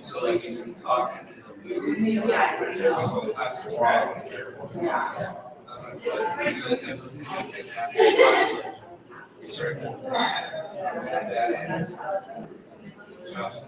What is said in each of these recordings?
So like you see talking in the movies, there's all types of strategies there. You start to add that in. Just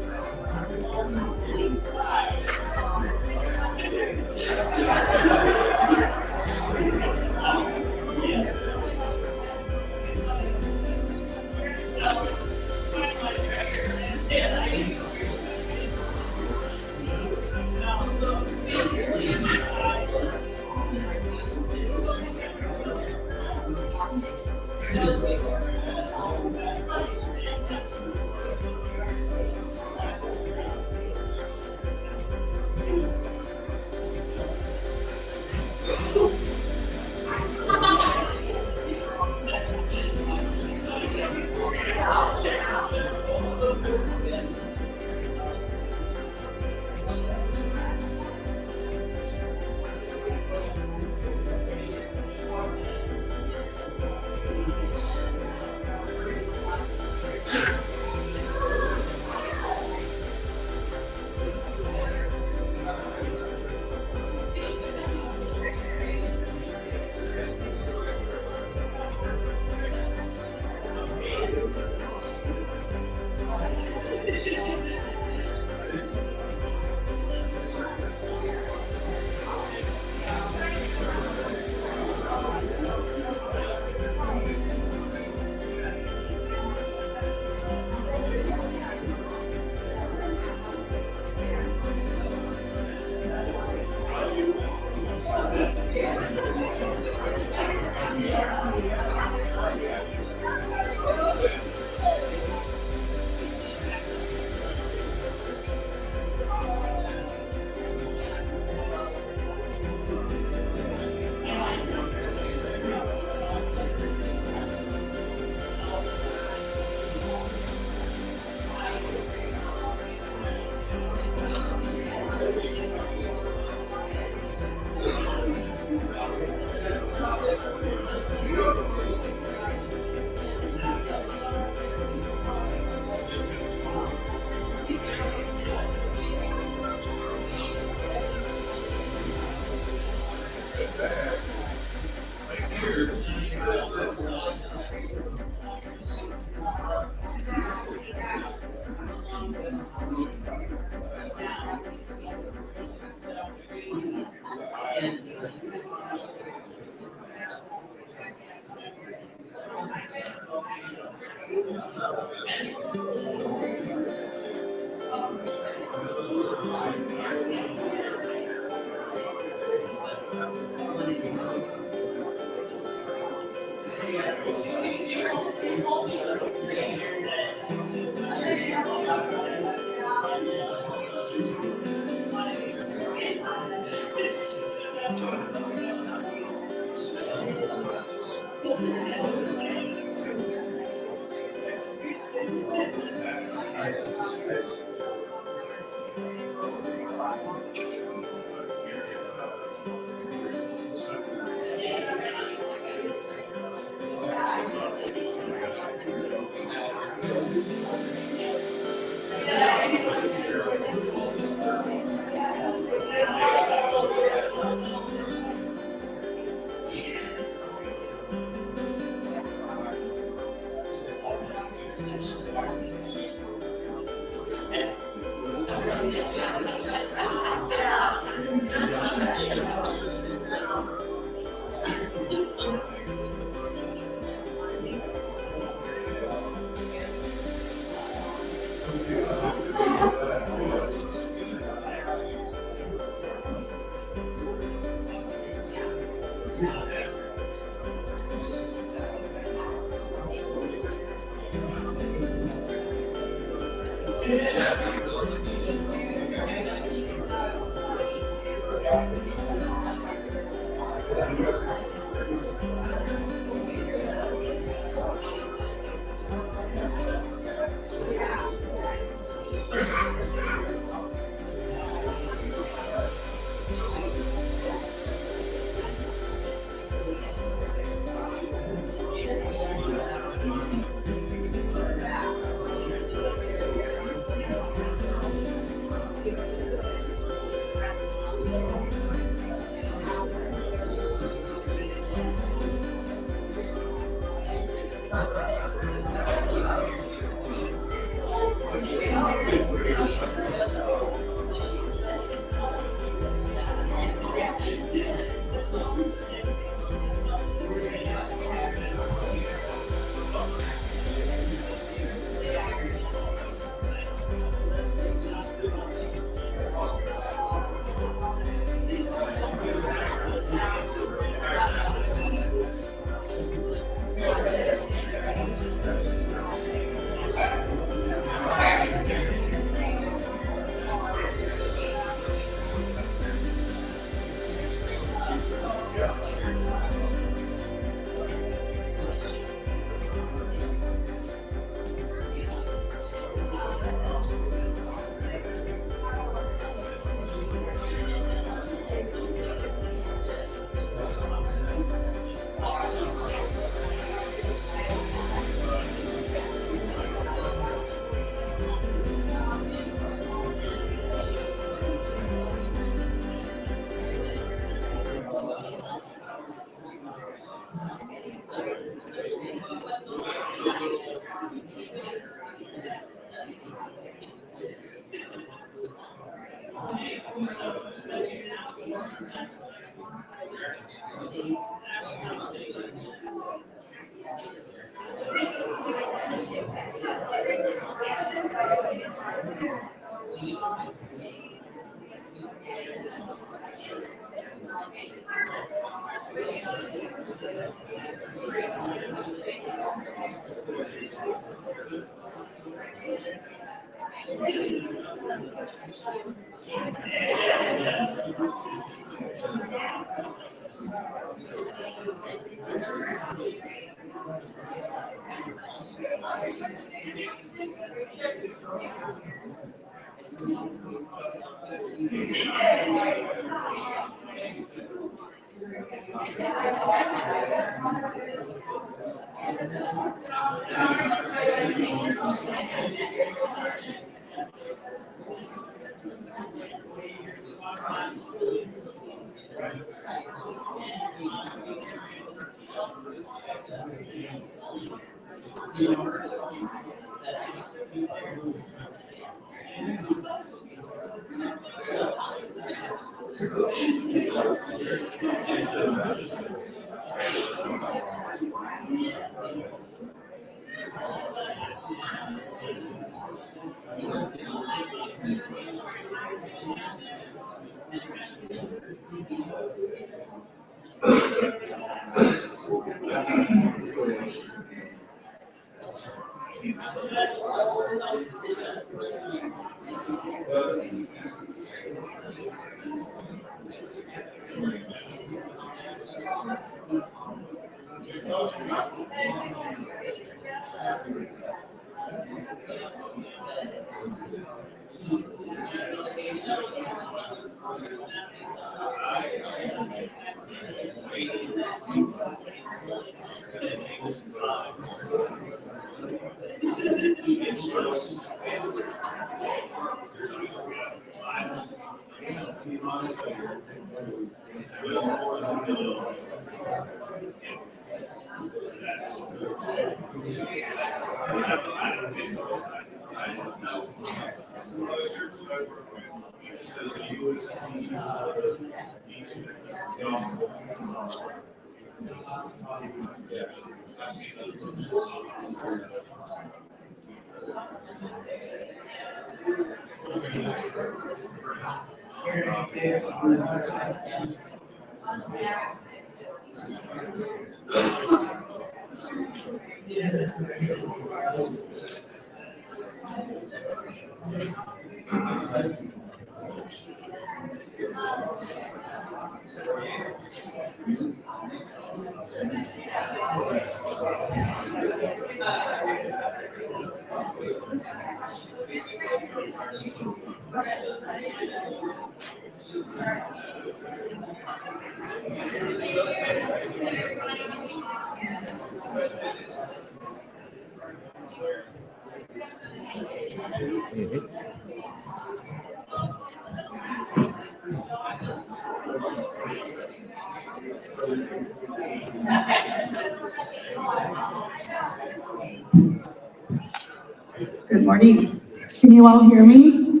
Good morning. Can you all hear me?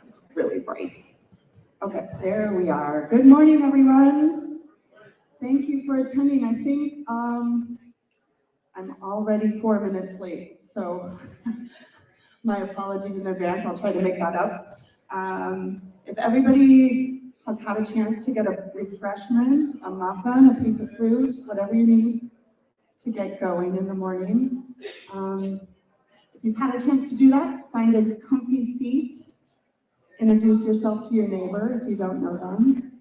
It's really bright. Okay, there we are. Good morning, everyone. Thank you for attending. I think I'm already 4 minutes late, so my apologies in advance. I'll try to make that up. If everybody has had a chance to get a refreshment, a muffin, a piece of fruit, whatever you need to get going in the morning. If you've had a chance to do that, find a comfy seat. Introduce yourself to your neighbor if you don't know them.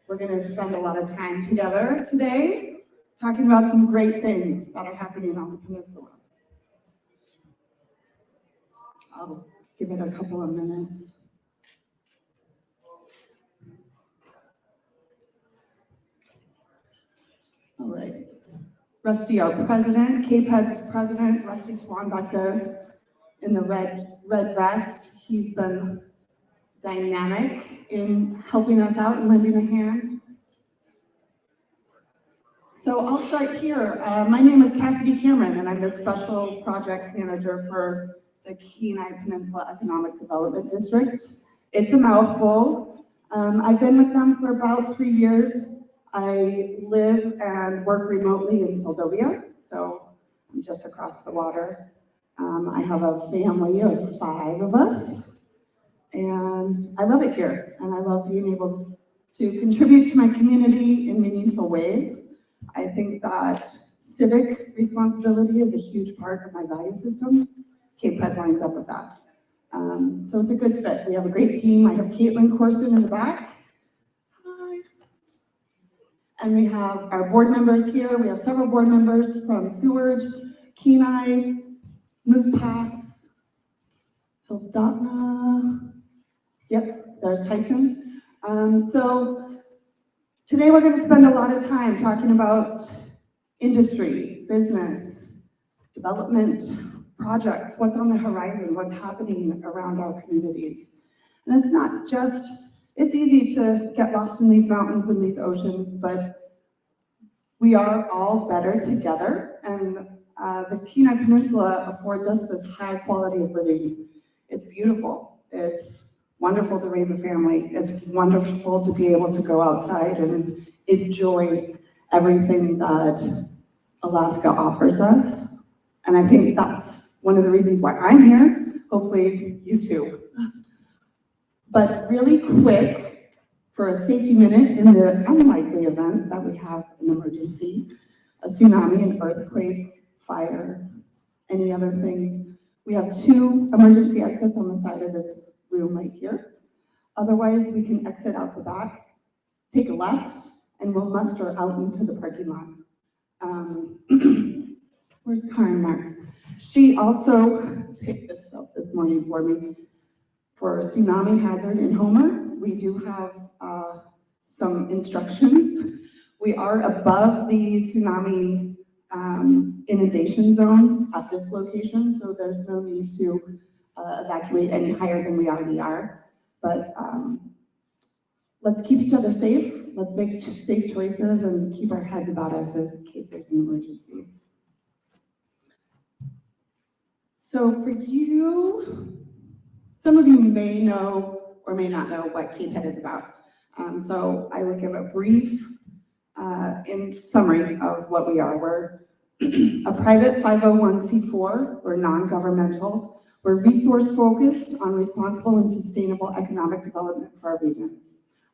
We're going to spend a lot of time together today talking about some great things that are happening on the peninsula. I'll give it a couple of minutes. All right. Rusty, our president, KPEDD's president, Rusty Swan back there in the red vest. He's been dynamic in helping us out and lending a hand. So I'll start here. My name is Cassidy Cameron, and I'm the Special Projects Manager for the Kenai Peninsula Economic Development District. It's a mouthful. I've been with them for about 3 years. I live and work remotely in Seldovia, so I'm just across the water. I have a family of 5 of us, and I love it here, and I love being able to contribute to my community in meaningful ways. I think that civic responsibility is a huge part of my value system. KPEDD lines up with that. So it's a good fit. We have a great team. I have Caitlin Corson in the back. Hi. And we have our board members here. We have several board members from Seward, Kenai, Moose Pass, Soldotna. Yes, there's Tyson. So today we're going to spend a lot of time talking about industry, business, development, projects, what's on the horizon, what's happening around our communities. And it's not just, it's easy to get lost in these mountains and these oceans, but we are all better together. And the Kenai Peninsula affords us this high quality of living. It's beautiful. It's wonderful to raise a family. It's wonderful to be able to go outside and enjoy everything that Alaska offers us. And I think that's one of the reasons why I'm here. Hopefully you too. But really quick, for a safety minute, in the unlikely event that we have an emergency, a tsunami, an earthquake, fire, any other things, we have 2 emergency exits on the side of this room right here. Otherwise, we can exit out the back, take a left, and we'll muster out into the parking lot. Where's Karen Marks? She also picked this up this morning for me. For tsunami hazard in Homer, we do have some instructions. We are above the tsunami inundation zone at this location, so there's no need to evacuate any higher than we already are. But let's keep each other safe. Let's make safe choices and keep our heads about us in case there's an emergency. So for you, some of you may know or may not know what KPEDD is about. So I will give a brief in summary of what we are. We're a private 501c4, we're non-governmental, we're resource-focused on responsible and sustainable economic development for our region.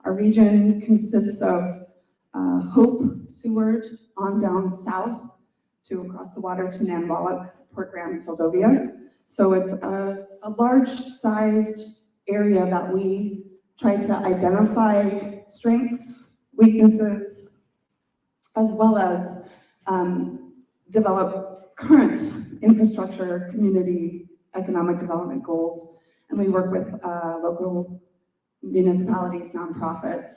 Our region consists of Hope, Seward, on down south to across the water to Nanwalek, Port Graham, and Seldovia. So it's a large-sized area that we try to identify strengths, weaknesses, as well as develop current infrastructure, community, economic development goals. And we work with local municipalities, nonprofits,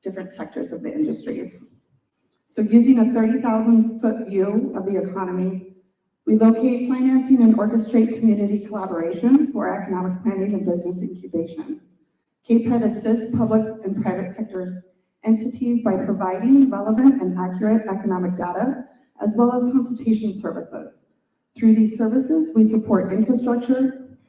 different sectors of the industries. So using a 30,000-foot view of the economy, we locate, financing, and orchestrate community collaboration for economic planning and business incubation. KPEDD assists public and private sector entities by providing relevant and accurate economic data, as well as consultation services. Through these services, we support infrastructure,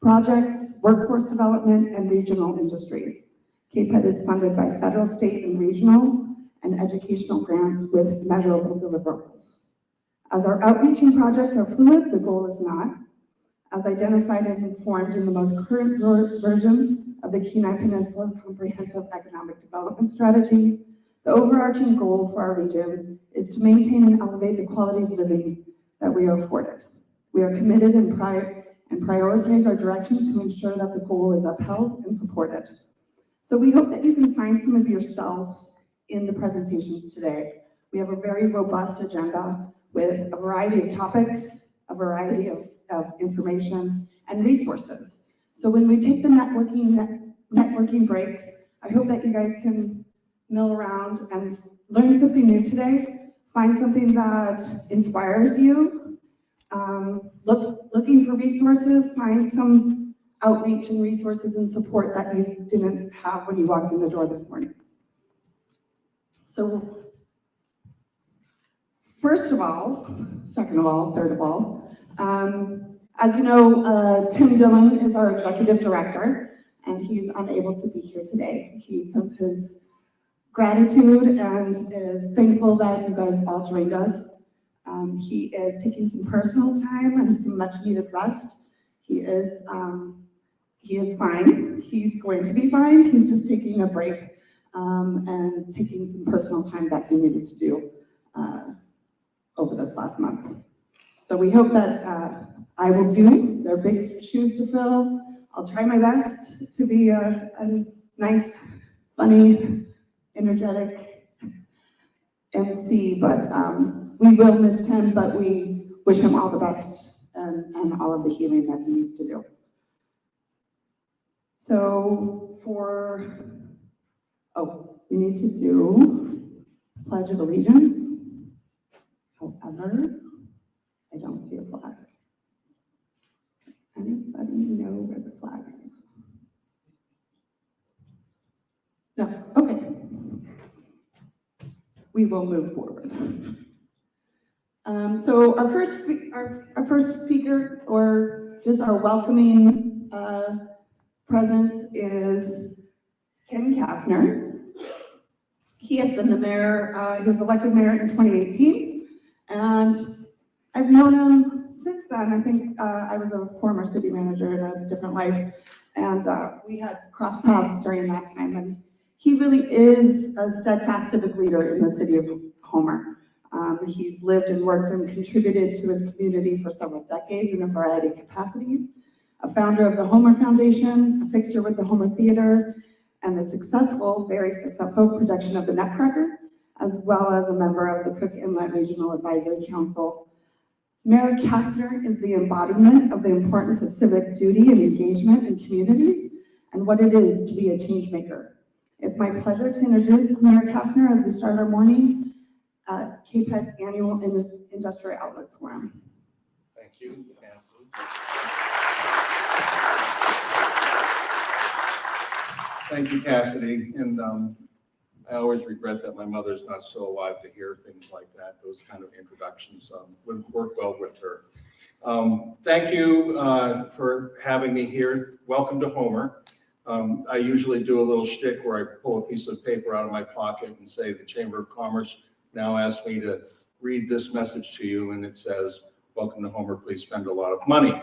projects, workforce development, and regional industries. KPEDD is funded by federal, state, and regional and educational grants with measurable deliverables. As our outreaching projects are fluid, the goal is not. As identified and informed in the most current version of the Kenai Peninsula Comprehensive Economic Development Strategy, the overarching goal for our region is to maintain and elevate the quality of living that we are afforded. We are committed and prioritize our direction to ensure that the goal is upheld and supported. So we hope that you can find some of yourselves in the presentations today. We have a very robust agenda with a variety of topics, a variety of information and resources. So when we take the networking breaks, I hope that you guys can mill around and learn something new today, find something that inspires you, looking for resources, find some outreach and resources and support that you didn't have when you walked in the door this morning. So first of all, second of all, third of all, as you know, Tim Dillon is our executive director, and he's unable to be here today. He sends his gratitude and is thankful that you guys all joined us. He is taking some personal time and some much needed rest. He is fine. He's going to be fine. He's just taking a break and taking some personal time that he needed to do over this last month. So we hope that I will do. They're big shoes to fill. I'll try my best to be a nice, funny, energetic MC, but we will miss Tim, but we wish him all the best and all of the healing that he needs to do. So we need to do Pledge of Allegiance. However, I don't see a flag. Anybody know where the flag is? No, okay. We will move forward. So our first speaker, or just our welcoming presence, is Ken Kastner. He has been the mayor, he was elected mayor in 2018, and I've known him since then. I think I was a former city manager in a different life, and we had crossed paths during that time, and he really is a steadfast civic leader in the city of Homer. He's lived and worked and contributed to his community for several decades in a variety of capacities. A founder of the Homer Foundation, a fixture with the Homer Theater, and the very successful production of the Nutcracker, as well as a member of the Cook Inlet Regional Advisory Council. Mayor Kastner is the embodiment of the importance of civic duty and engagement in communities and what it is to be a change maker. It's my pleasure to introduce Mayor Kastner as we start our morning at KPEDD's annual Industrial Outlook Forum. Thank you, Cassidy. Thank you, Cassidy. And I always regret that my mother's not still alive to hear things like that. Those kind of introductions would work well with her. Thank you for having me here. Welcome to Homer. I usually do a little shtick where I pull a piece of paper out of my pocket and say the Chamber of Commerce now asks me to read this message to you, and it says, "Welcome to Homer, please spend a lot of money."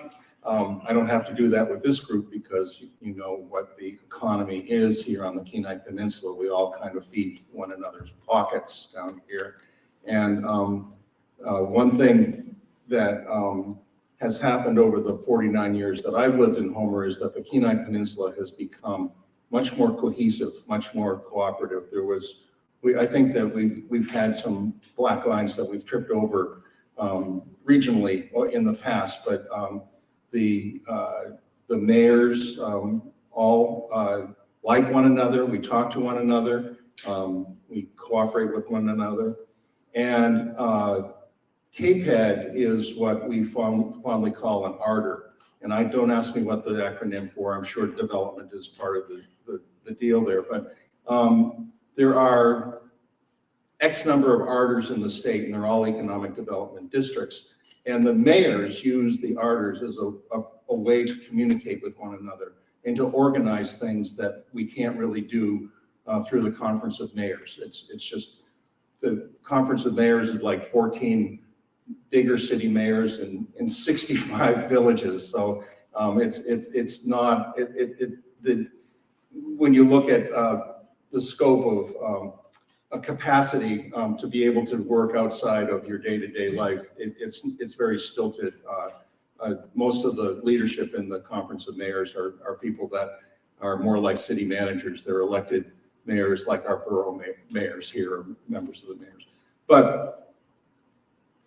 I don't have to do that with this group because you know what the economy is here on the Kenai Peninsula. We all kind of feed one another's pockets down here. And one thing that has happened over the 49 years that I've lived in Homer is that the Kenai Peninsula has become much more cohesive, much more cooperative. I think that we've had some black lines that we've tripped over regionally in the past, but the mayors all like one another. We talk to one another. We cooperate with one another. And KPEDD is what we fondly call an ARDER. And don't ask me what the acronym for. I'm sure development is part of the deal there. But there are X number of ARDERs in the state, and they're all economic development districts. And the mayors use the ARDERs as a way to communicate with one another and to organize things that we can't really do through the Conference of Mayors. It's just, the Conference of Mayors is like 14 bigger city mayors in 65 villages. So it's not, when you look at the scope of a capacity to be able to work outside of your day-to-day life, it's very stilted. Most of the leadership in the Conference of Mayors are people that are more like city managers. They're elected mayors like our borough mayors here, or members of the mayors. But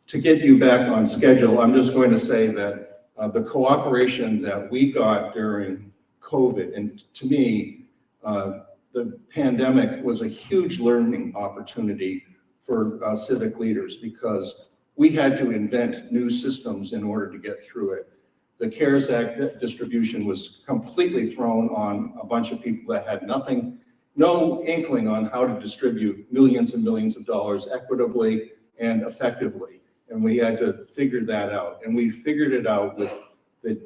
to get you back on schedule, I'm just going to say that the cooperation that we got during COVID, and to me, the pandemic was a huge learning opportunity for civic leaders because we had to invent new systems in order to get through it. The CARES Act distribution was completely thrown on a bunch of people that had no inkling on how to distribute millions and millions of dollars equitably and effectively. And we had to figure that out. And we figured it out with the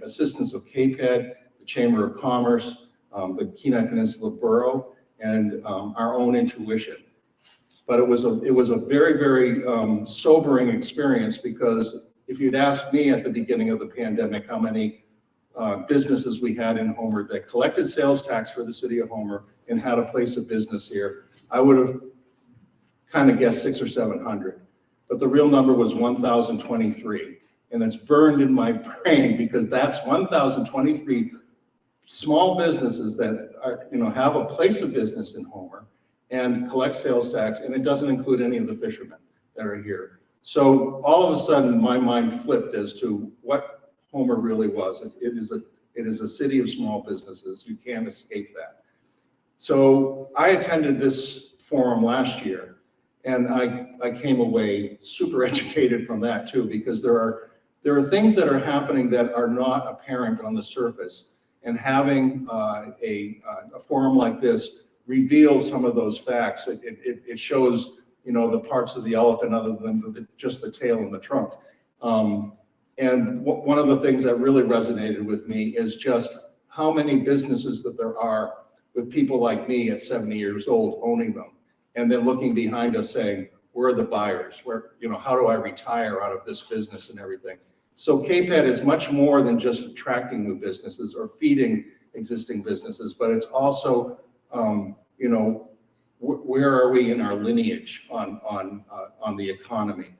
assistance of KPEDD, the Chamber of Commerce, the Kenai Peninsula Borough, and our own intuition. But it was a very, very sobering experience, because if you'd asked me at the beginning of the pandemic how many businesses we had in Homer that collected sales tax for the city of Homer and had a place of business here, I would have kind of guessed 600 or 700. But the real number was 1,023. And it's burned in my brain because that's 1,023 small businesses that are, have a place of business in Homer and collect sales tax, and it doesn't include any of the fishermen that are here. So all of a sudden, my mind flipped as to what Homer really was. It is a city of small businesses. You can't escape that. So I attended this forum last year, and I came away super educated from that too, because there are things that are happening that are not apparent on the surface. And having a forum like this reveals some of those facts. It shows, the parts of the elephant other than just the tail and the trunk. And one of the things that really resonated with me is just how many businesses that there are with people like me at 70 years old owning them, and then looking behind us saying, where are the buyers? How do I retire out of this business and everything? So KPEDD is much more than just attracting new businesses or feeding existing businesses, but it's also, where are we in our lineage on the economy?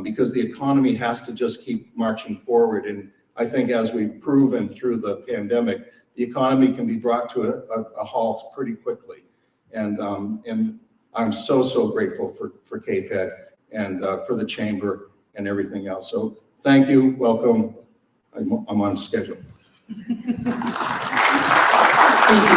Because the economy has to just keep marching forward. And I think as we've proven through the pandemic, the economy can be brought to a halt pretty quickly. And I'm so grateful for KPEDD and for the chamber and everything else. So thank you, welcome. I'm on schedule. Thank you,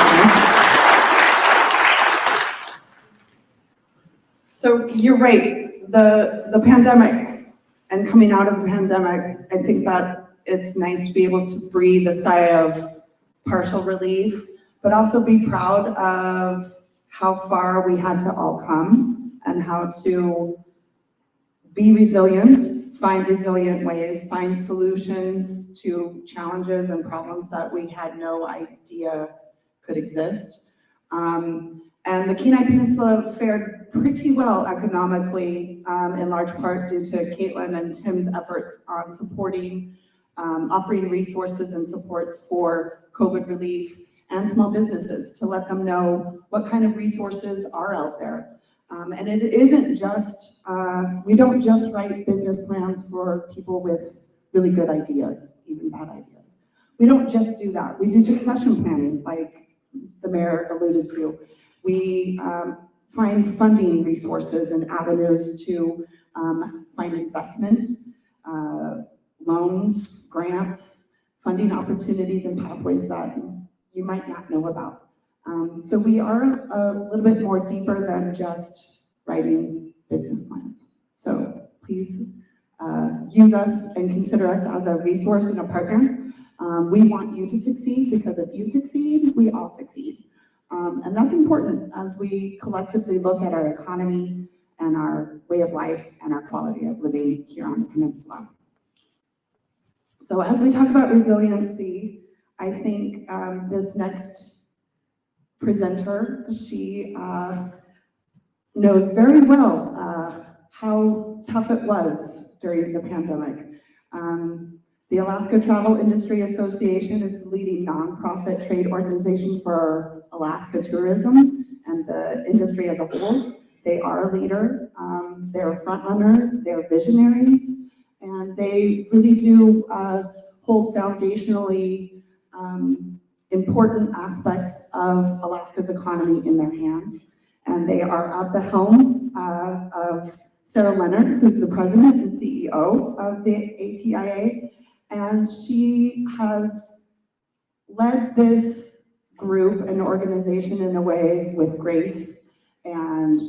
So you're right, the pandemic and coming out of the pandemic, I think that it's nice to be able to breathe a sigh of partial relief, but also be proud of how far we had to all come and how to be resilient, find resilient ways, find solutions to challenges and problems that we had no idea could exist. And the Kenai Peninsula fared pretty well economically, in large part due to Caitlin and Tim's efforts on supporting, offering resources and supports for COVID relief and small businesses to let them know what kind of resources are out there. And it isn't just, we don't just write business plans for people with really good ideas, even bad ideas. We don't just do that. We do succession planning, like the mayor alluded to. We find funding resources and avenues to find investment, loans, grants, funding opportunities and pathways that you might not know about. So we are a little bit more deeper than just writing business plans. So please use us and consider us as a resource and a partner. We want you to succeed because if you succeed, we all succeed. And that's important as we collectively look at our economy and our way of life and our quality of living here on the peninsula. So as we talk about resiliency, I think this next presenter, she knows very well how tough it was during the pandemic. The Alaska Travel Industry Association is the leading nonprofit trade organization for Alaska tourism and the industry as a whole. They are a leader, they're a front runner, they're visionaries, and they really do hold foundationally important aspects of Alaska's economy in their hands. And they are at the helm of Sarah Leonard, who's the president and CEO of the ATIA. And she has led this group and organization in a way with grace and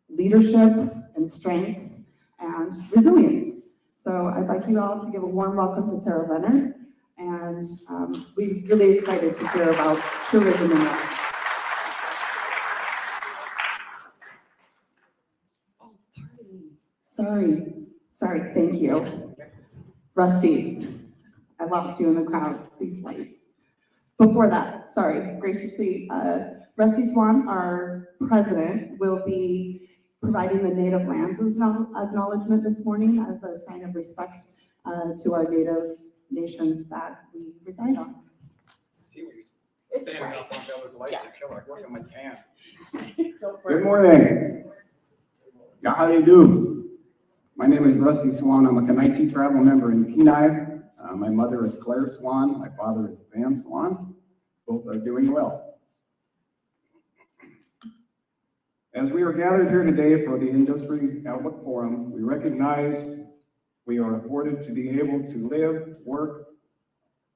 leadership and strength and resilience. So I'd like you all to give a warm welcome to Sarah Leonard. And we're really excited to hear about tourism in Alaska. Oh, pardon me. Sorry, thank you. Rusty, I lost you in the crowd, these lights. Before that, sorry, graciously, Rusty Swan, our president, will be providing the Native Lands acknowledgement this morning as a sign of respect to our Native nations that we reside on. See where you're standing up on those lights, Yeah. I feel like working my tan. Good morning. Yeah, how do you do? My name is Rusty Swan. I'm a Kenai travel member in Kenai. My mother is Claire Swan. My father is Van Swan. Both are doing well. As we are gathered here today for the Industry Outlook Forum, we recognize we are afforded to be able to live, work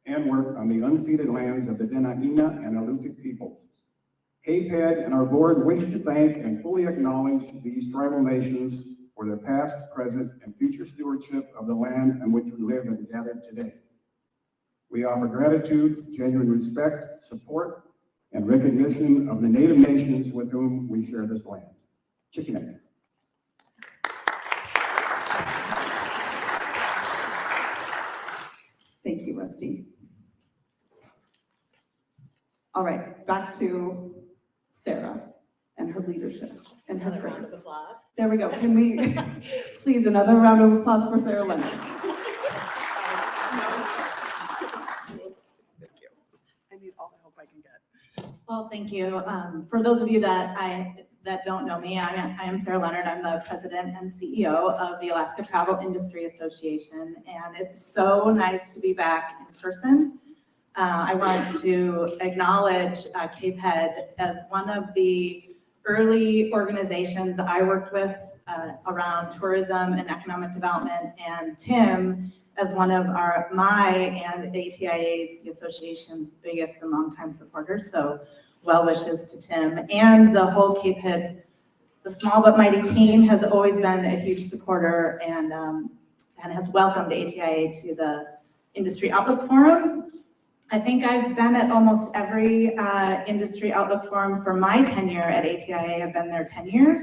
on the unceded lands of the Dena'ina and Alutiiq peoples. KPEDD and our board wish to thank and fully acknowledge these tribal nations for their past, present, and future stewardship of the land on which we live and gather today. We offer gratitude, genuine respect, support, and recognition of the Native nations with whom we share this land. Chicken egg. Thank you, Rusty. All right, back to Sarah and her leadership and her grace. There we go. Can we please another round of applause for Sarah Leonard? I need all the help I can get. Well, thank you. For those of you that don't know me, I am Sarah Leonard. I'm the president and CEO of the Alaska Travel Industry Association, and it's so nice to be back in person. I want to acknowledge KPEDD as one of the early organizations that I worked with around tourism and economic development, and Tim as one of my and ATIA, the association's biggest and longtime supporters. So well wishes to Tim and the whole KPEDD The small but mighty team has always been a huge supporter and has welcomed ATIA to the Industry Outlook Forum. I think I've been at almost every Industry Outlook Forum for my tenure at ATIA. I've been there 10 years.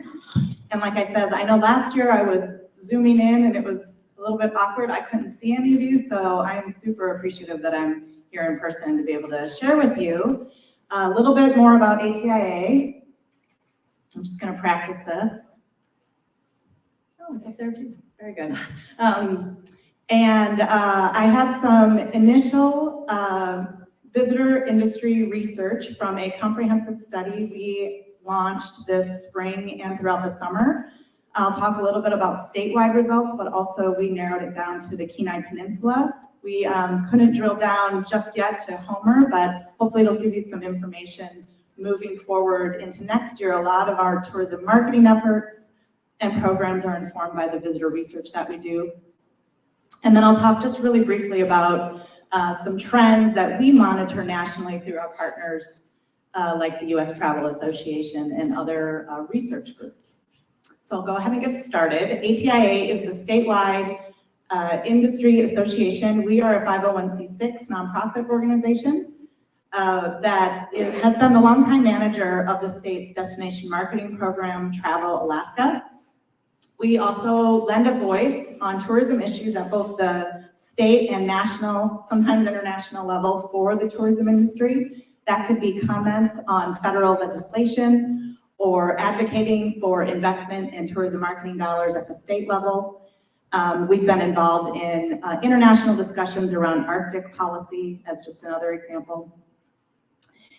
And like I said, I know last year I was zooming in and it was a little bit awkward. I couldn't see any of you, so I'm super appreciative that I'm here in person to be able to share with you a little bit more about ATIA. I'm just going to practice this. Oh, it's up there too. Very good. I have some initial visitor industry research from a comprehensive study we launched this spring and throughout the summer. I'll talk a little bit about statewide results, but also we narrowed it down to the Kenai Peninsula. We couldn't drill down just yet to Homer, but hopefully it'll give you some information moving forward into next year. A lot of our tourism marketing efforts and programs are informed by the visitor research that we do. And then I'll talk just really briefly about some trends that we monitor nationally through our partners like the U.S. Travel Association and other research groups. So I'll go ahead and get started. ATIA is the statewide industry association. We are a 501c6 nonprofit organization that has been the longtime manager of the state's destination marketing program, Travel Alaska. We also lend a voice on tourism issues at both the state and national, sometimes international level for the tourism industry. That could be comments on federal legislation or advocating for investment in tourism marketing dollars at the state level. We've been involved in international discussions around Arctic policy as just another example.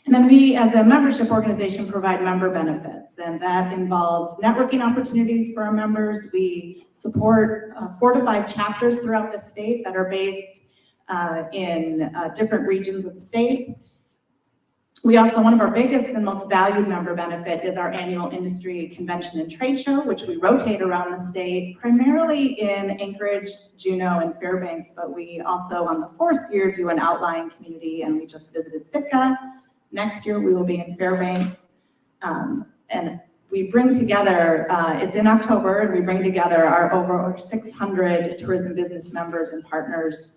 And then we, as a membership organization, provide member benefits, and that involves networking opportunities for our members. We support 4 to 5 chapters throughout the state that are based in different regions of the state. We also, one of our biggest and most valued member benefit is our annual industry convention and trade show, which we rotate around the state, primarily in Anchorage, Juneau, and Fairbanks, but we also, on the 4th year, do an outlying community, and we just visited Sitka. Next year, we will be in Fairbanks, and we bring together, it's in October, and we bring together our over 600 tourism business members and partners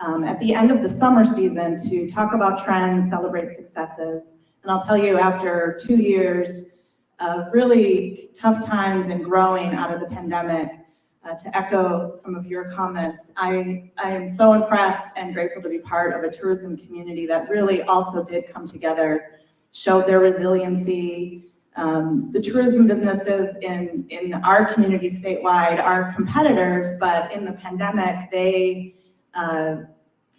at the end of the summer season to talk about trends, celebrate successes. And I'll tell you, after 2 years of really tough times and growing out of the pandemic, to echo some of your comments, I am so impressed and grateful to be part of a tourism community that really also did come together, showed their resiliency. The tourism businesses in our community statewide are competitors, but in the pandemic, they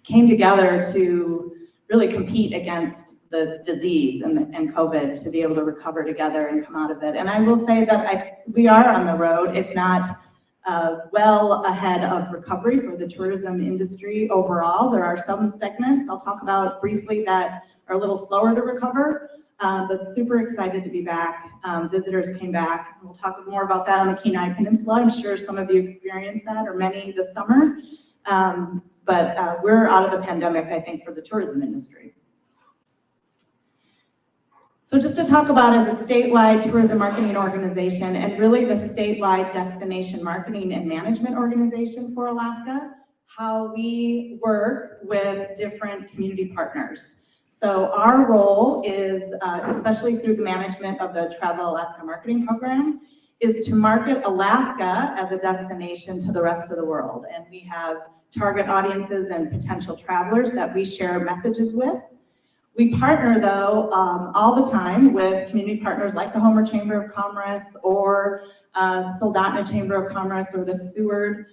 came together to really compete against the disease and COVID to be able to recover together and come out of it. And I will say that we are on the road, if not well ahead of recovery for the tourism industry overall. There are some segments I'll talk about briefly that are a little slower to recover, but super excited to be back. Visitors came back. We'll talk more about that on the Kenai Peninsula. I'm sure some of you experienced that, or many this summer. But we're out of the pandemic, I think, for the tourism industry. So just to talk about, as a statewide tourism marketing organization and really the statewide destination marketing and management organization for Alaska, how we work with different community partners. So our role is, especially through the management of the Travel Alaska Marketing Program, is to market Alaska as a destination to the rest of the world. And we have target audiences and potential travelers that we share messages with. We partner, though, all the time with community partners like the Homer Chamber of Commerce or Soldotna Chamber of Commerce or the Seward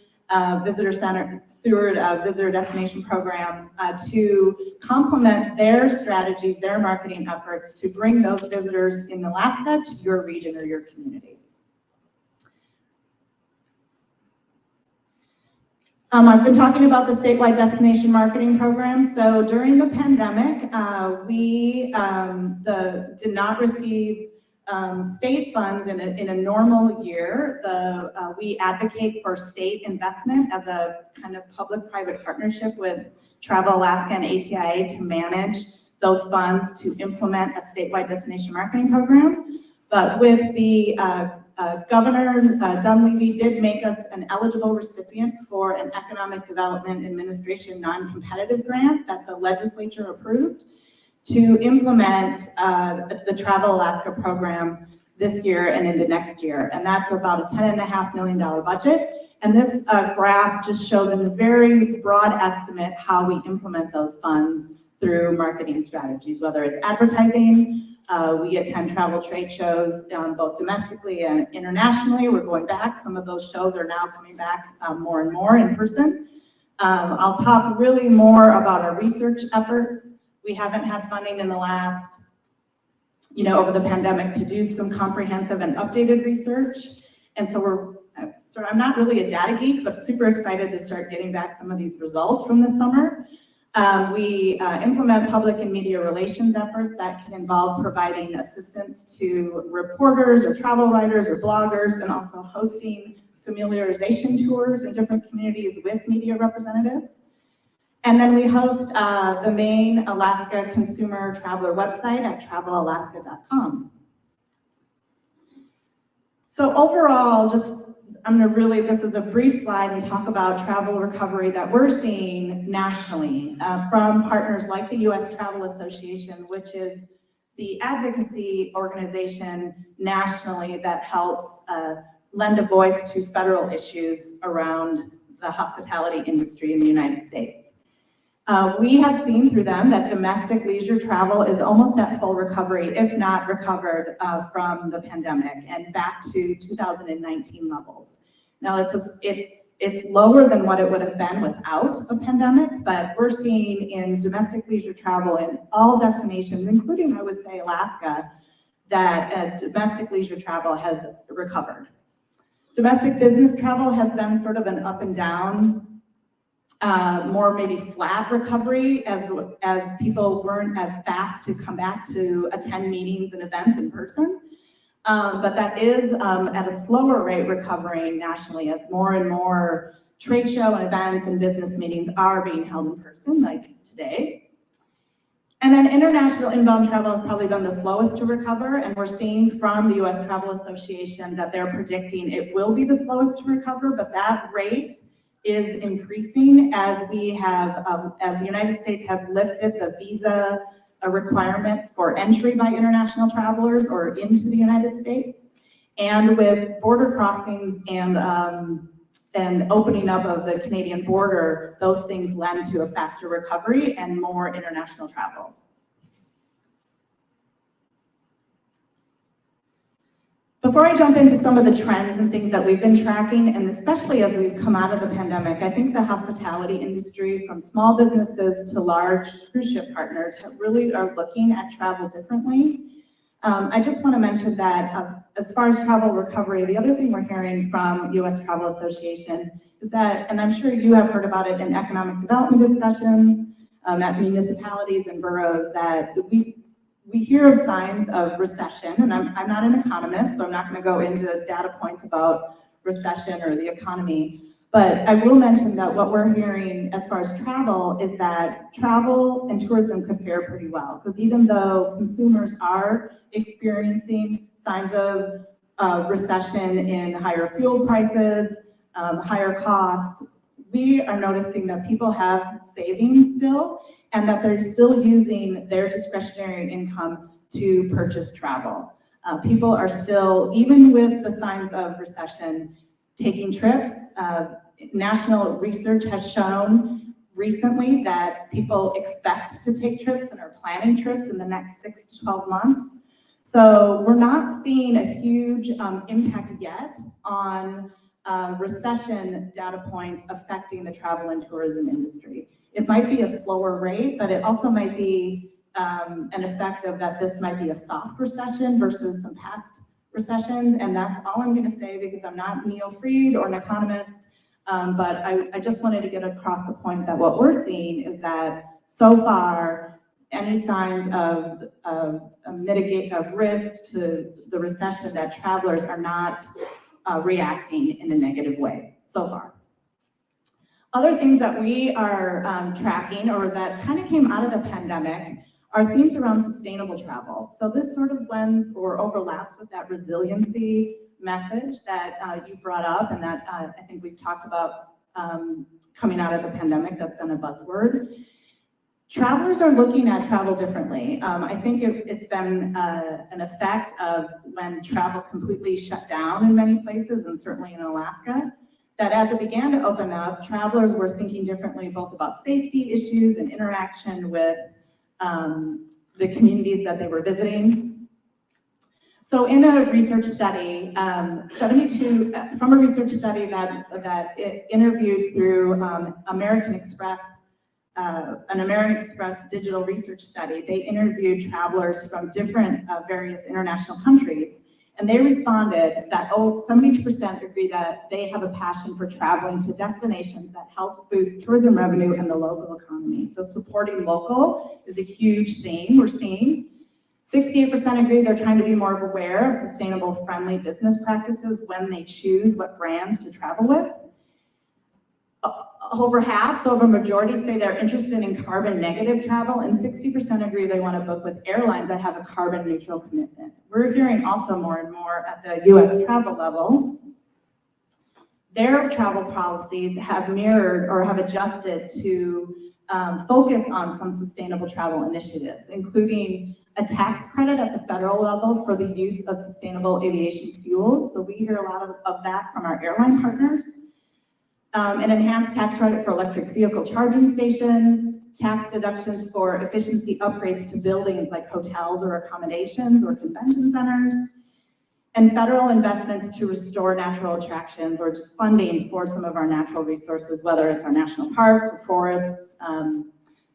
Visitor Center, Seward Visitor Destination Program to complement their strategies, their marketing efforts to bring those visitors in Alaska to your region or your community. I've been talking about the statewide destination marketing program. So during the pandemic, we did not receive state funds in a normal year. We advocate for state investment as a kind of public-private partnership with Travel Alaska and ATIA to manage those funds to implement a statewide destination marketing program. But with the Governor Dunleavy did make us an eligible recipient for an Economic Development Administration non-competitive grant that the legislature approved to implement the Travel Alaska program this year and into next year. And that's about a $10.5 million budget. And this graph just shows in a very broad estimate how we implement those funds through marketing strategies, whether it's advertising. We attend travel trade shows both domestically and internationally. We're going back. Some of those shows are now coming back more and more in person. I'll talk really more about our research efforts. We haven't had funding in the last, over the pandemic to do some comprehensive and updated research. And so I'm not really a data geek, but super excited to start getting back some of these results from this summer. We implement public and media relations efforts that can involve providing assistance to reporters or travel writers or bloggers, and also hosting familiarization tours in different communities with media representatives. And then we host the main Alaska consumer traveler website at travelalaska.com. So overall, this is a brief slide and talk about travel recovery that we're seeing nationally from partners like the U.S. Travel Association, which is the advocacy organization nationally that helps lend a voice to federal issues around the hospitality industry in the United States. We have seen through them that domestic leisure travel is almost at full recovery, if not recovered from the pandemic and back to 2019 levels. Now it's lower than what it would have been without a pandemic, but we're seeing in domestic leisure travel in all destinations, including I would say Alaska, that domestic leisure travel has recovered. Domestic business travel has been sort of an up and down, more maybe flat recovery as people weren't as fast to come back to attend meetings and events in person. But that is at a slower rate recovering nationally as more and more trade show and events and business meetings are being held in person, like today. And then international inbound travel has probably been the slowest to recover, and we're seeing from the U.S. Travel Association that they're predicting it will be the slowest to recover, but that rate is increasing as we have, as the United States has lifted the visa requirements for entry by international travelers or into the United States. And with border crossings and opening up of the Canadian border, those things lend to a faster recovery and more international travel. Before I jump into some of the trends and things that we've been tracking, and especially as we've come out of the pandemic, I think the hospitality industry, from small businesses to large cruise ship partners, really are looking at travel differently. I just want to mention that as far as travel recovery, the other thing we're hearing from U.S. Travel Association is that, and I'm sure you have heard about it in economic development discussions at municipalities and boroughs, that we hear of signs of recession, and I'm not an economist, so I'm not going to go into data points about recession or the economy, but I will mention that what we're hearing as far as travel is that travel and tourism could fare pretty well, because even though consumers are experiencing signs of recession in higher fuel prices, higher costs, we are noticing that people have savings still, and that they're still using their discretionary income to purchase travel. People are still, even with the signs of recession, taking trips. National research has shown recently that people expect to take trips and are planning trips in the next 6 to 12 months. So we're not seeing a huge impact yet on recession data points affecting the travel and tourism industry. It might be a slower rate, but it also might be an effect of that this might be a soft recession versus some past recessions, and that's all I'm going to say because I'm not Neil Fried or an economist, but I just wanted to get across the point that what we're seeing is that so far, any signs of risk to the recession, that travelers are not reacting in a negative way so far. Other things that we are tracking, or that kind of came out of the pandemic, are themes around sustainable travel. So this sort of blends or overlaps with that resiliency message that you brought up and that I think we've talked about coming out of the pandemic. That's been a buzzword. Travelers are looking at travel differently. I think it's been an effect of when travel completely shut down in many places, and certainly in Alaska, that as it began to open up, travelers were thinking differently both about safety issues and interaction with the communities that they were visiting. So in a research study, from a research study that it interviewed through American Express, an American Express digital research study, they interviewed travelers from different various international countries, and they responded that 72% agree that they have a passion for traveling to destinations that help boost tourism revenue and the local economy. So supporting local is a huge theme we're seeing. 68% agree they're trying to be more aware of sustainable, friendly business practices when they choose what brands to travel with. Over half, so over a majority, say they're interested in carbon negative travel, and 60% agree they want to book with airlines that have a carbon neutral commitment. We're hearing also more and more at the US travel level, their travel policies have mirrored or have adjusted to focus on some sustainable travel initiatives, including a tax credit at the federal level for the use of sustainable aviation fuels. So we hear a lot of that from our airline partners. An enhanced tax credit for electric vehicle charging stations, tax deductions for efficiency upgrades to buildings like hotels or accommodations or convention centers, and federal investments to restore natural attractions or just funding for some of our natural resources, whether it's our national parks or forests.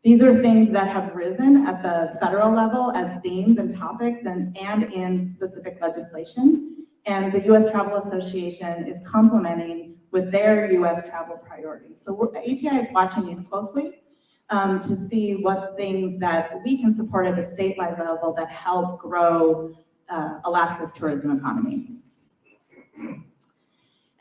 These are things that have risen at the federal level as themes and topics and in specific legislation. And the U.S. Travel Association is complementing with their U.S. travel priorities. So ATI is watching these closely to see what things that we can support at a statewide level that help grow Alaska's tourism economy.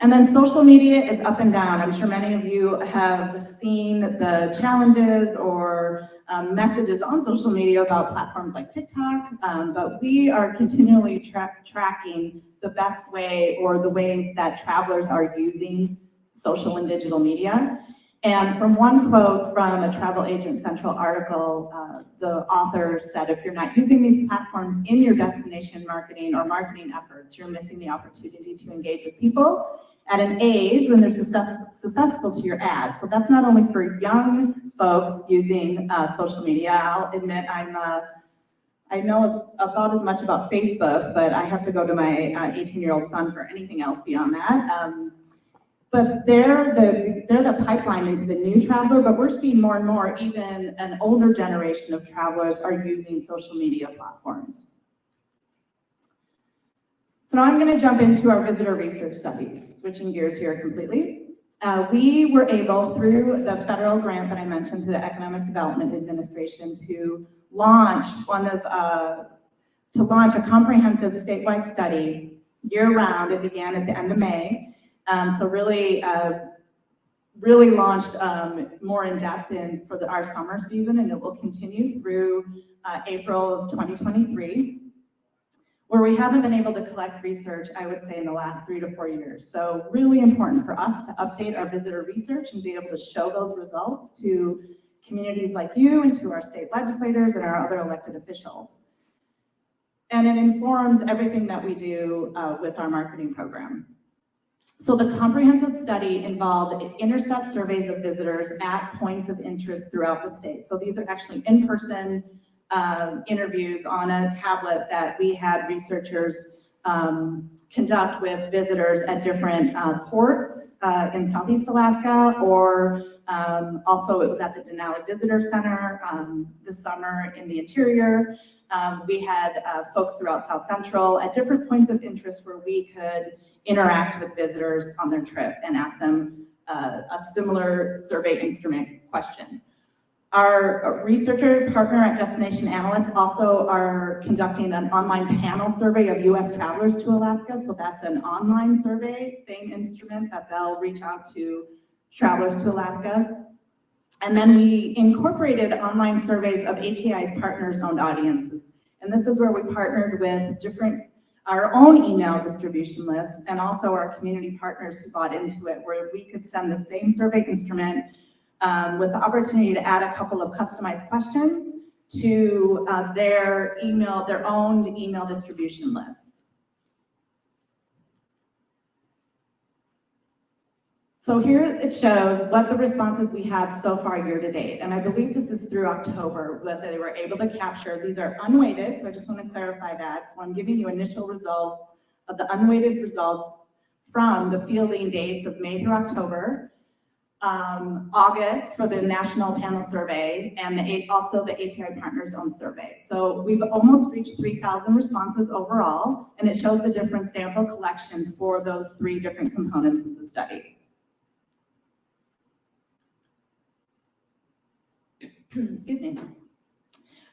And then social media is up and down. I'm sure many of you have seen the challenges or messages on social media about platforms like TikTok, but we are continually tracking the best way or the ways that travelers are using social and digital media. And from one quote from a Travel Agent Central article, the author said, if you're not using these platforms in your destination marketing or marketing efforts, you're missing the opportunity to engage with people at an age when they're susceptible to your ads. So that's not only for young folks using social media. I'll admit I know about as much about Facebook, but I have to go to my 18-year-old son for anything else beyond that. But they're the pipeline into the new traveler, but we're seeing more and more, even an older generation of travelers are using social media platforms. So now I'm going to jump into our visitor research studies, switching gears here completely. We were able, through the federal grant that I mentioned to the Economic Development Administration, to launch a comprehensive statewide study year-round. It began at the end of May. So really launched more in depth for our summer season, and it will continue through April of 2023, where we haven't been able to collect research, I would say, in the last 3 to 4 years. So really important for us to update our visitor research and be able to show those results to communities like you and to our state legislators and our other elected officials. And it informs everything that we do with our marketing program. So the comprehensive study involved intercept surveys of visitors at points of interest throughout the state. So these are actually in-person interviews on a tablet that we had researchers conduct with visitors at different ports in Southeast Alaska, or also it was at the Denali Visitor Center this summer in the interior. We had folks throughout South Central at different points of interest where we could interact with visitors on their trip and ask them a similar survey instrument question. Our researcher partner at Destination Analysts also are conducting an online panel survey of US travelers to Alaska. So that's an online survey, same instrument that they'll reach out to travelers to Alaska. And then we incorporated online surveys of ATI's partners-owned audiences. And this is where we partnered with different our own email distribution list, and also our community partners who bought into it, where we could send the same survey instrument with the opportunity to add a couple of customized questions to their own email distribution lists. So here it shows what the responses we have so far year to date. And I believe this is through October that they were able to capture. These are unweighted, so I just want to clarify that. So I'm giving you initial results of the unweighted results from the fielding dates of May through October, August for the National Panel Survey, and also the ATI Partners Own Survey. So we've almost reached 3,000 responses overall, and it shows the different sample collection for those 3 different components of the study. Excuse me.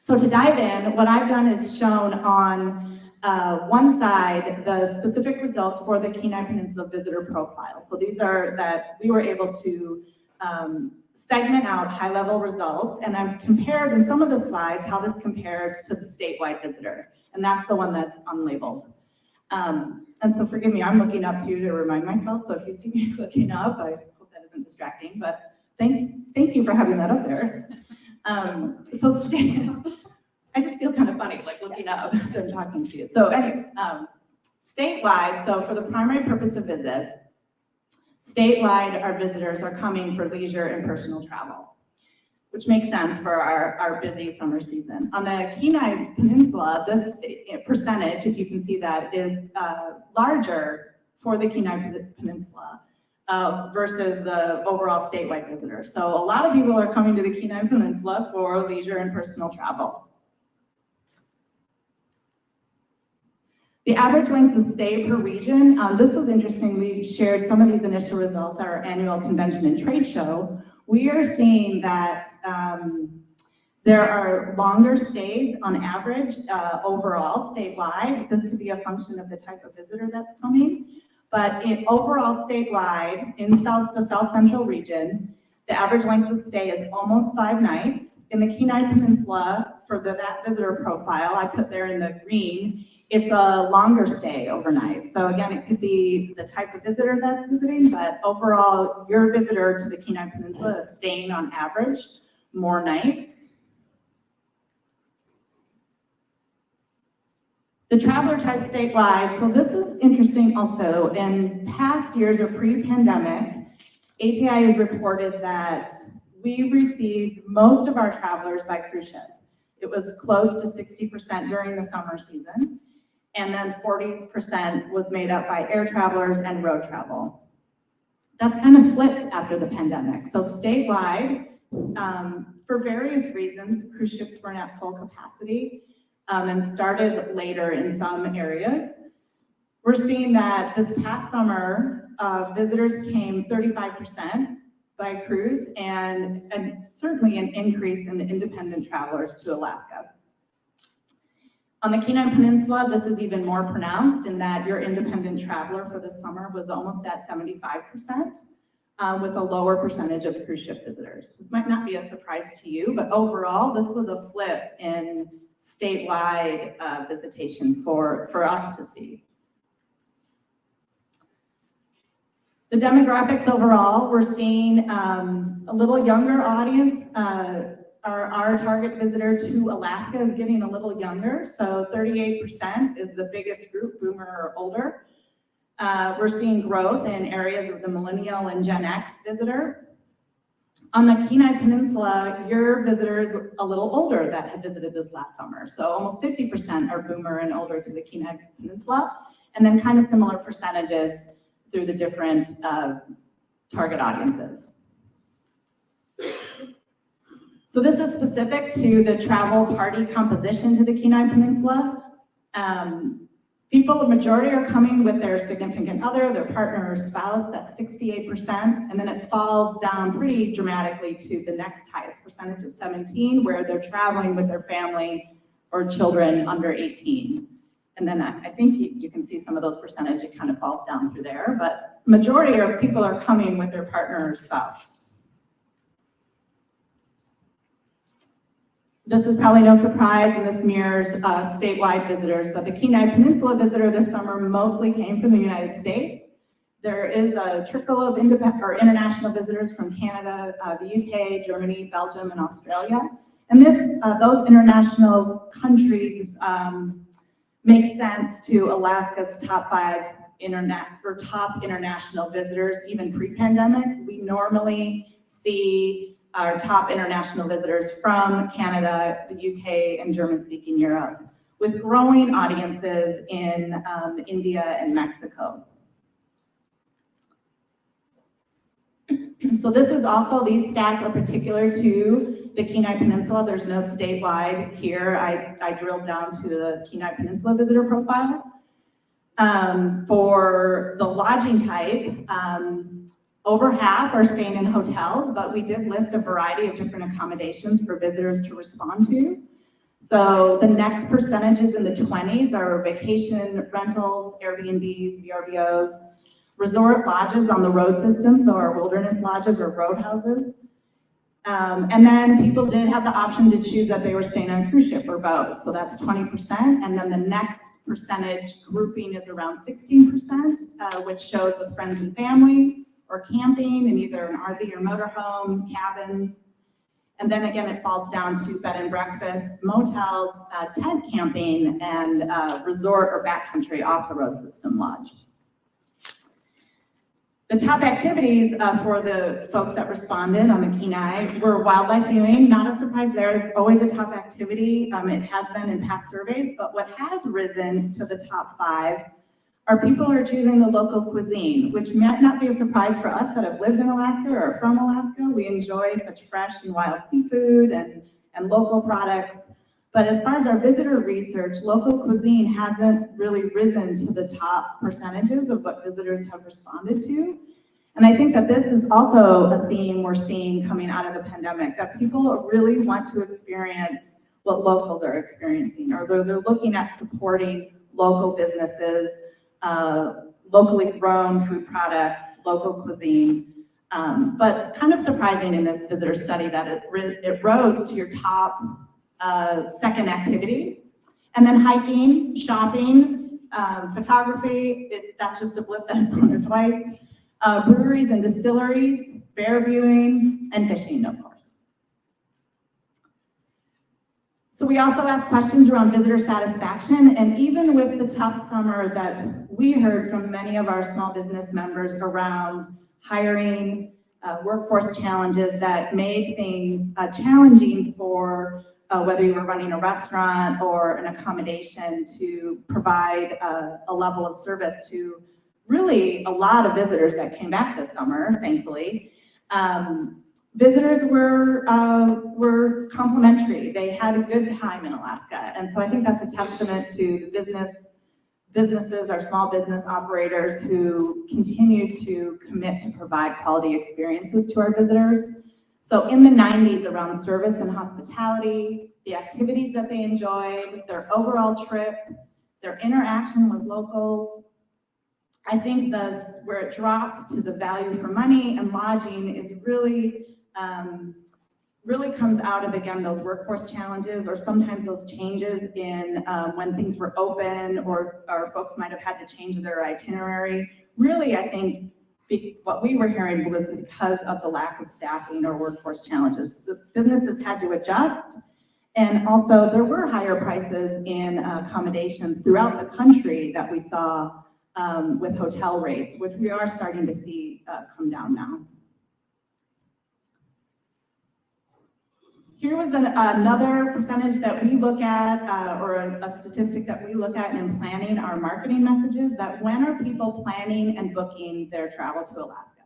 So to dive in, what I've done is shown on one side the specific results for the Kenai Peninsula visitor profile. So these are that we were able to segment out high-level results, and I've compared in some of the slides how this compares to the statewide visitor, and that's the one that's unlabeled. And so forgive me, I'm looking up too to remind myself, so if you see me looking up, I hope that isn't distracting, but thank you for having that up there. I just feel kind of funny, like looking up as I'm talking to you. So anyway, statewide, so for the primary purpose of visit, statewide, our visitors are coming for leisure and personal travel, which makes sense for our busy summer season. On the Kenai Peninsula, this percentage, if you can see that, is larger for the Kenai Peninsula. Versus the overall statewide visitors. So a lot of people are coming to the Kenai Peninsula for leisure and personal travel. The average length of stay per region, this was interesting. We shared some of these initial results at our annual convention and trade show. We are seeing that there are longer stays on average overall statewide. This could be a function of the type of visitor that's coming. But overall statewide, in the South Central region, the average length of stay is almost 5 nights. In the Kenai Peninsula, for that visitor profile, I put there in the green, it's a longer stay overnight. So again, it could be the type of visitor that's visiting, but overall, your visitor to the Kenai Peninsula is staying on average more nights. The traveler type statewide, so this is interesting also. In past years or pre-pandemic, ATI has reported that we received most of our travelers by cruise ship. It was close to 60% during the summer season, and then 40% was made up by air travelers and road travel. That's kind of flipped after the pandemic. So statewide, for various reasons, cruise ships weren't at full capacity. And started later in some areas. We're seeing that this past summer, visitors came 35% by cruise and certainly an increase in the independent travelers to Alaska. On the Kenai Peninsula, this is even more pronounced in that your independent traveler for the summer was almost at 75%, with a lower percentage of cruise ship visitors. It might not be a surprise to you, but overall, this was a flip in statewide visitation for us to see. The demographics overall, we're seeing a little younger audience. Our target visitor to Alaska is getting a little younger, so 38% is the biggest group, boomer or older. We're seeing growth in areas of the millennial and Gen X visitor. On the Kenai Peninsula, your visitors a little older that have visited this last summer. So almost 50% are boomer and older to the Kenai Peninsula, and then kind of similar percentages through the different target audiences. So this is specific to the travel party composition to the Kenai Peninsula. People, the majority are coming with their significant other, their partner or spouse, that's 68%, and then it falls down pretty dramatically to the next highest percentage of 17, where they're traveling with their family or children under 18. And then I think you can see some of those percentage, it kind of falls down through there, but majority of people are coming with their partner or spouse. This is probably no surprise, and this mirrors statewide visitors, but the Kenai Peninsula visitor this summer mostly came from the United States. There is a trickle of international visitors from Canada, the UK, Germany, Belgium, and Australia. And those international countries make sense to Alaska's top 5 top international visitors, even pre-pandemic. We normally see our top international visitors from Canada, the UK, and German-speaking Europe, with growing audiences in India and Mexico. So this is also, these stats are particular to the Kenai Peninsula. There's no statewide here. I drilled down to the Kenai Peninsula visitor profile. For the lodging type, over half are staying in hotels, but we did list a variety of different accommodations for visitors to respond to. So the next percentages in the 20s are vacation rentals, Airbnbs, VRBOs, resort lodges on the road system, so our wilderness lodges or road houses. And then people did have the option to choose that they were staying on a cruise ship or boat, so that's 20%. And then the next percentage grouping is around 16%, which shows with friends and family, or camping in either an RV or motorhome, cabins. And then again, it falls down to bed and breakfast, motels, tent camping, and resort or backcountry off-the-road system lodge. The top activities for the folks that responded on the Kenai were wildlife viewing. Not a surprise there, it's always a top activity. It has been in past surveys, but what has risen to the top 5 are people who are choosing the local cuisine, which might not be a surprise for us that have lived in Alaska or are from Alaska. We enjoy such fresh and wild seafood and local products. But as far as our visitor research, local cuisine hasn't really risen to the top percentages of what visitors have responded to. And I think that this is also a theme we're seeing coming out of the pandemic, that people really want to experience what locals are experiencing, or they're looking at supporting local businesses, locally grown food products, local cuisine. But kind of surprising in this visitor study that it rose to your top second activity. And then hiking, shopping, photography, that's just a blip that it's on there twice. Breweries and distilleries, bear viewing, and fishing, of course. So we also asked questions around visitor satisfaction, and even with the tough summer that we heard from many of our small business members around hiring, workforce challenges that made things challenging for whether you were running a restaurant or an accommodation to provide a level of service to really a lot of visitors that came back this summer, thankfully. Visitors were complimentary. They had a good time in Alaska. And so I think that's a testament to the businesses, our small business operators who continue to commit to provide quality experiences to our visitors. So in the 90s around service and hospitality, the activities that they enjoyed, their overall trip, their interaction with locals, I think where it drops to the value for money and lodging is really comes out of, again, those workforce challenges, or sometimes those changes in when things were open, or folks might have had to change their itinerary. Really, I think what we were hearing was because of the lack of staffing or workforce challenges. The businesses had to adjust, and also there were higher prices in accommodations throughout the country that we saw with hotel rates, which we are starting to see come down now. Here was another percentage that we look at, or a statistic that we look at in planning our marketing messages, that when are people planning and booking their travel to Alaska?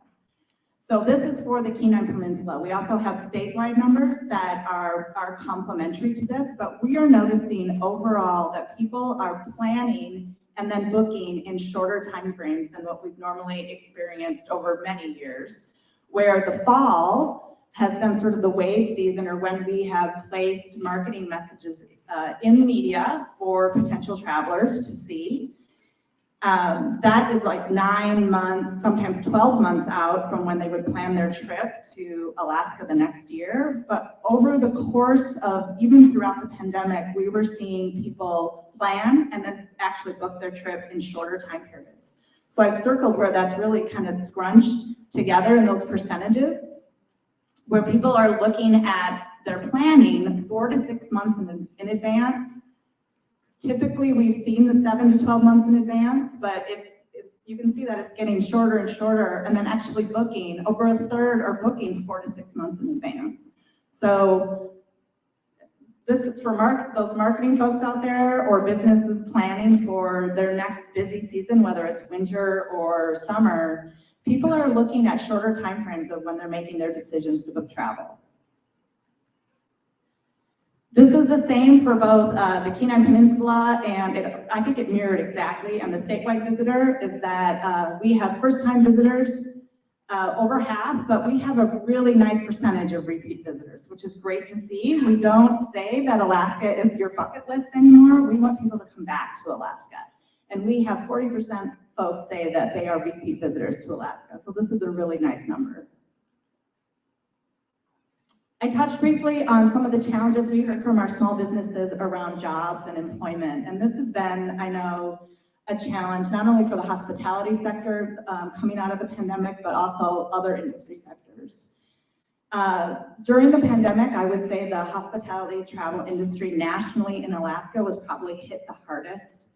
So this is for the Kenai Peninsula. We also have statewide numbers that are complementary to this, but we are noticing overall that people are planning and then booking in shorter timeframes than what we've normally experienced over many years, where the fall has been sort of the wave season, or when we have placed marketing messages in media for potential travelers to see. That is like 9 months, sometimes 12 months out from when they would plan their trip to Alaska the next year. But over the course of, even throughout the pandemic, we were seeing people plan and then actually book their trip in shorter time periods. So I've circled where that's really kind of scrunched together in those percentages, where people are looking at their planning 4 to 6 months in advance. Typically, we've seen the 7 to 12 months in advance, but you can see that it's getting shorter and shorter, and then actually booking, over a third are booking 4 to 6 months in advance. So this is for those marketing folks out there or businesses planning for their next busy season, whether it's winter or summer. People are looking at shorter timeframes of when they're making their decisions to book travel. This is the same for both the Kenai Peninsula, and I think it mirrored exactly, and the statewide visitor is that we have first-time visitors, over half, but we have a really nice percentage of repeat visitors, which is great to see. We don't say that Alaska is your bucket list anymore. We want people to come back to Alaska. And we have 40% folks say that they are repeat visitors to Alaska. So this is a really nice number. I touched briefly on some of the challenges we heard from our small businesses around jobs and employment. And this has been, I know, a challenge not only for the hospitality sector coming out of the pandemic, but also other industry sectors. During the pandemic, I would say the hospitality travel industry nationally in Alaska was probably hit the hardest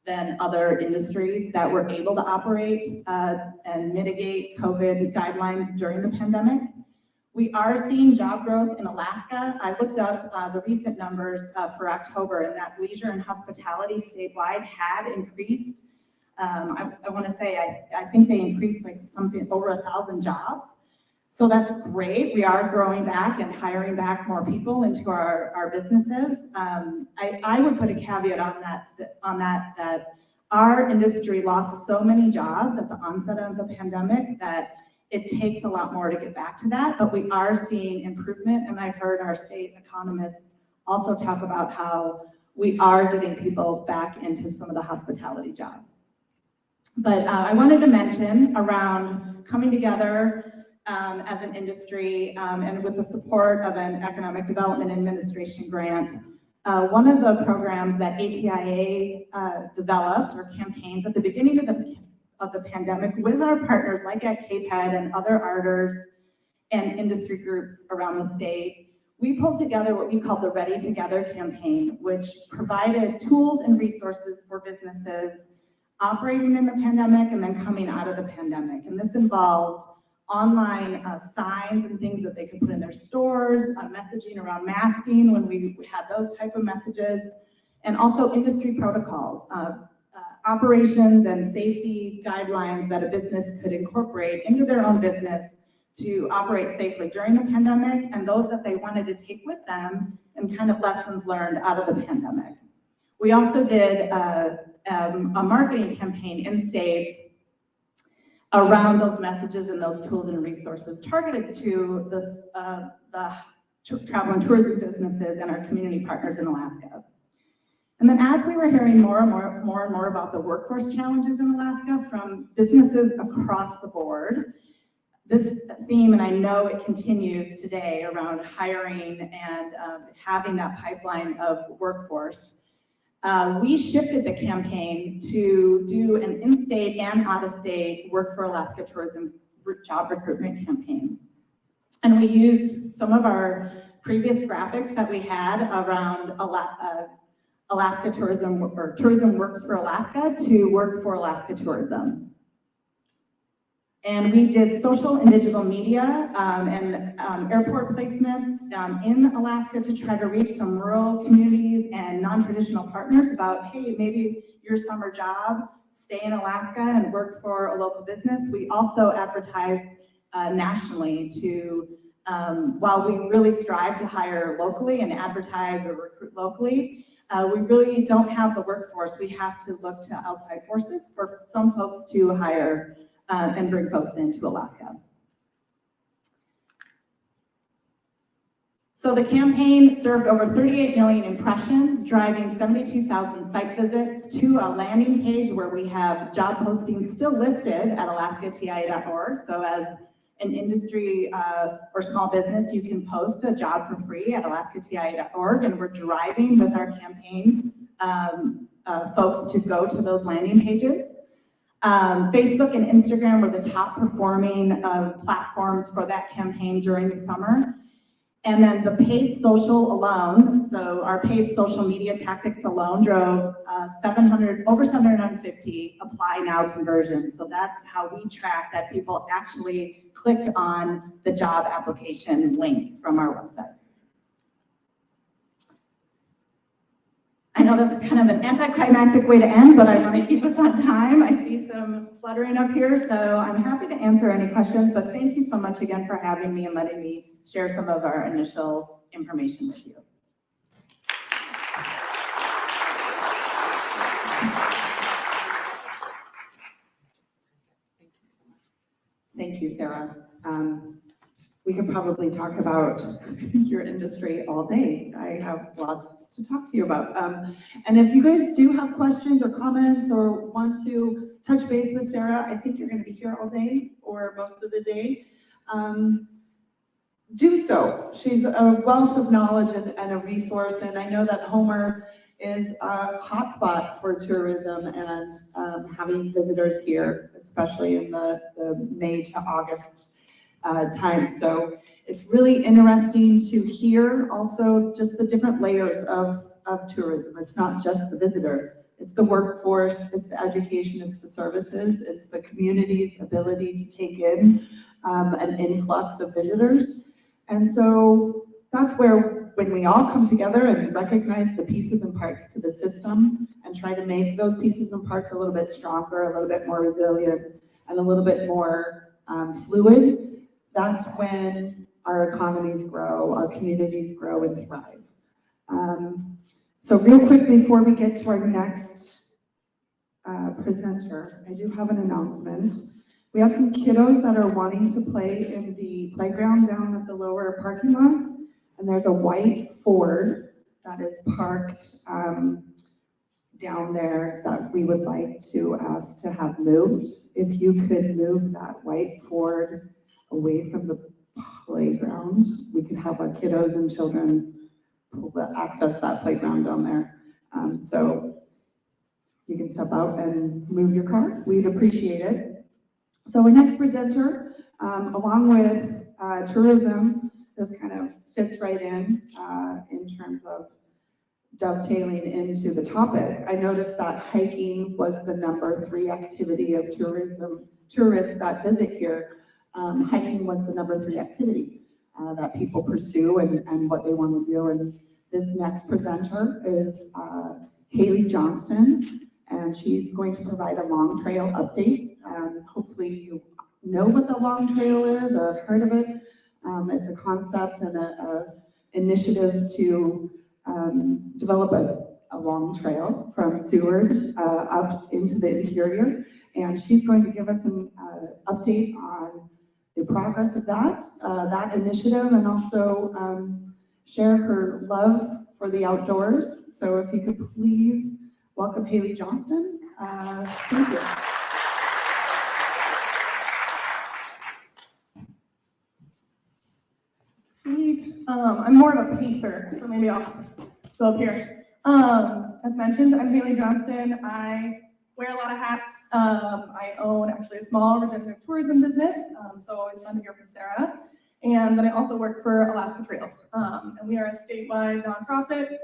than other industries that were able to operate and mitigate COVID guidelines during the pandemic. We are seeing job growth in Alaska. I looked up the recent numbers for October, and that leisure and hospitality statewide had increased. I want to say, I think they increased like something over 1,000 jobs. So that's great. We are growing back and hiring back more people into our businesses. I would put a caveat on that our industry lost so many jobs at the onset of the pandemic that it takes a lot more to get back to that, but we are seeing improvement, and I've heard our state economists also talk about how we are getting people back into some of the hospitality jobs. But I wanted to mention around coming together as an industry and with the support of an Economic Development Administration grant, one of the programs that ATIA developed or campaigns at the beginning of the pandemic with our partners like at KPEDD and other arters and industry groups around the state, we pulled together what we call the Ready Together campaign, which provided tools and resources for businesses operating in the pandemic and then coming out of the pandemic. And this involved online signs and things that they could put in their stores, messaging around masking when we had those type of messages, and also industry protocols, operations and safety guidelines that a business could incorporate into their own business to operate safely during the pandemic, and those that they wanted to take with them and kind of lessons learned out of the pandemic. We also did a marketing campaign in state around those messages and those tools and resources targeted to the travel and tourism businesses and our community partners in Alaska. And then as we were hearing more and more about the workforce challenges in Alaska from businesses across the board, this theme, and I know it continues today around hiring and having that pipeline of workforce, we shifted the campaign to do an in-state and out-of-state Work for Alaska tourism job recruitment campaign. And we used some of our previous graphics that we had around Alaska tourism, or tourism works for Alaska, to work for Alaska tourism. And we did social and digital media and airport placements in Alaska to try to reach some rural communities and non-traditional partners about, hey, maybe your summer job, stay in Alaska and work for a local business. We also advertised nationally to, while we really strive to hire locally and advertise or recruit locally, we really don't have the workforce. We have to look to outside forces for some folks to hire and bring folks into Alaska. So the campaign served over 38 million impressions, driving 72,000 site visits to a landing page where we have job postings still listed at alaskatia.org. So as an industry or small business, you can post a job for free at alaskatia.org, and we're driving with our campaign folks to go to those landing pages. Facebook and Instagram were the top performing platforms for that campaign during the summer. And then the paid social alone, so our paid social media tactics alone drove over 750 apply now conversions. So that's how we track that people actually clicked on the job application link from our website. I know that's kind of an anticlimactic way to end, but I want to keep us on time. I see some fluttering up here, so I'm happy to answer any questions, but thank you so much again for having me and letting me share some of our initial information with you. Thank you, Sarah. We could probably talk about your industry all day. I have lots to talk to you about. And if you guys do have questions or comments or want to touch base with Sarah, I think you're going to be here all day or most of the day. Do so. She's a wealth of knowledge and a resource, and I know that Homer is a hotspot for tourism and having visitors here, especially in the May to August time. So it's really interesting to hear also just the different layers of tourism. It's not just the visitor, it's the workforce, it's the education, it's the services, it's the community's ability to take in an influx of visitors. And so that's where, when we all come together and recognize the pieces and parts to the system and try to make those pieces and parts a little bit stronger, a little bit more resilient, and a little bit more fluid, that's when our economies grow, our communities grow and thrive. So real quick before we get to our next presenter, I do have an announcement. We have some kiddos that are wanting to play in the playground down at the lower parking lot, and there's a white Ford that is parked down there that we would like to ask to have moved. If you could move that white Ford away from the playground, we could have our kiddos and children access that playground down there. So you can step out and move your car. We'd appreciate it. So our next presenter, along with tourism, this kind of fits right in terms of dovetailing into the topic. I noticed that hiking was the #3 activity of tourists that visit here. Hiking was the #3 activity that people pursue and what they want to do. And this next presenter is Haley Johnston, and she's going to provide a long trail update. Hopefully you know what the long trail is or have heard of it. It's a concept and an initiative to develop a long trail from Seward up into the interior. And she's going to give us an update on the progress of that initiative, and also share her love for the outdoors. So if you could please welcome Haley Johnston. Thank you. Sweet. I'm more of a pacer, so maybe I'll go up here. As mentioned, I'm Haley Johnston. I wear a lot of hats. I own actually a small regenerative tourism business, so always fun to hear from Sarah. And then I also work for Alaska Trails. And we are a statewide nonprofit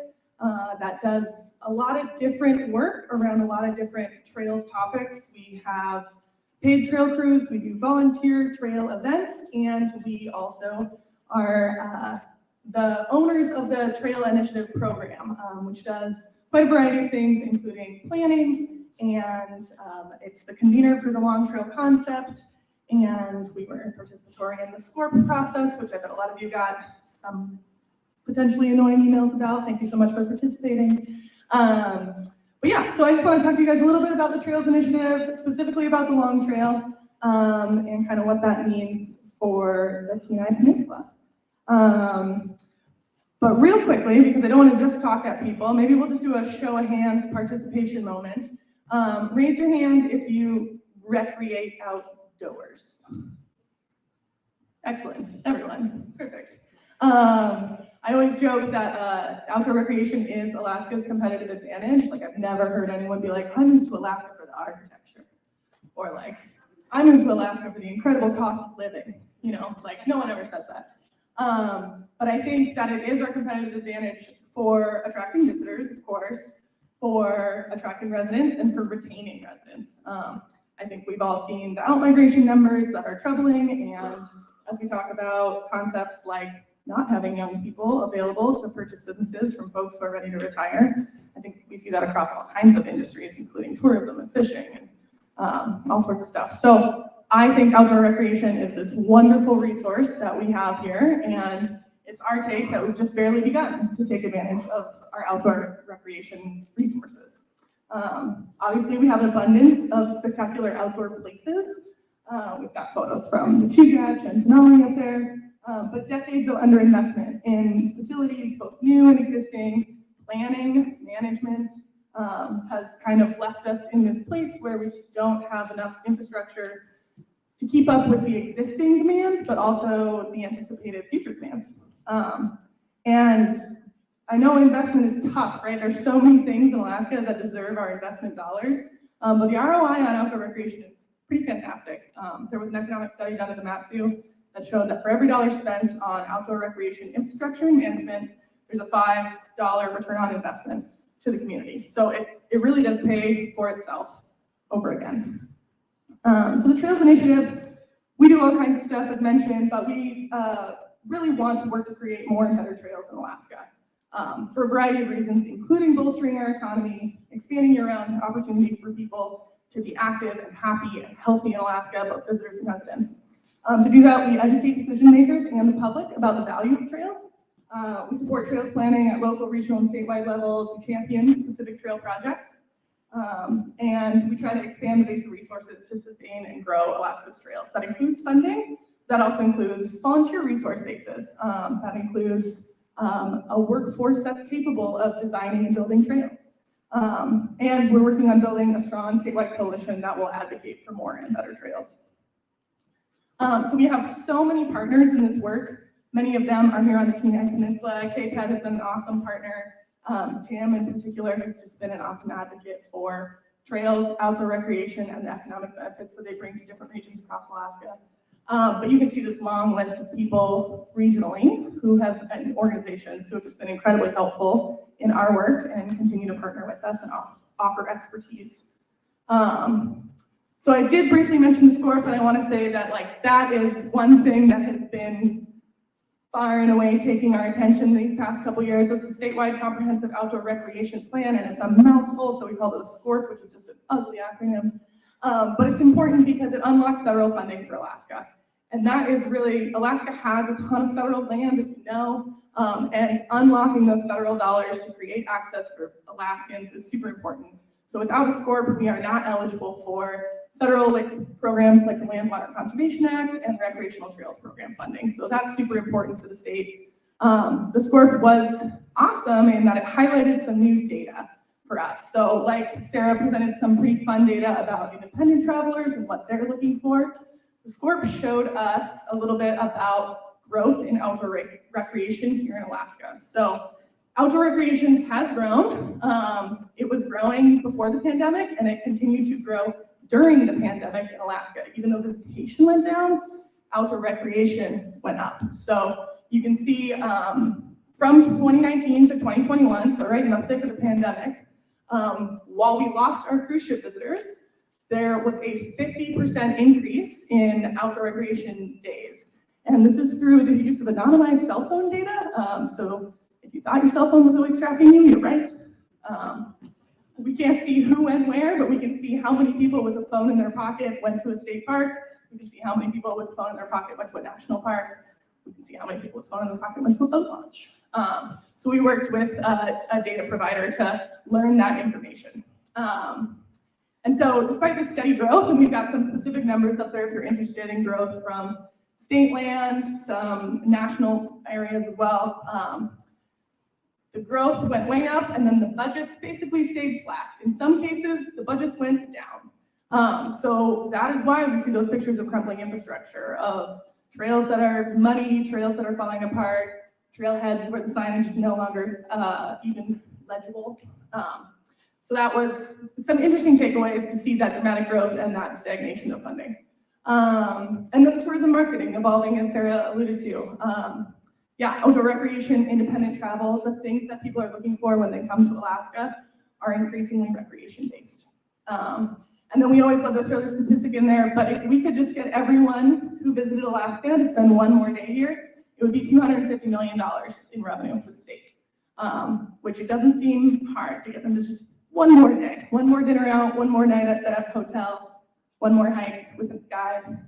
that does a lot of different work around a lot of different trails topics. We have paid trail crews, we do volunteer trail events, and we also are the owners of the Trail Initiative program, which does quite a variety of things, including planning, and it's the convener for the Long Trail concept, and we were participatory in the SCORP process, which I bet a lot of you got some potentially annoying emails about. Thank you so much for participating. But yeah, so I just want to talk to you guys a little bit about the Trails Initiative, specifically about the Long Trail, and kind of what that means for the Kenai Peninsula. But real quickly, because I don't want to just talk at people, maybe we'll just do a show of hands participation moment. Raise your hand if you recreate outdoors. Excellent, everyone, perfect. I always joke that outdoor recreation is Alaska's competitive advantage. Like, I've never heard anyone be like, I moved to Alaska for the architecture. Or like, I moved to Alaska for the incredible cost of living. You know, like, no one ever says that. But I think that it is our competitive advantage for attracting visitors, of course, for attracting residents, and for retaining residents. I think we've all seen the out-migration numbers that are troubling, and as we talk about concepts like not having young people available to purchase businesses from folks who are ready to retire, I think we see that across all kinds of industries, including tourism and fishing and all sorts of stuff. So I think outdoor recreation is this wonderful resource that we have here, and it's our take that we've just barely begun to take advantage of our outdoor recreation resources. Obviously, we have an abundance of spectacular outdoor places. We've got photos from the Chugach and Denali up there, but decades of underinvestment in facilities, both new and existing, planning, management, has kind of left us in this place where we just don't have enough infrastructure to keep up with the existing demand, but also the anticipated future demand. And I know investment is tough, right? There's so many things in Alaska that deserve our investment dollars, but the ROI on outdoor recreation is pretty fantastic. There was an economic study done at the Matsu that showed that for every dollar spent on outdoor recreation infrastructure and management, there's a $5 return on investment to the community. So it really does pay for itself over again. So the Trails Initiative, we do all kinds of stuff as mentioned, but we really want to work to create more and better trails in Alaska for a variety of reasons, including bolstering our economy, expanding year-round opportunities for people to be active and happy and healthy in Alaska, both visitors and residents. To do that, we educate decision makers and the public about the value of trails. We support trails planning at local, regional, and statewide levels. We champion specific trail projects. And we try to expand the base of resources to sustain and grow Alaska's trails. That includes funding. That also includes volunteer resource bases. That includes a workforce that's capable of designing and building trails. And we're working on building a strong statewide coalition that will advocate for more and better trails. So we have so many partners in this work. Many of them are here on the Kenai Peninsula. KPEDD has been an awesome partner. Tim in particular has just been an awesome advocate for trails, outdoor recreation, and the economic benefits that they bring to different regions across Alaska. But you can see this long list of people regionally who have, and organizations who have just been incredibly helpful in our work and continue to partner with us and offer expertise. So I did briefly mention the SCORP, but I want to say that that is one thing that has been far and away taking our attention these past couple years. It's a statewide comprehensive outdoor recreation plan, and it's a mouthful, so we call it a SCORP, which is just an ugly acronym. But it's important because it unlocks federal funding for Alaska. And that is really, Alaska has a ton of federal land, as we know, and unlocking those federal dollars to create access for Alaskans is super important. So without a SCORP, we are not eligible for federal programs like the Land Water Conservation Act and Recreational Trails Program funding. So that's super important for the state. The SCORP was awesome in that it highlighted some new data for us. So like Sarah presented some pretty fun data about independent travelers and what they're looking for. The SCORP showed us a little bit about growth in outdoor recreation here in Alaska. So outdoor recreation has grown. It was growing before the pandemic, and it continued to grow during the pandemic in Alaska. Even though visitation went down, outdoor recreation went up. So you can see from 2019 to 2021, so right in the thick of the pandemic, while we lost our cruise ship visitors, there was a 50% increase in outdoor recreation days. And this is through the use of anonymized cell phone data. So if you thought your cell phone was always tracking you, you're right. We can't see who and where, but we can see how many people with a phone in their pocket went to a state park. We can see how many people with a phone in their pocket went to a national park. We can see how many people with a phone in their pocket went to a boat launch. So we worked with a data provider to learn that information. And so despite this steady growth, and we've got some specific numbers up there if you're interested in growth from state lands, some national areas as well, The growth went way up, and then the budgets basically stayed flat. In some cases, the budgets went down. So that is why we see those pictures of crumbling infrastructure, of trails that are muddy, trails that are falling apart, trailheads where the signage is no longer even legible. So that was some interesting takeaways to see that dramatic growth and that stagnation of funding. And then the tourism marketing evolving, as Sarah alluded to. Yeah, outdoor recreation, independent travel, the things that people are looking for when they come to Alaska are increasingly recreation-based. And then we always love to throw the statistic in there, but if we could just get everyone who visited Alaska to spend one more day here, it would be $250 million in revenue for the state, which it doesn't seem hard to get them to just one more day, one more dinner out, one more night at that hotel, one more hike with a guide.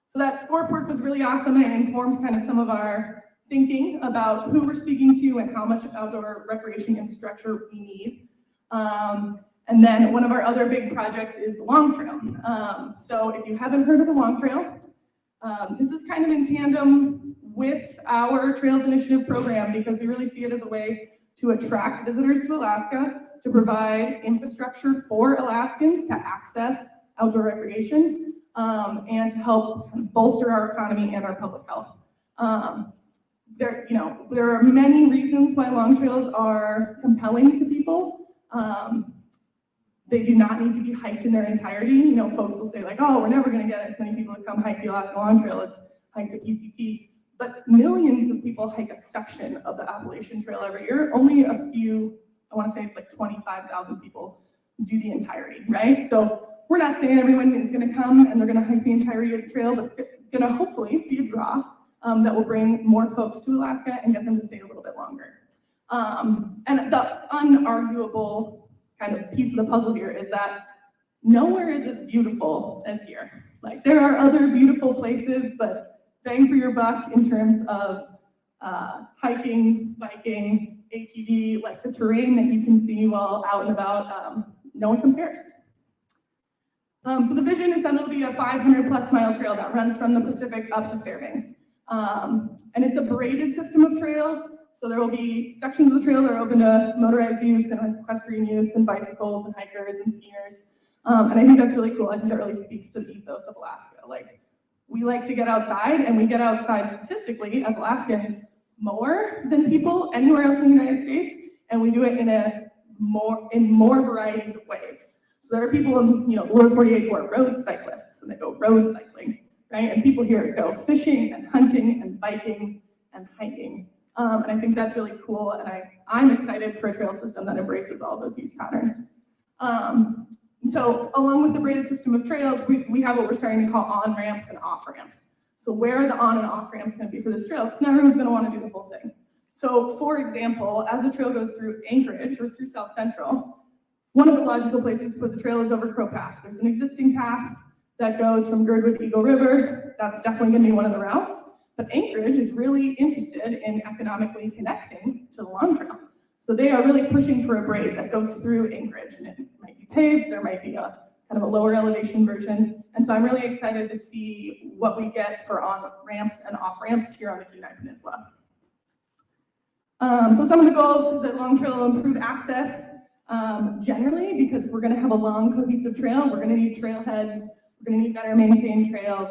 So that score report was really awesome and informed kind of some of our thinking about who we're speaking to and how much outdoor recreation infrastructure we need. And then one of our other big projects is the Long Trail. So if you haven't heard of the Long Trail, this is kind of in tandem with our Trails Initiative program because we really see it as a way to attract visitors to Alaska, to provide infrastructure for Alaskans to access outdoor recreation, and to help bolster our economy and our public health. There are many reasons why long trails are compelling to people. They do not need to be hiked in their entirety. Folks will say like, oh, we're never gonna get as many people to come hike the Alaska Long Trail as hike the PCT. But millions of people hike a section of the Appalachian Trail every year. Only a few, I wanna say it's like 25,000 people do the entirety, right? So we're not saying everyone is gonna come and they're gonna hike the entirety of the trail, but it's gonna hopefully be a draw that will bring more folks to Alaska and get them to stay a little bit longer. And the unarguable kind of piece of the puzzle here is that nowhere is as beautiful as here. Like there are other beautiful places, but bang for your buck in terms of hiking, biking, ATV, like the terrain that you can see while out and about, no one compares. So the vision is that it'll be a 500+ mile trail that runs from the Pacific up to Fairbanks. And it's a braided system of trails. So there will be sections of the trail that are open to motorized use and equestrian use and bicycles and hikers and skiers. And I think that's really cool. I think that really speaks to the ethos of Alaska. Like we like to get outside and we get outside statistically as Alaskans more than people anywhere else in the United States. And we do it in more varieties of ways. So there are people in the lower 48 who are road cyclists and they go road cycling, right? And people here go fishing and hunting and biking and hiking. And I think that's really cool. And I'm excited for a trail system that embraces all those use patterns. So along with the braided system of trails, we have what we're starting to call on-ramps and off-ramps. So where are the on and off ramps going to be for this trail? Because not everyone's going to want to do the whole thing. So for example, as the trail goes through Anchorage or through South Central, one of the logical places to put the trail is over Crow Pass. There's an existing path that goes from Girdwood to Eagle River. That's definitely going to be one of the routes. But Anchorage is really interested in economically connecting to the Long Trail. So they are really pushing for a braid that goes through Anchorage, and it might be paved, there might be a kind of a lower elevation version. And so I'm really excited to see what we get for on ramps and off ramps here on the Kenai Peninsula. So some of the goals that Long Trail will improve access generally, because if we're going to have a long cohesive trail, we're going to need trailheads, we're going to need better maintained trails.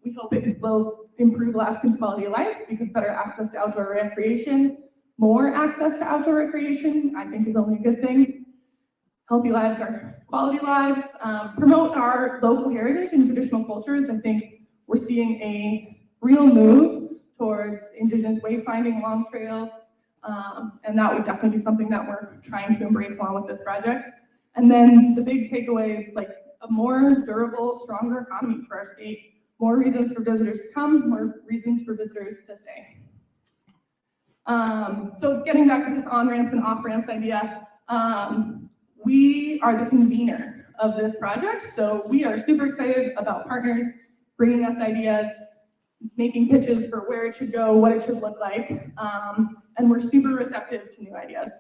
We hope it will improve Alaskans' quality of life because better access to outdoor recreation, more access to outdoor recreation, I think is only a good thing. Healthy lives are quality lives. Promote our local heritage and traditional cultures. I think we're seeing a real move towards Indigenous wayfinding along trails. And that would definitely be something that we're trying to embrace along with this project. And then the big takeaway is like a more durable, stronger economy for our state. More reasons for visitors to come, more reasons for visitors to stay. So getting back to this on-ramps and off-ramps idea, we are the convener of this project. So we are super excited about partners bringing us ideas, making pitches for where it should go, what it should look like. And we're super receptive to new ideas.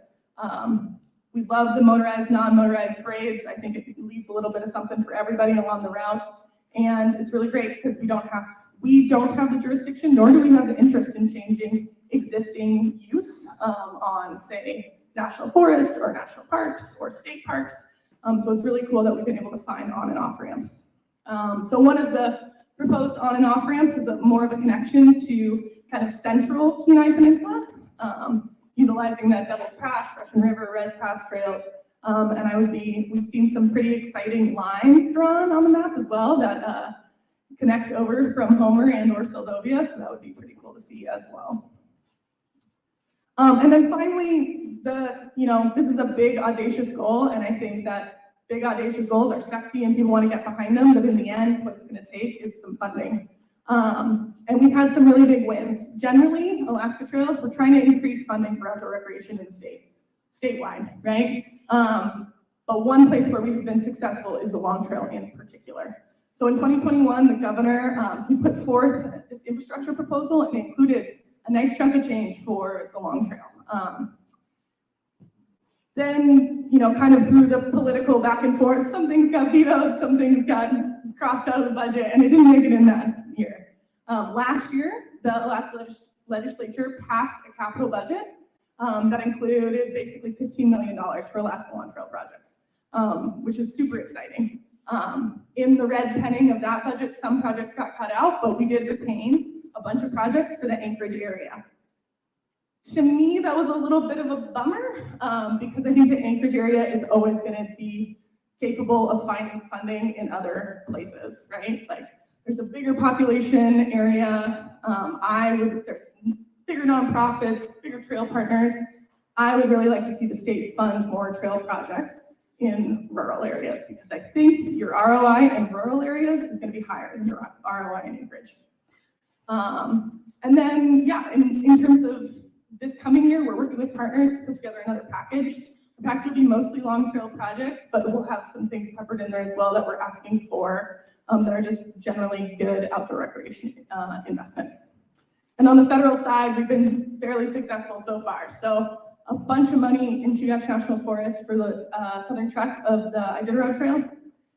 We love the motorized, non-motorized braids. I think it leaves a little bit of something for everybody along the route. And it's really great because we don't have the jurisdiction, nor do we have the interest in changing existing use on, say, national forest or national parks or state parks. So it's really cool that we've been able to find on and off ramps. So one of the proposed on and off ramps is more of a connection to kind of central Kenai Peninsula, utilizing that Devil's Pass, Russian River, Res Pass trails. And we've seen some pretty exciting lines drawn on the map as well that connect over from Homer and or Seldovia, so that would be pretty cool to see as well. And then finally, this is a big audacious goal, and I think that big audacious goals are sexy and people want to get behind them, but in the end, what it's going to take is some funding. And we've had some really big wins. Generally, Alaska Trails, we're trying to increase funding for outdoor recreation in the statewide, right? But one place where we've been successful is the Long Trail in particular. So in 2021, the governor, he put forth this infrastructure proposal and included a nice chunk of change for the Long Trail. Then, kind of through the political back and forth, some things got vetoed, some things got crossed out of the budget, and it didn't make it in that year. Last year, the Alaska legislature passed a capital budget that included basically $15 million for Alaska Long Trail projects, which is super exciting. In the red penning of that budget, some projects got cut out, but we did retain a bunch of projects for the Anchorage area. To me, that was a little bit of a bummer because I think the Anchorage area is always going to be capable of finding funding in other places, right? Like there's a bigger population area. There's bigger nonprofits, bigger trail partners. I would really like to see the state fund more trail projects in rural areas because I think your ROI in rural areas is going to be higher than your ROI in Anchorage. And then, yeah, in terms of this coming year, we're working with partners to put together another package. The package will be mostly long trail projects, but we'll have some things peppered in there as well that we're asking for that are just generally good outdoor recreation investments. And on the federal side, we've been fairly successful so far. So a bunch of money in Chugach National Forest for the southern trek of the Iditarod Trail,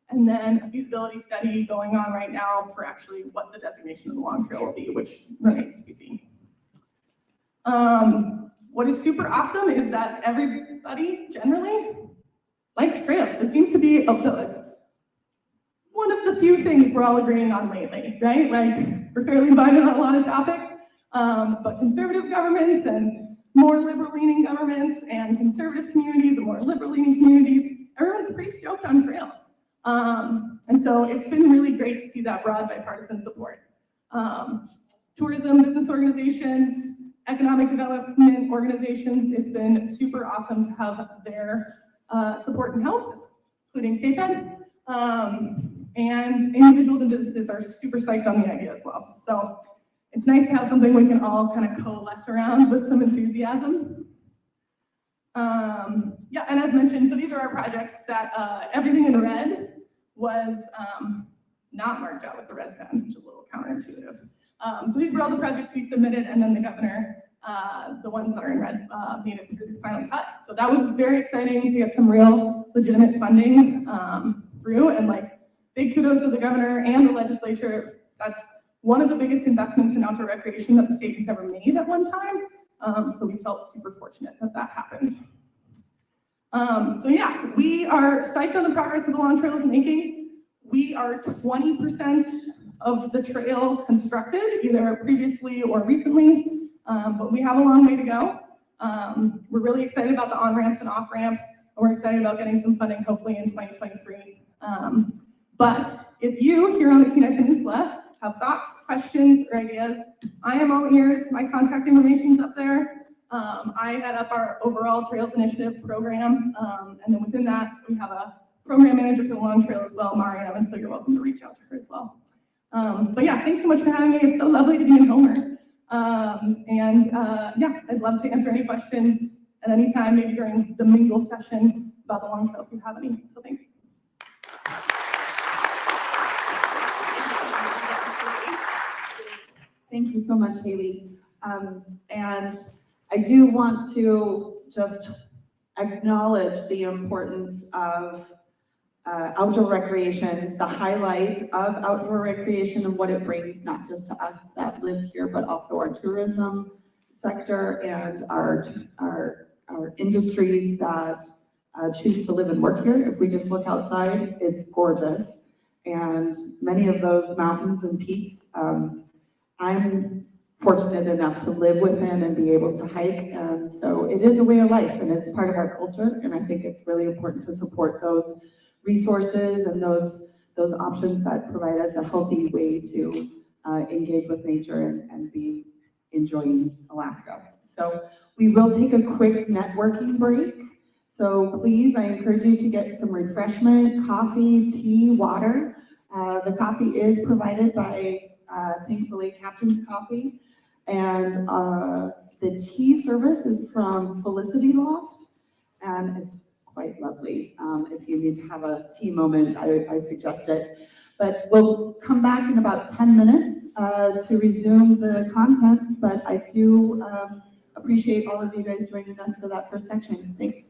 and then a feasibility study going on right now for actually what the designation of the Long Trail will be, which remains to be seen. What is super awesome is that everybody generally likes trails. It seems to be one of the few things we're all agreeing on lately, right? Like we're fairly divided on a lot of topics, but conservative governments and more liberal-leaning governments and conservative communities and more liberal-leaning communities, everyone's pretty stoked on trails. And so it's been really great to see that broad bipartisan support. Tourism, business organizations, economic development organizations, it's been super awesome to have their support and help, including KPEDD. And individuals and businesses are super psyched on the idea as well. So it's nice to have something we can all kind of coalesce around with some enthusiasm. Yeah, and as mentioned, so these are our projects that everything in red was not marked out with the red pen, which is a little counterintuitive. So these were all the projects we submitted, and then the governor, the ones that are in red, made it through the final cut. So that was very exciting to get some real legitimate funding through, and like big kudos to the governor and the legislature. That's one of the biggest investments in outdoor recreation that the state has ever made at one time. So we felt super fortunate that that happened. So yeah, we are psyched on the progress that the Long Trail is making. We are 20% of the trail constructed, either previously or recently, but we have a long way to go. We're really excited about the on-ramps and off-ramps, and we're excited about getting some funding hopefully in 2023. But if you here on the Kenai Peninsula have thoughts, questions, or ideas, I am all ears. My contact information's up there. I head up our overall Trails Initiative program, and then within that, we have a program manager for the Long Trail as well, Mariam, and so you're welcome to reach out to her as well. But yeah, thanks so much for having me. It's so lovely to be in Homer. Yeah, I'd love to answer any questions at any time, maybe during the mingle session about the Long Trail if you have any. So thanks. Thank you so much, Haley. And I do want to just acknowledge the importance of outdoor recreation, the highlight of outdoor recreation and what it brings, not just to us that live here, but also our tourism sector and our industries that choose to live and work here. If we just look outside, it's gorgeous. And many of those mountains and peaks, I'm fortunate enough to live within and be able to hike. And so it is a way of life and it's part of our culture. And I think it's really important to support those resources and those options that provide us a healthy way to engage with nature and be enjoying Alaska. So we will take a quick networking break. So please, I encourage you to get some refreshment, coffee, tea, water. The coffee is provided by, thankfully, Captain's Coffee. And the tea service is from Felicity Loft, and it's quite lovely. If you need to have a tea moment, I suggest it. But we'll come back in about 10 minutes to resume the content, but I do appreciate all of you guys joining us for that first section. Thanks.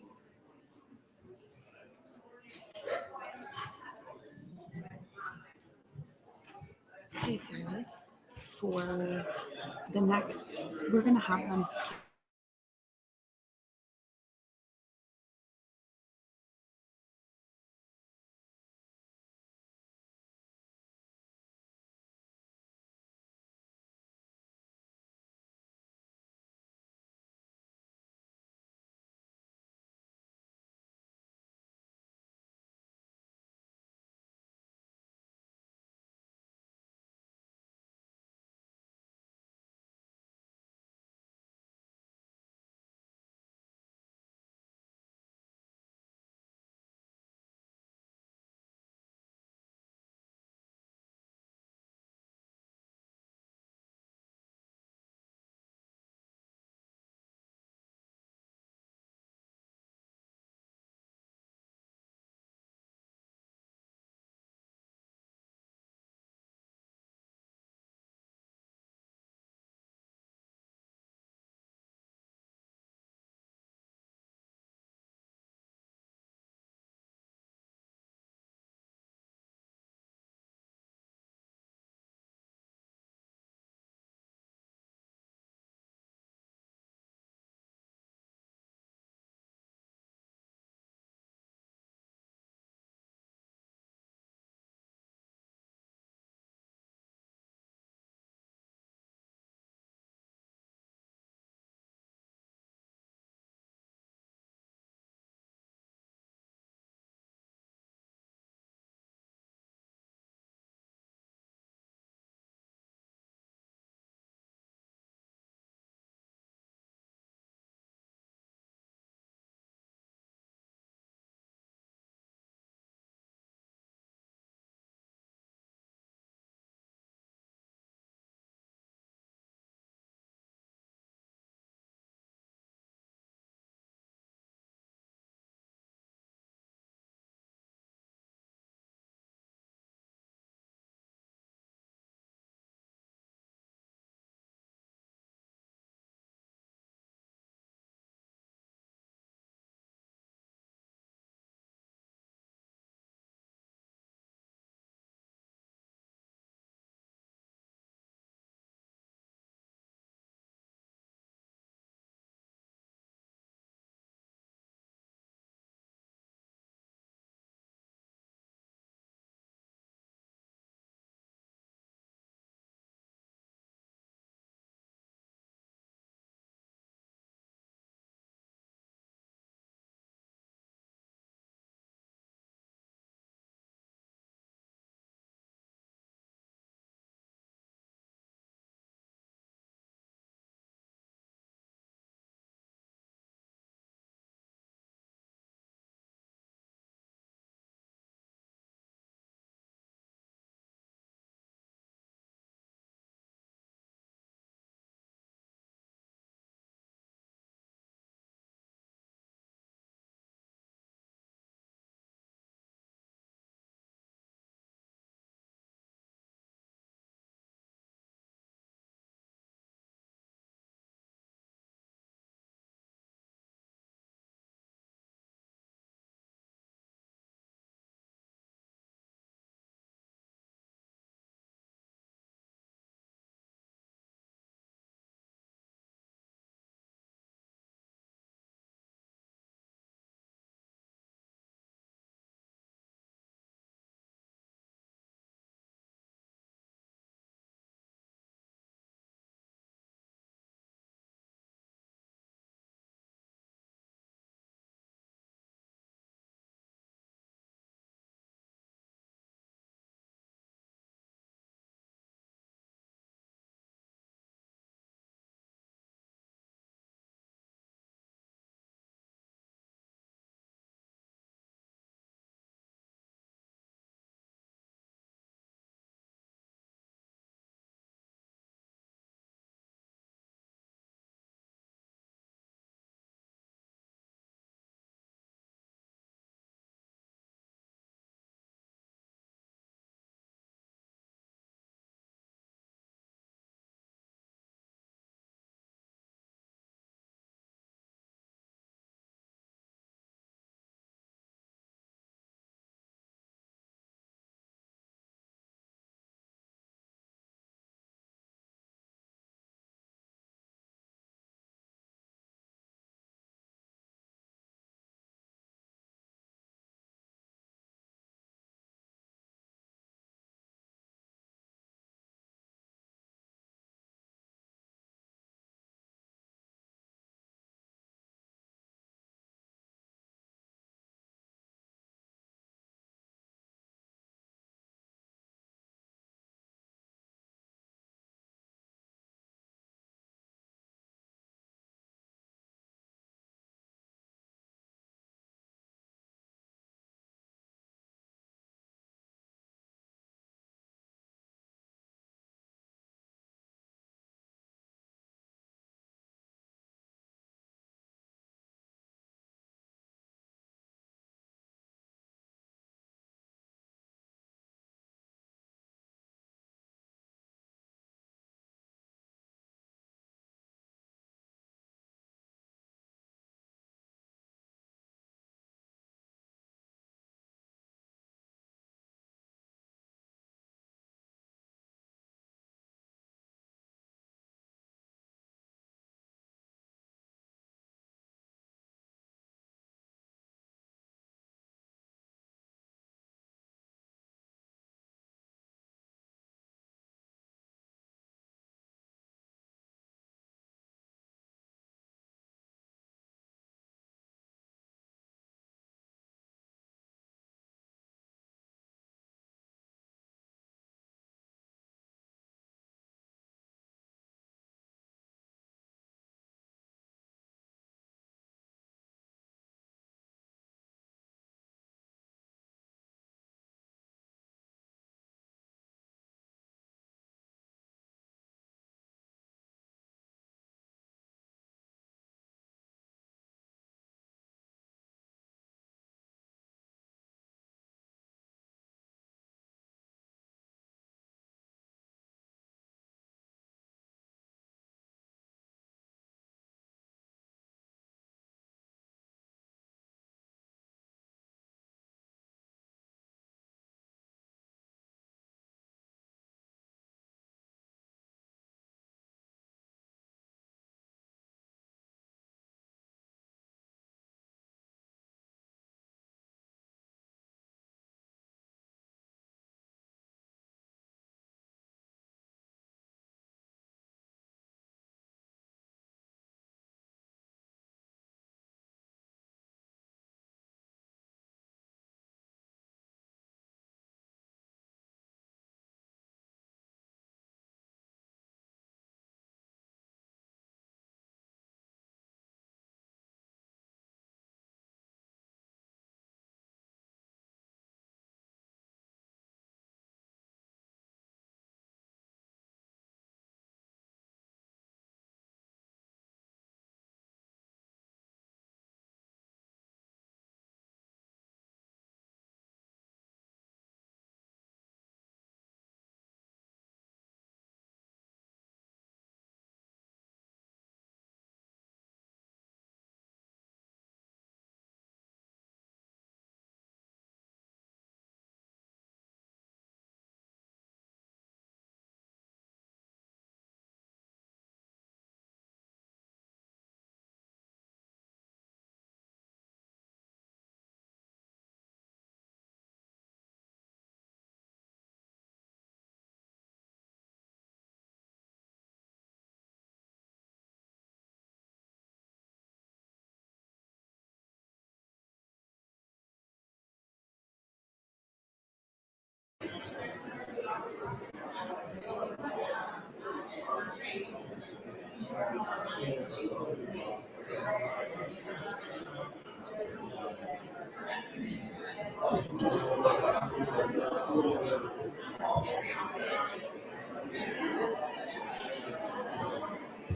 Hey, Silas, for the next, we're going to have them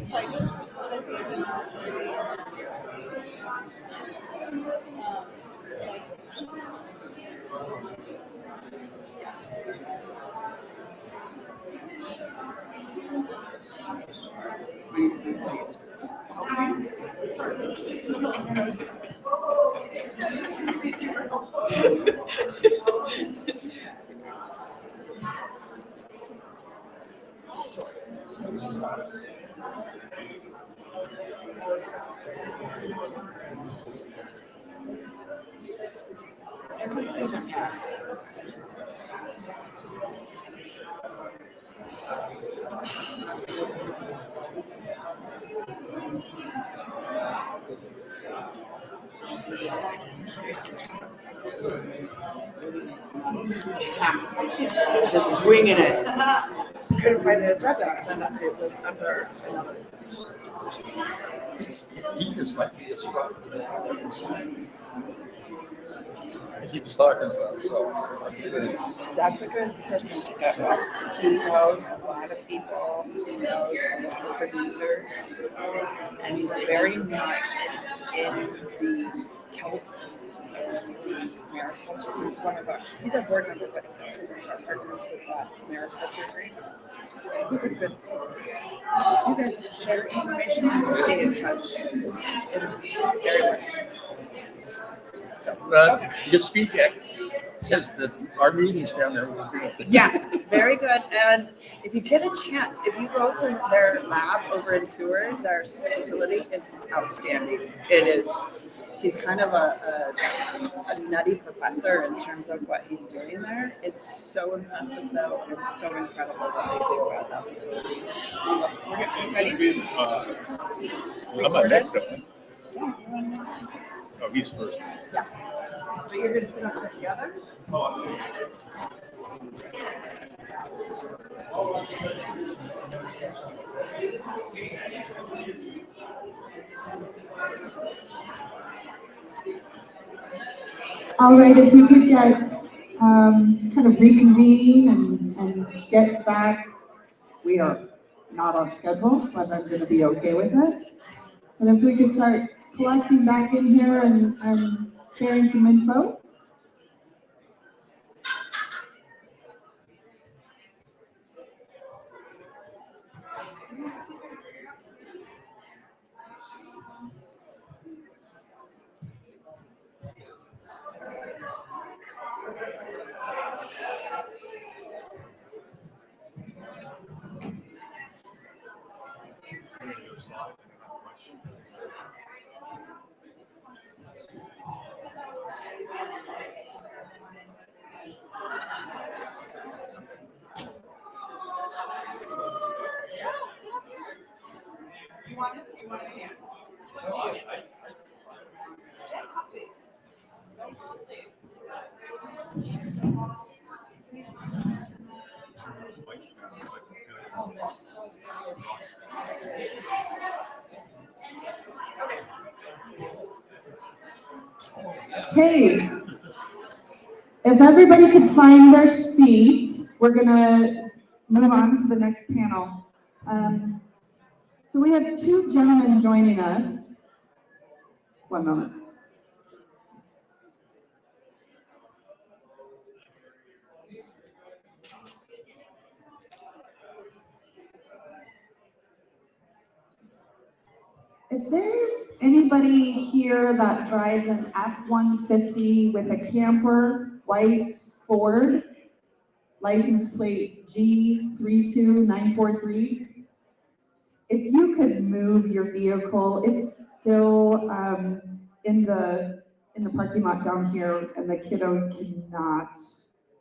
So I just responded to the military. Just winging it. Couldn't find the drop down, it was under another. He just might be a struggle. He keeps talking about so. That's a good person to get with. He knows a lot of people, he knows a lot of producers, and he's very much in the kelp and the mariculture. He's our board member, but he's also one of our partners with that mariculture green. He's a good. You guys share information and stay in touch. Very much. So, okay. His feedback says that our meetings down there will be. Yeah, very good. And if you get a chance, if you go to their lab over in Seward, their facility, it's outstanding. It is. He's kind of a nutty professor in terms of what he's doing there. It's so impressive, though, and so incredible what they do at that facility. I'm not next up. Oh, he's first. Yeah. So you're going to sit up together? All right, if you could get, kind of reconvene and get back. We are not on schedule, but I'm gonna be okay with it. And if we could start collecting back in here and sharing some info. Okay, if everybody could find their seat, we're gonna move on to the next panel. So we have two gentlemen joining us. One moment. If there's anybody here that drives an F-150 with a camper, white Ford, license plate G32943, if you could move your vehicle, it's still in the parking lot down here, and the kiddos cannot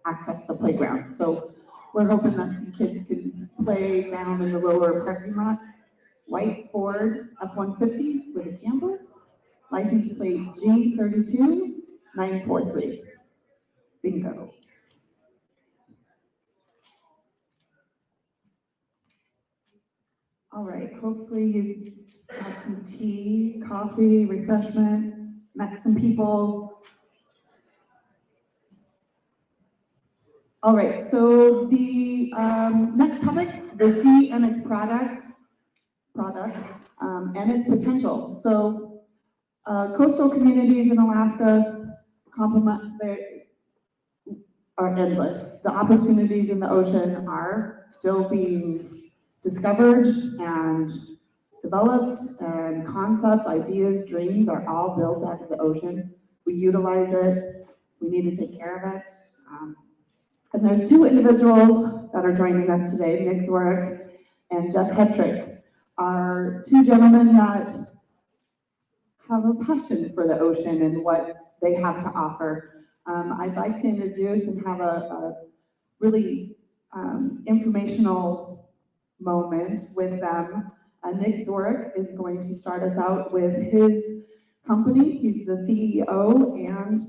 access the playground. So we're hoping that some kids can play down in the lower parking lot. White Ford F-150 with a camper, license plate G32943. Bingo. All right, hopefully you got some tea, coffee, refreshment, met some people. All right, so the next topic, the sea and its products, and its potential. So coastal communities in Alaska are endless. The opportunities in the ocean are still being discovered and developed, and concepts, ideas, dreams are all built out of the ocean. We utilize it. We need to take care of it. And there's two individuals that are joining us today, Nick Zwarek and Jeff Hetrick, are two gentlemen that have a passion for the ocean and what they have to offer. I'd like to introduce and have a really informational moment with them. Nick Zwarek is going to start us out with his company. He's the CEO and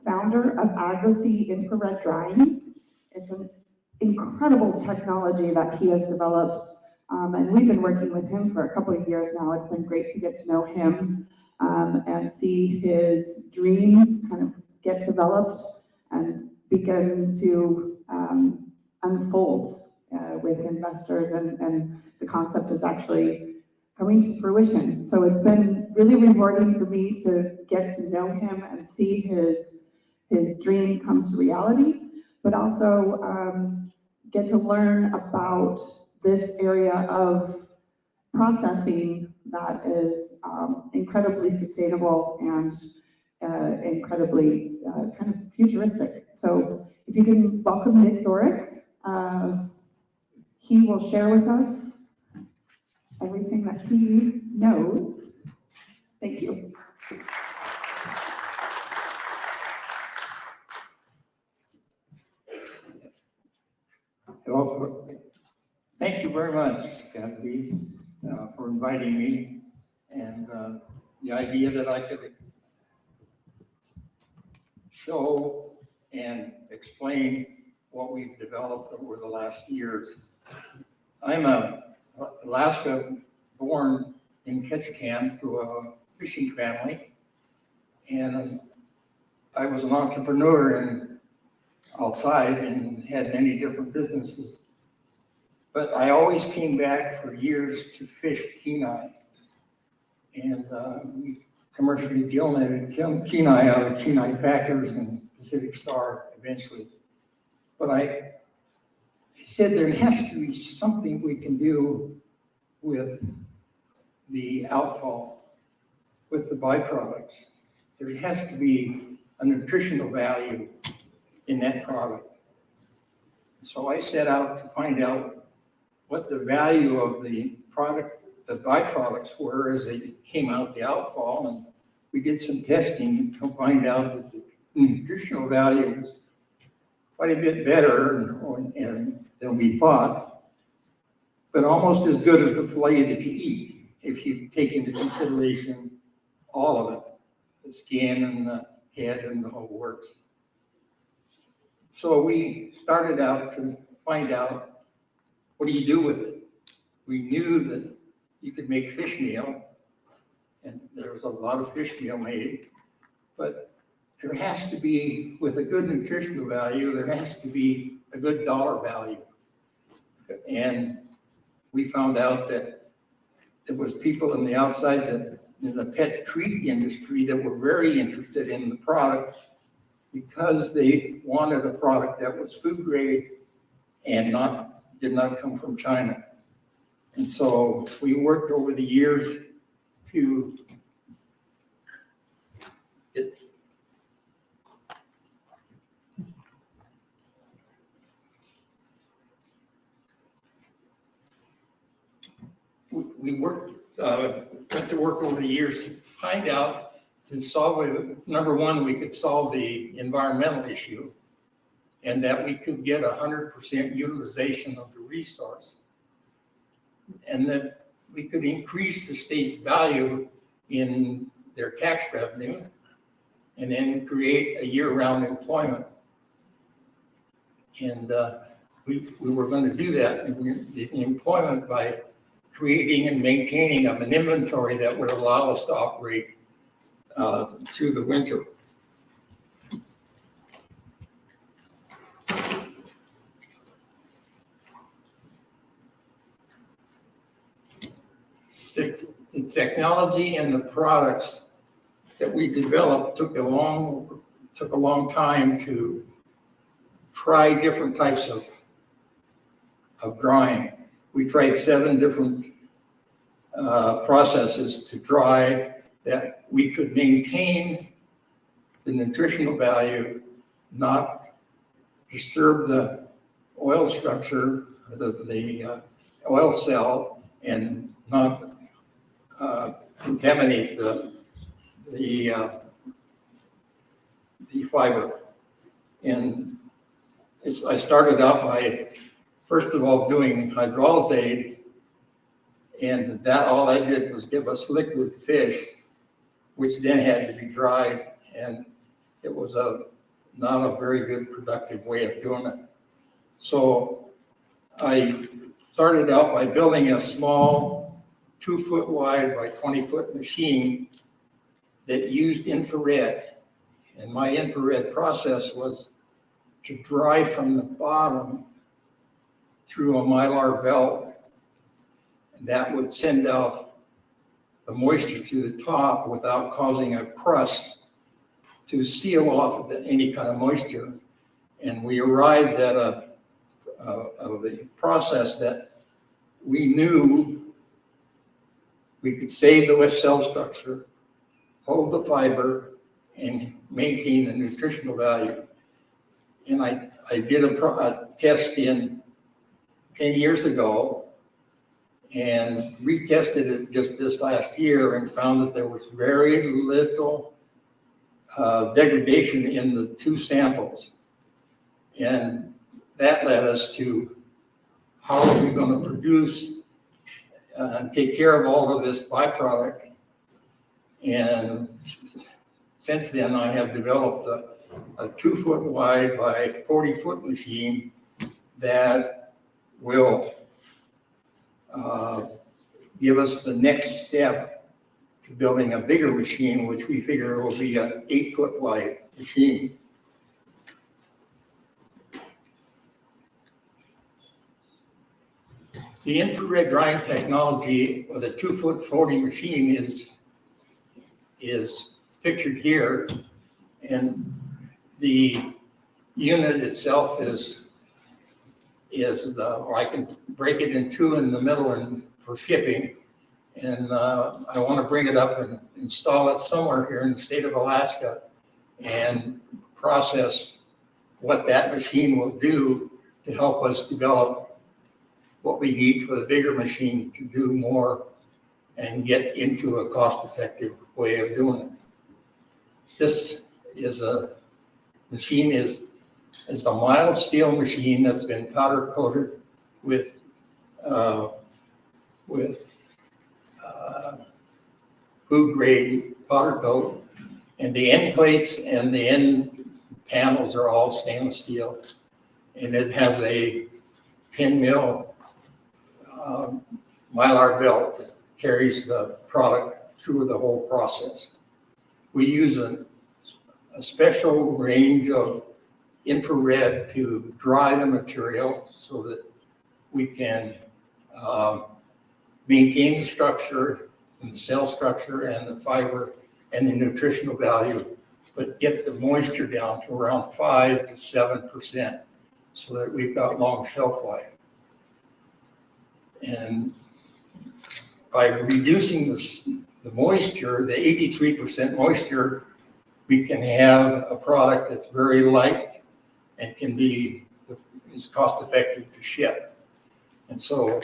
founder of AgroSea Infrared Drying. It's an incredible technology that he has developed, and we've been working with him for a couple of years now. It's been great to get to know him and see his dream kind of get developed and begin to unfold with investors, and the concept is actually coming to fruition. So it's been really rewarding for me to get to know him and see his dream come to reality, but also get to learn about this area of processing that is incredibly sustainable and incredibly kind of futuristic. So if you can welcome Nick Zwarek, he will share with us everything that he knows. Thank you. Well, thank you very much, Cassidy, for inviting me, and the idea that I could show and explain what we've developed over the last years. I'm a Alaska born in Ketchikan to a fishing family, and I was an entrepreneur outside and had many different businesses. But I always came back for years to fish Kenai. And we commercially gillneted Kenai out of Kenai Packers and Pacific Star eventually. But I said there has to be something we can do with the outfall, with the byproducts. There has to be a nutritional value in that product. So I set out to find out what the value of the product, the byproducts were as they came out the outfall, and we did some testing to find out that the nutritional value was quite a bit better than we thought, but almost as good as the filet that you eat if you take into consideration all of it, the skin and the head and the whole works. So we started out to find out, what do you do with it? We knew that you could make fish meal, and there was a lot of fish meal made, but there has to be, with a good nutritional value, there has to be a good dollar value. And we found out that there was people in the outside in the pet treat industry that were very interested in the product because they wanted a product that was food grade and did not come from China. And so we worked over the years to went to work over the years to find out, to solve it. Number one, we could solve the environmental issue, and that we could get 100% utilization of the resource, and that we could increase the state's value in their tax revenue, and then create a year-round employment. And we were going to do that, and the employment by creating and maintaining of an inventory that would allow us to operate through the winter. The technology and the products that we developed took a long time to try different types of drying. We tried 7 different processes to dry that we could maintain the nutritional value, not disturb the oil structure, the oil cell, and not contaminate the fiber. And I started out by, first of all, doing hydrolysate, and all that did was give us liquid fish, which then had to be dried, and it was not a very good productive way of doing it. So I started out by building a small 2-foot wide by 20-foot machine that used infrared. And my infrared process was to dry from the bottom through a mylar belt. And that would send out the moisture to the top without causing a crust to seal off any kind of moisture. And we arrived at a process that we knew we could save the wet cell structure, hold the fiber, and maintain the nutritional value. And I did a test 10 years ago and retested it just this last year and found that there was very little degradation in the 2 samples. And that led us to how are we going to produce and take care of all of this byproduct. And since then, I have developed a 2-foot wide by 40-foot machine that will give us the next step to building a bigger machine, which we figure will be an 8-foot wide machine. The infrared drying technology with a 2-foot 40 machine is pictured here, and the unit itself is I can break it in 2 in the middle and for shipping, and I want to bring it up and install it somewhere here in the state of Alaska and process what that machine will do to help us develop what we need for the bigger machine to do more and get into a cost-effective way of doing it. This is a mild steel machine that's been powder coated with food grade powder coat, and the end plates and the end panels are all stainless steel, and it has a 10 mil mylar belt that carries the product through the whole process. We use a special range of infrared to dry the material so that we can maintain the structure and the cell structure and the fiber and the nutritional value, but get the moisture down to around 5 to 7% so that we've got long shelf life. And by reducing the moisture, the 83% moisture, we can have a product that's very light and is cost effective to ship. And so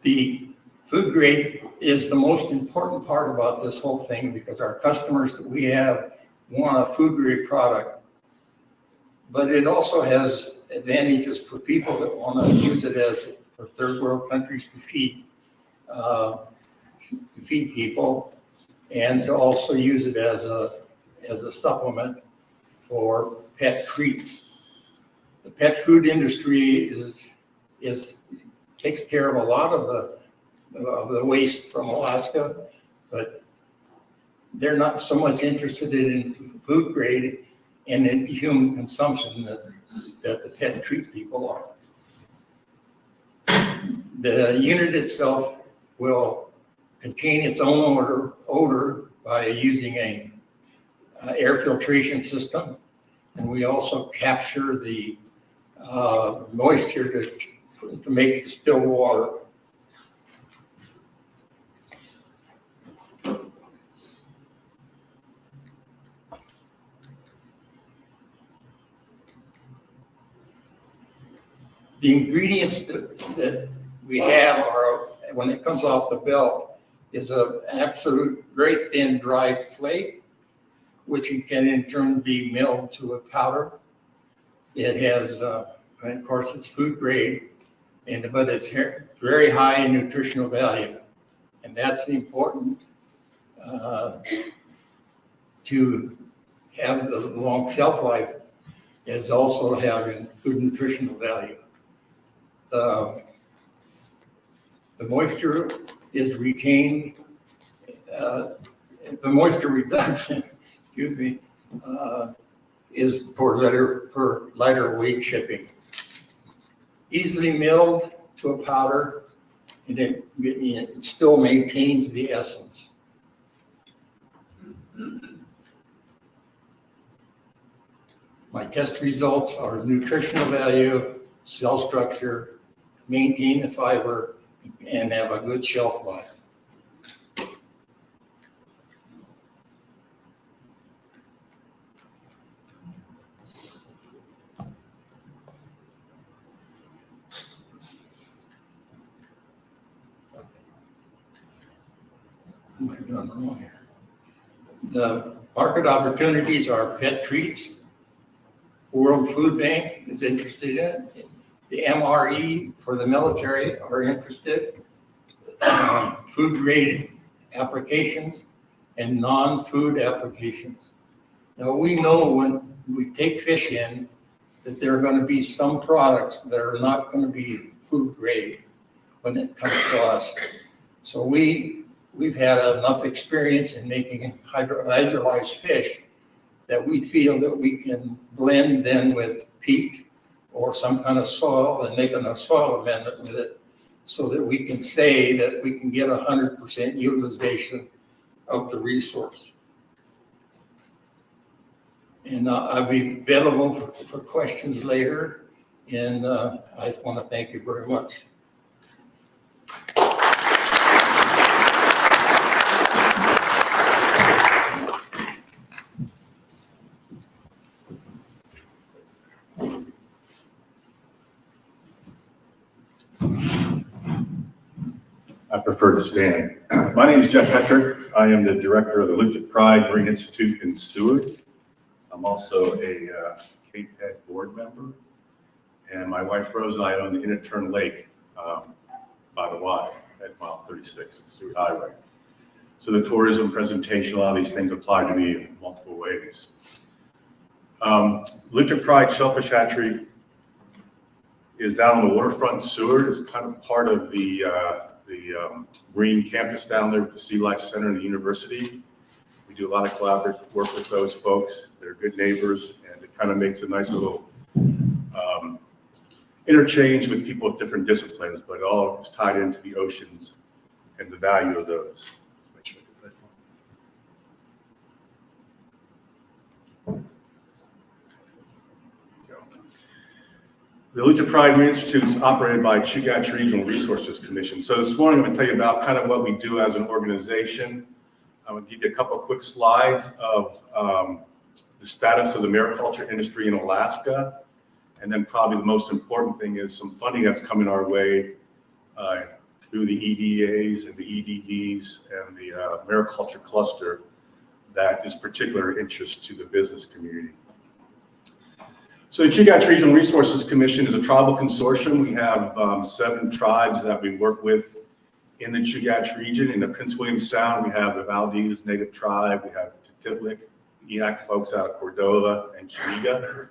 the food grade is the most important part about this whole thing, because our customers that we have want a food grade product, but it also has advantages for people that want to use it as for third world countries to feed people, and to also use it as a supplement for pet treats. The pet food industry takes care of a lot of the waste from Alaska, but they're not so much interested in food grade and in human consumption that the pet treat people are. The unit itself will contain its own odor by using a air filtration system, and we also capture the moisture to make distilled water. The ingredients that we have are, when it comes off the belt, is an absolute very thin dried flake, which can in turn be milled to a powder. It has, and of course, it's food grade, but it's very high in nutritional value, and that's the important to have the long shelf life, is also having good nutritional value. The moisture is retained, the moisture reduction, excuse me, is for lighter weight shipping. Easily milled to a powder, and it still maintains the essence. My test results are nutritional value, cell structure, maintain the fiber, and have a good shelf life. What have I done wrong here? The market opportunities are pet treats. World Food Bank is interested in it. The MRE for the military are interested. Food grade applications and non-food applications. Now we know when we take fish in that there are going to be some products that are not going to be food grade when it comes to us. So we've had enough experience in making hydrolyzed fish that we feel that we can blend then with peat or some kind of soil and make a soil amendment with it, so that we can say that we can get 100% utilization of the resource. And I'll be available for questions later, and I want to thank you very much. I prefer to stand. My name is Jeff Hetrick. I am the director of the Olympic Pride Marine Institute in Seward. I'm also a KPEDD board member, and my wife Rose and I own the Innerturn Lake by the Y at mile 36, Seward Highway. So the tourism presentation, a lot of these things apply to me in multiple ways. Olympic Pride Shellfish Hatchery is down on the waterfront in Seward. It's kind of part of the marine campus down there with the Sea Life Center and the university. We do a lot of collaborative work with those folks. They're good neighbors, and it kind of makes a nice little interchange with people of different disciplines, but it all is tied into the oceans and the value of those. Let's make sure I get that one. The Olympic Pride Marine Institute is operated by Chugach Regional Resources Commission. So this morning I'm going to tell you about kind of what we do as an organization. I'm going to give you a couple of quick slides of the status of the mariculture industry in Alaska. And then probably the most important thing is some funding that's coming our way through the EDAs and the EDDs and the mariculture cluster that is particular interest to the business community. So the Chugach Regional Resources Commission is a tribal consortium. We have 7 tribes that we work with in the Chugach region. In the Prince William Sound, we have the Valdez Native Tribe, we have Titlik, Eyak folks out of Cordova and Chiga.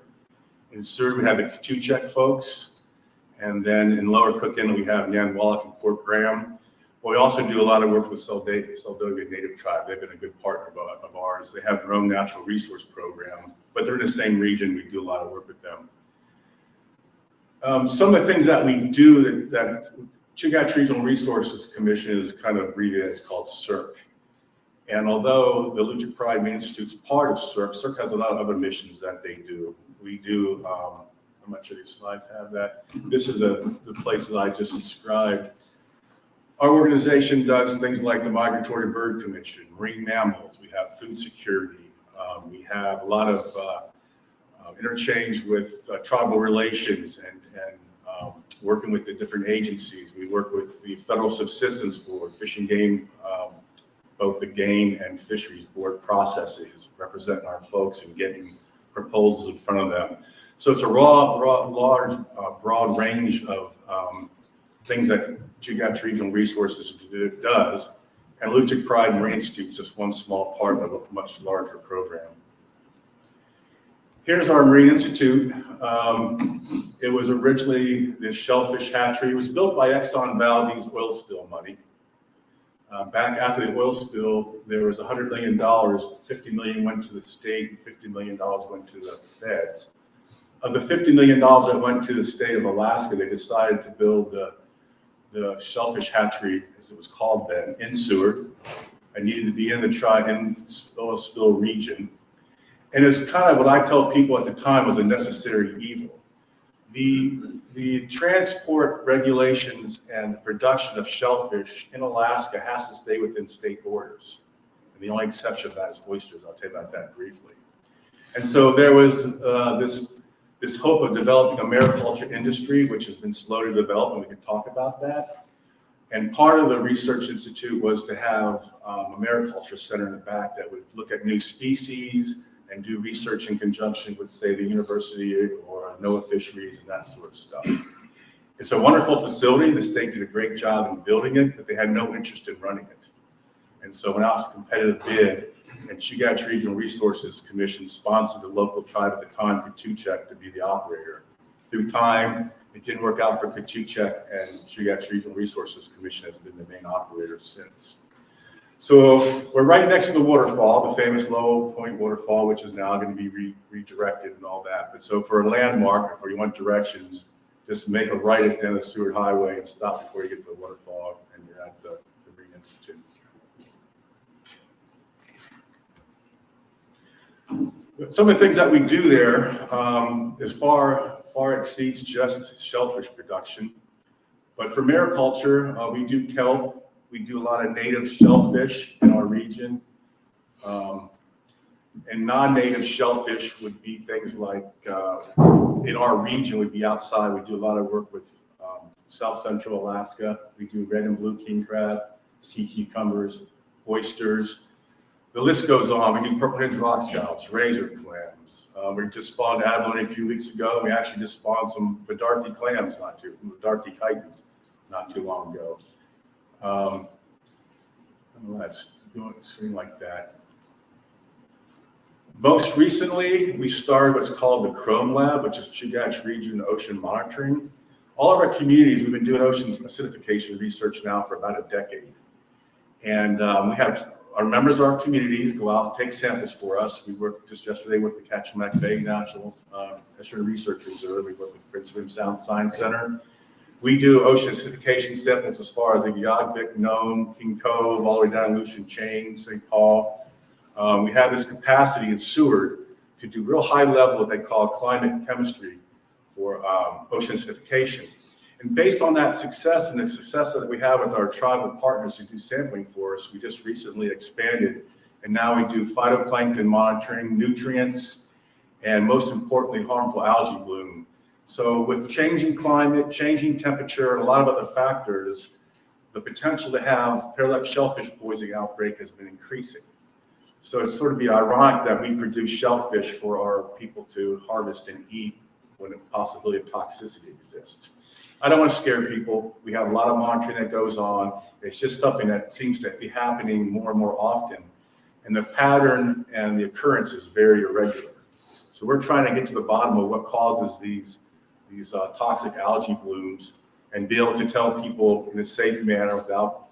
In Seward, we have the Katuchek folks. And then in Lower Cook Inlet, we have Nanwalek and Port Graham. But we also do a lot of work with Seldovia Native Tribe. They've been a good partner of ours. They have their own natural resource program, but they're in the same region. We do a lot of work with them. Some of the things that we do that Chugach Regional Resources Commission is kind of abbreviated, it's called CIRC. And although the Lucha Pride Main Institute is part of CIRC, CIRC has a lot of other missions that they do. We do, I'm not sure these slides have that. This is the places I just described. Our organization does things like the Migratory Bird Commission, marine mammals, we have food security, we have a lot of interchange with tribal relations and working with the different agencies. We work with the Federal Subsistence Board, Fish and Game, both the Game and Fisheries Board processes, representing our folks and getting proposals in front of them. So it's a large, broad range of things that Chugach Regional Resources does, and Lucha Pride Marine Institute is just one small part of a much larger program. Here's our Marine Institute. It was originally this shellfish hatchery. It was built by Exxon Valdez oil spill money. Back after the oil spill, there was $100 million, $50 million went to the state, and $50 million went to the feds. Of the $50 million that went to the state of Alaska, they decided to build the shellfish hatchery, as it was called then, in Seward. I needed to be in the oil spill region. And it's kind of what I tell people at the time was a necessary evil. The transport regulations and the production of shellfish in Alaska has to stay within state borders. And the only exception of that is oysters. I'll tell you about that briefly. And so there was this hope of developing a mariculture industry, which has been slow to develop, and we can talk about that. And part of the research institute was to have a mariculture center in the back that would look at new species and do research in conjunction with, say, the university or NOAA fisheries and that sort of stuff. It's a wonderful facility. The state did a great job in building it, but they had no interest in running it. And so when out to competitive bid, and Chugach Regional Resources Commission sponsored the local tribe at the time, Katuchek, to be the operator. Through time, it didn't work out for Katuchek, and Chugach Regional Resources Commission has been the main operator since. So we're right next to the waterfall, the famous Low Point waterfall, which is now going to be redirected and all that. But so for a landmark, if you want directions, just make a right at the end of the Seward Highway and stop before you get to the waterfall, and you're at the Marine Institute. Some of the things that we do there is far exceeds just shellfish production. But for mariculture, we do kelp. We do a lot of native shellfish in our region. And non-native shellfish would be things like, in our region, would be outside. We do a lot of work with South Central Alaska. We do red and blue king crab, sea cucumbers, oysters. The list goes on. We do purple hinge rock scallops, razor clams. We just spawned abalone a few weeks ago. We actually just spawned some Bedarty clams, Bedarty chitons, not too long ago. Let's do a screen like that. Most recently, we started what's called the Chrome Lab, which is Chugach Region Ocean Monitoring. All of our communities, we've been doing ocean acidification research now for about a decade. And we have our members of our communities go out and take samples for us. We worked just yesterday with the Kachemak Bay National Research Reserve. We worked with the Prince William Sound Science Center. We do ocean acidification samples as far as the Yogvik, Nome, King Cove, all the way down Lucian Chain, St. Paul. We have this capacity in Seward to do real high level, what they call climate chemistry for ocean acidification. And based on that success and the success that we have with our tribal partners who do sampling for us, we just recently expanded. And now we do phytoplankton monitoring, nutrients, and most importantly, harmful algae bloom. So with changing climate, changing temperature, and a lot of other factors, the potential to have pearl shellfish poisoning outbreak has been increasing. So it's sort of be ironic that we produce shellfish for our people to harvest and eat when the possibility of toxicity exists. I don't want to scare people. We have a lot of monitoring that goes on. It's just something that seems to be happening more and more often. And the pattern and the occurrence is very irregular. So we're trying to get to the bottom of what causes these toxic algae blooms and be able to tell people in a safe manner without,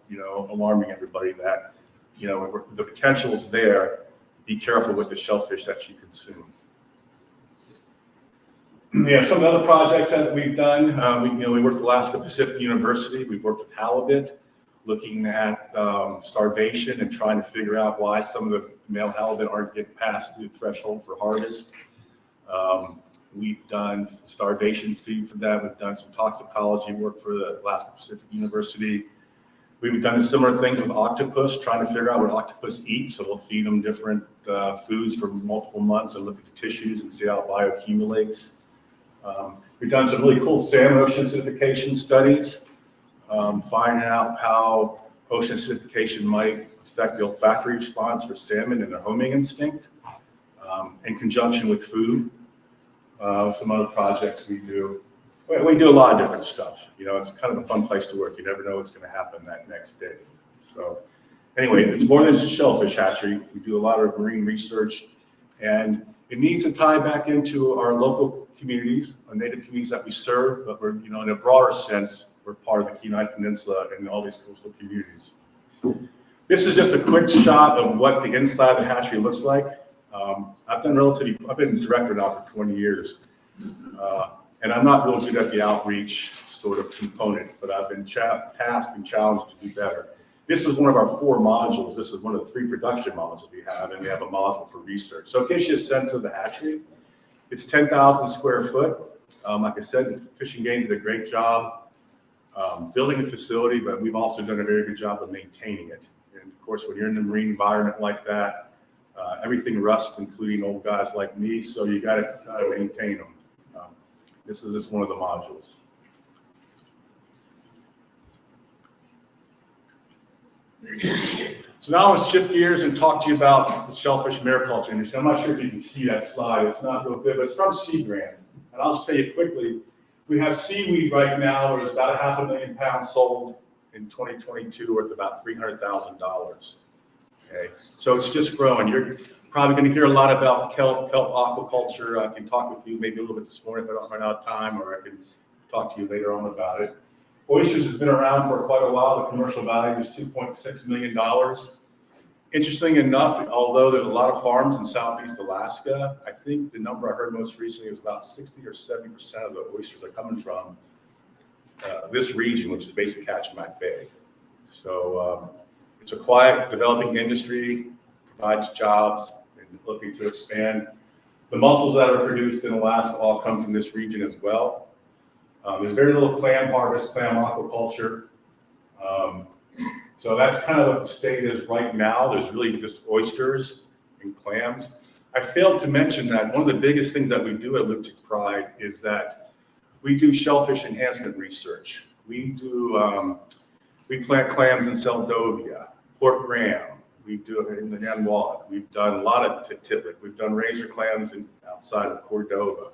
alarming everybody that, the potential is there. Be careful with the shellfish that you consume. Yeah, some of the other projects that we've done, we worked with Alaska Pacific University. We've worked with halibut, looking at starvation and trying to figure out why some of the male halibut aren't getting past the threshold for harvest. We've done starvation feed for that. We've done some toxicology work for the Alaska Pacific University. We've done similar things with octopus, trying to figure out what octopus eats. So we'll feed them different foods for multiple months and look at the tissues and see how it bioaccumulates. We've done some really cool salmon ocean acidification studies, finding out how ocean acidification might affect the olfactory response for salmon and their homing instinct in conjunction with food. Some other projects we do. We do a lot of different stuff. It's kind of a fun place to work. You never know what's going to happen that next day. So anyway, it's more than just a shellfish hatchery. We do a lot of marine research, and it needs to tie back into our local communities, our native communities that we serve, but we're, in a broader sense, we're part of the Kenai Peninsula and all these coastal communities. This is just a quick shot of what the inside of the hatchery looks like. I've been director now for 20 years, and I'm not real good at the outreach sort of component, but I've been tasked and challenged to do better. This is one of our 4 modules. This is one of the 3 production modules we have, and we have a module for research. So it gives you a sense of the hatchery. It's 10,000 square foot. Like I said, the Fish and Game did a great job building the facility, but we've also done a very good job of maintaining it. And of course, when you're in the marine environment like that, everything rusts, including old guys like me, so you got to maintain them. This is just one of the modules. So now I want to shift gears and talk to you about the shellfish mariculture industry. I'm not sure if you can see that slide. It's not real good, but it's from Sea Grant. And I'll just tell you quickly, we have seaweed right now where there's about 500,000 pounds sold in 2022 worth about $300,000. Okay, so it's just growing. You're probably going to hear a lot about kelp aquaculture. I can talk with you maybe a little bit this morning if I don't run out of time, or I can talk to you later on about it. Oysters has been around for quite a while. The commercial value is $2.6 million. Interesting enough, although there's a lot of farms in Southeast Alaska, I think the number I heard most recently was about 60 or 70% of the oysters are coming from this region, which is basically Kachemak Bay. So it's a quiet, developing industry, provides jobs, and looking to expand. The mussels that are produced in Alaska all come from this region as well. There's very little clam harvest, clam aquaculture. So that's kind of what the state is right now. There's really just oysters and clams. I failed to mention that one of the biggest things that we do at Lutic Pride is that we do shellfish enhancement research. We plant clams in Seldovia, Port Graham. We do it in the Nanwalek. We've done a lot of titlet. We've done razor clams outside of Cordova.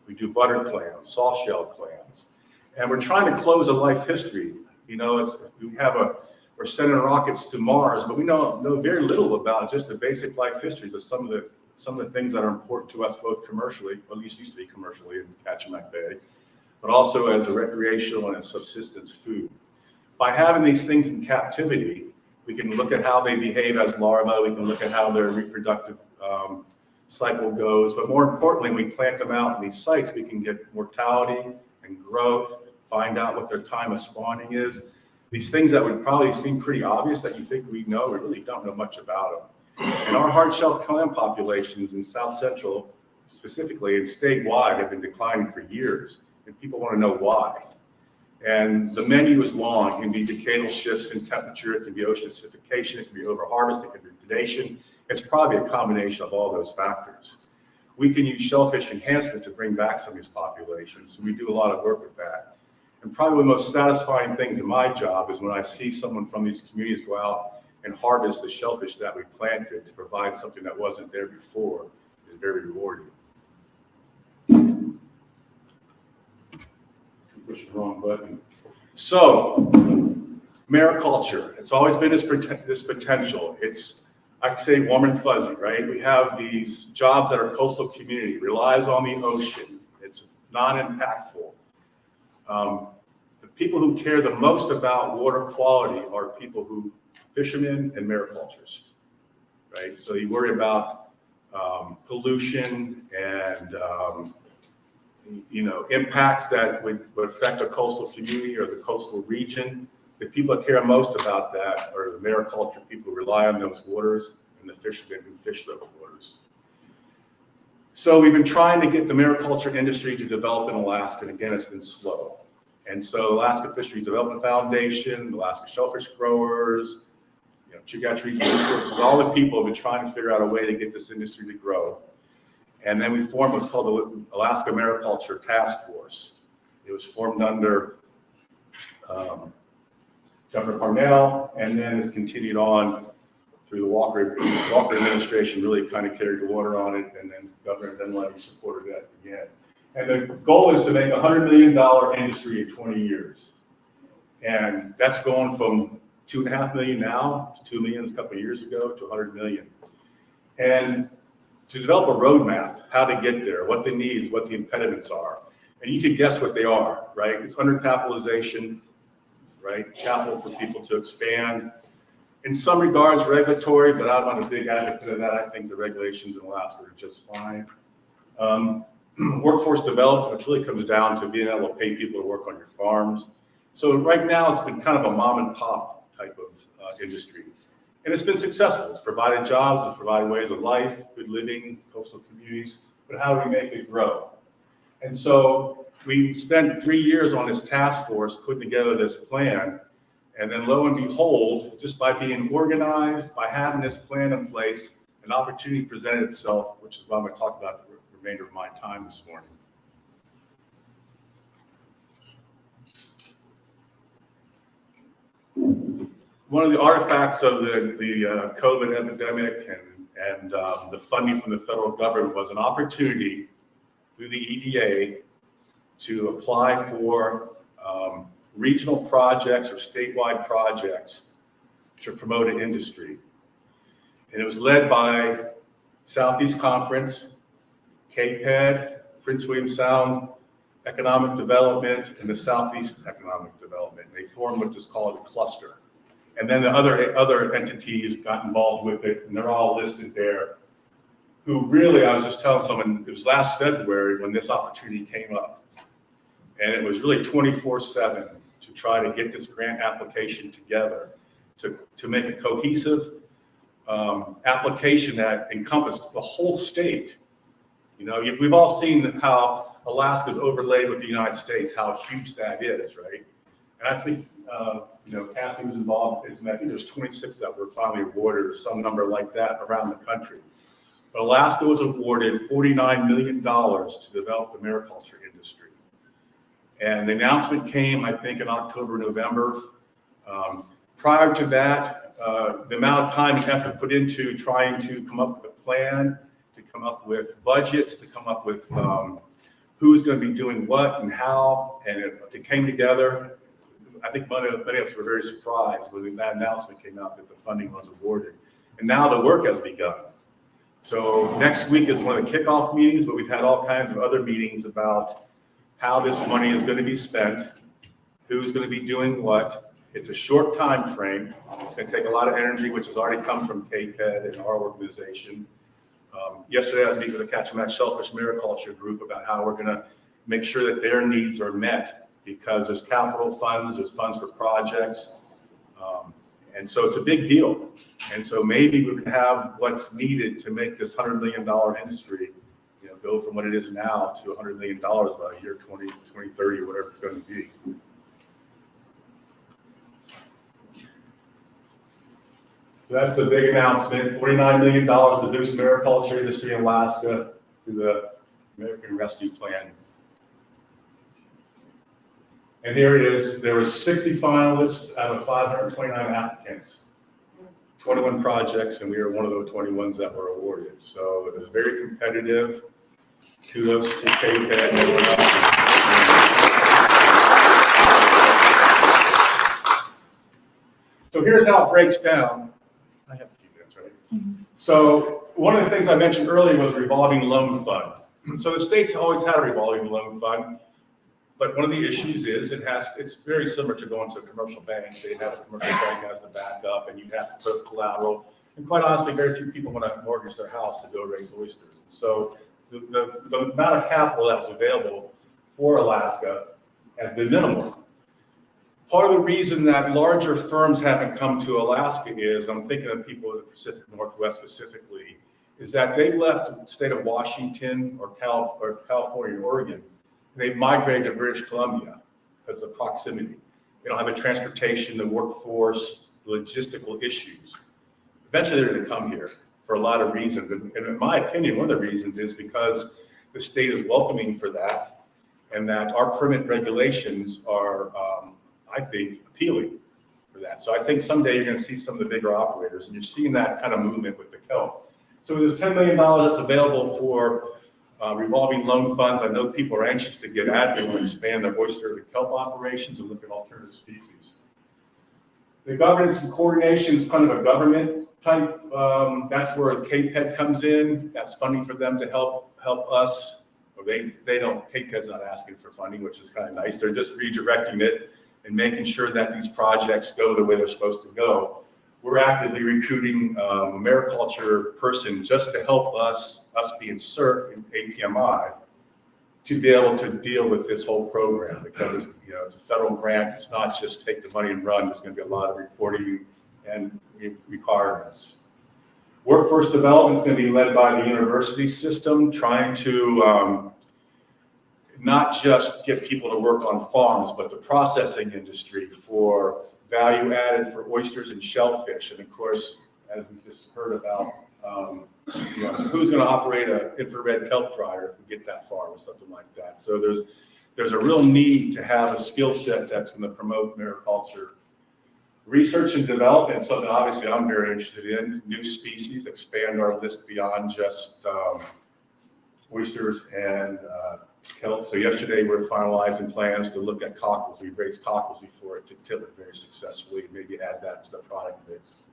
We do butter clams, soft shell clams. And we're trying to close a life history. We're sending rockets to Mars, but we know very little about just the basic life histories of some of the things that are important to us, both commercially, or at least used to be commercially in Kachemak Bay, but also as a recreational and a subsistence food. By having these things in captivity, we can look at how they behave as larvae. We can look at how their reproductive cycle goes. But more importantly, when we plant them out in these sites, we can get mortality and growth, find out what their time of spawning is. These things that would probably seem pretty obvious that you think we know, we really don't know much about them. And our hard-shell clam populations in South Central, specifically and statewide, have been declining for years, and people want to know why. And the menu is long. It can be decadal shifts in temperature, it can be ocean acidification, it can be overharvest, it can be predation. It's probably a combination of all those factors. We can use shellfish enhancement to bring back some of these populations, so we do a lot of work with that. And probably the most satisfying things in my job is when I see someone from these communities go out and harvest the shellfish that we planted to provide something that wasn't there before. Is very rewarding. push the wrong button. So, mariculture, it's always been this potential. It's, I'd say, warm and fuzzy, right? We have these jobs that are coastal community, relies on the ocean. It's non-impactful. The people who care the most about water quality are people who, fishermen and mariculturists, right? So you worry about pollution and impacts that would affect a coastal community or the coastal region. The people that care most about that are the mariculture people who rely on those waters and the fishermen who fish those waters. So we've been trying to get the mariculture industry to develop in Alaska, and again, it's been slow. And so Alaska Fisheries Development Foundation, Alaska Shellfish Growers, Chugach Regional Resources, all the people have been trying to figure out a way to get this industry to grow. And then we formed what's called the Alaska Mariculture Task Force. It was formed under Governor Parnell, and then has continued on through the Walker administration, really kind of carried the water on it, and then Governor Dunleavy supported that again. And the goal is to make a $100 million industry in 20 years. And that's going from 2.5 million now, to 2 million a couple of years ago, to 100 million. And to develop a roadmap, how to get there, what the needs, what the impediments are. And you can guess what they are, right? It's undercapitalization, right? Capital for people to expand. In some regards, regulatory, but I'm not a big advocate of that. I think the regulations in Alaska are just fine. Workforce development, which really comes down to being able to pay people to work on your farms. So right now, it's been kind of a mom and pop type of industry. And it's been successful. It's provided jobs, it's provided ways of life, good living, coastal communities, but how do we make it grow? And so we spent 3 years on this task force putting together this plan. And then lo and behold, just by being organized, by having this plan in place, an opportunity presented itself, which is what I'm going to talk about the remainder of my time this morning. One of the artifacts of the COVID epidemic and the funding from the federal government was an opportunity through the EDA to apply for regional projects or statewide projects to promote an industry. And it was led by Southeast Conference, KPEDD, Prince William Sound Economic Development, and the Southeast Economic Development. They formed what is called a cluster. And then the other entities got involved with it, and they're all listed there. Who really, I was just telling someone, it was last February when this opportunity came up. And it was really 24/7 to try to get this grant application together, to make a cohesive application that encompassed the whole state. We've all seen how Alaska's overlaid with the United States, how huge that is, right? And I think, Cassie was involved, I think there's 26 that were finally awarded, or some number like that around the country. But Alaska was awarded $49 million to develop the mariculture industry. And the announcement came, I think, in October, November. Prior to that, the amount of time and effort put into trying to come up with a plan, to come up with budgets, to come up with who's going to be doing what and how, and it came together. I think many of us were very surprised when that announcement came out that the funding was awarded. And now the work has begun. So next week is one of the kickoff meetings, but we've had all kinds of other meetings about how this money is going to be spent, who's going to be doing what. It's a short time frame. It's going to take a lot of energy, which has already come from KPEDD and our organization. Yesterday, I was meeting with the Kachemak Shellfish Mariculture group about how we're going to make sure that their needs are met, because there's capital funds, there's funds for projects. And so it's a big deal. And so maybe we can have what's needed to make this $100 million industry, go from what it is now to $100 million by the year 2030, or whatever it's going to be. So that's a big announcement, $49 million to boost mariculture industry in Alaska through the American Rescue Plan. And here it is. There were 60 finalists out of 529 applicants, 21 projects, and we were one of the 21s that were awarded. So it was very competitive. Kudos to KPEDD and everyone else. So here's how it breaks down. I have a few minutes, right? So one of the things I mentioned earlier was revolving loan fund. So the state's always had a revolving loan fund, but one of the issues is it's very similar to going to a commercial bank. They have a commercial bank as the backup, and you have to put collateral. And quite honestly, very few people want to mortgage their house to go raise oysters. So the amount of capital that's available for Alaska has been minimal. Part of the reason that larger firms haven't come to Alaska is, I'm thinking of people in the Pacific Northwest specifically, is that they left the state of Washington or California, Oregon. They've migrated to British Columbia because of proximity. They don't have the transportation, the workforce, the logistical issues. Eventually they're going to come here for a lot of reasons. And in my opinion, one of the reasons is because the state is welcoming for that, and that our permit regulations are, I think, appealing for that. So I think someday you're going to see some of the bigger operators, and you're seeing that kind of movement with the kelp. So there's $10 million that's available for revolving loan funds. I know people are anxious to get at them and expand their oyster and kelp operations and look at alternative species. The governance and coordination is kind of a government type. That's where KPEDD comes in. That's funding for them to help us. They don't, KPEDD's not asking for funding, which is kind of nice. They're just redirecting it and making sure that these projects go the way they're supposed to go. We're actively recruiting a mariculture person just to help us being CERT in APMI, to be able to deal with this whole program, because it's a federal grant. It's not just take the money and run. There's going to be a lot of reporting and requirements. Workforce development is going to be led by the university system, trying to not just get people to work on farms, but the processing industry for value added for oysters and shellfish. And of course, as we just heard about, who's going to operate an infrared kelp dryer if we get that far with something like that. So there's a real need to have a skill set that's going to promote mariculture. Research and development is something obviously I'm very interested in. New species, expand our list beyond just oysters and kelp. So yesterday we were finalizing plans to look at cockles. We've raised cockles before to tiller very successfully, maybe add that to the product mix.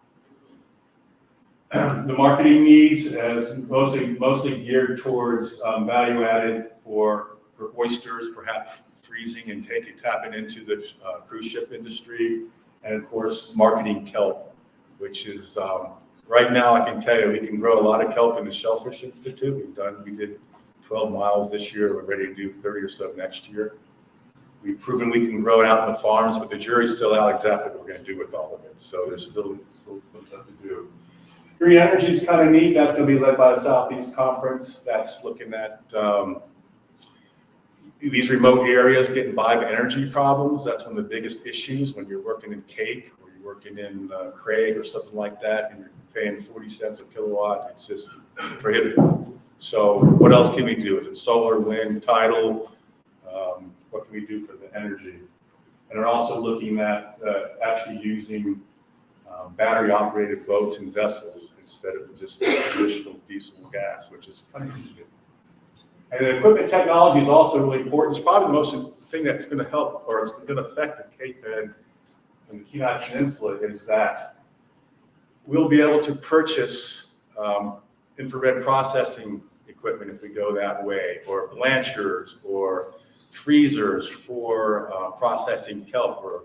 The marketing needs is mostly geared towards value added for oysters, perhaps freezing and tapping into the cruise ship industry. And of course, marketing kelp, which is, right now I can tell you, we can grow a lot of kelp in the Shellfish Institute. We did 12 miles this year. We're ready to do 30 or so next year. We've proven we can grow it out in the farms, but the jury's still out exactly what we're going to do with all of it. So there's still stuff to do. Green energy is kind of neat. That's going to be led by the Southeast Conference. That's looking at these remote areas getting by the energy problems. That's one of the biggest issues when you're working in Cape or you're working in Craig or something like that, and you're paying 40 cents a kilowatt. It's just prohibitive. So what else can we do? Is it solar, wind, tidal? What can we do for the energy? And we're also looking at actually using battery-operated boats and vessels instead of just traditional diesel and gas, which is kind of interesting. And then equipment technology is also really important. It's probably the most thing that's going to help, or it's going to affect the KPEDD and the Kenai Peninsula, is that we'll be able to purchase infrared processing equipment if we go that way, or blanchers, or freezers for processing kelp, or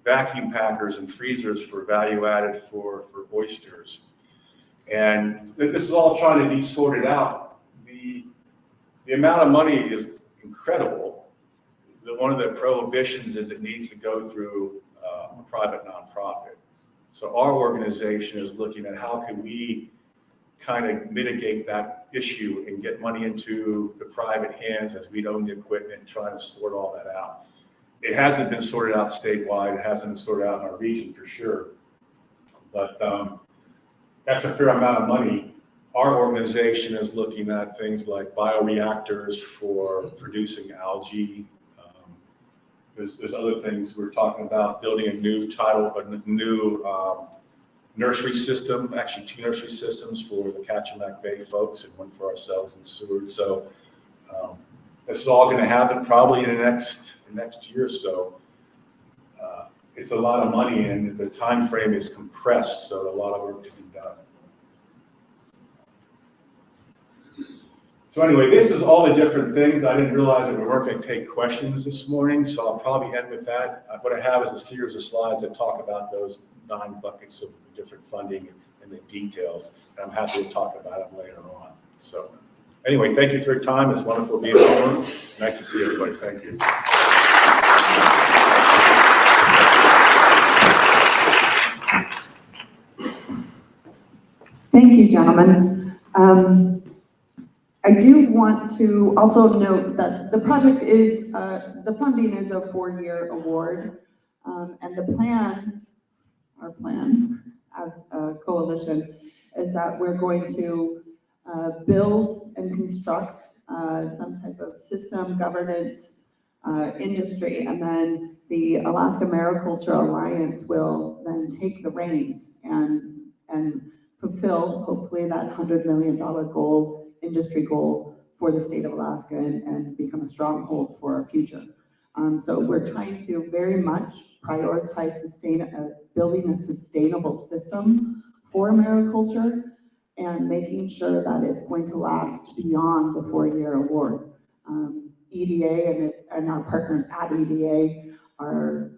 vacuum packers and freezers for value added for oysters. And this is all trying to be sorted out. The amount of money is incredible. One of the prohibitions is it needs to go through a private nonprofit. So our organization is looking at how can we kind of mitigate that issue and get money into the private hands as we own the equipment and trying to sort all that out. It hasn't been sorted out statewide. It hasn't been sorted out in our region for sure. But that's a fair amount of money. Our organization is looking at things like bioreactors for producing algae. There's other things we're talking about, building a new nursery system, actually 2 nursery systems for the Kachemak Bay folks and one for ourselves in Seward. So this is all going to happen probably in the next year or so. it's a lot of money and the time frame is compressed, so a lot of work to be done. So anyway, this is all the different things. I didn't realize that we weren't going to take questions this morning, so I'll probably end with that. What I have is a series of slides that talk about those 9 buckets of different funding and the details. And I'm happy to talk about them later on. So anyway, thank you for your time. It's wonderful being here. Nice to see everybody. Thank you. Thank you, gentlemen. I do want to also note that the project is, the funding is a 4-year award, and the plan, our plan as a coalition, is that we're going to build and construct some type of system governance industry, and then the Alaska Mariculture Alliance will then take the reins and fulfill hopefully that $100 million goal, industry goal for the state of Alaska, and become a stronghold for our future. So we're trying to very much prioritize building a sustainable system for mariculture and making sure that it's going to last beyond the 4-year award. EDA and our partners at EDA are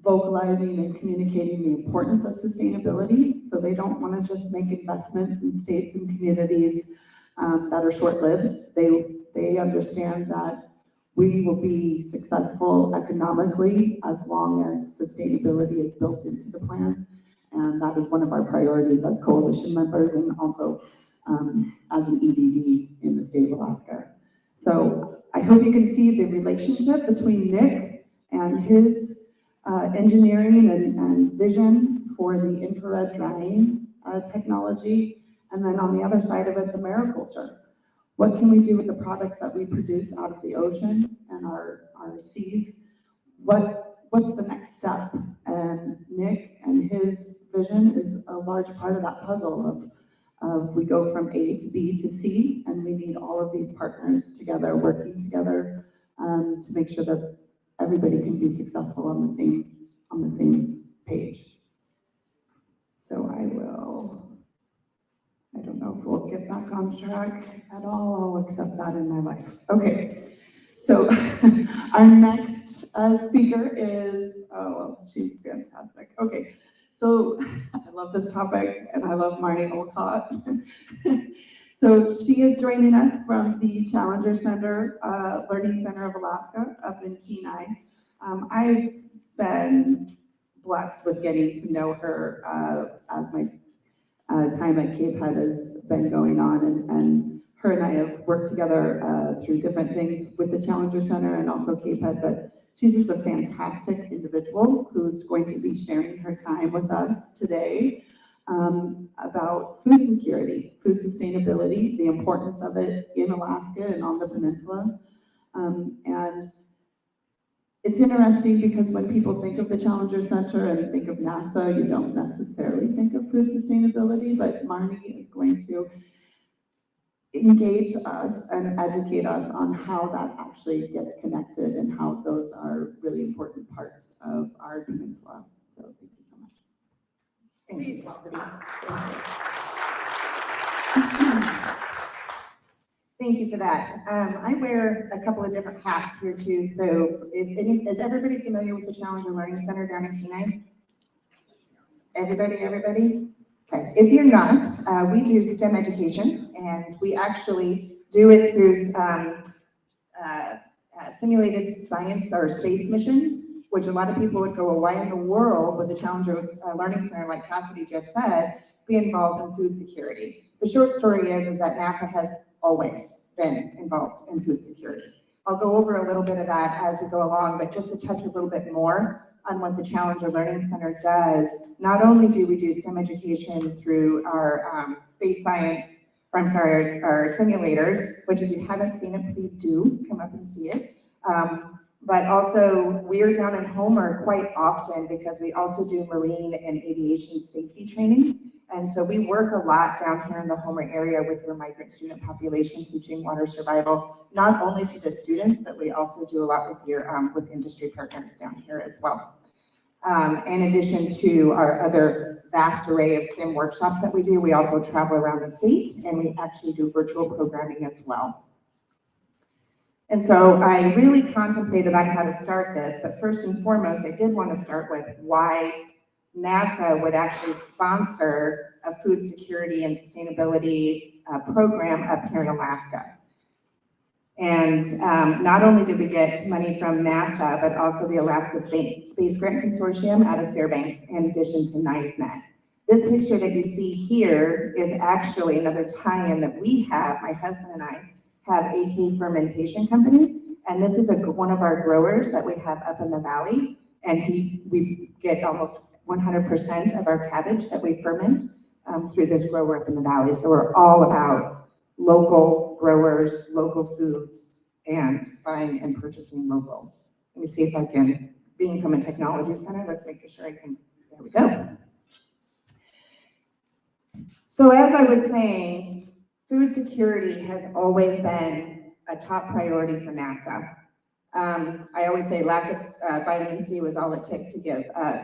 vocalizing and communicating the importance of sustainability. So they don't want to just make investments in states and communities that are short-lived. They understand that we will be successful economically as long as sustainability is built into the plan. And that is one of our priorities as coalition members and also as an EDD in the state of Alaska. So I hope you can see the relationship between Nick and his engineering and vision for the infrared drying technology, and then on the other side of it, the mariculture. What can we do with the products that we produce out of the ocean and our seas? What's the next step? And Nick and his vision is a large part of that puzzle of we go from A to B to C, and we need all of these partners together, working together to make sure that everybody can be successful on the same page. So I don't know if we'll get back on track at all. I'll accept that in my life. Okay, so our next speaker is, she's fantastic. Okay, so I love this topic and I love Marnie Olcott. So she is joining us from the Challenger Center, Learning Center of Alaska up in Kenai. I've been blessed with getting to know her as my time at KPEDD has been going on, and her and I have worked together through different things with the Challenger Center and also KPEDD, but she's just a fantastic individual who's going to be sharing her time with us today about food security, food sustainability, the importance of it in Alaska and on the peninsula. And it's interesting because when people think of the Challenger Center and think of NASA, you don't necessarily think of food sustainability, but Marnie is going to engage us and educate us on how that actually gets connected and how those are really important parts of our peninsula. So thank you so much. Please, Thank you for that. I wear a couple of different hats here too. So is everybody familiar with the Challenger Learning Center down in Kenai? Everybody? Okay. If you're not, we do STEM education, and we actually do it through simulated science or space missions, which a lot of people would go, well, why in the world would the Challenger Learning Center, like Cassidy just said, be involved in food security? The short story is that NASA has always been involved in food security. I'll go over a little bit of that as we go along, but just to touch a little bit more on what the Challenger Learning Center does, not only do we do STEM education through our space science, or I'm sorry, our simulators, which if you haven't seen it, please do come up and see it. But also we're down in Homer quite often because we also do marine and aviation safety training. And so we work a lot down here in the Homer area with your migrant student population, teaching water survival, not only to the students, but we also do a lot with your with industry partners down here as well. In addition to our other vast array of STEM workshops that we do, we also travel around the state and we actually do virtual programming as well. And so I really contemplated on how to start this, but first and foremost, I did want to start with why NASA would actually sponsor a food security and sustainability program up here in Alaska. And not only did we get money from NASA, but also the Alaska Space Grant Consortium out of Fairbanks, in addition to NISNET. This picture that you see here is actually another tie-in that we have, my husband and I, have AK Fermentation Company, and this is one of our growers that we have up in the valley, and we get almost 100% of our cabbage that we ferment through this grower up in the valley. So we're all about local growers, local foods, and buying and purchasing local. Let me see if I can, being from a technology center, let's make sure I can, there we go. So as I was saying, food security has always been a top priority for NASA. I always say lack of vitamin C was all it took to give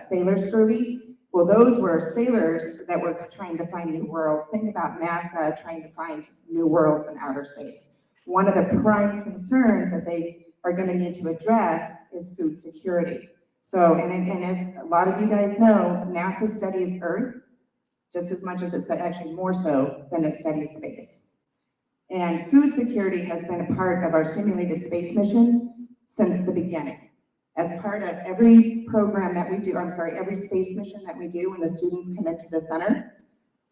sailor scurvy. Well, those were sailors that were trying to find new worlds. Think about NASA trying to find new worlds in outer space. One of the prime concerns that they are going to need to address is food security. So, and as a lot of you guys know, NASA studies Earth just as much as it's actually more so than it studies space. And food security has been a part of our simulated space missions since the beginning. As part of every program that we do, every space mission that we do when the students come into the center,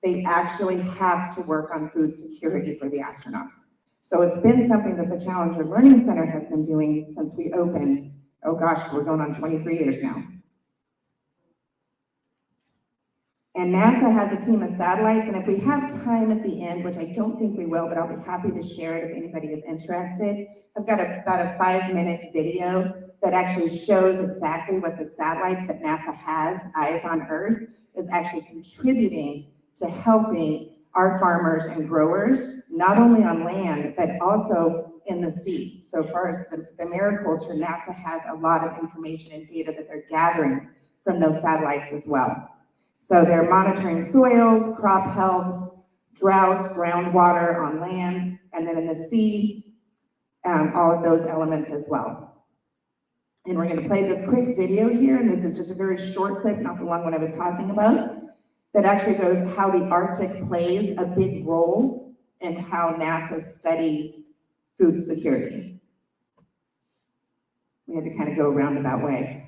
they actually have to work on food security for the astronauts. So it's been something that the Challenger Learning Center has been doing since we opened. Oh gosh, we're going on 23 years now. And NASA has a team of satellites, and if we have time at the end, which I don't think we will, but I'll be happy to share it if anybody is interested. I've got about a 5-minute video that actually shows exactly what the satellites that NASA has, Eyes on Earth, is actually contributing to helping our farmers and growers, not only on land, but also in the sea. So far as the mariculture, NASA has a lot of information and data that they're gathering from those satellites as well. So they're monitoring soils, crop health, droughts, groundwater on land, and then in the sea, all of those elements as well. And we're going to play this quick video here, and this is just a very short clip, not the long one I was talking about, that actually goes how the Arctic plays a big role in how NASA studies food security. We had to kind of go a roundabout way.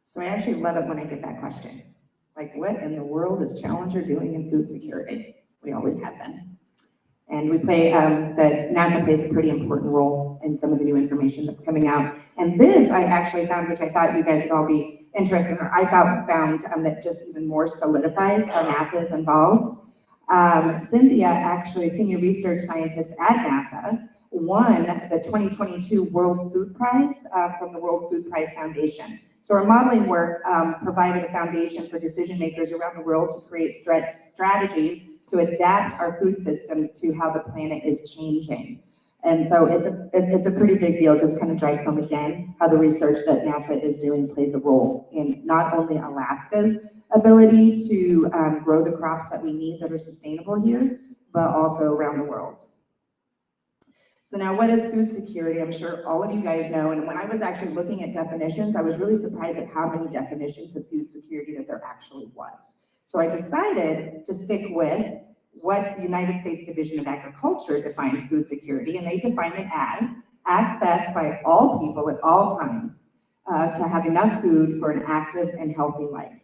So I actually love it when I get that question. Like, what in the world is Challenger doing in food security? We always have been. And we play, NASA plays a pretty important role in some of the new information that's coming out. And this I actually found, which I thought you guys would all be interested in, or I found that just even more solidifies how NASA is involved. Cynthia, actually senior research scientist at NASA, won the 2022 World Food Prize from the World Food Prize Foundation. So our modeling work provided a foundation for decision makers around the world to create strategies to adapt our food systems to how the planet is changing. And so it's a pretty big deal, just kind of drives home again how the research that NASA is doing plays a role in not only Alaska's ability to grow the crops that we need that are sustainable here, but also around the world. So now what is food security? I'm sure all of you guys know, and when I was actually looking at definitions, I was really surprised at how many definitions of food security that there actually was. So I decided to stick with what the United States Division of Agriculture defines food security, and they define it as access by all people at all times to have enough food for an active and healthy life.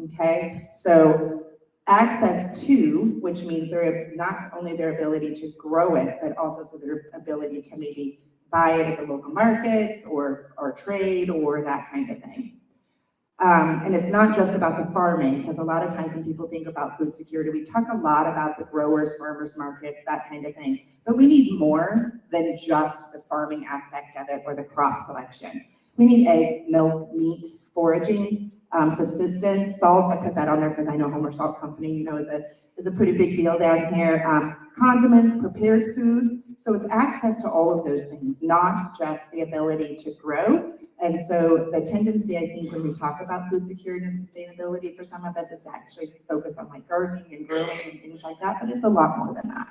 Okay, so access to, which means not only their ability to grow it, but also to their ability to maybe buy it at the local markets or trade or that kind of thing. And it's not just about the farming, because a lot of times when people think about food security, we talk a lot about the growers, farmers markets, that kind of thing. But we need more than just the farming aspect of it or the crop selection. We need eggs, milk, meat, foraging, subsistence, salt. I put that on there because I know Homer Salt Company, you know, is a pretty big deal down here. Condiments, prepared foods. So it's access to all of those things, not just the ability to grow. And so the tendency, I think, when we talk about food security and sustainability for some of us is to actually focus on like gardening and growing and things like that, but it's a lot more than that.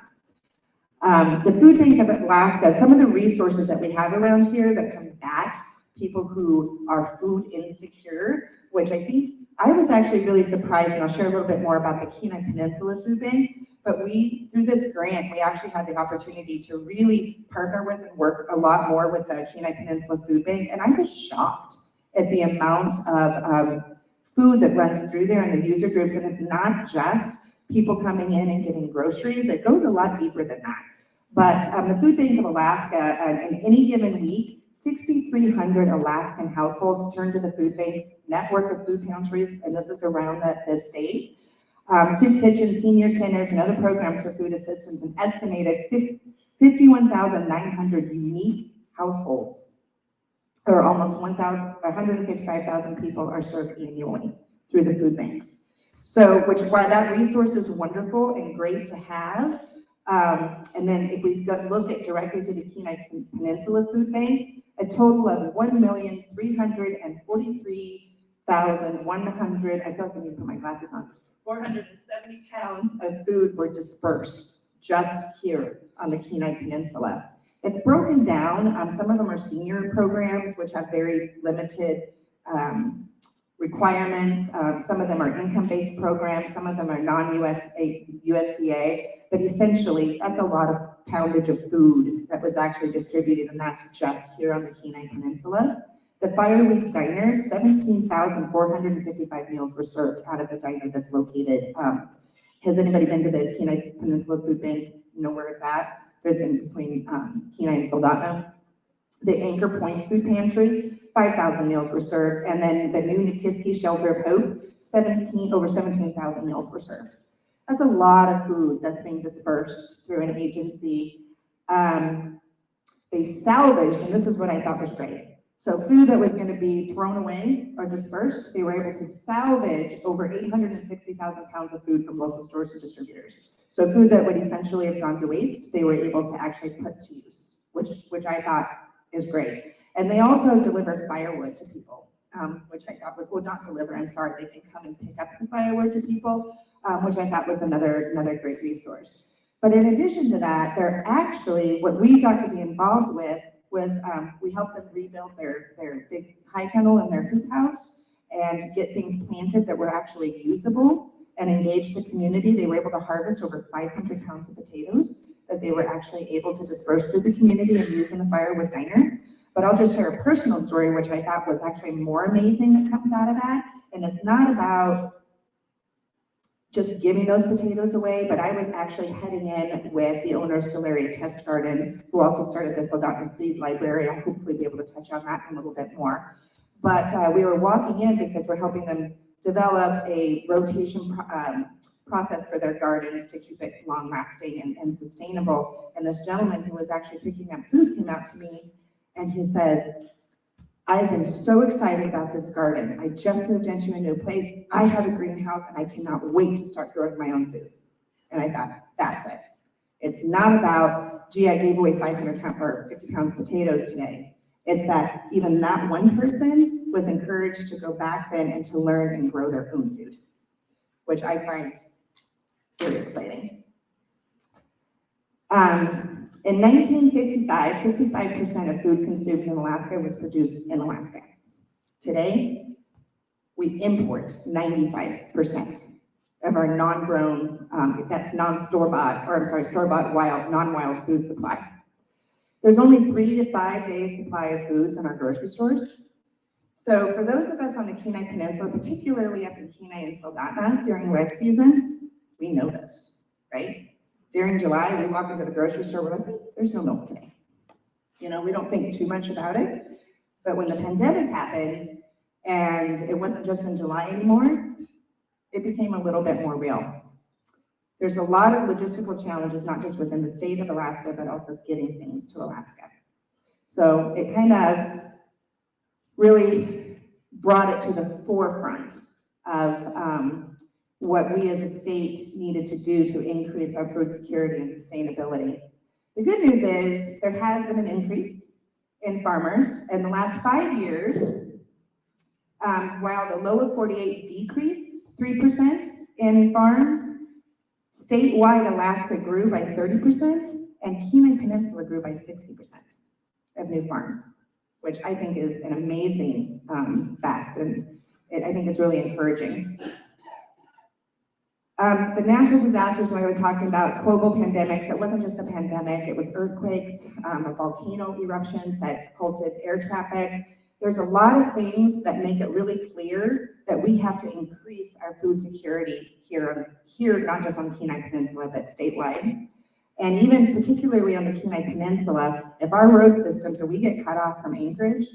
The Food Bank of Alaska, some of the resources that we have around here that combat people who are food insecure, which I think I was actually really surprised, and I'll share a little bit more about the Kenai Peninsula Food Bank. But through this grant, we actually had the opportunity to really partner with and work a lot more with the Kenai Peninsula Food Bank. And I was shocked at the amount of food that runs through there and the user groups. And it's not just people coming in and getting groceries. It goes a lot deeper than that. But the Food Bank of Alaska, in any given week, 6,300 Alaskan households turn to the food bank's network of food pantries, and this is around the state. Soup kitchens, senior centers, and other programs for food assistance, an estimated 51,900 unique households, or almost 155,000 people are served annually through the food banks. So, while that resource is wonderful and great to have, and then if we look at directly to the Kenai Peninsula Food Bank, a total of 1,343,100, I feel like I need to put my glasses on, 470 pounds of food were dispersed just here on the Kenai Peninsula. It's broken down. Some of them are senior programs, which have very limited requirements. Some of them are income-based programs. Some of them are non-USDA. But essentially, that's a lot of poundage of food that was actually distributed, and that's just here on the Kenai Peninsula. The Fireweek Diner, 17,455 meals were served out of the diner that's located. Has anybody been to the Kenai Peninsula Food Bank? You know where it's at? It's in between Kenai and Soldotna. The Anchor Point Food Pantry, 5,000 meals were served. And then the new Nikiski Shelter of Hope, over 17,000 meals were served. That's a lot of food that's being dispersed through an agency. They salvaged, and this is what I thought was great. So food that was going to be thrown away or dispersed, they were able to salvage over 860,000 pounds of food from local stores and distributors. So food that would essentially have gone to waste, they were able to actually put to use, which I thought is great. And they also deliver firewood to people, which I thought was, well, not deliver, I'm sorry, they can come and pick up the firewood to people, which I thought was another great resource. But in addition to that, they're actually, what we got to be involved with was we helped them rebuild their big high tunnel and their hoop house and get things planted that were actually usable and engage the community. They were able to harvest over 500 pounds of potatoes that they were actually able to disperse through the community and use in the Firewood Diner. But I'll just share a personal story, which I thought was actually more amazing that comes out of that. And it's not about just giving those potatoes away, but I was actually heading in with the owner of Stellaria Test Garden, who also started this Soldotna Seed Library. I'll hopefully be able to touch on that a little bit more. But we were walking in because we're helping them develop a rotation process for their gardens to keep it long-lasting and sustainable. And this gentleman who was actually picking up food came out to me and he says, I've been so excited about this garden. I just moved into a new place. I have a greenhouse and I cannot wait to start growing my own food. And I thought, that's it. It's not about, gee, I gave away 500 or 50 pounds of potatoes today. It's that even that one person was encouraged to go back then and to learn and grow their own food, which I find very exciting. In 1955, 55% of food consumed in Alaska was produced in Alaska. Today, we import 95% of our non-grown, that's non-store-bought, or I'm sorry, store-bought wild, non-wild food supply. There's only 3 to 5 days supply of foods in our grocery stores. So for those of us on the Kenai Peninsula, particularly up in Kenai and Soldotna during wet season, we know this, right? During July, we walk into the grocery store, we're like, there's no milk today. You know, we don't think too much about it. But when the pandemic happened, and it wasn't just in July anymore, it became a little bit more real. There's a lot of logistical challenges, not just within the state of Alaska, but also getting things to Alaska. So it kind of really brought it to the forefront of what we as a state needed to do to increase our food security and sustainability. The good news is there has been an increase in farmers in the last 5 years. While the lower 48 decreased 3% in farms, statewide Alaska grew by 30% and Kenai Peninsula grew by 60% of new farms, which I think is an amazing fact, and I think it's really encouraging. The natural disasters when we were talking about global pandemics, it wasn't just the pandemic, it was earthquakes, volcano eruptions that halted air traffic. There's a lot of things that make it really clear that we have to increase our food security here, not just on the Kenai Peninsula, but statewide. And even particularly on the Kenai Peninsula, if our road systems, or we get cut off from Anchorage,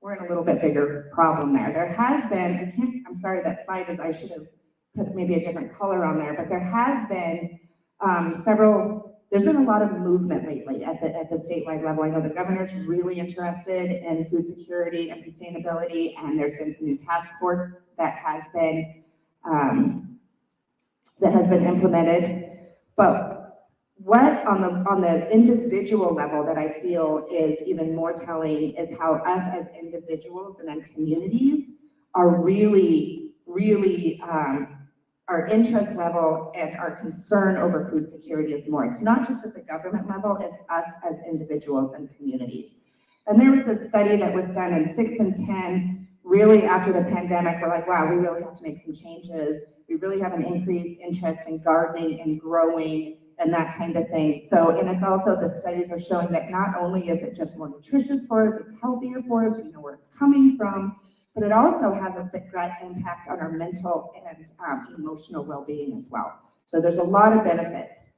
we're in a little bit bigger problem there. There has been, I'm sorry, that slide is, I should have put maybe a different color on there, but there has been there's been a lot of movement lately at the statewide level. I know the governor's really interested in food security and sustainability, and there's been some new task force that has been implemented. But what on the individual level that I feel is even more telling is how us as individuals and then communities are really our interest level and our concern over food security is more. It's not just at the government level, it's us as individuals and communities. And there was a study that was done in 6 and 10, really after the pandemic. We're like, wow, we really have to make some changes. We really have an increased interest in gardening and growing and that kind of thing. So, and it's also, the studies are showing that not only is it just more nutritious for us, it's healthier for us, we know where it's coming from, but it also has a direct impact on our mental and emotional well-being as well. So there's a lot of benefits.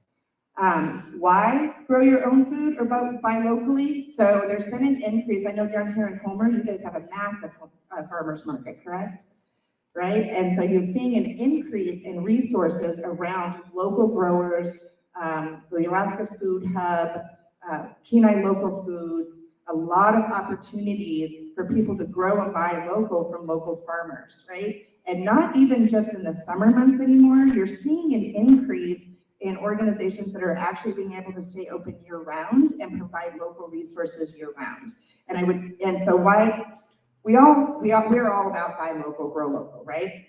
Why grow your own food or buy locally? So there's been an increase. I know down here in Homer, you guys have a massive farmers market, correct? Right? And so you're seeing an increase in resources around local growers, the Alaska Food Hub, Kenai Local Foods, a lot of opportunities for people to grow and buy local from local farmers, right? And not even just in the summer months anymore, you're seeing an increase in organizations that are actually being able to stay open year round and provide local resources year round. And so why we're all about buy local, grow local, right?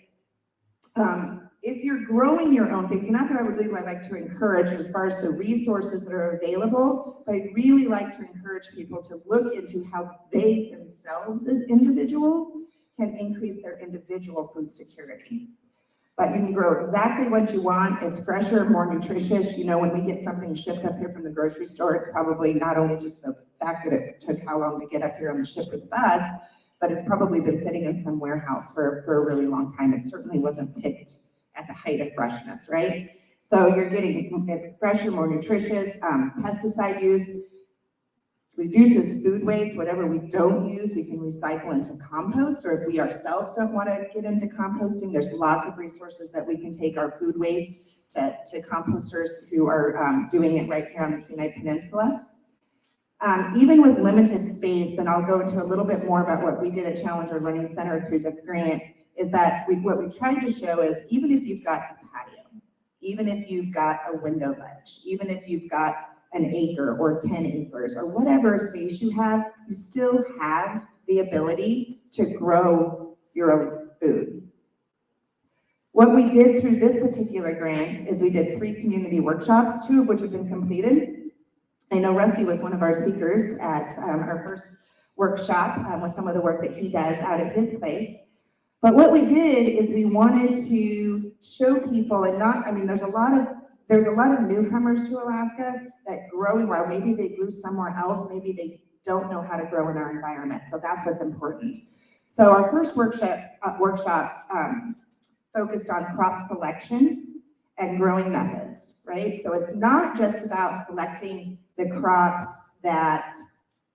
If you're growing your own things, and that's what I would really like to encourage as far as the resources that are available, but I'd really like to encourage people to look into how they themselves as individuals can increase their individual food security. But you can grow exactly what you want. It's fresher, more nutritious. You know, when we get something shipped up here from the grocery store, it's probably not only just the fact that it took how long to get up here on the ship with the bus, but it's probably been sitting in some warehouse for a really long time. It certainly wasn't picked at the height of freshness, right? So you're getting, it's fresher, more nutritious. Pesticide use reduces food waste. Whatever we don't use, we can recycle into compost, or if we ourselves don't want to get into composting, there's lots of resources that we can take our food waste to composters who are doing it right here on the Kenai Peninsula. Even with limited space, and I'll go into a little bit more about what we did at Challenger Learning Center through this grant, is that what we tried to show is even if you've got a patio, even if you've got a window ledge, even if you've got an acre or 10 acres or whatever space you still have the ability to grow your own food. What we did through this particular grant is we did 3 community workshops, 2 of which have been completed. I know Rusty was one of our speakers at our first workshop with some of the work that he does out at his place. But what we did is we wanted to show people, and there's a lot of newcomers to Alaska that growing wild, maybe they grew somewhere else, maybe they don't know how to grow in our environment. So that's what's important. So our first workshop focused on crop selection and growing methods, right? So it's not just about selecting the crops that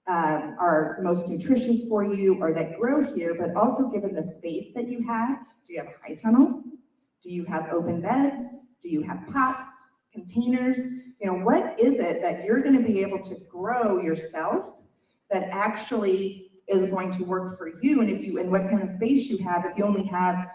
are most nutritious for you or that grow here, but also given the space that you have. Do you have a high tunnel? Do you have open beds? Do you have pots, containers? What is it that you're going to be able to grow yourself that actually is going to work for you? And what kind of space you have. If you only have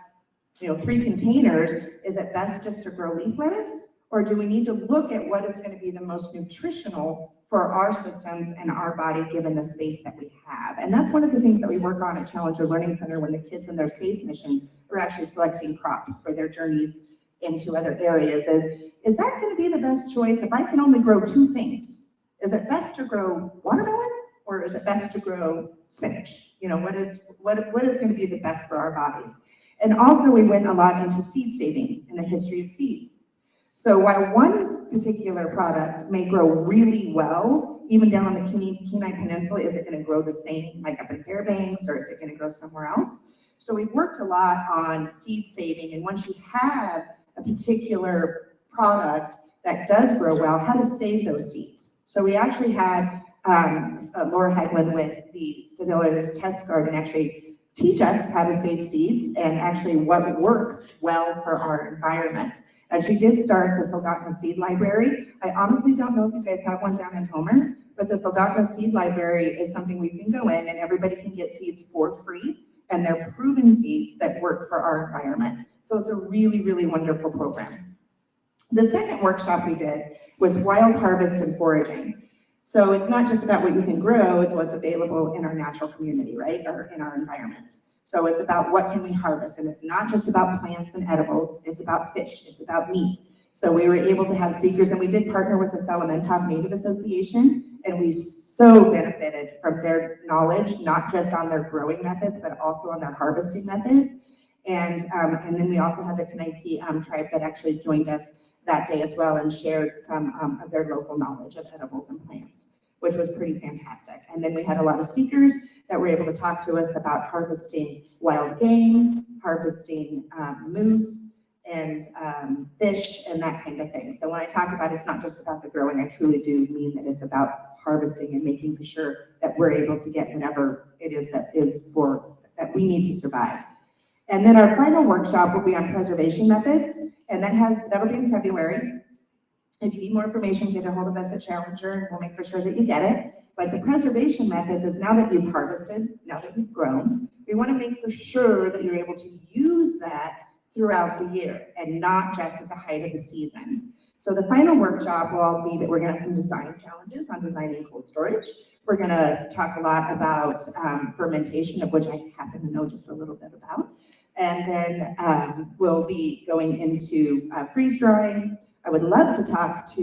3 containers, is it best just to grow leaf lettuce? Or do we need to look at what is going to be the most nutritional for our systems and our body given the space that we have? And that's one of the things that we work on at Challenger Learning Center when the kids in their space missions are actually selecting crops for their journeys into other areas. Is that going to be the best choice? If I can only grow 2 things, is it best to grow watermelon or is it best to grow spinach? What is going to be the best for our bodies? And also we went a lot into seed savings and the history of seeds. So while one particular product may grow really well, even down on the Kenai Peninsula, is it going to grow the same like up in Fairbanks, or is it going to grow somewhere else? So we've worked a lot on seed saving, and once you have a particular product that does grow well, how to save those seeds. So we actually had Laura Haglund with the Stabilities Test Garden actually teach us how to save seeds and actually what works well for our environment. And she did start the Soldotna Seed Library. I honestly don't know if you guys have one down in Homer, but the Soldotna Seed Library is something we can go in and everybody can get seeds for free, and they're proven seeds that work for our environment. So it's a really, really wonderful program. The second workshop we did was wild harvest and foraging. So it's not just about what you can grow, it's what's available in our natural community, right? Or in our environments. So it's about what can we harvest, and it's not just about plants and edibles, it's about fish, it's about meat. So we were able to have speakers, and we did partner with the Salamanca Native Association, and we so benefited from their knowledge, not just on their growing methods, but also on their harvesting methods. And then we also had the Kenai tribe that actually joined us that day as well and shared some of their local knowledge of edibles and plants, which was pretty fantastic. And then we had a lot of speakers that were able to talk to us about harvesting wild game, harvesting moose and fish and that kind of thing. So when I talk about it's not just about the growing, I truly do mean that it's about harvesting and making for sure that we're able to get whatever it is that we need to survive. And then our final workshop will be on preservation methods, and that'll be in February. If you need more information, get a hold of us at Challenger, and we'll make for sure that you get it. But the preservation methods is now that you've harvested, now that you've grown, we want to make for sure that you're able to use that throughout the year and not just at the height of the season. So the final workshop will all be that we're going to have some design challenges on designing cold storage. We're going to talk a lot about fermentation, of which I happen to know just a little bit about. And then we'll be going into freeze drying. I would love to talk to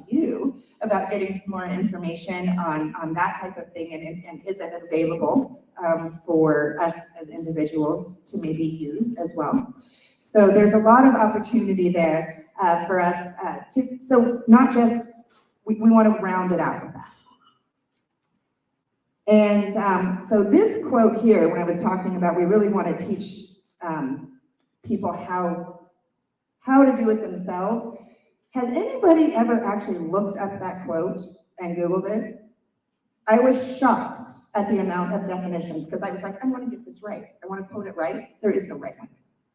you about getting some more information on that type of thing, and is it available for us as individuals to maybe use as well. So there's a lot of opportunity there for us so not just, we want to round it out with that. And so this quote here, when I was talking about we really want to teach people how to do it themselves, has anybody ever actually looked up that quote and Googled it? I was shocked at the amount of definitions because I was like, I want to get this right. I want to quote it right. There is no right one.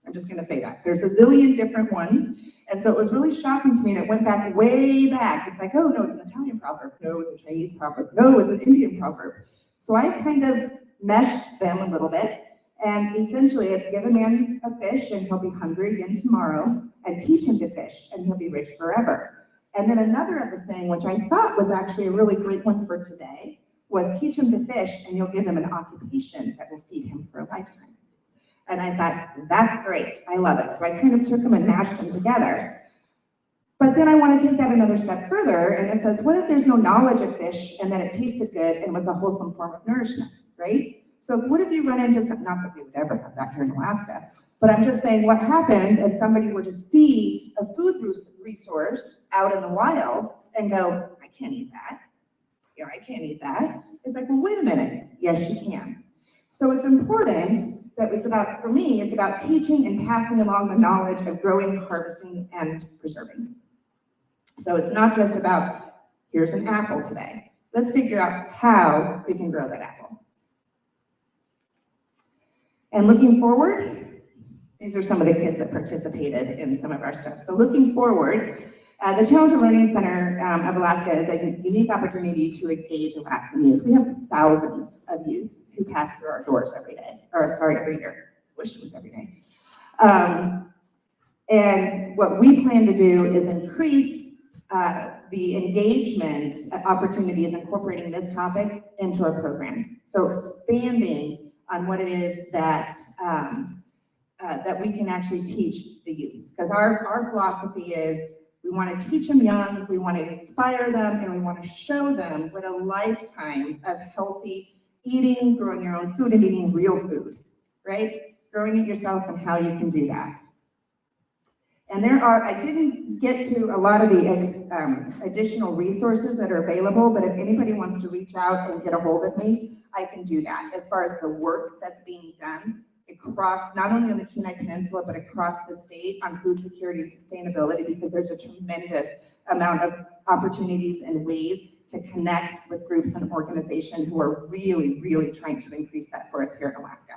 I'm just going to say that. There's a zillion different ones. And so it was really shocking to me, and it went back way back. It's like, oh, no, it's an Italian proverb. No, it's a Chinese proverb. No, it's an Indian proverb. So I kind of meshed them a little bit And essentially, it's give a man a fish and he'll be hungry again tomorrow, and teach him to fish and he'll be rich forever. And then another of the saying, which I thought was actually a really great one for today, was teach him to fish and you'll give him an occupation that will feed him for a lifetime. And I thought, that's great, I love it. So I kind of took them and mashed them together. But then I want to take that another step further, and it says, what if there's no knowledge of fish and that it tasted good and was a wholesome form of nourishment, right? So what if you run into something, not that we would ever have that here in Alaska, but I'm just saying what happens if somebody were to see a food resource out in the wild and go, I can't eat that. You know, I can't eat that. It's like, well, wait a minute. Yes, you can. So it's important that it's about, for me, it's about teaching and passing along the knowledge of growing, harvesting, and preserving. So it's not just about, here's an apple today. Let's figure out how we can grow that apple. And looking forward, these are some of the kids that participated in some of our stuff. So looking forward, the Challenger Learning Center of Alaska is a unique opportunity to engage Alaskan youth. We have thousands of youth who pass through our doors every day, or sorry, every year. Wish it was every day. And what we plan to do is increase the engagement opportunities incorporating this topic into our programs. So expanding on what it is that that we can actually teach the youth. Because our philosophy is we want to teach them young, we want to inspire them, and we want to show them what a lifetime of healthy eating, growing your own food, and eating real food, right? Growing it yourself and how you can do that. And I didn't get to a lot of the additional resources that are available, but if anybody wants to reach out and get a hold of me, I can do that as far as the work that's being done across, not only on the Kenai Peninsula, but across the state on food security and sustainability, because there's a tremendous amount of opportunities and ways to connect with groups and organizations who are really, really trying to increase that for us here in Alaska.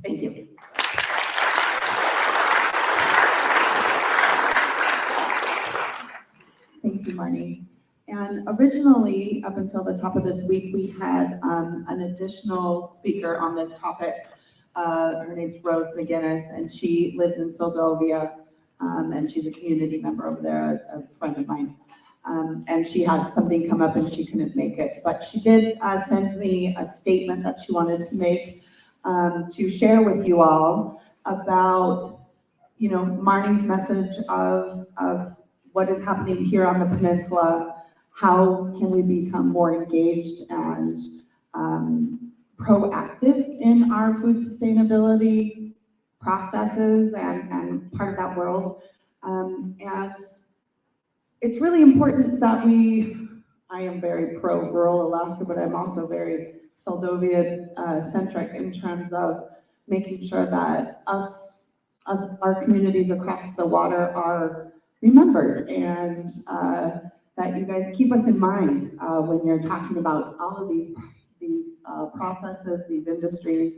Thank you. Thank you, Marnie. And originally, up until the top of this week, we had an additional speaker on this topic. Her name's Rose McGinnis, and she lives in Soldovia, and she's a community member over there, a friend of mine. And she had something come up and she couldn't make it, but she did send me a statement that she wanted to make to share with you all about, you know, Marnie's message of what is happening here on the peninsula. How can we become more engaged and proactive in our food sustainability processes and part of that world? And it's really important that I am very pro-rural Alaska, but I'm also very Soldovia centric in terms of making sure that our communities across the water are remembered, and that you guys keep us in mind when you're talking about all of these processes, these industries,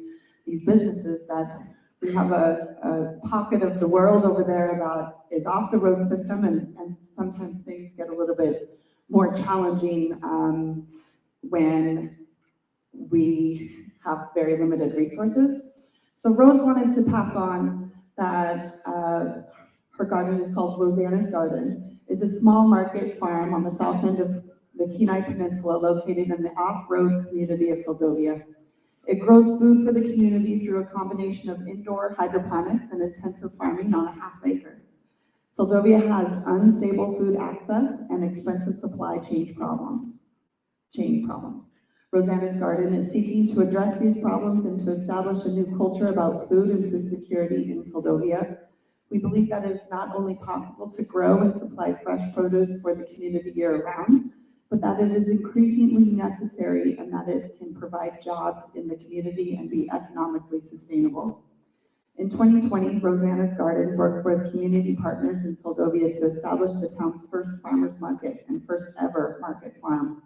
these businesses, that we have a pocket of the world over there that is off the road system, and sometimes things get a little bit more challenging when we have very limited resources. So Rose wanted to pass on that her garden is called Rosanna's Garden. It's a small market farm on the south end of the Kenai Peninsula, located in the off-road community of Soldovia. It grows food for the community through a combination of indoor hydroponics and intensive farming on a half acre. Soldovia has unstable food access and expensive supply chain problems. Rosanna's Garden is seeking to address these problems and to establish a new culture about food and food security in Soldovia. We believe that it is not only possible to grow and supply fresh produce for the community year-round, but that it is increasingly necessary and that it can provide jobs in the community and be economically sustainable. In 2020, Rosanna's Garden worked with community partners in Soldovia to establish the town's first farmers market and first ever market farm.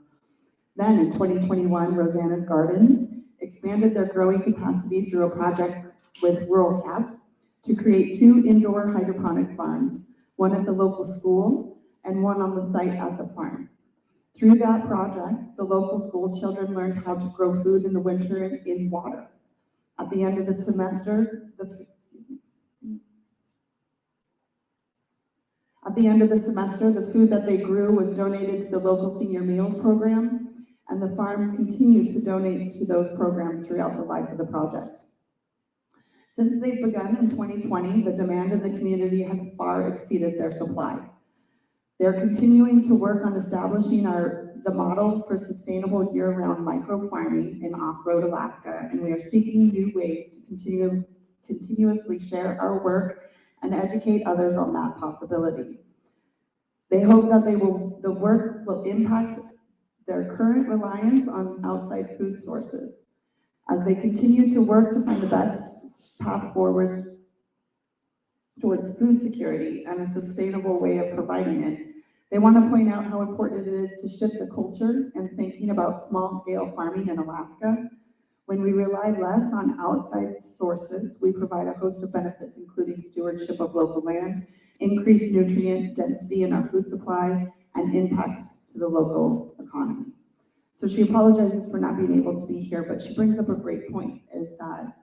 Then in 2021, Rosanna's Garden expanded their growing capacity through a project with Rural Cap to create 2 indoor hydroponic farms, one at the local school and one on the site at the farm. Through that project, the local school children learned how to grow food in the winter in water, At the end of the semester, the food that they grew was donated to the local senior meals program, and the farm continued to donate to those programs throughout the life of the project. Since they've begun in 2020, the demand in the community has far exceeded their supply. They're continuing to work on establishing the model for sustainable year-round micro-farming in off-road Alaska, and we are seeking new ways to continuously share our work and educate others on that possibility. They hope that the work will impact their current reliance on outside food sources. As they continue to work to find the best path forward towards food security and a sustainable way of providing it, they want to point out how important it is to shift the culture and thinking about small-scale farming in Alaska. When we rely less on outside sources, we provide a host of benefits, including stewardship of local land, increased nutrient density in our food supply, and impact to the local economy. So she apologizes for not being able to be here, but she brings up a great point, is that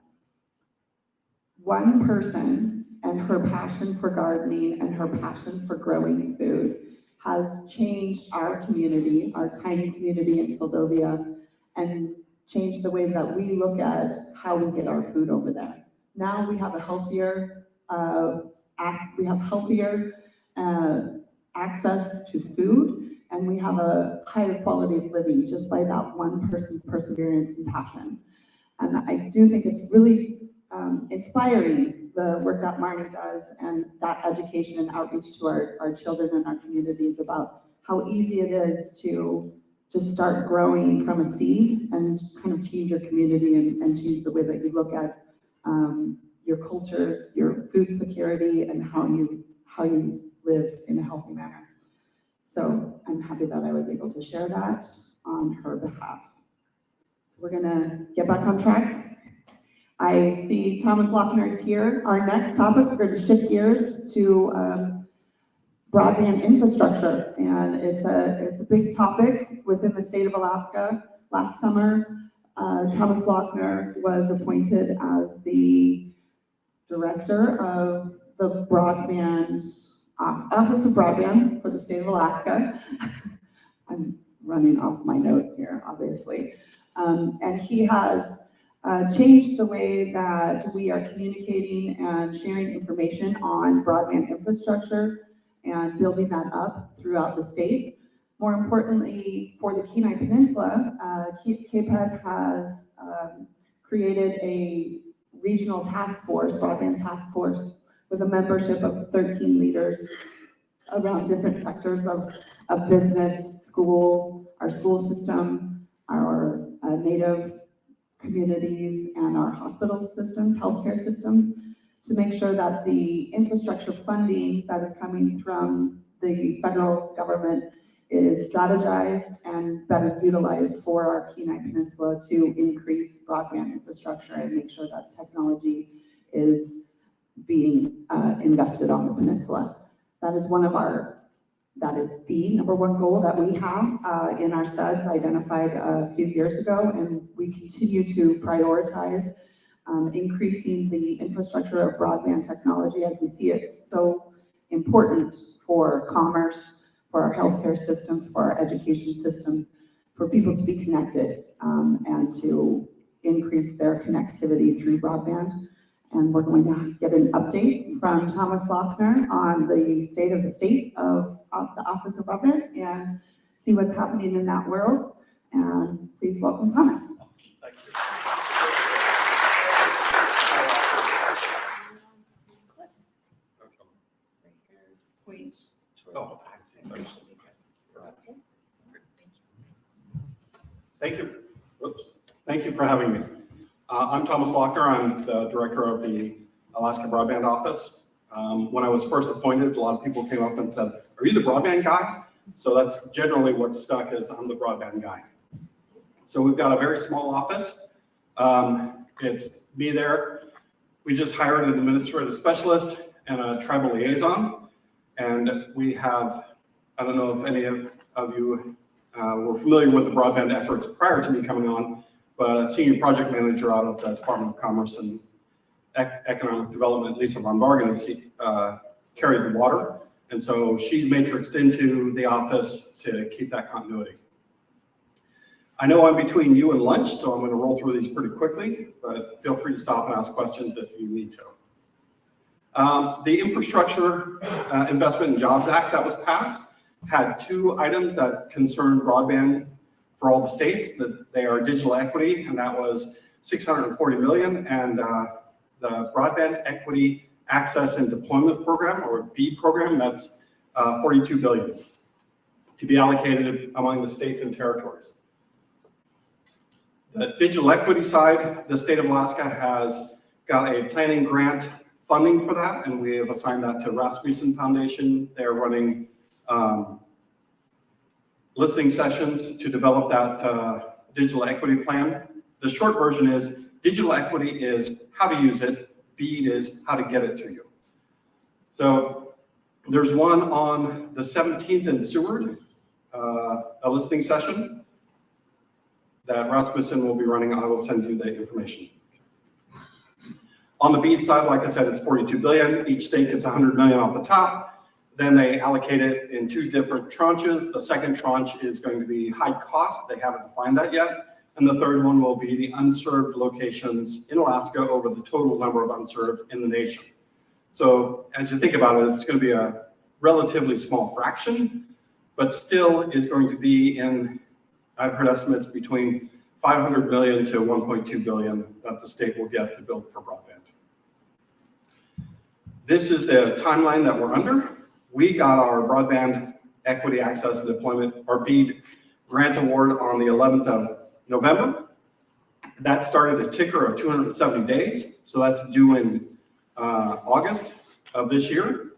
one person and her passion for gardening and her passion for growing food has changed our community, our tiny community in Soldovia, and changed the way that we look at how we get our food over there. Now we have a healthier, access to food, and we have a higher quality of living just by that one person's perseverance and passion. And I do think it's really inspiring, the work that Marnie does and that education and outreach to our children and our communities about how easy it is to just start growing from a seed and kind of change your community and change the way that you look at your cultures, your food security, and how you live in a healthy manner. So I'm happy that I was able to share that on her behalf. So we're gonna get back on track. I see Thomas Lochner is here. Our next topic, we're going to shift gears to broadband infrastructure, and it's a big topic within the state of Alaska. Last summer, Thomas Lochner was appointed as the director of the Office of Broadband for the state of Alaska. I'm running off my notes here, obviously. And he has changed the way that we are communicating and sharing information on broadband infrastructure and building that up throughout the state. More importantly, for the Kenai Peninsula, KPEDD has created a regional task force, broadband task force, with a membership of 13 leaders around different sectors of business, school, our school system, our native communities, and our hospital systems, healthcare systems, to make sure that the infrastructure funding that is coming from the federal government is strategized and better utilized for our Kenai Peninsula to increase broadband infrastructure and make sure that technology is being invested on the peninsula. That is the number one goal that we have in our SEDS identified a few years ago, and we continue to prioritize increasing the infrastructure of broadband technology as we see it so important for commerce, for our healthcare systems, for our education systems, for people to be connected and to increase their connectivity through broadband. And we're going to get an update from Thomas Lochner on the state of the Office of Broadband and see what's happening in that world. And please welcome Thomas. Thank you. Oh, thank you. Whoops. Thank you for having me. I'm Thomas Lochner. I'm the director of the Alaska Broadband Office. When I was first appointed, a lot of people came up and said, "Are you the broadband guy?" So that's generally what's stuck, is I'm the broadband guy. So we've got a very small office. It's me there. We just hired an administrative specialist and a tribal liaison. And we have, I don't know if any of you were familiar with the broadband efforts prior to me coming on, but a senior project manager out of the Department of Commerce and Economic Development, Lisa Von Bargen, has carried the water. And so she's matrixed into the office to keep that continuity. I know I'm between you and lunch, so I'm going to roll through these pretty quickly, but feel free to stop and ask questions if you need to. The Infrastructure Investment and Jobs Act that was passed had two items that concerned broadband for all the states. That they are digital equity, and that was $640 million, and the Broadband Equity Access and Deployment Program, or BEAD program, that's $42 billion to be allocated among the states and territories. The digital equity side, the state of Alaska has got a planning grant funding for that, and we have assigned that to Rasmussen Foundation. They're running listening sessions to develop that digital equity plan. The short version is digital equity is how to use it, BEAD is how to get it to you. So there's one on the 17th in Seward, a listening session that Rasmussen will be running. I will send you the information. On the BEAD side, like I said, it's $42 billion. Each state gets $100 million off the top. Then they allocate it in two different tranches. The second tranche is going to be high cost. They haven't defined that yet. And the third one will be the unserved locations in Alaska over the total number of unserved in the nation. So as you think about it, it's going to be a relatively small fraction, but still is going to be in, I've heard estimates between $500 million to $1.2 billion that the state will get to build for broadband. This is the timeline that we're under. We got our Broadband Equity Access and Deployment, or BEAD, grant award on the 11th of November. That started a ticker of 270 days, so that's due in August of this year.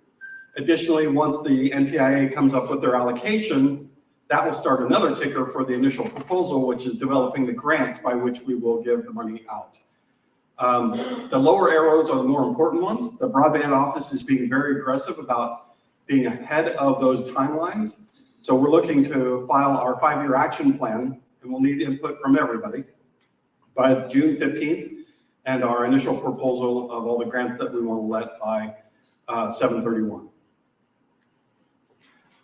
Additionally, once the NTIA comes up with their allocation, that will start another ticker for the initial proposal, which is developing the grants by which we will give the money out. The lower arrows are the more important ones. The broadband office is being very aggressive about being ahead of those timelines. So we're looking to file our 5-year action plan, and we'll need input from everybody by June 15th, and our initial proposal of all the grants that we want to let by 7/31.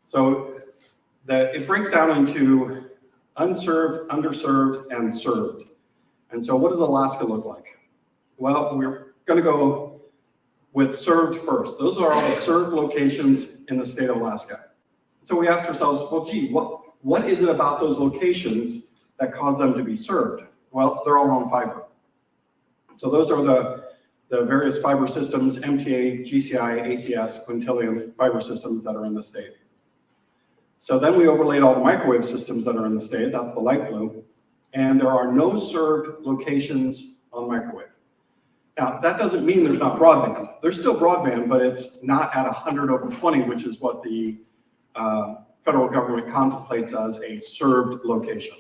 So it breaks down into unserved, underserved, and served. And so what does Alaska look like? Well, we're going to go with served first. Those are all the served locations in the state of Alaska. So we asked ourselves, well, gee, what is it about those locations that cause them to be served? Well, they're all on fiber. So those are the various fiber systems, MTA, GCI, ACS, quintillion fiber systems that are in the state. So then we overlaid all the microwave systems that are in the state, that's the light blue, and there are no served locations on microwave. Now, that doesn't mean there's not broadband. There's still broadband, but it's not at 100/20, which is what the federal government contemplates as a served location.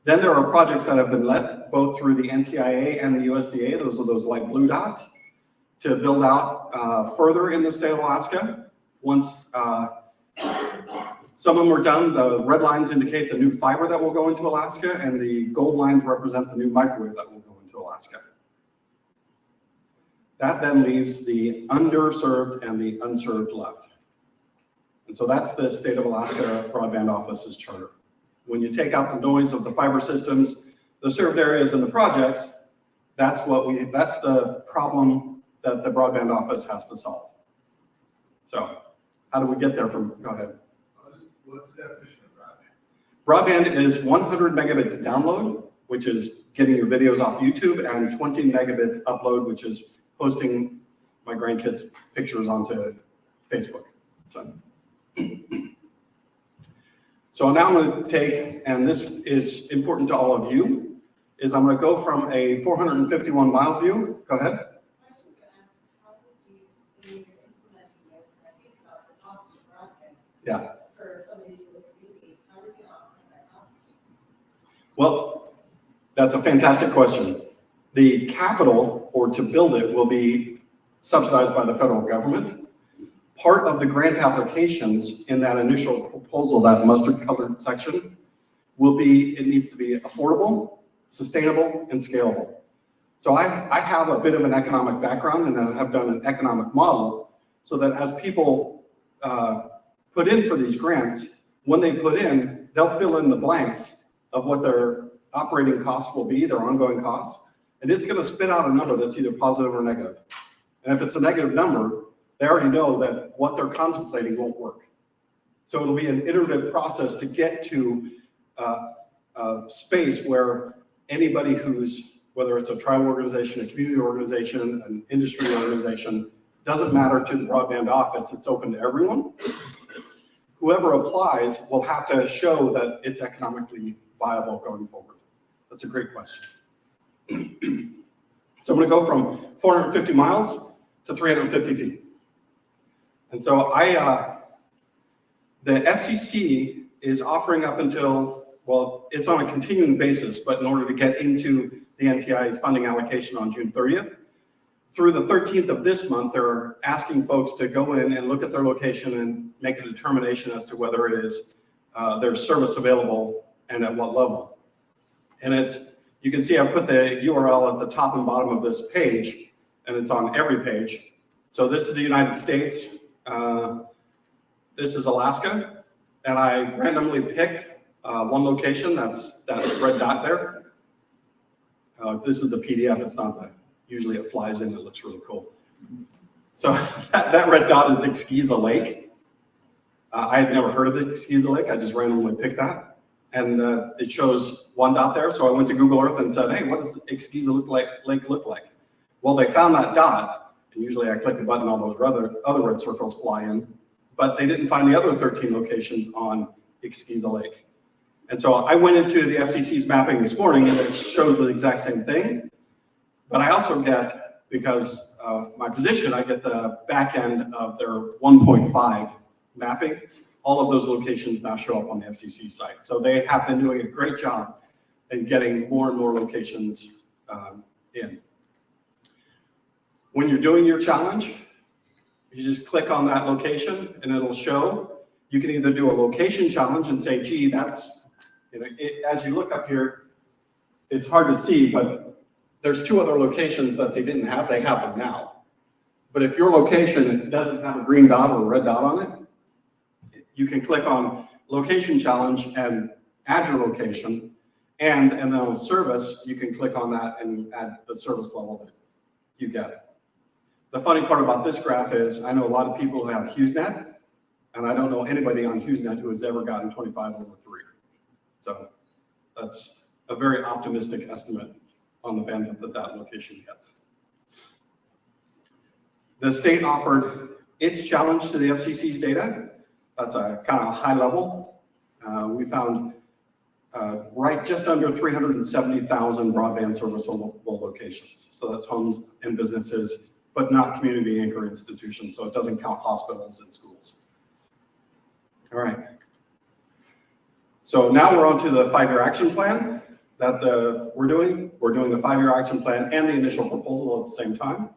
Then there are projects that have been let both through the NTIA and the USDA, those are those light blue dots, to build out further in the state of Alaska. Once some of them are done, the red lines indicate the new fiber that will go into Alaska, and the gold lines represent the new microwave that will go into Alaska. That then leaves the underserved and the unserved left. And so that's the state of Alaska Broadband Office's charter. When you take out the noise of the fiber systems, the served areas and the projects, that's the problem that the Broadband Office has to solve. So how do we get there from, go ahead. What's the definition of broadband? Broadband is 100 megabits download, which is getting your videos off YouTube, and 20 megabits upload, which is posting my grandkids' pictures onto Facebook. So now I'm going to take, and this is important to all of you, is I'm going to go from a 451 mile view. Go ahead. Yeah. Well, that's a fantastic question. The capital, or to build it, will be subsidized by the federal government. Part of the grant applications in that initial proposal, that mustard colored section, it needs to be affordable, sustainable, and scalable. So I have a bit of an economic background and I have done an economic model so that as people put in for these grants, when they put in, they'll fill in the blanks of what their operating costs will be, their ongoing costs, and it's going to spit out a number that's either positive or negative. And if it's a negative number, they already know that what they're contemplating won't work. So it'll be an iterative process to get to a space where anybody who's, whether it's a tribal organization, a community organization, an industry organization, doesn't matter to the broadband office, it's open to everyone. Whoever applies will have to show that it's economically viable going forward. That's a great question. So I'm going to go from 450 miles to 350 feet. And so the FCC is offering up until, well, it's on a continuing basis, but in order to get into the NTIA's funding allocation on June 30th, through the 13th of this month, they're asking folks to go in and look at their location and make a determination as to whether it is there's service available and at what level. And you can see I put the URL at the top and bottom of this page, and it's on every page. So this is the United States. This is Alaska, and I randomly picked one location, that's that red dot there. This is the PDF, it's not the, usually it flies in, it looks really cool. So that red dot is Exquiza Lake. I had never heard of Exquiza Lake, I just randomly picked that. And it shows one dot there, so I went to Google Earth and said, hey, what does Exquiza Lake look like? Well, they found that dot, and usually I click the button, all those other red circles fly in, but they didn't find the other 13 locations on Exquiza Lake. And so I went into the FCC's mapping this morning and it shows the exact same thing. But I also get, because of my position, I get the back end of their 1.5 mapping. All of those locations now show up on the FCC site. So they have been doing a great job in getting more and more locations in. When you're doing your challenge, you just click on that location and it'll show. You can either do a location challenge and say, gee, that's, as you look up here, it's hard to see, but there's two other locations that they didn't have, they have them now. But if your location doesn't have a green dot or a red dot on it, you can click on location challenge and add your location. And then on service, you can click on that and add the service level that you get. The funny part about this graph is I know a lot of people who have HughesNet, and I don't know anybody on HughesNet who has ever gotten 25 over 3. So that's a very optimistic estimate on the bandwidth that location gets. The state offered its challenge to the FCC's data. That's a kind of high level. We found right just under 370,000 broadband serviceable locations. So that's homes and businesses, but not community anchor institutions. So it doesn't count hospitals and schools. All right. So now we're on to the 5-year action plan that we're doing. We're doing the 5-year action plan and the initial proposal at the same time.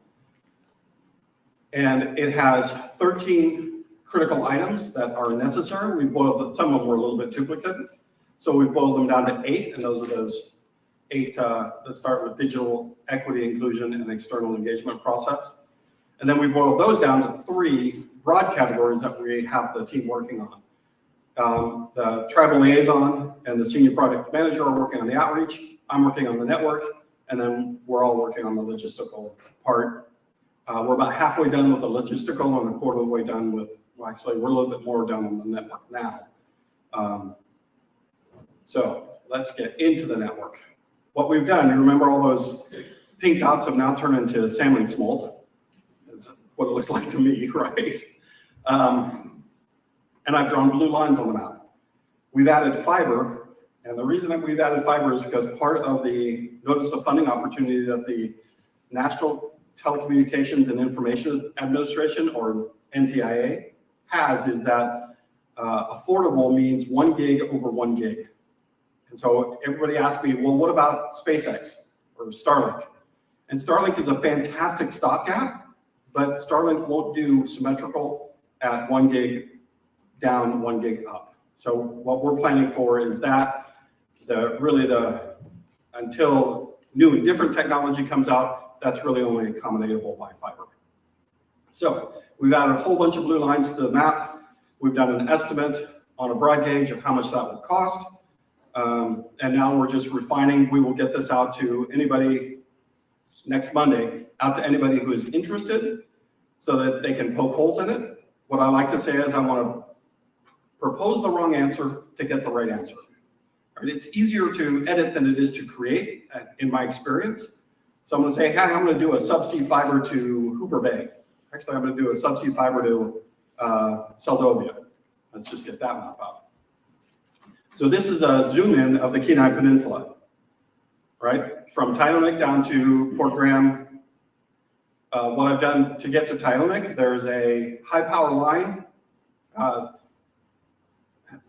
And it has 13 critical items that are necessary. We boiled, some of them were a little bit duplicate. So we boiled them down to 8, and those are those 8 that start with digital equity, inclusion, and external engagement process. And then we boiled those down to 3 broad categories that we have the team working on. The tribal liaison and the senior product manager are working on the outreach. I'm working on the network, and then we're all working on the logistical part. We're about halfway done with the logistical and a quarter of the way done with, well, actually, we're a little bit more done on the network now. So let's get into the network. What we've done, you remember all those pink dots have now turned into salmon smolt. That's what it looks like to me, right? And I've drawn blue lines on the map. We've added fiber, and the reason that we've added fiber is because part of the notice of funding opportunity that the National Telecommunications and Information Administration, or NTIA, has is that affordable means 1 gig over 1 gig. And so everybody asks me, well, what about SpaceX or Starlink? And Starlink is a fantastic stopgap, but Starlink won't do symmetrical at 1 gig down, 1 gig up. So what we're planning for is that, until new and different technology comes out, that's really only accommodatable by fiber. So we've added a whole bunch of blue lines to the map. We've done an estimate on a broad gauge of how much that would cost. And now we're just refining. We will get this out to anybody next Monday, out to anybody who is interested so that they can poke holes in it. What I like to say is I want to propose the wrong answer to get the right answer. Right? It's easier to edit than it is to create, in my experience. So I'm going to say, hey, I'm going to do a subsea fiber to Hooper Bay. Actually, I'm going to do a subsea fiber to Seldovia. Let's just get that map out. So this is a zoom in of the Kenai Peninsula, right? From Tyonek down to Port Graham. What I've done to get to Tyonek, there's a high power line.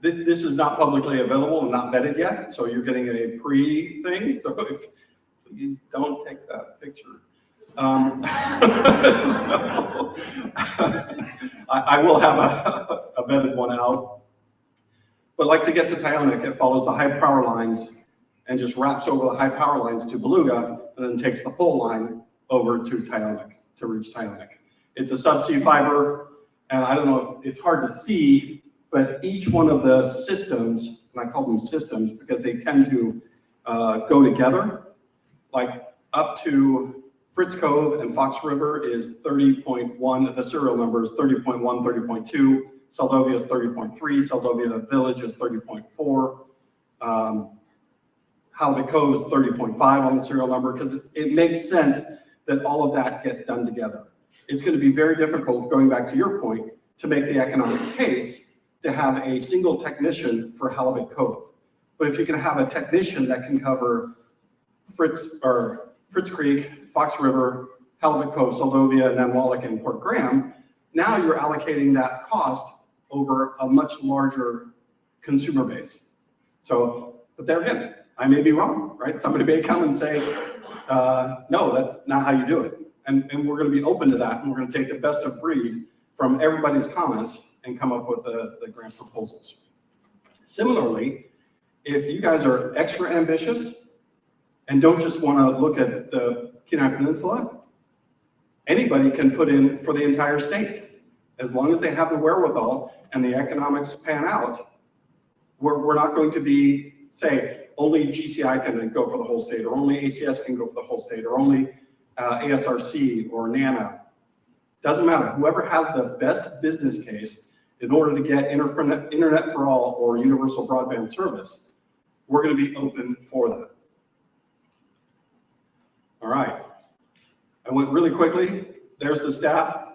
This is not publicly available and not vetted yet, so you're getting a pre-thing. So please don't take that picture. So, I will have a vetted one out. But like to get to Tyonek, it follows the high power lines and just wraps over the high power lines to Beluga and then takes the pole line over to Tyonek to reach Tyonek. It's a subsea fiber, and I don't know if it's hard to see, but each one of the systems, and I call them systems because they tend to go together, like up to Fritz Cove and Fox River is 30.1, the serial number is 30.1, 30.2, Seldovia is 30.3, Seldovia Village is 30.4, Halibut Cove is 30.5 on the serial number, because it makes sense that all of that get done together. It's going to be very difficult, going back to your point, to make the economic case to have a single technician for Halibut Cove. But if you can have a technician that can cover Fritz Creek, Fox River, Halibut Cove, Seldovia, Nanwalek, and Port Graham, now you're allocating that cost over a much larger consumer base. So, but there again, I may be wrong, right? Somebody may come and say, no, that's not how you do it. And we're going to be open to that, and we're going to take the best of breed from everybody's comments and come up with the grant proposals. Similarly, if you guys are extra ambitious and don't just want to look at the Kenai Peninsula, anybody can put in for the entire state. As long as they have the wherewithal and the economics pan out, we're not going to be, say, only GCI can go for the whole state, or only ACS can go for the whole state, or only ASRC or NANA. Doesn't matter. Whoever has the best business case in order to get internet for all or universal broadband service, we're going to be open for that. All right. I went really quickly. There's the staff.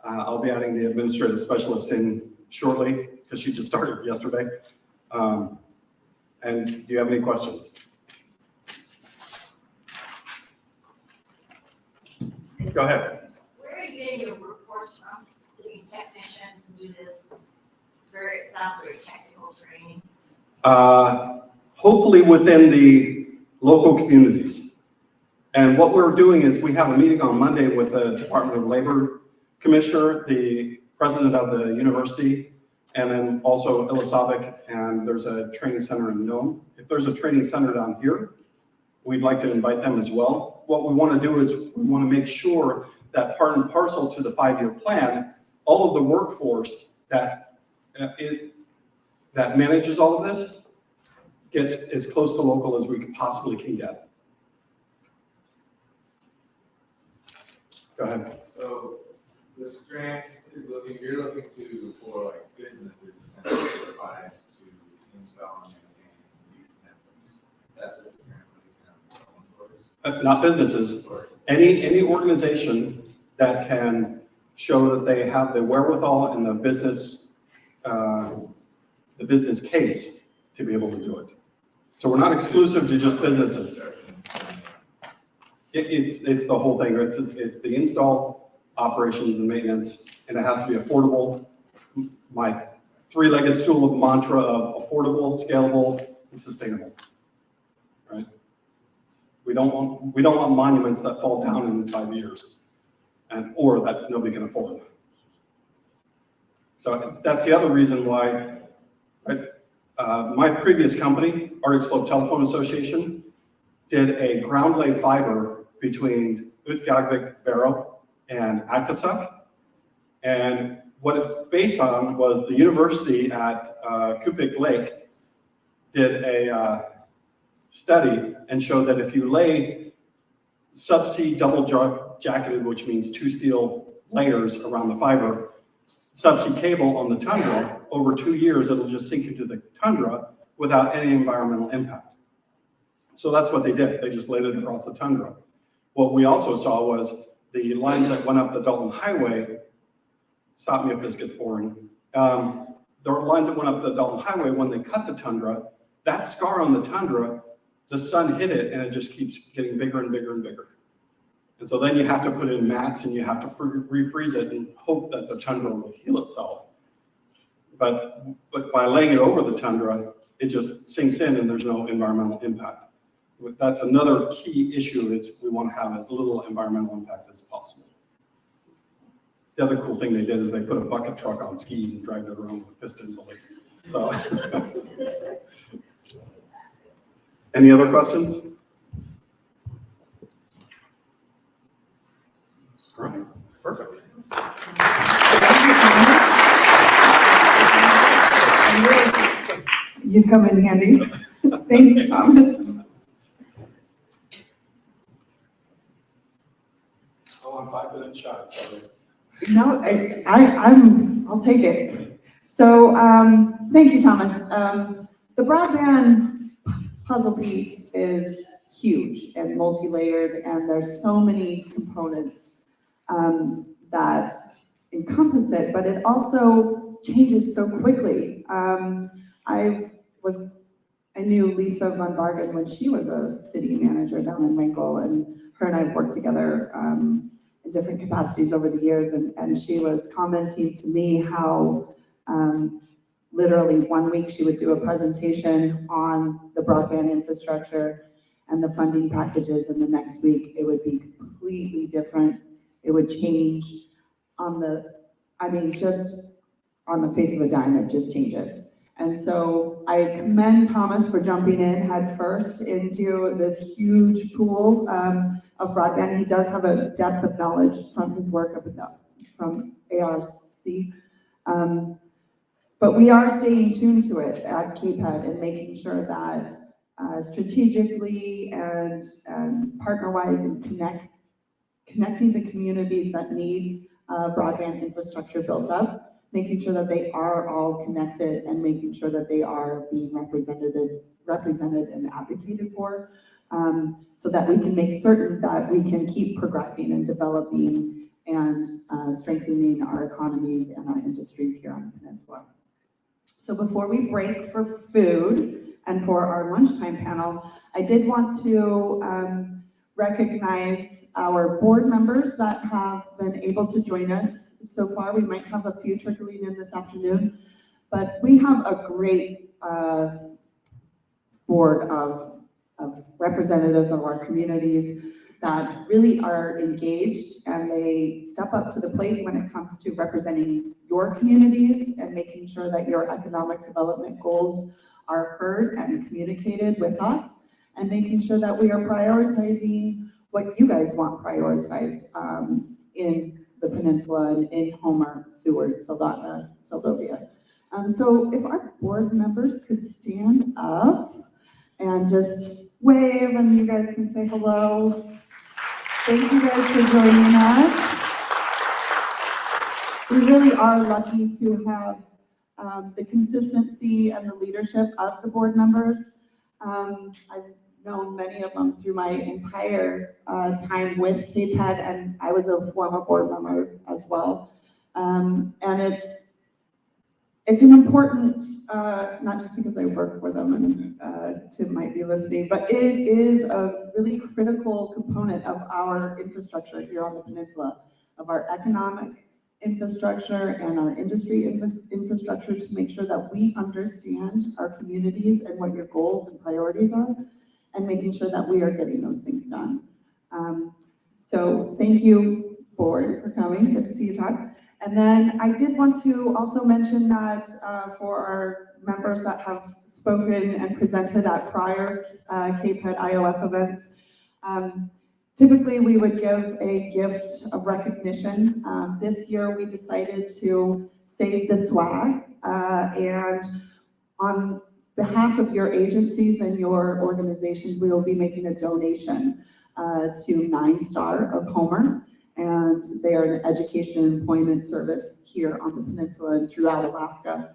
I'll be adding the administrative specialist in shortly because she just started yesterday. And do you have any questions? Go ahead. Where are you getting your workforce from to be technicians and do this it sounds very technical training? Hopefully within the local communities. And what we're doing is we have a meeting on Monday with the Department of Labor Commissioner, the president of the university, and then also Illisavik, and there's a training center in Nome. If there's a training center down here, we'd like to invite them as well. What we want to do is we want to make sure that part and parcel to the 5-year plan, all of the workforce that manages all of this gets as close to local as we possibly can get. Go ahead. So this grant is you're looking for like businesses and size to install and maintain these networks. That's what the grant is. Not businesses. Any organization that can show that they have the wherewithal and the business case to be able to do it. So we're not exclusive to just businesses. It's the whole thing. It's the install, operations, and maintenance, and it has to be affordable. My three-legged stool of mantra of affordable, scalable, and sustainable. Right? We don't want monuments that fall down in 5 years, or that nobody can afford. So that's the other reason why. Right? My previous company, Arctic Slope Telephone Association, did a ground lay fiber between Utqiagvik Barrow and Akasuk. And what it based on was the university at Kupik Lake did a study and showed that if you lay subsea double jacketed, which means 2 steel layers around the fiber, subsea cable on the tundra, over 2 years, it'll just sink into the tundra without any environmental impact. So that's what they did. They just laid it across the tundra. What we also saw was the lines that went up the Dalton Highway. Stop me if this gets boring. The lines that went up the Dalton Highway, when they cut the tundra, that scar on the tundra, the sun hit it and it just keeps getting bigger and bigger and bigger. And so then you have to put in mats and you have to refreeze it and hope that the tundra will heal itself. But by laying it over the tundra, it just sinks in and there's no environmental impact. That's another key issue is we want to have as little environmental impact as possible. The other cool thing they did is they put a bucket truck on skis and dragged it around with a piston pulley. So, any other questions? All right, perfect. You'd come in handy. Thanks, Thomas. Oh, I'm 5 minutes shy, sorry. No, I'll take it. So, thank you, Thomas. The broadband puzzle piece is huge and multi-layered, and there's so many components that encompass it, but it also changes so quickly. I knew Lisa Von Bargen when she was a city manager down in Wrinkle, and her and I have worked together in different capacities over the years, and she was commenting to me how literally 1 week she would do a presentation on the broadband infrastructure and the funding packages, and the next week it would be completely different. It would change just on the face of a dime, it just changes. And so I commend Thomas for jumping in head first into this huge pool of broadband. He does have a depth of knowledge from his work from ARC. But we are staying tuned to it at KPEDD and making sure that strategically and partner-wise and connecting the communities that need broadband infrastructure built up, making sure that they are all connected and making sure that they are being represented and advocated for, so that we can make certain that we can keep progressing and developing and strengthening our economies and our industries here on the peninsula. So before we break for food and for our lunchtime panel, I did want to recognize our board members that have been able to join us so far. We might have a few trickling in this afternoon, but we have a great board of representatives of our communities that really are engaged, and they step up to the plate when it comes to representing your communities and making sure that your economic development goals are heard and communicated with us, and making sure that we are prioritizing what you guys want prioritized in the peninsula and in Homer, Seward, Soldotna, Seldovia. So if our board members could stand up and just wave, and you guys can say hello. Thank you guys for joining us. We really are lucky to have the consistency and the leadership of the board members. I've known many of them through my entire time with KPEDD, and I was a former board member as well. And it's an important, not just because I work for them and Tim might be listening, but it is a really critical component of our infrastructure here on the peninsula, of our economic infrastructure and our industry infrastructure, to make sure that we understand our communities and what your goals and priorities are, and making sure that we are getting those things done. So thank you, board, for coming. Good to see you, Todd. And then I did want to also mention that for our members that have spoken and presented at prior KPEDD IOF events, typically we would give a gift of recognition. This year we decided to save the swag, and on behalf of your agencies and your organizations, we will be making a donation to 9 Star of Homer. And they are an education and employment service here on the peninsula and throughout Alaska,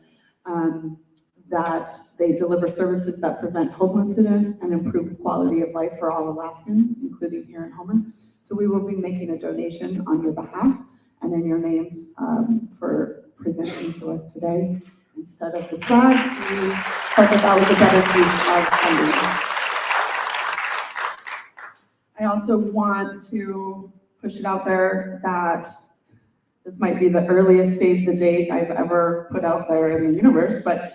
that they deliver services that prevent homelessness and improve quality of life for all Alaskans, including here in Homer. So we will be making a donation on your behalf and in your names for presenting to us today. Instead of the swag, we thought that was a better use of funding. I also want to push it out there that this might be the earliest save the date I've ever put out there in the universe, but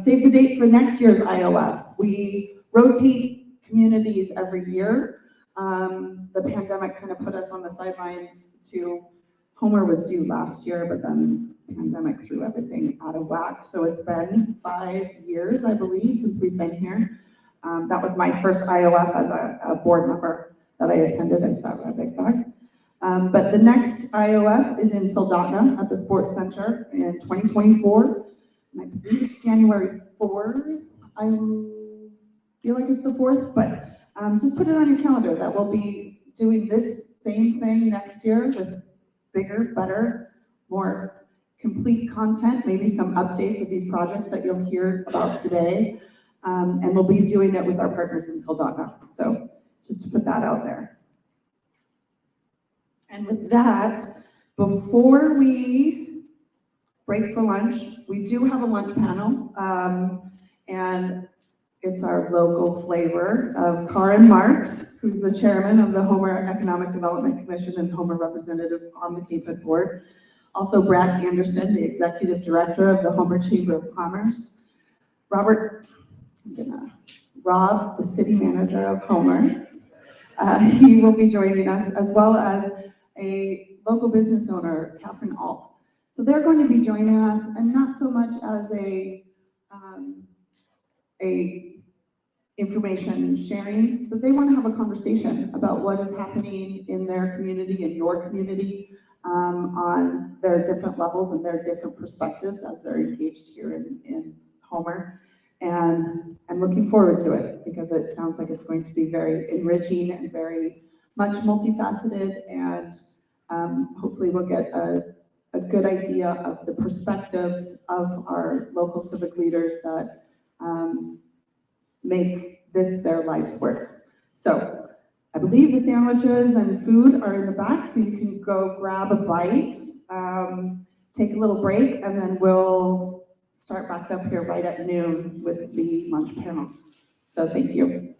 save the date for next year's IOF. We rotate communities every year. The pandemic kind of put us on the sidelines to, Homer was due last year, but then the pandemic threw everything out of whack. So it's been 5 years, I believe, since we've been here. That was my first IOF as a board member that I attended. I sat right back. But the next IOF is in Soldotna at the Sports Center in 2024. And I believe it's January 4th. I feel like it's the 4th, but just put it on your calendar that we'll be doing this same thing next year with bigger, better, more complete content, maybe some updates of these projects that you'll hear about today. And we'll be doing it with our partners in Soldotna. So just to put that out there. And with that, before we break for lunch, we do have a lunch panel, and it's our local flavor of Karin Marks, who's the chairman of the Homer Economic Development Commission and Homer representative on the KPEDD board. Also Brad Anderson, the executive director of the Homer Chamber of Commerce. Rob, the city manager of Homer. He will be joining us, as well as a local business owner, Catherine Alt. So they're going to be joining us, and not so much as a information sharing, but they want to have a conversation about what is happening in their community, in your community, on their different levels and their different perspectives as they're engaged here in Homer. And I'm looking forward to it because it sounds like it's going to be very enriching and very much multifaceted, and hopefully we'll get a good idea of the perspectives of our local civic leaders that make this their life's work. So I believe the sandwiches and food are in the back, so you can go grab a bite, take a little break, and then we'll start back up here right at noon with the lunch panel. So thank you.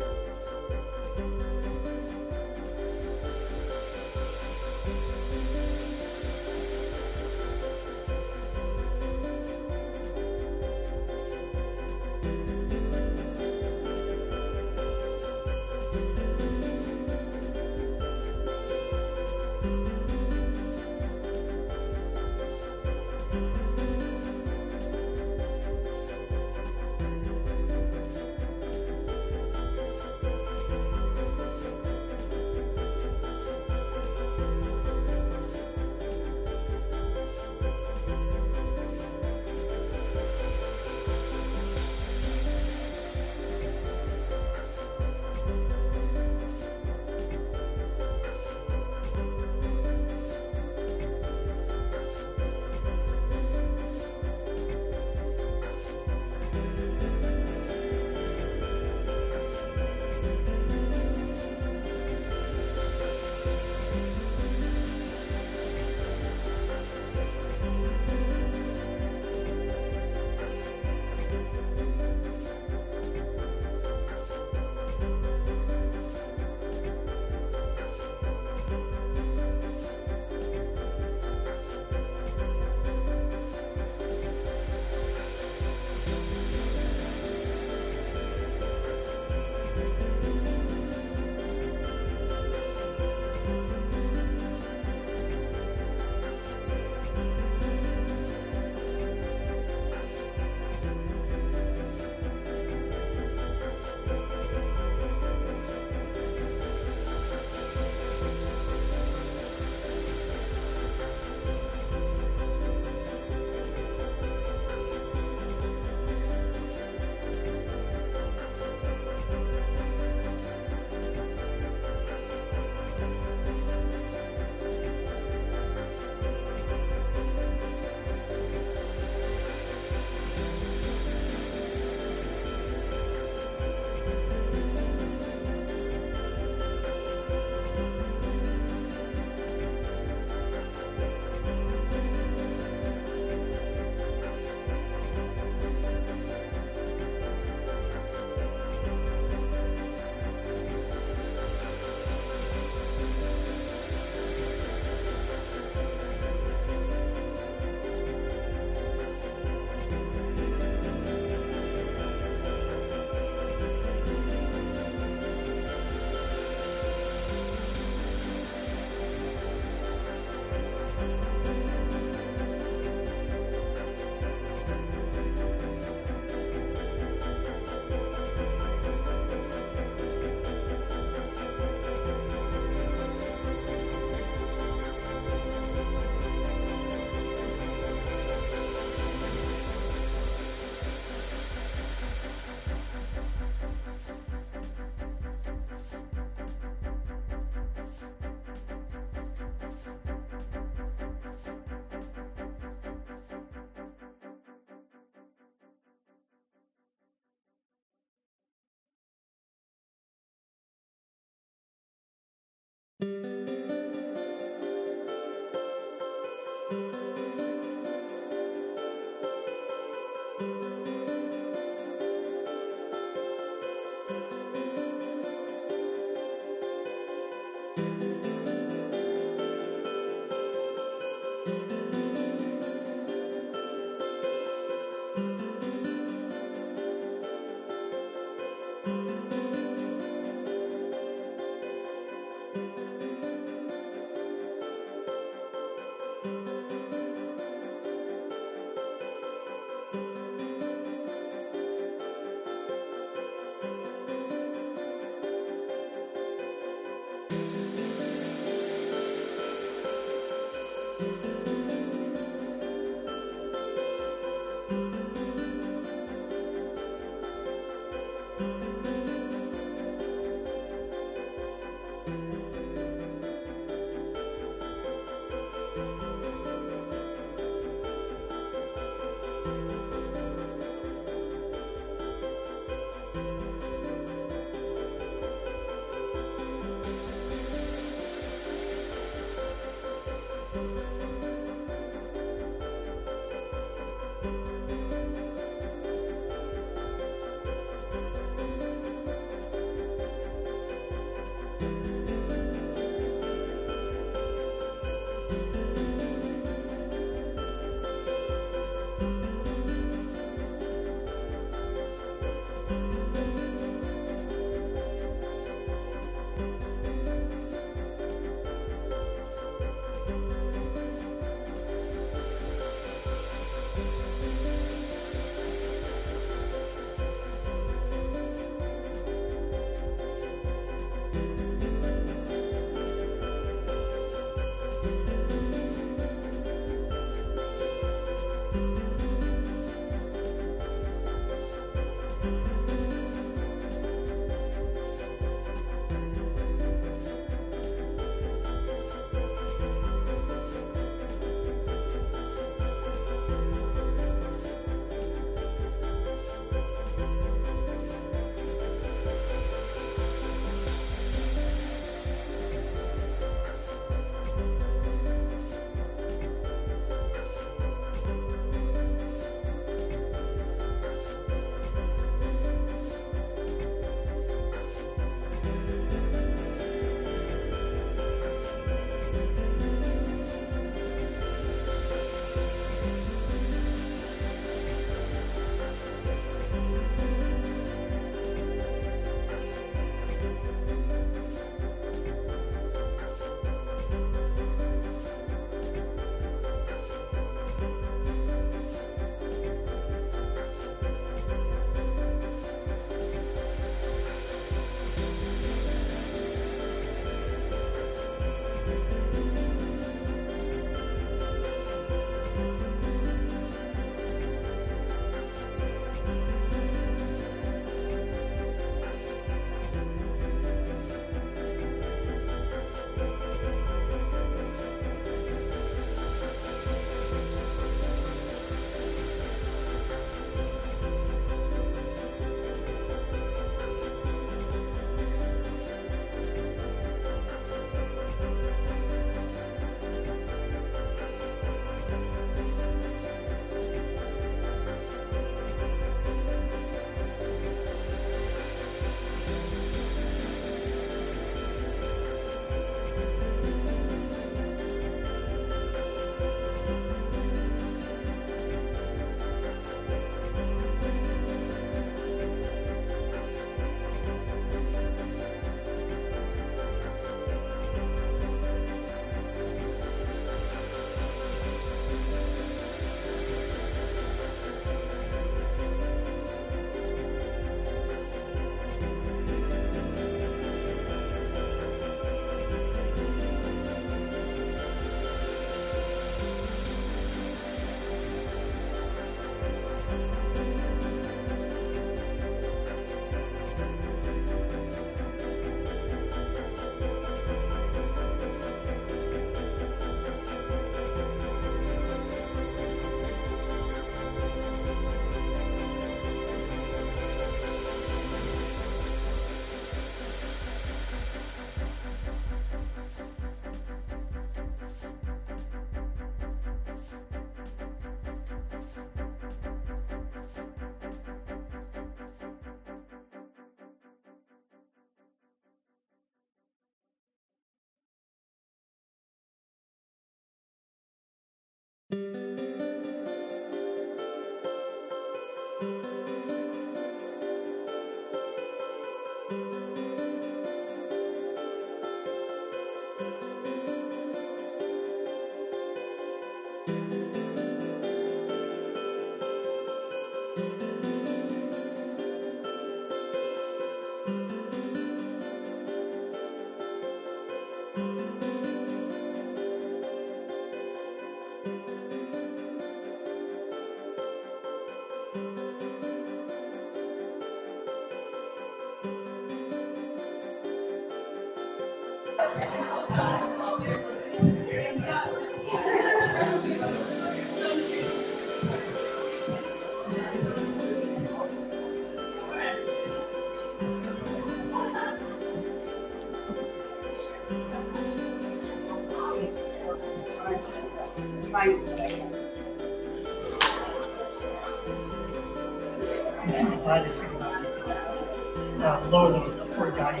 Lower the poor guy.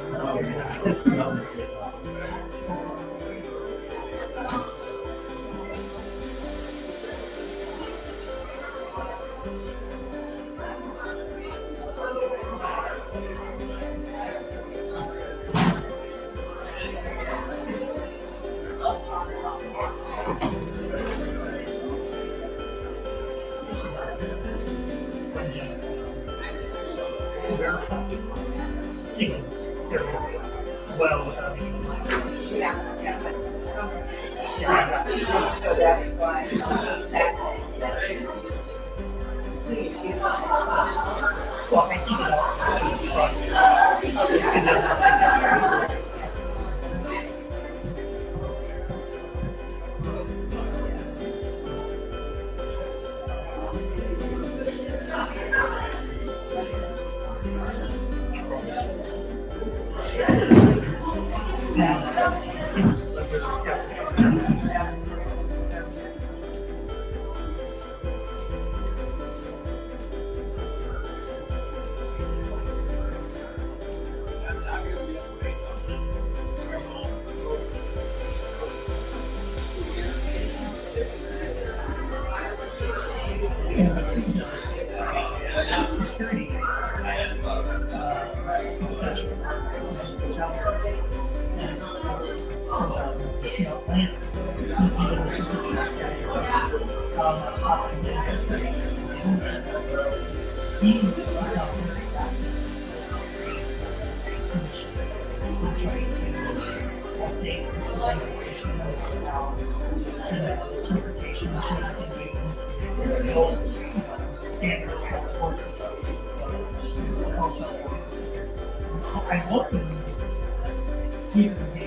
Well, so that's why please use well, I keep it up. I hope that you can be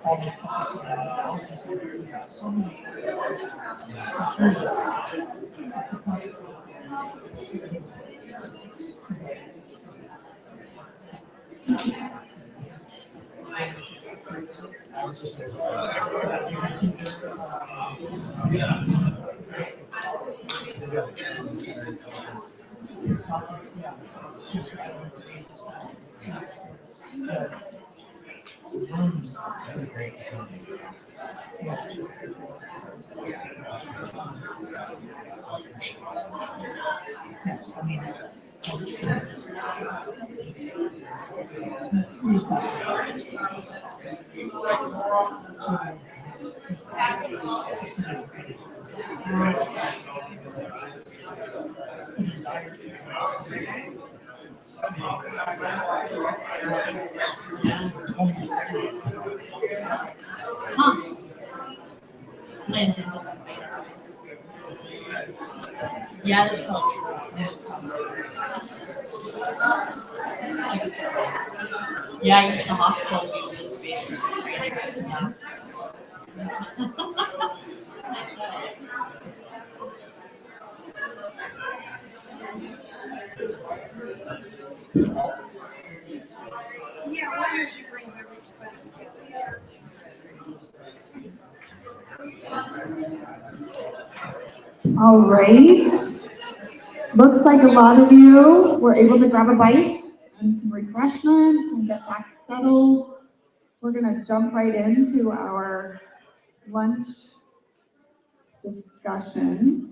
all the companies that also have so many alternatives. I was just there to say they've got a training center and conference. That's a great facility. Yeah, that's pretty class. I appreciate it. Yeah, I mean, yeah, that's probably true. Yeah, even the hospitals use this space for some training and stuff. Yeah, why don't you bring everybody together? All right. Looks like a lot of you were able to grab a bite and some refreshments and get back settled. We're gonna jump right into our lunch discussion.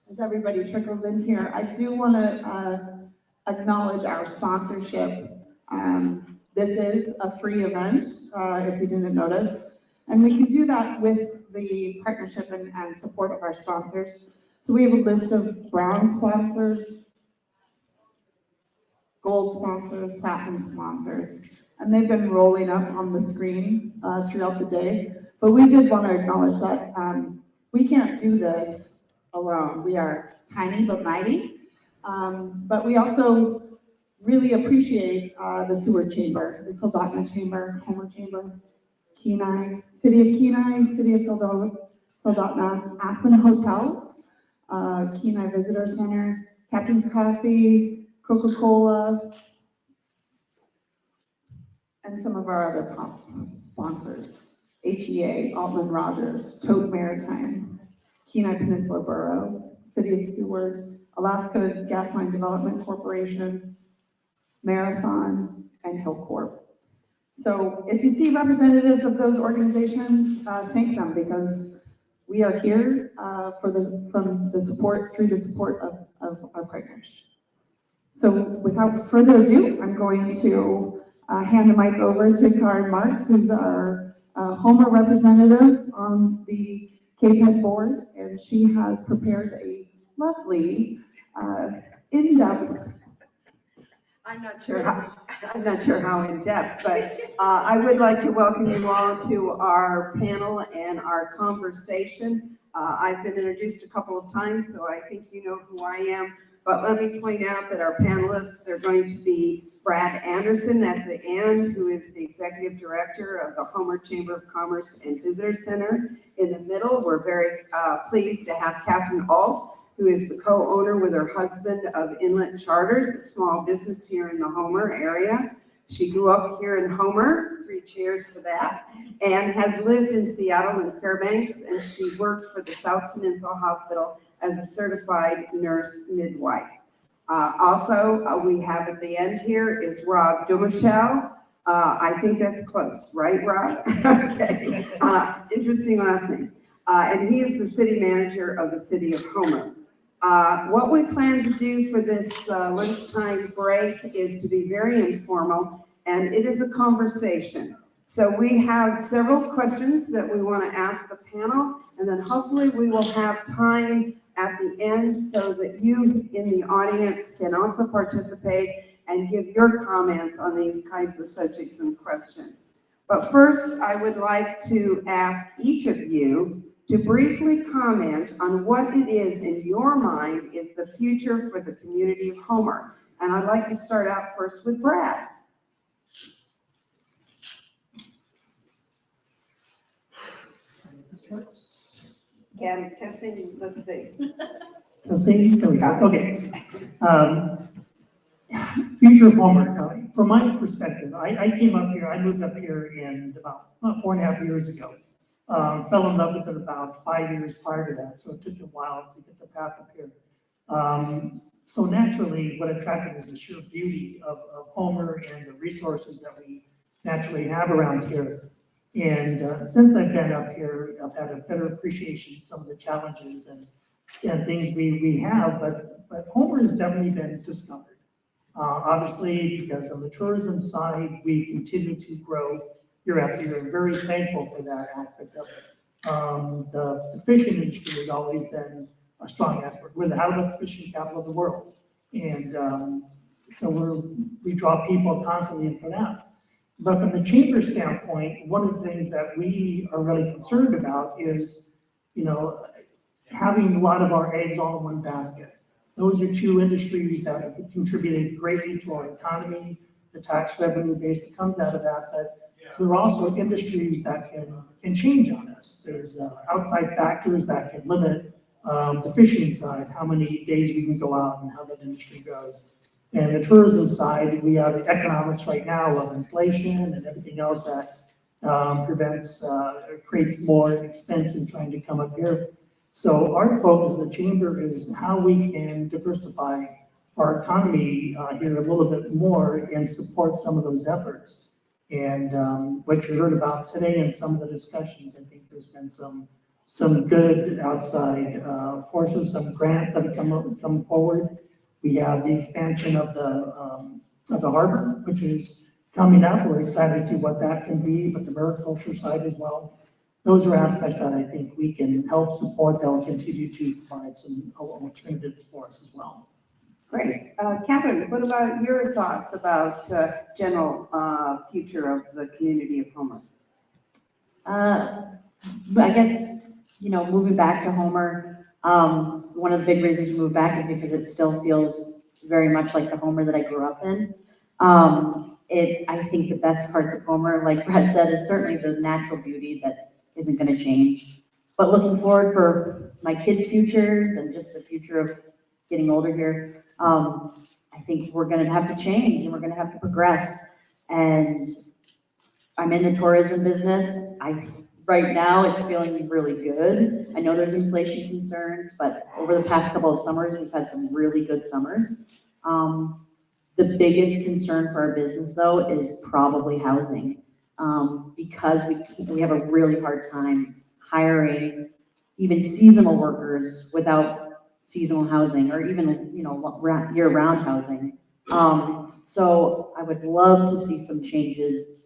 As everybody trickles in here, I do want to acknowledge our sponsorship. This is a free event, if you didn't notice, and we can do that with the partnership and support of our sponsors. So we have a list of bronze sponsors, gold sponsors, platinum sponsors, and they've been rolling up on the screen throughout the day. But we did want to acknowledge that we can't do this alone. We are tiny but mighty, but we also really appreciate the Seward Chamber, the Soldotna Chamber, Homer Chamber, Kenai, City of Kenai, City of Soldotna, Aspen Hotels, Kenai Visitor Center, Captain's Coffee, Coca-Cola, and some of our other sponsors, HEA, Altman Rogers, Tote Maritime, Kenai Peninsula Borough, City of Seward, Alaska Gas Line Development Corporation, Marathon, and Hillcorp. So if you see representatives of those organizations, thank them, because we are here through the support of our partners. So without further ado, I'm going to hand the mic over to Karen Marks, who's our Homer representative on the KPEDD board, and she has prepared a lovely, in-depth. I'm not sure how in depth, but I would like to welcome you all to our panel and our conversation. I've been introduced a couple of times, so I think you know who I am. But let me point out that our panelists are going to be Brad Anderson at the end, who is the Executive Director of the Homer Chamber of Commerce and Visitor Center. In the middle, we're very pleased to have Catherine Alt, who is the co-owner with her husband of Inlet Charters, a small business here in the Homer area. She grew up here in Homer, 3 cheers for that, and has lived in Seattle and Fairbanks, and she worked for the South Peninsula Hospital as a certified nurse midwife. Also, we have at the end here is Rob Dumichel. I think that's close, right, Rob? Okay. Interesting last name. And he is the city manager of the city of Homer. What we plan to do for this lunchtime break is to be very informal, and it is a conversation. So we have several questions that we want to ask the panel, and then hopefully we will have time at the end so that you in the audience can also participate and give your comments on these kinds of subjects and questions. But first, I would like to ask each of you to briefly comment on what it is in your mind is the future for the community of Homer. And I'd like to start out first with Brad. Can testing, let's see. Testing, there we go, okay. Future of Homer, from my perspective, I came up here, I moved up here in about 4.5 years ago. Fell in love with it about 5 years prior to that, so it took a while to get the path up here. So naturally, what attracted me is the sheer beauty of Homer and the resources that we naturally have around here. And since I've been up here, I've had a better appreciation of some of the challenges and things we have, but Homer has definitely been discovered. Obviously, because on the tourism side, we continue to grow year after year. I'm very thankful for that aspect of it. The fishing industry has always been a strong aspect. We're the halibut fishing capital of the world. And so we draw people constantly in for that. But from the chamber standpoint, one of the things that we are really concerned about is, having a lot of our eggs all in one basket. Those are two industries that have contributed greatly to our economy, the tax revenue base that comes out of that, but there are also industries that can change on us. There's outside factors that can limit the fishing side, how many days we can go out and how that industry goes. And the tourism side, we have the economics right now of inflation and everything else that creates more expense in trying to come up here. So our focus in the chamber is how we can diversify our economy here a little bit more and support some of those efforts. And what you heard about today in some of the discussions, I think there's been some good outside forces, some grants that have come forward. We have the expansion of the harbor, which is coming up. We're excited to see what that can be, but the mariculture side as well. Those are aspects that I think we can help support that will continue to provide some alternatives for us as well. Great. Catherine, what about your thoughts about general future of the community of Homer? I guess, moving back to Homer, one of the big reasons to move back is because it still feels very much like the Homer that I grew up in. I think the best parts of Homer, like Brad said, is certainly the natural beauty that isn't going to change. But looking forward for my kids' futures and just the future of getting older here, I think we're going to have to change and we're going to have to progress. And I'm in the tourism business. Right now, it's feeling really good. I know there's inflation concerns, but over the past couple of summers, we've had some really good summers. The biggest concern for our business, though, is probably housing, because we have a really hard time hiring even seasonal workers without seasonal housing or even year-round housing. So I would love to see some changes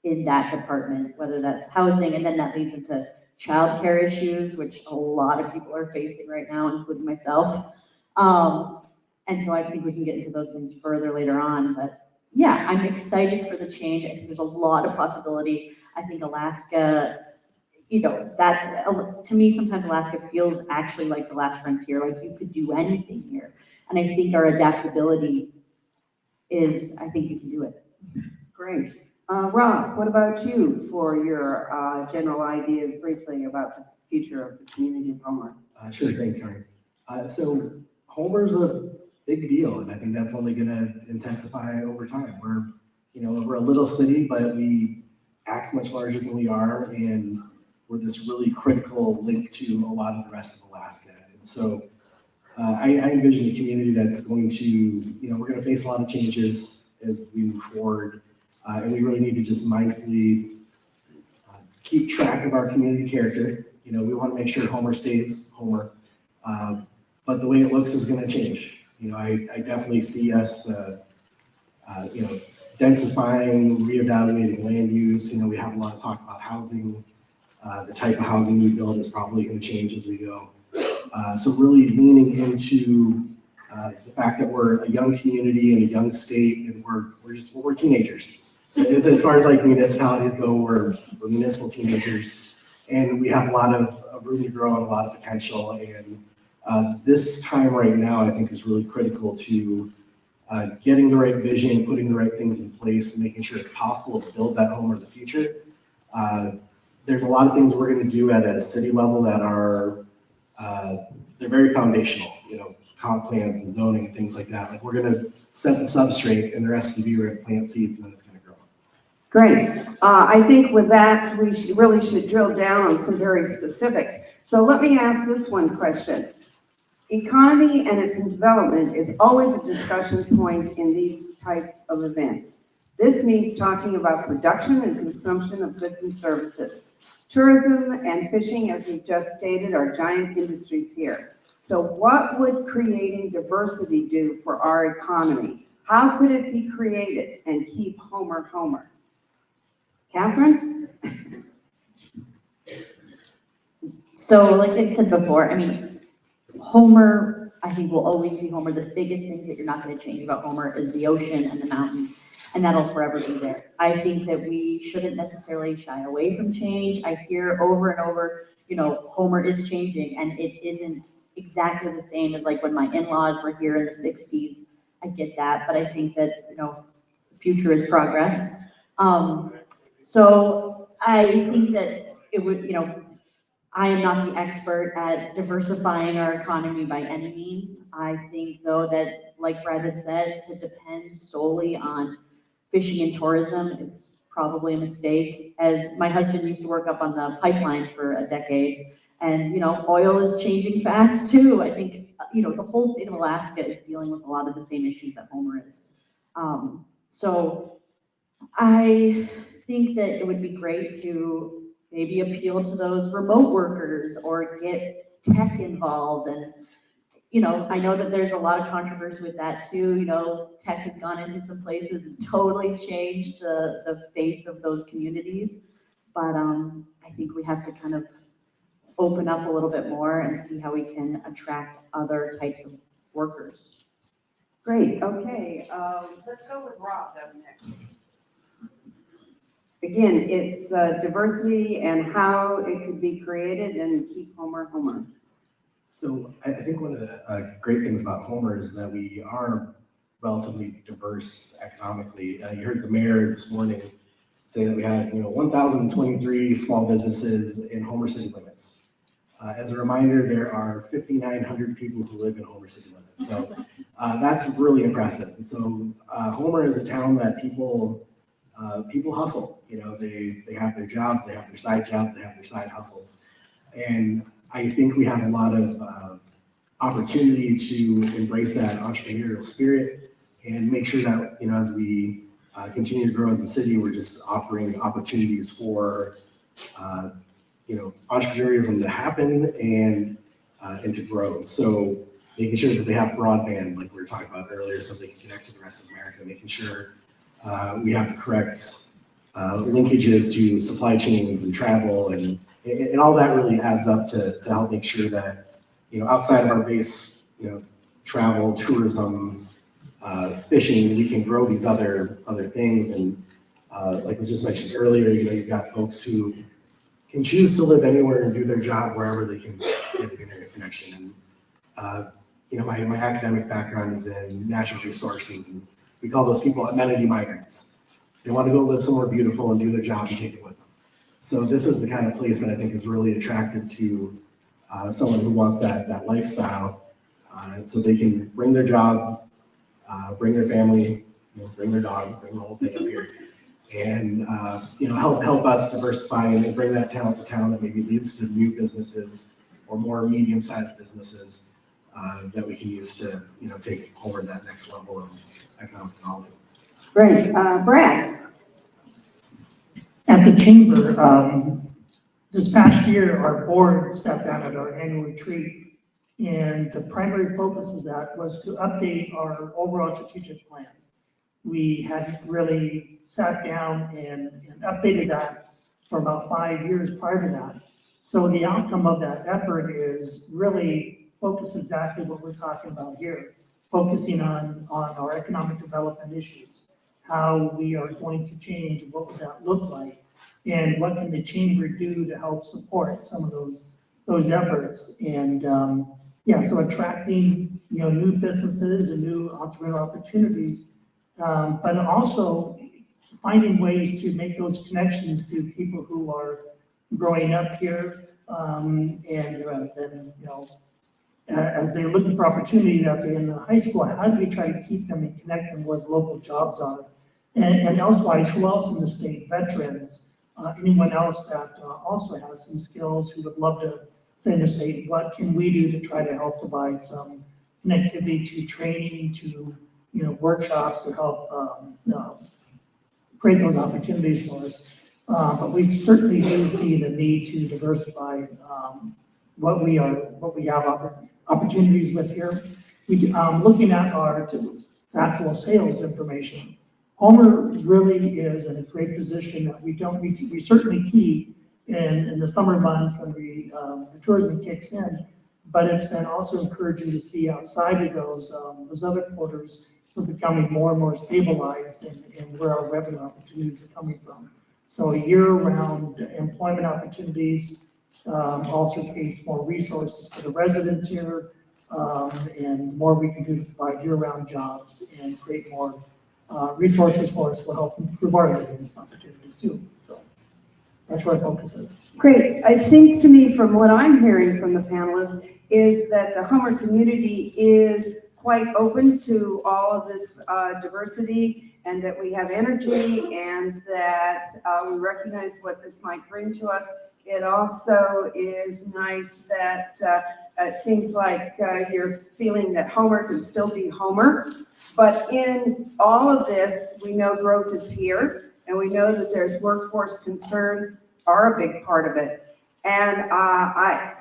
in that department, whether that's housing, and then that leads into childcare issues, which a lot of people are facing right now, including myself. And so I think we can get into those things further later on, but yeah, I'm excited for the change. I think there's a lot of possibility. I think Alaska, to me, sometimes Alaska feels actually like the last frontier, like you could do anything here. And I think our adaptability I think you can do it. Great. Rob, what about you for your general ideas briefly about the future of the community of Homer? Sure thing, Karen. So Homer's a big deal, and I think that's only going to intensify over time. We're a little city, but we act much larger than we are, and we're this really critical link to a lot of the rest of Alaska. And so I envision a community that's going to, we're going to face a lot of changes as we move forward, and we really need to just mindfully keep track of our community character. We want to make sure Homer stays Homer, but the way it looks is going to change. I definitely see us, densifying, reevaluating land use. We have a lot of talk about housing. The type of housing we build is probably going to change as we go. So really leaning into the fact that we're a young community and a young state, and we're teenagers. As far as like municipalities go, we're municipal teenagers, and we have a lot of room to grow and a lot of potential. And this time right now, I think, is really critical to getting the right vision, putting the right things in place, and making sure it's possible to build that home of the future. There's a lot of things we're going to do at a city level that are, they're very foundational, you know, comp plans and zoning and things like that. Like we're going to set the substrate and the rest of the we're going to plant seeds and then it's going to grow. Great. I think with that, we really should drill down on some very specifics. So let me ask this one question. Economy and its development is always a discussion point in these types of events. This means talking about production and consumption of goods and services. Tourism and fishing, as we've just stated, are giant industries here. So what would creating diversity do for our economy? How could it be created and keep Homer Homer? Catherine? So like I said before, I mean, Homer, I think will always be Homer. The biggest things that you're not going to change about Homer is the ocean and the mountains, and that'll forever be there. I think that we shouldn't necessarily shy away from change. I hear over and over, you know, Homer is changing, and it isn't exactly the same as like when my in-laws were here in the 60s. I get that, but I think that, you know, the future is progress. So I think that it would, you know, I am not the expert at diversifying our economy by any means. I think though that, like Brad had said, to depend solely on fishing and tourism is probably a mistake. As my husband used to work up on the pipeline for a decade, and you know, oil is changing fast too. I think, you know, the whole state of Alaska is dealing with a lot of the same issues that Homer is. So I think that it would be great to maybe appeal to those remote workers or get tech involved. And, you know, I know that there's a lot of controversy with that too. You know, tech has gone into some places and totally changed the face of those communities. But I think we have to kind of open up a little bit more and see how we can attract other types of workers. Great, okay. Let's go with Rob then next. Again, it's diversity and how it could be created and keep Homer Homer. So I think one of the great things about Homer is that we are relatively diverse economically. You heard the mayor this morning say that we had, you know, 1,023 small businesses in Homer city limits. As a reminder, there are 5,900 people who live in Homer city limits. So that's really impressive. And so Homer is a town that people hustle. You know, they have their jobs, they have their side jobs, they have their side hustles. And I think we have a lot of opportunity to embrace that entrepreneurial spirit and make sure that, you know, as we continue to grow as a city, we're just offering opportunities for, you know, entrepreneurialism to happen and to grow. So making sure that they have broadband, like we were talking about earlier, so they can connect to the rest of America, making sure we have the correct linkages to supply chains and travel, and all that really adds up to help make sure that, you know, outside of our base, you know, travel, tourism, fishing, we can grow these other things. And like was just mentioned earlier, you know, you've got folks who can choose to live anywhere and do their job wherever they can get an internet connection. And you know, my academic background is in natural resources, and we call those people amenity migrants. They want to go live somewhere beautiful and do their job and take it with them. So this is the kind of place that I think is really attractive to someone who wants that lifestyle. So they can bring their job, bring their family, you know, bring their dog, bring the whole thing up here, and you know, help us diversify and bring that talent to town that maybe leads to new businesses or more medium-sized businesses that we can use to, you know, take Homer that next level of economic development. Great, Brad. At the chamber, this past year, our board sat down at our annual retreat, and the primary focus was to update our overall strategic plan. We hadn't really sat down and updated that for about 5 years prior to that. So the outcome of that effort is really focus exactly what we're talking about here, focusing on our economic development issues, how we are going to change, what would that look like, and what can the chamber do to help support some of those efforts. And so attracting, new businesses and new entrepreneurial opportunities, but also finding ways to make those connections to people who are growing up here, and then, as they're looking for opportunities out there in the high school, how do we try to keep them and connect them where the local jobs are? And elsewise, who else in the state, veterans, anyone else that also has some skills who would love to stay in the state, what can we do to try to help provide some connectivity to training, to, workshops to help create those opportunities for us. But we certainly do see the need to diversify what we have opportunities with here. Looking at our actual sales information, Homer really is in a great position that we certainly keep in the summer months when the tourism kicks in, but it's been also encouraging to see outside of those other quarters, we're becoming more and more stabilized in where our revenue opportunities are coming from. So year-round employment opportunities also creates more resources for the residents here, and more we can do to provide year-round jobs and create more resources for us will help improve our living opportunities too. So that's where our focus is. Great. It seems to me from what I'm hearing from the panelists is that the Homer community is quite open to all of this diversity, and that we have energy, and that we recognize what this might bring to us. It also is nice that it seems like you're feeling that Homer can still be Homer. But in all of this, we know growth is here, and we know that there's workforce concerns are a big part of it. And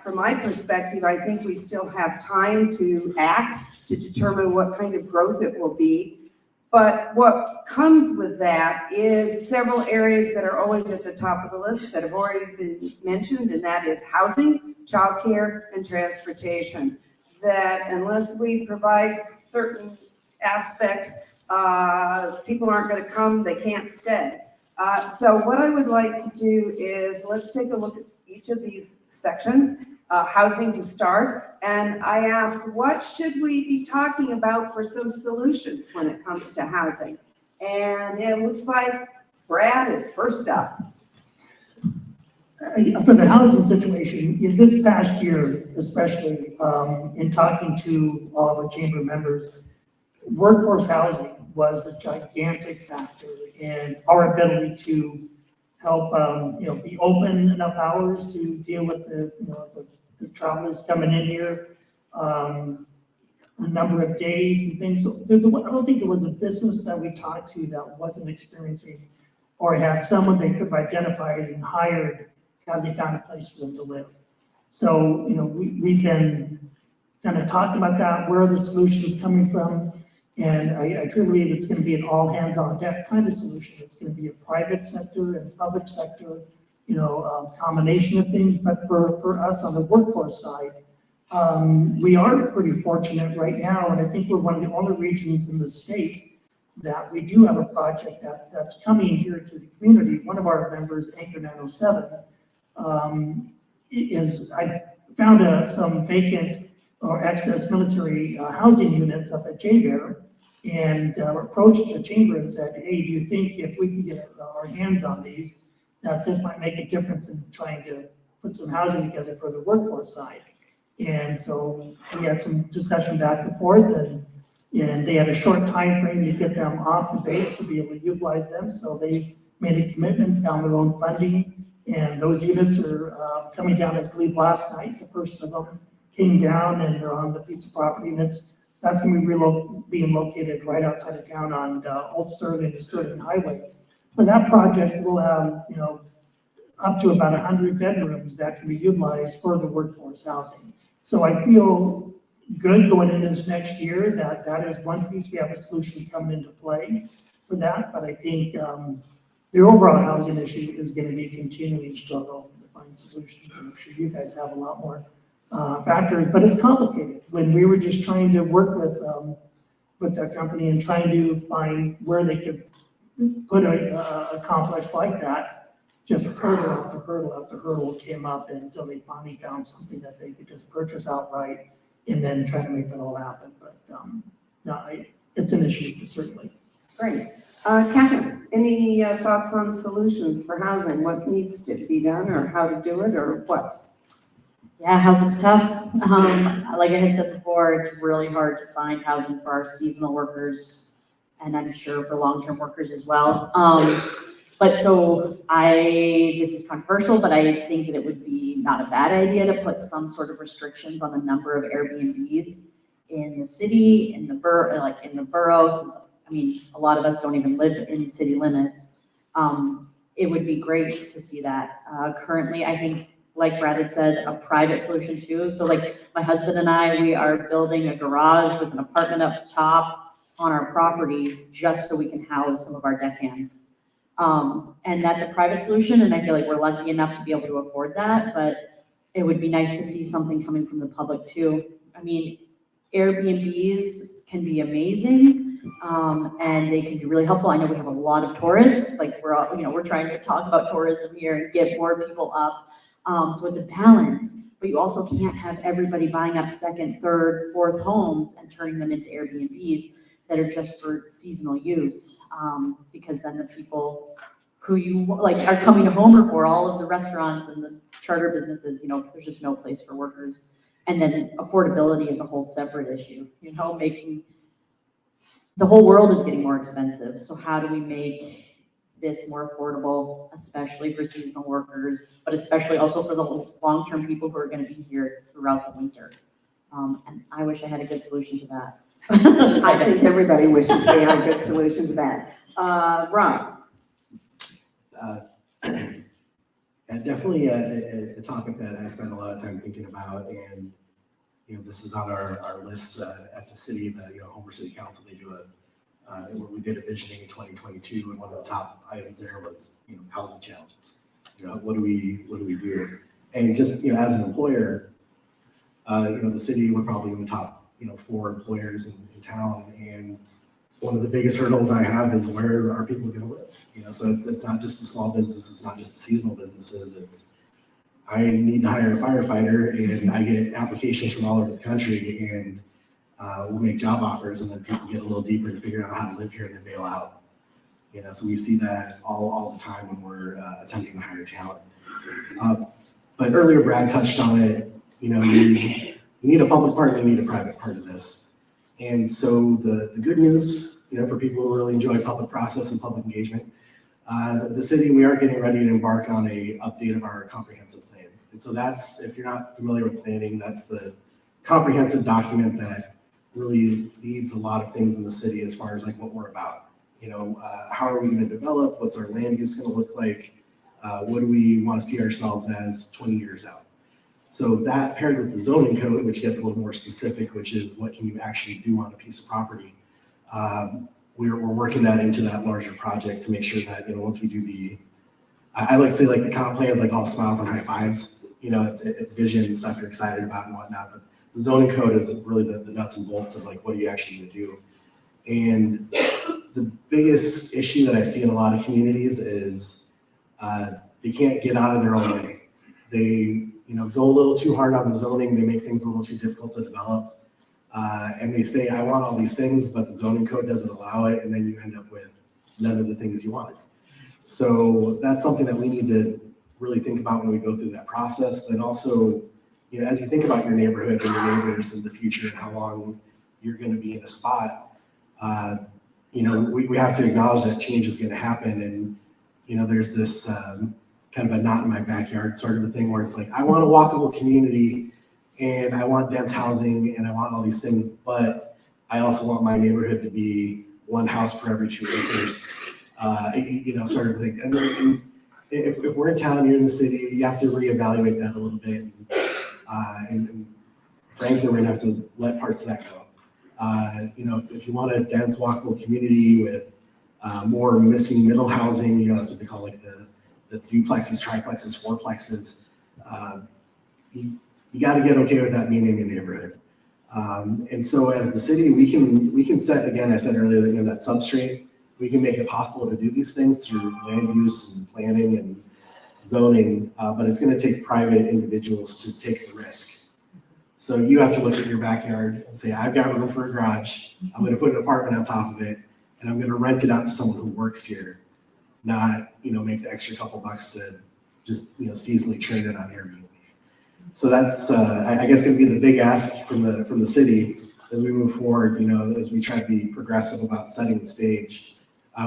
from my perspective, I think we still have time to act, to determine what kind of growth it will be. But what comes with that is several areas that are always at the top of the list that have already been mentioned, and that is housing, childcare, and transportation. That unless we provide certain aspects, people aren't going to come, they can't stay. So what I would like to do is let's take a look at each of these sections. Housing to start, and I ask, what should we be talking about for some solutions when it comes to housing? And it looks like Brad is first up. For the housing situation, in this past year, especially in talking to all of our chamber members, workforce housing was a gigantic factor in our ability to help, be open enough hours to deal with the travelers coming in here, a number of days and things. So I don't think there was a business that we talked to that wasn't experiencing or had someone they could have identified and hired as they found a place for them to live. So, we've been kind of talking about that, where are the solutions coming from? And I truly believe it's going to be an all hands on deck kind of solution. It's going to be a private sector and public sector, combination of things. But for us on the workforce side, we are pretty fortunate right now. And I think we're one of the only regions in the state that we do have a project that's coming here to the community. One of our members, Anchor 907, I found some vacant or excess military housing units up at J-Bear, and approached the chamber and said, hey, do you think if we can get our hands on these, that this might make a difference in trying to put some housing together for the workforce side? And so we had some discussion back and forth, and they had a short time frame to get them off the base to be able to utilize them. So they made a commitment, found their own funding, and those units are coming down, I believe, last night. The first of them came down, and they're on the piece of property, and that's going to be being located right outside of town on Old Sterling and Sterling Highway. But that project will have, up to about 100 bedrooms that can be utilized for the workforce housing. So I feel good going into this next year that is one piece. We have a solution coming into play for that, but I think the overall housing issue is going to be a continuing struggle to find solutions. I'm sure you guys have a lot more factors, but it's complicated. When we were just trying to work with that company and trying to find where they could put a complex like that, just hurdle after hurdle after hurdle came up until they finally found something that they could just purchase outright and then try to make that all happen. But, no, it's an issue for certainly. Great. Catherine, any thoughts on solutions for housing? What needs to be done or how to do it or what? Yeah, housing's tough. Like I had said before, it's really hard to find housing for our seasonal workers, and I'm sure for long-term workers as well. But so this is controversial, but I think that it would be not a bad idea to put some sort of restrictions on the number of Airbnbs in the city, in the borough, since, I mean, a lot of us don't even live in city limits. It would be great to see that. Currently, I think, like Brad had said, a private solution too. So like my husband and I, we are building a garage with an apartment up top on our property just so we can house some of our deckhands. And that's a private solution, and I feel like we're lucky enough to be able to afford that, but it would be nice to see something coming from the public too. I mean, Airbnbs can be amazing, and they can be really helpful. I know we have a lot of tourists, like we're trying to talk about tourism here and get more people up. So it's a balance, but you also can't have everybody buying up second, third, fourth homes and turning them into Airbnbs that are just for seasonal use, because then the people who are coming to Homer for, all of the restaurants and the charter businesses, there's just no place for workers. And then affordability is a whole separate issue, making the whole world is getting more expensive. So how do we make this more affordable, especially for seasonal workers, but especially also for the long-term people who are going to be here throughout the winter? And I wish I had a good solution to that. I think everybody wishes they had a good solution to that. Rob? And definitely a topic that I spend a lot of time thinking about, and this is on our list at the city. The Homer City Council, they do we did a visioning in 2022, and one of the top items there was housing challenges. What do we do? And just as an employer, the city, we're probably in the top 4 employers in town, and one of the biggest hurdles I have is where are people going to live? So it's not just the small businesses, it's not just the seasonal businesses. It's I need to hire a firefighter, and I get applications from all over the country, and we'll make job offers, and then people get a little deeper to figure out how to live here and then bail out. So we see that all the time when we're attempting to hire talent. But earlier Brad touched on it. You need a public part and you need a private part of this. And so the good news, for people who really enjoy public process and public engagement, the city, we are getting ready to embark on a update of our comprehensive plan. And so that's, if you're not familiar with planning, that's the comprehensive document that really leads a lot of things in the city as far as like what we're about. How are we going to develop? What's our land use going to look like? What do we want to see ourselves as 20 years out? So that paired with the zoning code, which gets a little more specific, which is what can you actually do on a piece of property. We're working that into that larger project to make sure that, once we do I like to say like the comp plan is like all smiles and high fives. It's vision and stuff you're excited about and whatnot, but the zoning code is really the nuts and bolts of like, what are you actually going to do? And the biggest issue that I see in a lot of communities is they can't get out of their own way. They, go a little too hard on the zoning. They make things a little too difficult to develop. And they say, I want all these things, but the zoning code doesn't allow it. And then you end up with none of the things you wanted. So that's something that we need to really think about when we go through that process. Then also, as you think about your neighborhood and your neighbors in the future and how long you're going to be in a spot, we have to acknowledge that change is going to happen. And, there's this kind of a not in my backyard sort of a thing where it's like, I want a walkable community and I want dense housing and I want all these things, but I also want my neighborhood to be one house per every 2 acres, sort of thing. And then if we're in town, you're in the city, you have to reevaluate that a little bit. And frankly, we're gonna have to let parts of that go. If you want a dense walkable community with more missing middle housing, that's what they call like the duplexes, triplexes, fourplexes. You got to get okay with that being in your neighborhood. And so as the city, we can set, again, I said earlier, that substrate, we can make it possible to do these things through land use and planning and zoning, but it's going to take private individuals to take the risk. So you have to look at your backyard and say, I've got room for a garage. I'm going to put an apartment on top of it, and I'm going to rent it out to someone who works here, not, make the extra couple bucks to just, seasonally trade it on Airbnb. So that's, I guess, going to be the big ask from the city as we move forward, as we try to be progressive about setting the stage.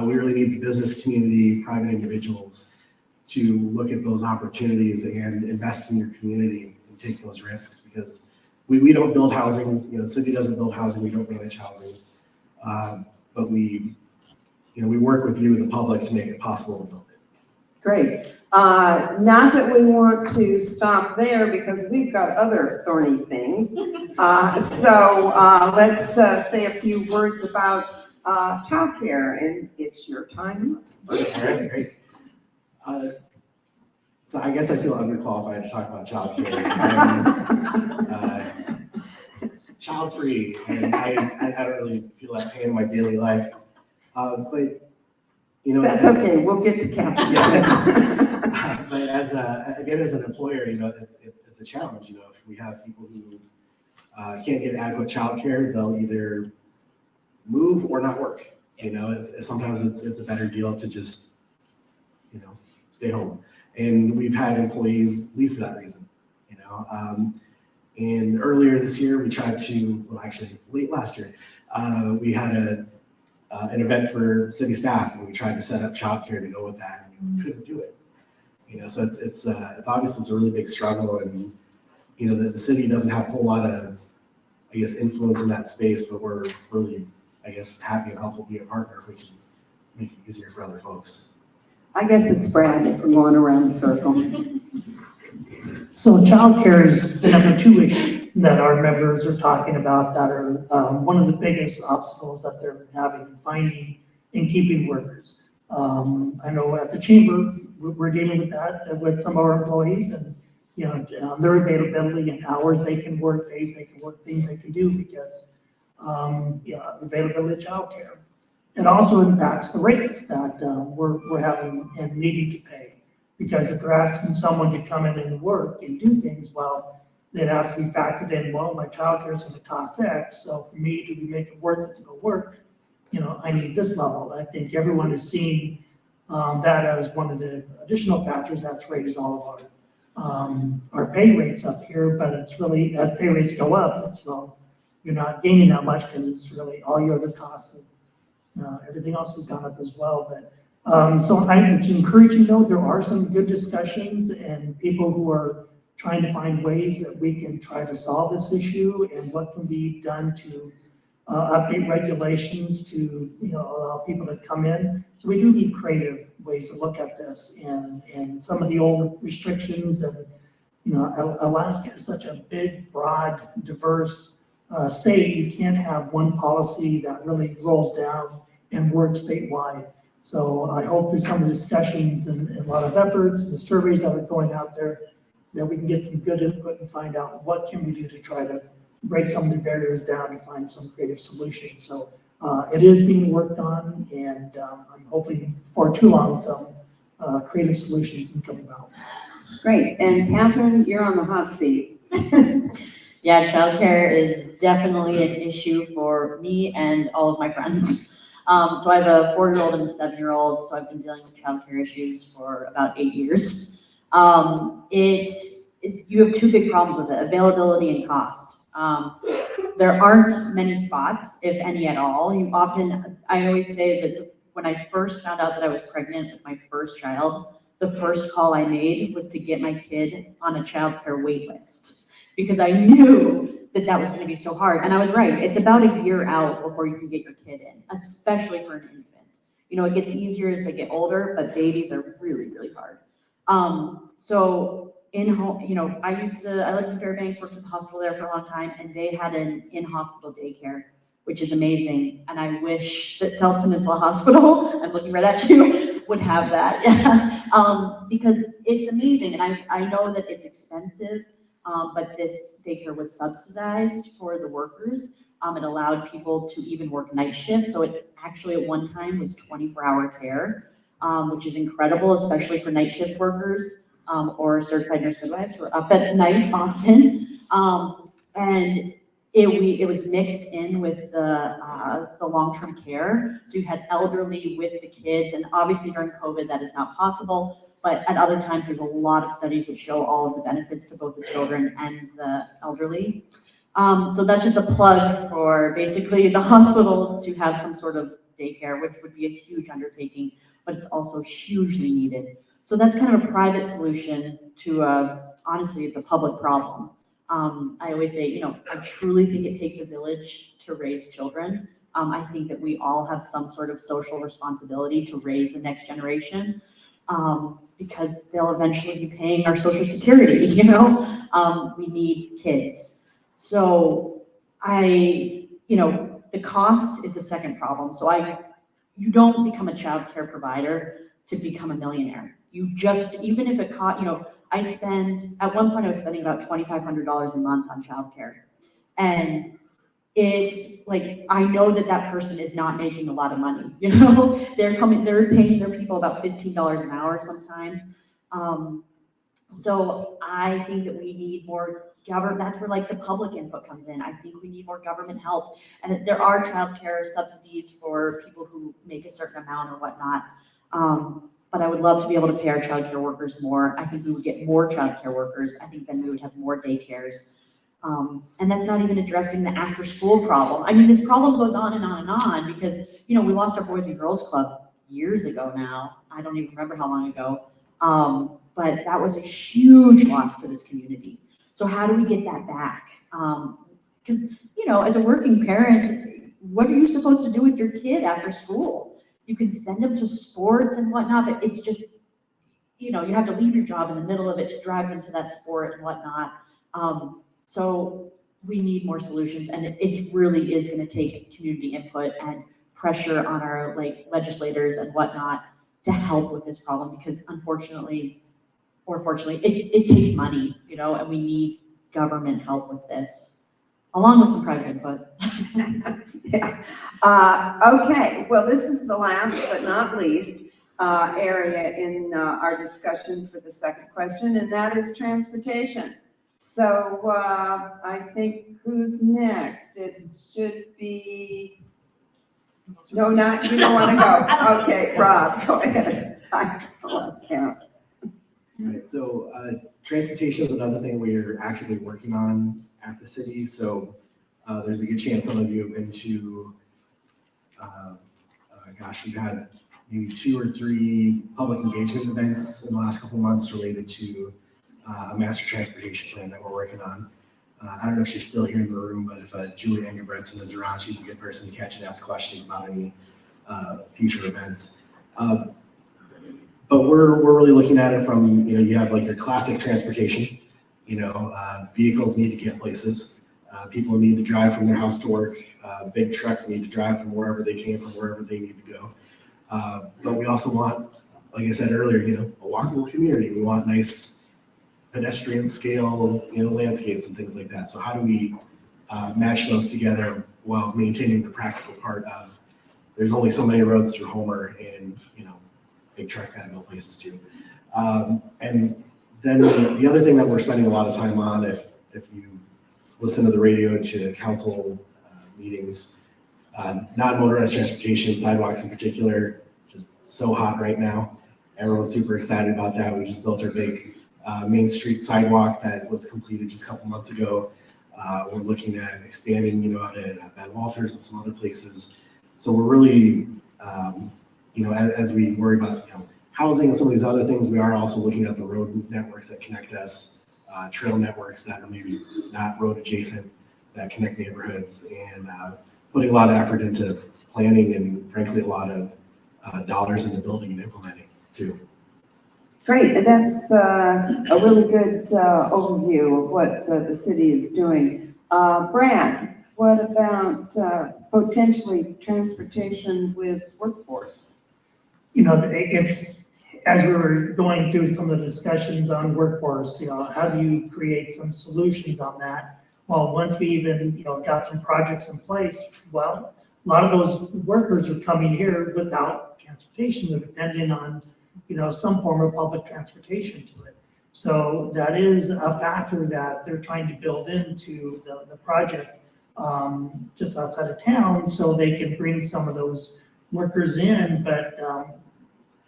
We really need the business community, private individuals to look at those opportunities and invest in your community and take those risks, because we don't build housing, the city doesn't build housing, we don't manage housing. But we work with you, the public, to make it possible to build it. Great. Not that we want to stop there because we've got other thorny things. So let's say a few words about childcare, and it's your time. All right, great. So I guess I feel underqualified to talk about childcare. Child-free, and I don't really feel that pain in my daily life. But that's okay. We'll get to Catherine. Yeah. But as an employer, it's a challenge. If we have people who can't get adequate childcare, they'll either move or not work. Sometimes it's a better deal to just stay home. And we've had employees leave for that reason. And earlier this year, we tried to, well, actually late last year, we had an event for city staff, and we tried to set up childcare to go with that, and we couldn't do it. So it's obviously it's a really big struggle, and the city doesn't have a whole lot of, I guess, influence in that space, but we're really, I guess, happy and helpful to be a partner if we can make it easier for other folks. I guess it's Brad if we're going around the circle. So childcare is the number 2 issue that our members are talking about, that are one of the biggest obstacles that they're having in finding and keeping workers. I know at the chamber, we're dealing with that with some of our employees, and their availability and hours they can work, days they can work, things they can do, because availability of childcare. It also impacts the rates that we're having and needing to pay. Because if you're asking someone to come in and work and do things, well, it has to be factored in, well, my childcare is going to cost X, so for me to make it worth it to go work, I need this level. I think everyone is seeing that as one of the additional factors that's raised all of our pay rates up here, but it's really, as pay rates go up, it's, well, you're not gaining that much because it's really all your other costs. Everything else has gone up as well, but so it's encouraging, though. There are some good discussions and people who are trying to find ways that we can try to solve this issue, and what can be done to update regulations to allow people to come in. So we do need creative ways to look at this, and some of the old restrictions, and Alaska is such a big, broad, diverse state. You can't have one policy that really rolls down and works statewide. So I hope through some of the discussions and a lot of efforts and the surveys that are going out there, that we can get some good input and find out what can we do to try to break some of the barriers down and find some creative solutions. So it is being worked on, and I'm hoping for too long some creative solutions can come about. Great. And Catherine, you're on the hot seat. Yeah, childcare is definitely an issue for me and all of my friends. So I have a 4-year-old and a 7-year-old, so I've been dealing with childcare issues for about 8 years. You have 2 big problems with it: availability and cost. There aren't many spots, if any at all. I always say that when I first found out that I was pregnant with my first child, the first call I made was to get my kid on a childcare wait list, because I knew that was going to be so hard. And I was right. It's about a year out before you can get your kid in, especially for an infant. It gets easier as they get older, but babies are really, really hard. So in home, I lived in Fairbanks, worked at the hospital there for a long time, and they had an in-hospital daycare, which is amazing. And I wish that South Peninsula Hospital, I'm looking right at you, would have that. Because it's amazing. And I know that it's expensive. But this daycare was subsidized for the workers. It allowed people to even work night shifts. So it actually at one time was 24-hour care, which is incredible, especially for night shift workers or certified nurse midwives who are up at night often. And it was mixed in with the long-term care. So you had elderly with the kids, and obviously during COVID that is not possible. But at other times, there's a lot of studies that show all of the benefits to both the children and the elderly. So that's just a plug for basically the hospital to have some sort of daycare, which would be a huge undertaking, but it's also hugely needed. So that's kind of a private solution to honestly, it's a public problem. I always say, I truly think it takes a village to raise children. I think that we all have some sort of social responsibility to raise the next generation, because they'll eventually be paying our Social Security, we need kids. So the cost is the second problem. So you don't become a child care provider to become a millionaire. You just, even if it cost, at one point I was spending about $2,500 a month on childcare. And it's like, I know that person is not making a lot of money, they're paying their people about $15 an hour sometimes. So I think that we need more government, that's where like the public input comes in. I think we need more government help. And there are childcare subsidies for people who make a certain amount or whatnot. But I would love to be able to pay our childcare workers more. I think we would get more childcare workers. I think then we would have more daycares. And that's not even addressing the after-school problem. I mean, this problem goes on and on and on because, we lost our Boys and Girls Club years ago now. I don't even remember how long ago. But that was a huge loss to this community. So how do we get that back? Because, as a working parent, what are you supposed to do with your kid after school? You can send them to sports and whatnot, but it's just, you have to leave your job in the middle of it to drive them to that sport and whatnot. So we need more solutions, and it really is going to take community input and pressure on our legislators and whatnot to help with this problem, because unfortunately, or fortunately, it takes money, and we need government help with this, along with some private input. Yeah. Okay, well, this is the last but not least area in our discussion for the second question, and that is transportation. So I think who's next? It should be, no, not, you don't want to go. Okay, Rob, go ahead. I lost count. Right, so transportation is another thing we're actively working on at the city. So there's a good chance some of you have been to, we've had maybe 2 or 3 public engagement events in the last couple of months related to a master transportation plan that we're working on. I don't know if she's still here in the room, but if Julie Engelbretson is around, she's a good person to catch and ask questions about any future events. But we're really looking at it from, you have like your classic transportation, vehicles need to get places. People need to drive from their house to work. Big trucks need to drive from wherever they came from, wherever they need to go. But we also want, like I said earlier, a walkable community. We want nice pedestrian scale, landscapes and things like that. So how do we match those together while maintaining the practical part of there's only so many roads through Homer, and big trucks gotta go places too. And then the other thing that we're spending a lot of time on, if you listen to the radio to council meetings, non-motorized transportation, sidewalks in particular, just so hot right now. Everyone's super excited about that. We just built our big Main Street sidewalk that was completed just a couple months ago. We're looking at expanding, out at Ben Walters and some other places. So we're really, as we worry about, housing and some of these other things, we are also looking at the road networks that connect us, trail networks that are maybe not road adjacent, that connect neighborhoods, and putting a lot of effort into planning and frankly a lot of dollars into building and implementing too. Great, and that's a really good overview of what the city is doing. Brad, what about potentially transportation with workforce? It's, as we were going through some of the discussions on workforce, how do you create some solutions on that? Well, once we even, got some projects in place, well, a lot of those workers are coming here without transportation. They're depending on, some form of public transportation to it. So that is a factor that they're trying to build into the project just outside of town, so they can bring some of those workers in, but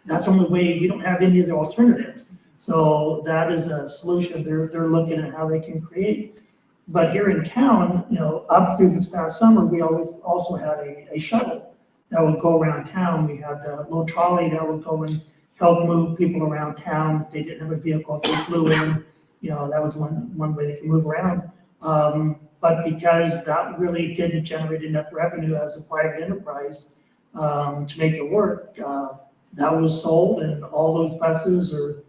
that's the only way. You don't have any other alternatives. So that is a solution they're looking at how they can create. But here in town, up through this past summer, we always also had a shuttle that would go around town. We had the little trolley that would go and help move people around town. If they didn't have a vehicle, if they flew in, that was one way they could move around. But because that really didn't generate enough revenue as a private enterprise to make it work, that was sold, and all those buses are,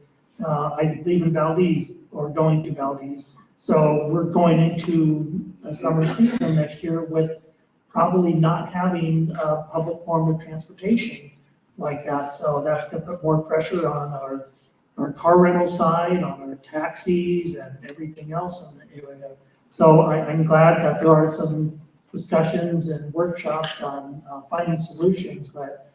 I believe, in Valdez or going to Valdez. So we're going into a summer season next year with probably not having a public form of transportation like that. So that's going to put more pressure on our car rental side, on our taxis and everything else in the area. So I'm glad that there are some discussions and workshops on finding solutions, but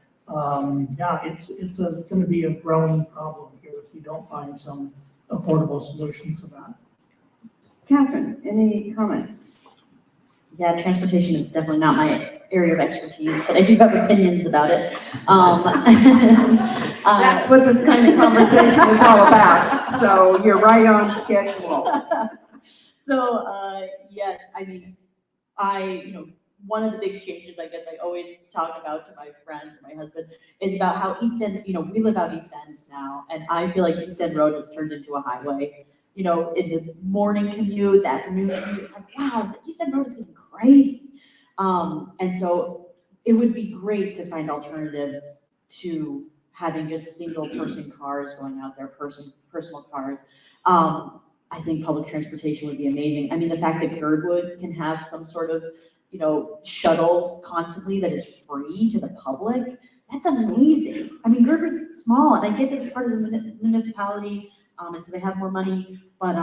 yeah, it's going to be a growing problem here if we don't find some affordable solutions to that. Catherine, any comments? Yeah, transportation is definitely not my area of expertise, but I do have opinions about it. That's what this kind of conversation is all about. So you're right on schedule. So, yes, I mean, one of the big changes, I guess I always talk about to my friends and my husband is about how East End, we live out East End now, and I feel like East End Road has turned into a highway. In the morning commute, the afternoon commute, it's like, wow, the East End Road is getting crazy. And so it would be great to find alternatives to having just single person cars going out there, personal cars. I think public transportation would be amazing. I mean, the fact that Girdwood can have some sort of, shuttle constantly that is free to the public, that's amazing. I mean, Girdwood's small, and I get that it's part of the municipality, and so they have more money, but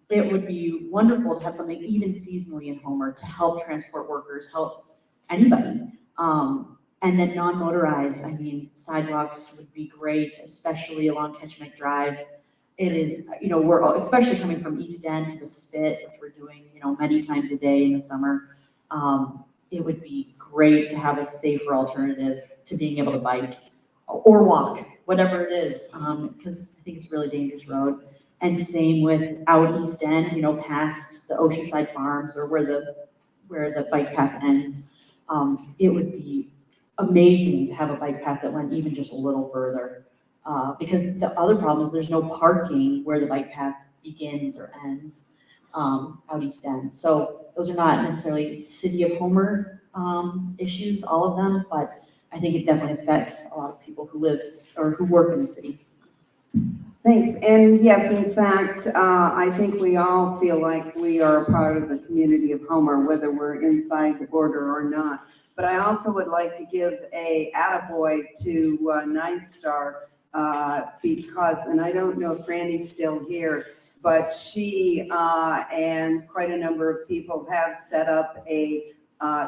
it would be wonderful to have something even seasonally in Homer to help transport workers, help anybody. And then non-motorized, I mean, sidewalks would be great, especially along Ketchum Drive. It is, we're especially coming from East End to the Spit, which we're doing, many times a day in the summer. It would be great to have a safer alternative to being able to bike or walk, whatever it is, because I think it's a really dangerous road. And same with out East End, past the Oceanside Farms or where the bike path ends. It would be amazing to have a bike path that went even just a little further. Because the other problem is there's no parking where the bike path begins or ends out East End. So those are not necessarily City of Homer issues, all of them, but I think it definitely affects a lot of people who live or who work in the city. Thanks. And yes, in fact, I think we all feel like we are a part of the community of Homer, whether we're inside the border or not. But I also would like to give a attaboy to Ninth Star because, and I don't know if Randy's still here, but she and quite a number of people have set up a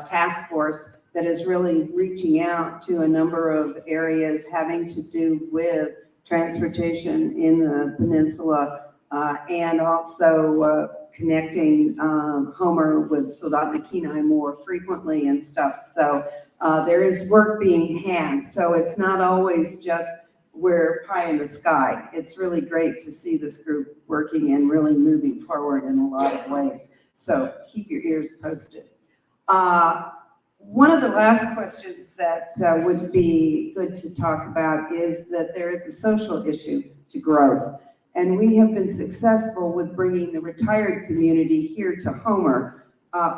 task force that is really reaching out to a number of areas having to do with transportation in the peninsula and also connecting Homer with Soldotna Kenai more frequently and stuff. So there is work being had. So it's not always just we're pie in the sky. It's really great to see this group working and really moving forward in a lot of ways. So keep your ears posted. One of the last questions that would be good to talk about is that there is a social issue to growth. And we have been successful with bringing the retired community here to Homer.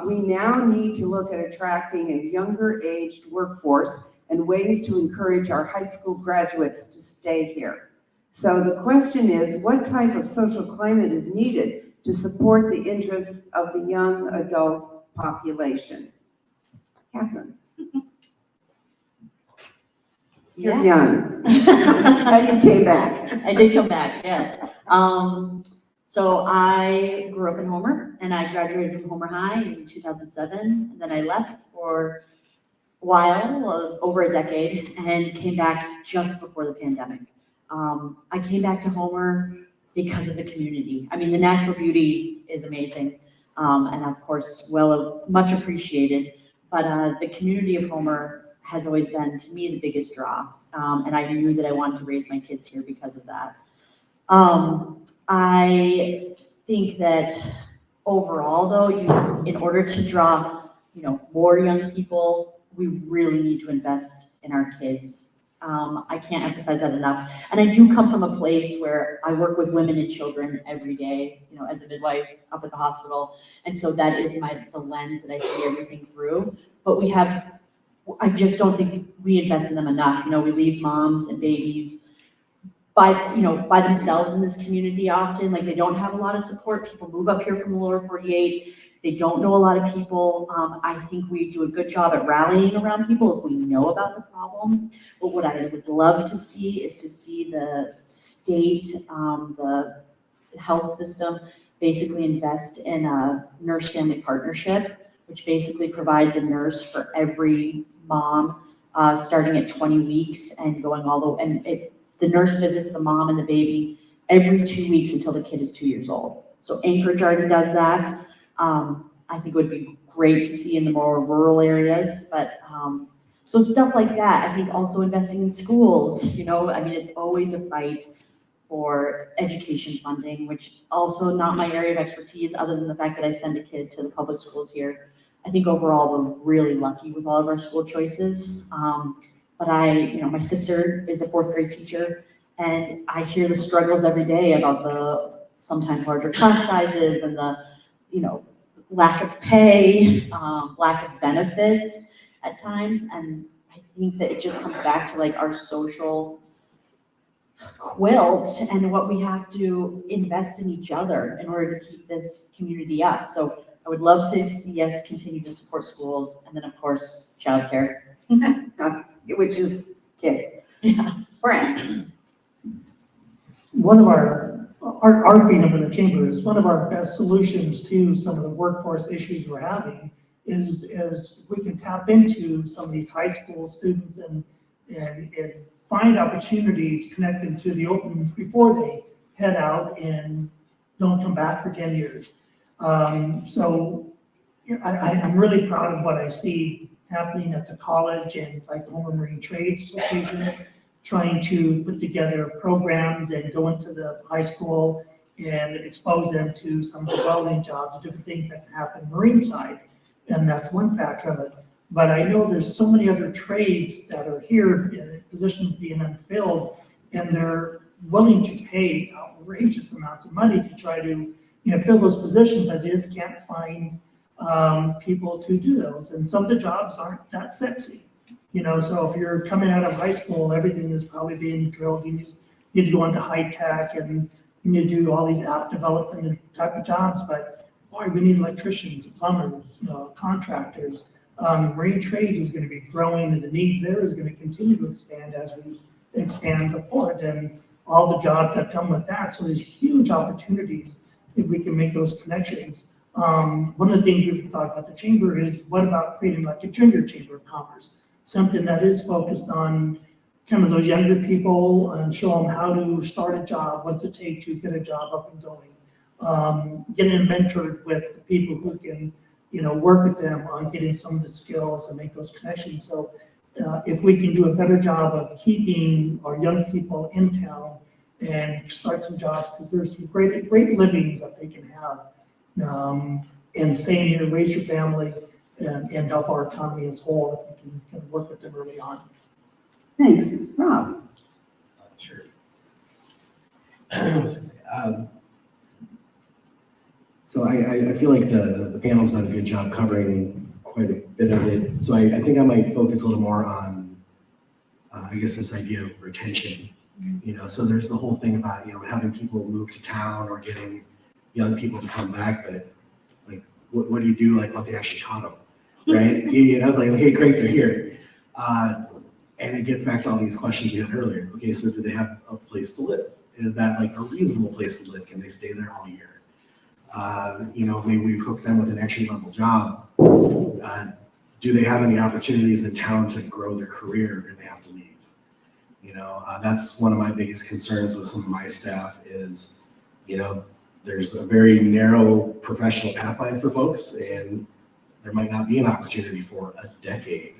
We now need to look at attracting a younger aged workforce and ways to encourage our high school graduates to stay here. So the question is, what type of social climate is needed to support the interests of the young adult population? Catherine. You're young. And you came back. I did come back, yes. So I grew up in Homer, and I graduated from Homer High in 2007, and then I left for a while, over a decade, and came back just before the pandemic. I came back to Homer because of the community. I mean, the natural beauty is amazing, and of course, much appreciated, but the community of Homer has always been, to me, the biggest draw, and I knew that I wanted to raise my kids here because of that. I think that overall, though, in order to draw, more young people, we really need to invest in our kids. I can't emphasize that enough. And I do come from a place where I work with women and children every day, as a midwife up at the hospital. And so that is the lens that I see everything through. But I just don't think we invest in them enough. We leave moms and babies by themselves in this community often. Like, they don't have a lot of support. People move up here from the lower 48. They don't know a lot of people. I think we do a good job at rallying around people if we know about the problem. But what I would love to see is to see the state, the health system basically invest in a nurse-family partnership, which basically provides a nurse for every mom, starting at 20 weeks and going all the way. And the nurse visits the mom and the baby every 2 weeks until the kid is 2 years old. So Anchorage already does that. I think it would be great to see in the more rural areas, but so stuff like that. I think also investing in schools, I mean, it's always a fight for education funding, which also not my area of expertise, other than the fact that I send a kid to the public schools here. I think overall we're really lucky with all of our school choices. But my sister is a 4th grade teacher, and I hear the struggles every day about the sometimes larger class sizes and the, lack of pay, lack of benefits at times. And I think that it just comes back to like our social quilt and what we have to invest in each other in order to keep this community up. So I would love to see us continue to support schools, and then of course, childcare. Which is kids. Yeah. Brent. One of our thing up in the chamber is one of our best solutions to some of the workforce issues we're having is we can tap into some of these high school students and find opportunities to connect them to the openings before they head out and don't come back for 10 years. So I'm really proud of what I see happening at the college and like the Homer Marine Trades Association, trying to put together programs and go into the high school and expose them to some of the welding jobs, different things that can happen on the marine side. And that's one factor of it. But I know there's so many other trades that are here, positions being unfilled, and they're willing to pay outrageous amounts of money to try to fill those positions, but they just can't find people to do those. And some of the jobs aren't that sexy. So if you're coming out of high school, everything is probably being drilled. You need to go into high tech and you need to do all these app development type of jobs. But boy, we need electricians, plumbers, contractors. Marine trade is going to be growing, and the needs there is going to continue to expand as we expand the port and all the jobs that come with that. So there's huge opportunities if we can make those connections. One of the things we've thought about the chamber is, what about creating like a junior chamber of commerce? Something that is focused on kind of those younger people and show them how to start a job, what's it take to get a job up and going. Getting mentored with the people who can, work with them on getting some of the skills and make those connections. So if we can do a better job of keeping our young people in town and start some jobs, because there's some great livings that they can have, and staying here, raise your family, and help our economy as a whole if we can work with them early on. Thanks. Rob. Sure. So I feel like the panel's done a good job covering quite a bit of it. So I think I might focus a little more on, I guess, this idea of retention. So there's the whole thing about, having people move to town or getting young people to come back, but like, what do you do like once they actually caught them, right? It's like, okay, great, they're here. And it gets back to all these questions we had earlier. Okay, so do they have a place to live? Is that like a reasonable place to live? Can they stay there all year? Maybe we hook them with an entry-level job. Do they have any opportunities in town to grow their career, or do they have to leave? That's one of my biggest concerns with some of my staff is, you know, there's a very narrow professional pathline for folks, and there might not be an opportunity for a decade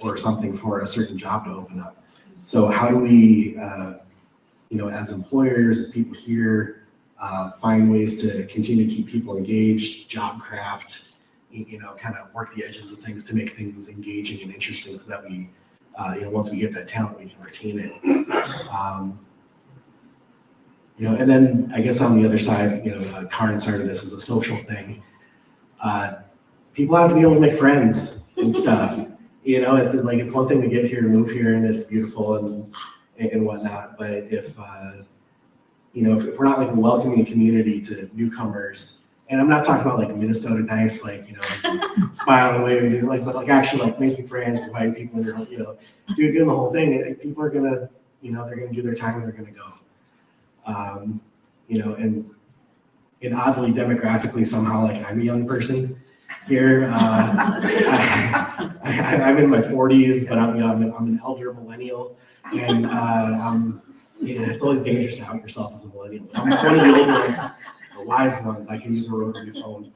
or something for a certain job to open up. So how do we, you know, as employers, as people here, find ways to continue to keep people engaged, job craft, you know, kind of work the edges of things to make things engaging and interesting so that we, you know, once we get that talent, we can retain it. You know, and then I guess on the other side, you know, Karin started this as a social thing. People have to be able to make friends and stuff. You know, it's like, it's one thing to get here, move here, and it's beautiful and whatnot. But if, you know, if we're not like a welcoming community to newcomers, and I'm not talking about like Minnesota nice, like, you know, like, smile and wave and do like, but like actually like making friends, inviting people, you know, doing the whole thing. People are gonna, you know, they're gonna do their time and they're gonna go. You know, and oddly demographically somehow, like I'm a young person here. I'm in my 40s, but I'm, you know, I'm an elder millennial, and you know, it's always dangerous to out yourself as a millennial. I'm one of the old ones, the wise ones. I can use a rotary phone.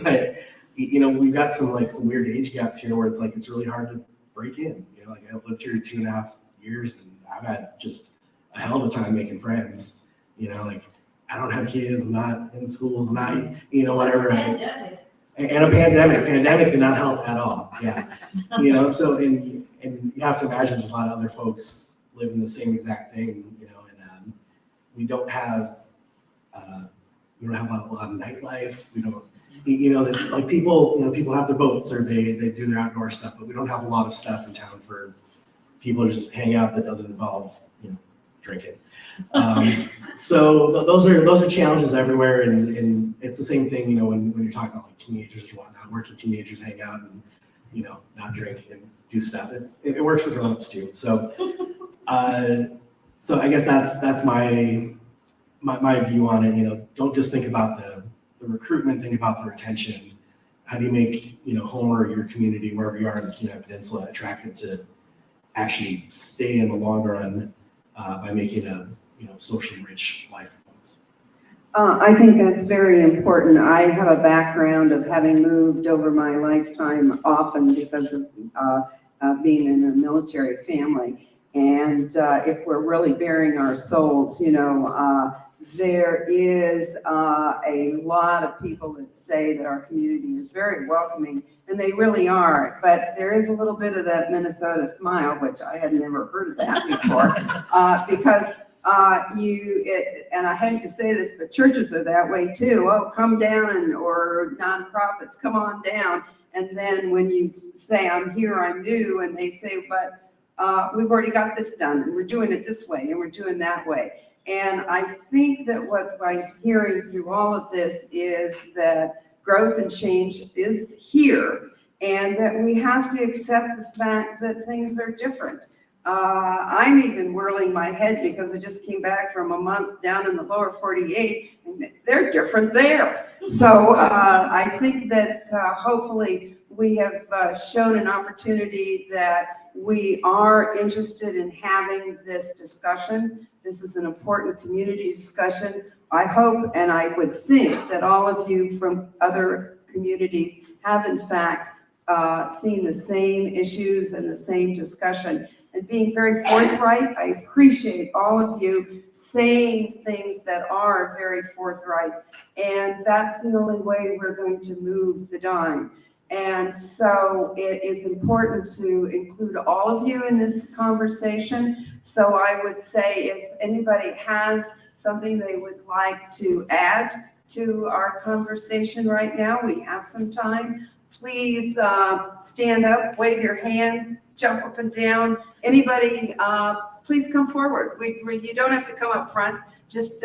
But you know, we've got some weird age gaps here where it's like it's really hard to break in. You know, like I've lived here 2.5 years, and I've had just a hell of a time making friends. You know, like I don't have kids, I'm not in schools, I'm not, you know, whatever. And a pandemic did not help at all. Yeah, you know. So and you have to imagine there's a lot of other folks living the same exact thing. You know, and we don't have a lot of nightlife. We don't. You know, it's like people. You know, people have their boats or they do their outdoor stuff, but we don't have a lot of stuff in town for people to just hang out that doesn't involve, you know, drinking. So those are challenges everywhere, and it's the same thing, you know, when you're talking about like teenagers and whatnot. Working teenagers hang out and, you know, not drink and do stuff. It works for grown-ups too. So so I guess that's my view on it. You know, don't just think about the recruitment, think about the retention. How do you make, you know, Homer, your community, wherever you are in the Kenai Peninsula, attractive to actually stay in the long run by making a, you know, socially rich life for folks? I think that's very important. I have a background of having moved over my lifetime often because of being in a military family. And if we're really bearing our souls, you know, there is a lot of people that say that our community is very welcoming, and they really are. But there is a little bit of that Minnesota smile, which I had never heard of that before, because and I hate to say this, but churches are that way too. Oh, come down, or nonprofits, come on down. And then when you say, I'm here, I'm new, and they say, but we've already got this done, and we're doing it this way, and we're doing that way. And I think that what I'm hearing through all of this is that growth and change is here, and that we have to accept the fact that things are different. I'm even whirling my head because I just came back from a month down in the lower 48, and they're different there. So I think that hopefully we have shown an opportunity that we are interested in having this discussion. This is an important community discussion. I hope and I would think that all of you from other communities have in fact seen the same issues and the same discussion and being very forthright. I appreciate all of you saying things that are very forthright, and that's the only way we're going to move the dime. And so it is important to include all of you in this conversation. So I would say if anybody has something they would like to add to our conversation right now, we have some time. Please stand up, wave your hand, jump up and down. Anybody, please come forward. You don't have to come up front, just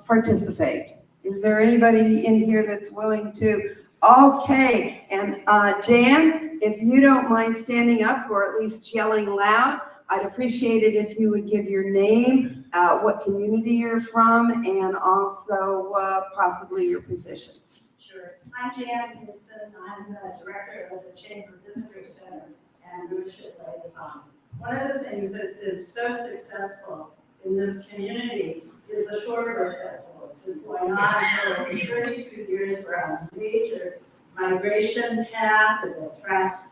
participate. Is there anybody in here that's willing to? Okay, and Jan, if you don't mind standing up or at least yelling loud, I'd appreciate it if you would give your name, what community you're from, and also possibly your position. Sure. I'm Jan Gibson. I'm the director of the Chamber Visitor Center and Leadership Liaison. One of the things that's been so successful in this community is the Shorebird Festival. It's been going on for over 32 years for a major migration path that attracts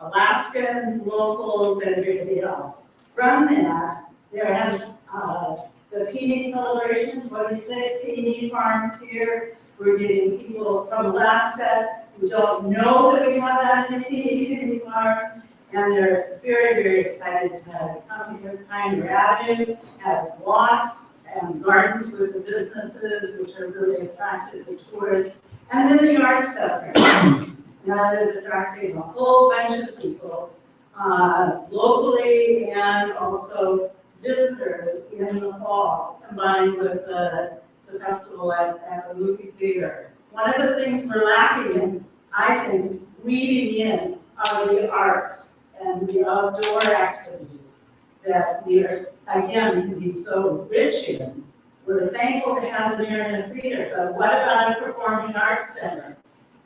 Alaskans, locals, and everybody else. From that, there has the peony celebration, 26 peony farms here. We're getting people from Alaska who don't know that we have that many peony farms, and they're very, very excited to come here. Pioneer Avenue has walks and gardens with the businesses, which are really attractive to tourists. And then the Arts Festival. That is attracting a whole bunch of people, locally and also visitors in the fall, combined with the festival at the movie theater. One of the things we're lacking in, I think, weaving in are the arts and the outdoor activities that we are, again, can be so rich in. We're thankful to have the Marion Theater, but what about a performing arts center?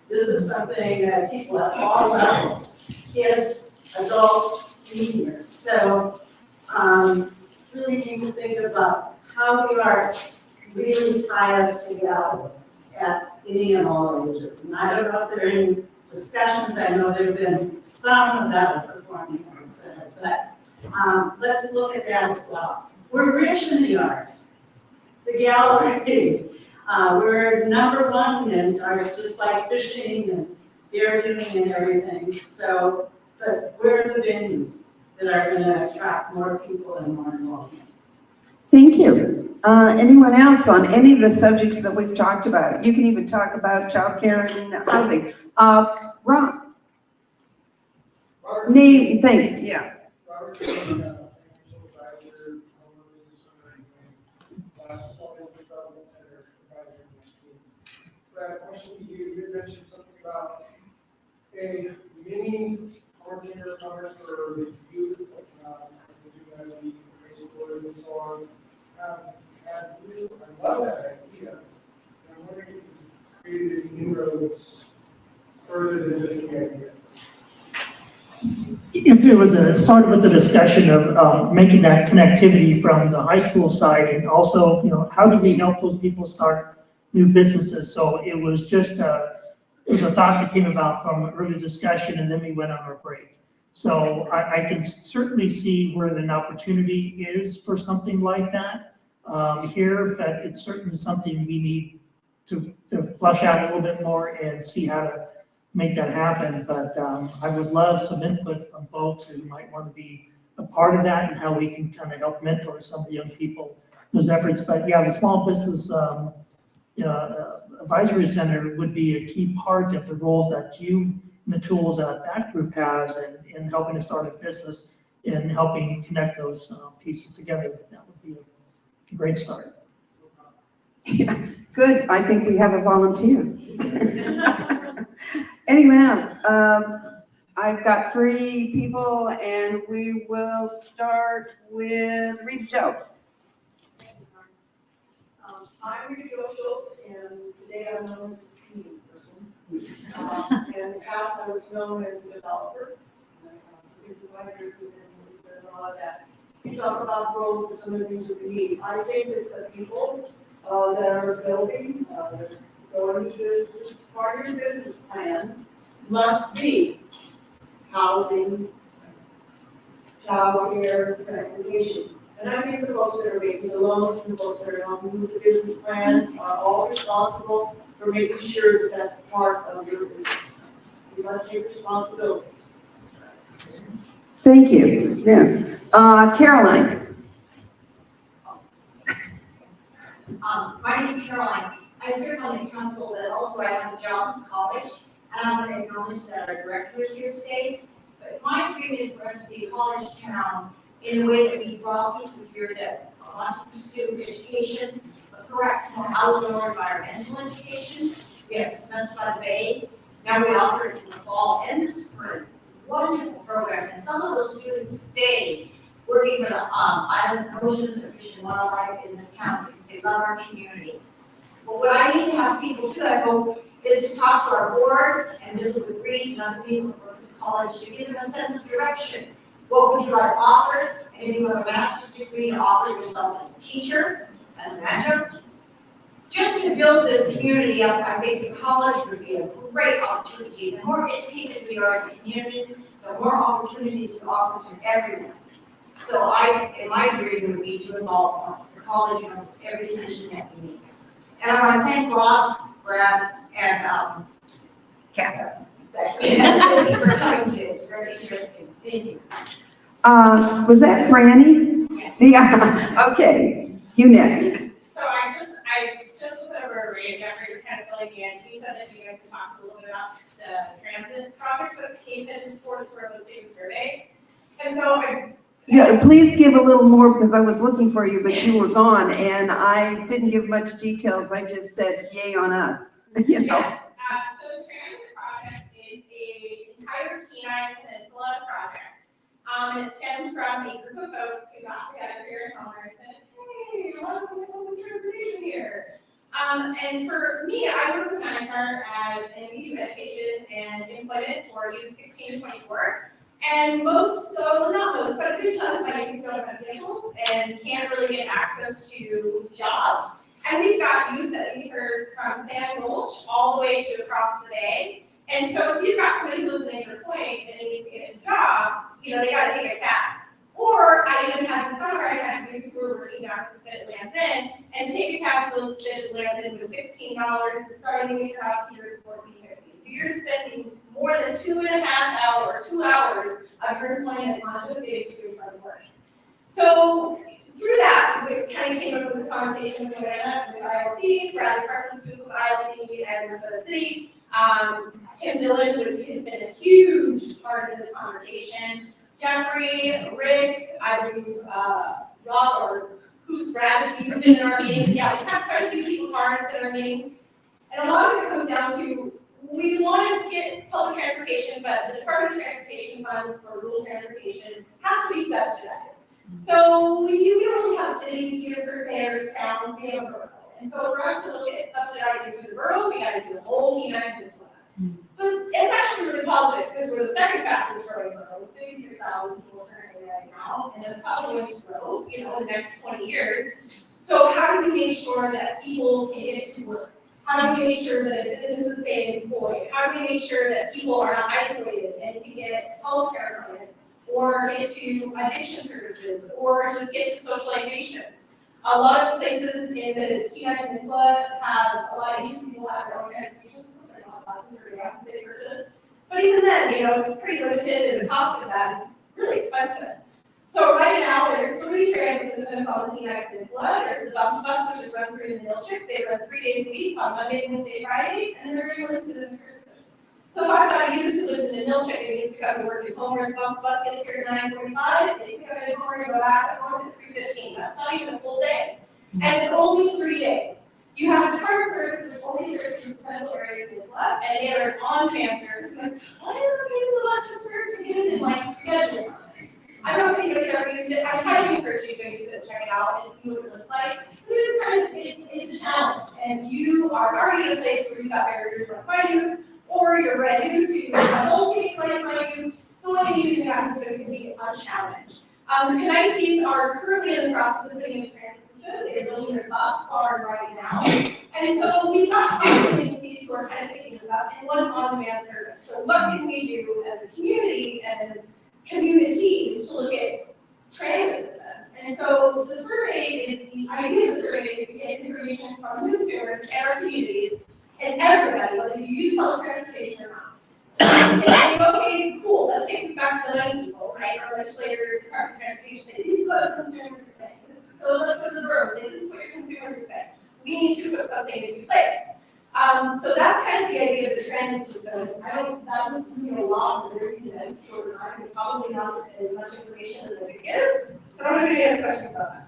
This is something that people at all levels, kids, adults, seniors. So really need to think about how the arts really tie us together at any and all ages. And I don't know if there are any discussions. I know there have been some about a performing arts center, but let's look at that as well. We're rich in the arts. The galleries. We're number one in arts, just like fishing and beer viewing and everything. So, but where are the venues that are going to attract more people and more involvement? Thank you. Anyone else on any of the subjects that we've talked about? You can even talk about childcare and housing. Ron? Name, thanks, yeah. Question to you, you mentioned something about a mini orchard commerce for the youth, the preschoolers and so on. I love that idea. I'm wondering if you've created any inroads further than just the idea. It was started with the discussion of making that connectivity from the high school side, and also, how do we help those people start new businesses? So it was just it was a thought that came about from early discussion, and then we went on our break. So I can certainly see where an opportunity is for something like that here, but it's certainly something we need to flush out a little bit more and see how to make that happen. But I would love some input from folks who might want to be a part of that and how we can kind of help mentor some of the young people, those efforts. But yeah, the small business advisory center would be a key part of the roles that you and the tools that group has in helping to start a business and helping connect those pieces together. That would be a great start. Yeah, good. I think we have a volunteer. Anyone else? I've got 3 people, and we will start with Rita Joe. I'm Rita Joe Schultz, and today I'm known as a community person. And in the past, I was known as a developer. And a lot of that. We talk about roles and some of the things that we need. I think that the people that are building, going to businesses, part of your business plan must be housing, childcare, transportation. And I think the folks that are making the loans and the folks that are helping with the business plans are all responsible for making sure that that's part of your business plan. You must take responsibilities. Thank you. Yes. Caroline. My name is Caroline. I serve on the council, but also I have a job in college. And I want to acknowledge that our director is here today. But my dream is for us to be a college town in a way that we draw people here that want to pursue education, but perhaps more outdoor environmental education. We have Semester by the Bay. Now we offer it in the fall and the spring. Wonderful program. And some of those students stay working for the islands and oceans and fish and wildlife in this town because they love our community. But what I need to have people do, I hope, is to talk to our board and visit with Reed and other people who work at the college to give them a sense of direction. What would you like to offer? And if you have a master's degree, to offer yourself as a teacher, as an adjunct. Just to build this community up, I think the college would be a great opportunity. The more educated we are as a community, the more opportunities to offer to everyone. So my dream would be to involve the college in almost every decision that we make. And I want to thank Rob, Brad, and Catherine. Thank you for coming to. It's very interesting. Thank you. Was that Franny? Yeah, okay, you next. So I just was over Ray, Jeffrey was kind of filling in. He said that you guys can talk a little bit about the transit project that KPEDD supports for the state survey. And so Yeah, please give a little more because I was looking for you, but you were gone and I didn't give much details. I just said yay on us, you know. Yes. So the transit project is an entire Kenai Peninsula project. And it stems from a group of folks who got together here in Homer and said, hey, I want to put public transportation here. And for me, I work with NISAR and we do education and employment for youth 16 to 24. And most, so not most, but a good chunk of my youth don't have vehicles and can't really get access to jobs. And we've got youth that either from Van Gulch all the way to across the bay. And so if you've got somebody who lives in Anchor Point and needs to get a job, you know, they gotta take a cab. Or I even had in summer, I had youth who were working down at the Spit Lands End, and to take a cab to the Spit Lands End was $16, and starting to get out here is $14.50. So you're spending more than 2.5 hours, 2 hours of your employment on just getting to your front work. So through that, we kind of came up with a conversation with ILC, Bradley Parsons, who's with ILC, and with the city. Tim Dillon has been a huge part of this conversation. Jeffrey, Rick, I believe Rob, or who's Brad, has been in our meetings. Yeah, we have quite a few people cards in our meetings. And a lot of it comes down to, we want to get public transportation, but the Department of Transportation funds for rural transportation has to be subsidized. So you don't really have cities here per se, or towns, we have a borough. And so for us to look at subsidizing for the borough, we got to do the whole Kenai Peninsula. But it's actually really positive because we're the second fastest growing borough, 56,000 people currently right now, and it's probably going to grow, you know, in the next 20 years. So how do we make sure that people can get to work? How do we make sure that businesses stay employed? How do we make sure that people are not isolated and can get healthcare plans, or get to addiction services, or just get to socializations? A lot of places in the Kenai Peninsula have a lot of agencies will have their own transportation system, they're not buses or gas that they purchase. But even then, you know, it's pretty limited and the cost of that is really expensive. So right now, there's 3 transit systems on the Kenai Peninsula. There's the bus, which is run through the Milchick. They run 3 days a week on Monday, Wednesday, Friday, and they're very limited in service. So if I've got a youth who lives in a Milchick and needs to come to work at Homer, and the bus gets here at 9:45, they can go to Homer and go back at home at 3:15. That's not even a full day. And it's only 3 days. You have a card service which only serves the central area of Peninsula, and they are on-demand service. Like, why are we paying a bunch of service to get in and like schedule something? I don't know if anybody's ever used it. I highly encourage you to use it, check it out, and see what it looks like. It is kind of, it's a challenge, and you are already in a place where you've got barriers run by you, or you're brand new to a whole city plan by you. The way to use that system can be a challenge. The Kenai's are currently in the process of putting in a transit system. They're building their bus farm right now. And so we've got two agencies who are kind of picking this up, and one on-demand service. So what can we do as a community and as communities to look at transit systems? And so the survey is, the idea of the survey is to get information from consumers and our communities and everybody, whether you use public transportation or not. And say, okay, cool, let's take this back to the young people, right? Our legislators, Department of Transportation say, this is what consumers are saying. So let's go to the borough, say, this is what your consumers are saying. We need to put something into place. So that's kind of the idea of the transit system. That was a lot of very condensed short time, and probably not as much information as I could give. So I don't know if anybody has questions about that.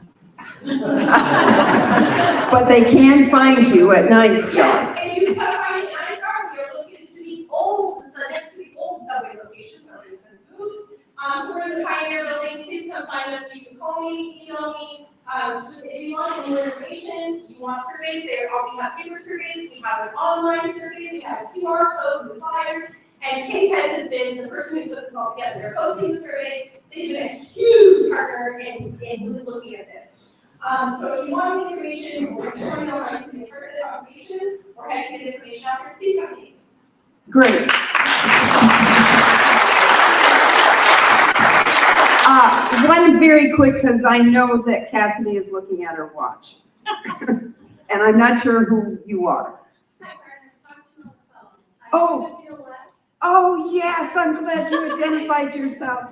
But they can find you at Night Star. Yes, and you can find me at Night Star. We are located to the old, next to the old subway location. So we're in the Pioneer Building. Please come find us. You can call me, email me. Just if you want more information, you want surveys, we have paper surveys, we have an online survey, we have a QR code with flyers, and KPEDD has been the person who's put this all together. They're hosting the survey. They've been a huge partner in really looking at this. So if you want any information or you want to know how you can be part of the application or how you can get information out there, please come to me. Great. One very quick, because I know that Cassidy is looking at her watch. And I'm not sure who you are. Oh, oh yes, I'm glad you identified yourself.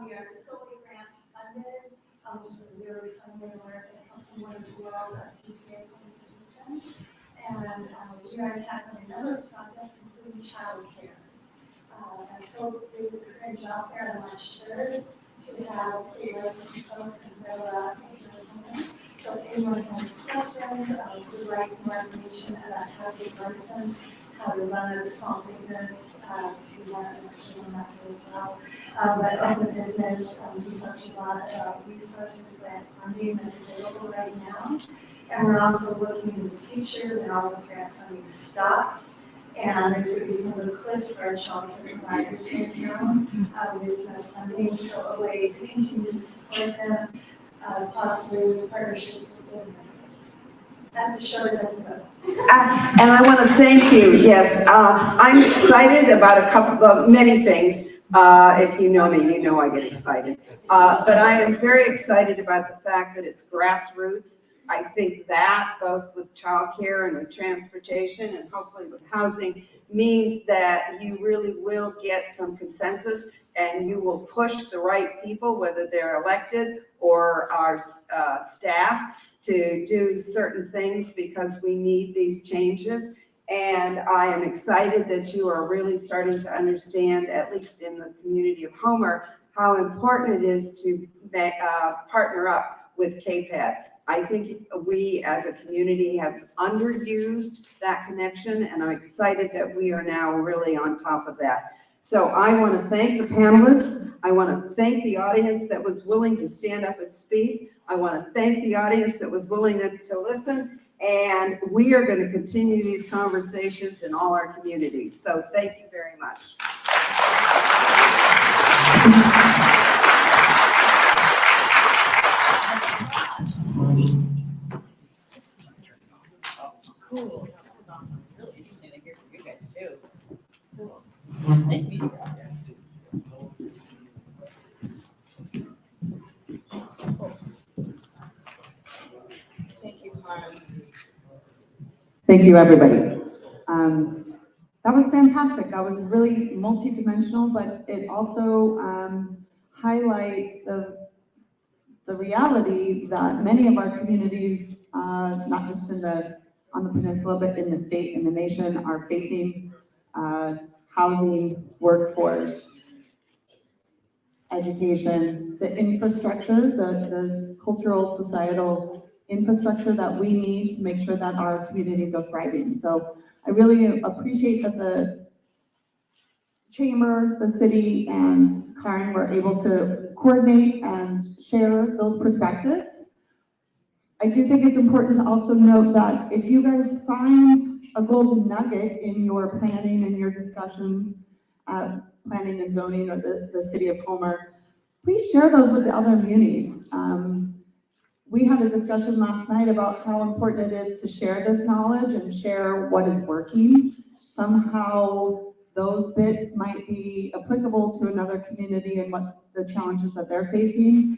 We are solely grant funded, which is a really fun way to work and help them as well as GPA assistance. And we are tackling a number of projects, including childcare. I hope we would encourage out there on March 3rd to have state resident folks and Federal Alaska. So if anyone has questions, would like more information about how to get licensed, how to run a small business, we want to actually on that as well. But open business, we talked a lot about resources, grant funding that's available right now. And we're also looking in the future when all this grant funding stops. And there's going to be some of the cliff for our child care providers here in town with funding. So a way to continue to support them, possibly with partnerships with businesses. That's as short as I can go. And I want to thank you, yes. I'm excited about a couple of many things. If you know me, you know I get excited. But I am very excited about the fact that it's grassroots. I think that both with childcare and with transportation and hopefully with housing means that you really will get some consensus and you will push the right people, whether they're elected or our staff, to do certain things because we need these changes. And I am excited that you are really starting to understand, at least in the community of Homer, how important it is to partner up with KPEDD. I think we as a community have underused that connection, and I'm excited that we are now really on top of that. So I want to thank the panelists. I want to thank the audience that was willing to stand up and speak. I want to thank the audience that was willing to listen. And we are going to continue these conversations in all our communities. So thank you very much. Cool. That was awesome. Really interesting to hear from you guys too. Cool. Nice meeting you. Thank you, Carmen. Thank you, everybody. That was fantastic. That was really multidimensional, but it also highlights the reality that many of our communities, not just on the peninsula, but in the state and the nation, are facing housing, workforce, education, the infrastructure, the cultural, societal infrastructure that we need to make sure that our communities are thriving. So I really appreciate that the chamber, the city, and Karen were able to coordinate and share those perspectives. I do think it's important to also note that if you guys find a golden nugget in your planning and your discussions, planning and zoning, or the city of Homer, please share those with the other munis. We had a discussion last night about how important it is to share this knowledge and share what is working. Somehow those bits might be applicable to another community and what the challenges that they're facing.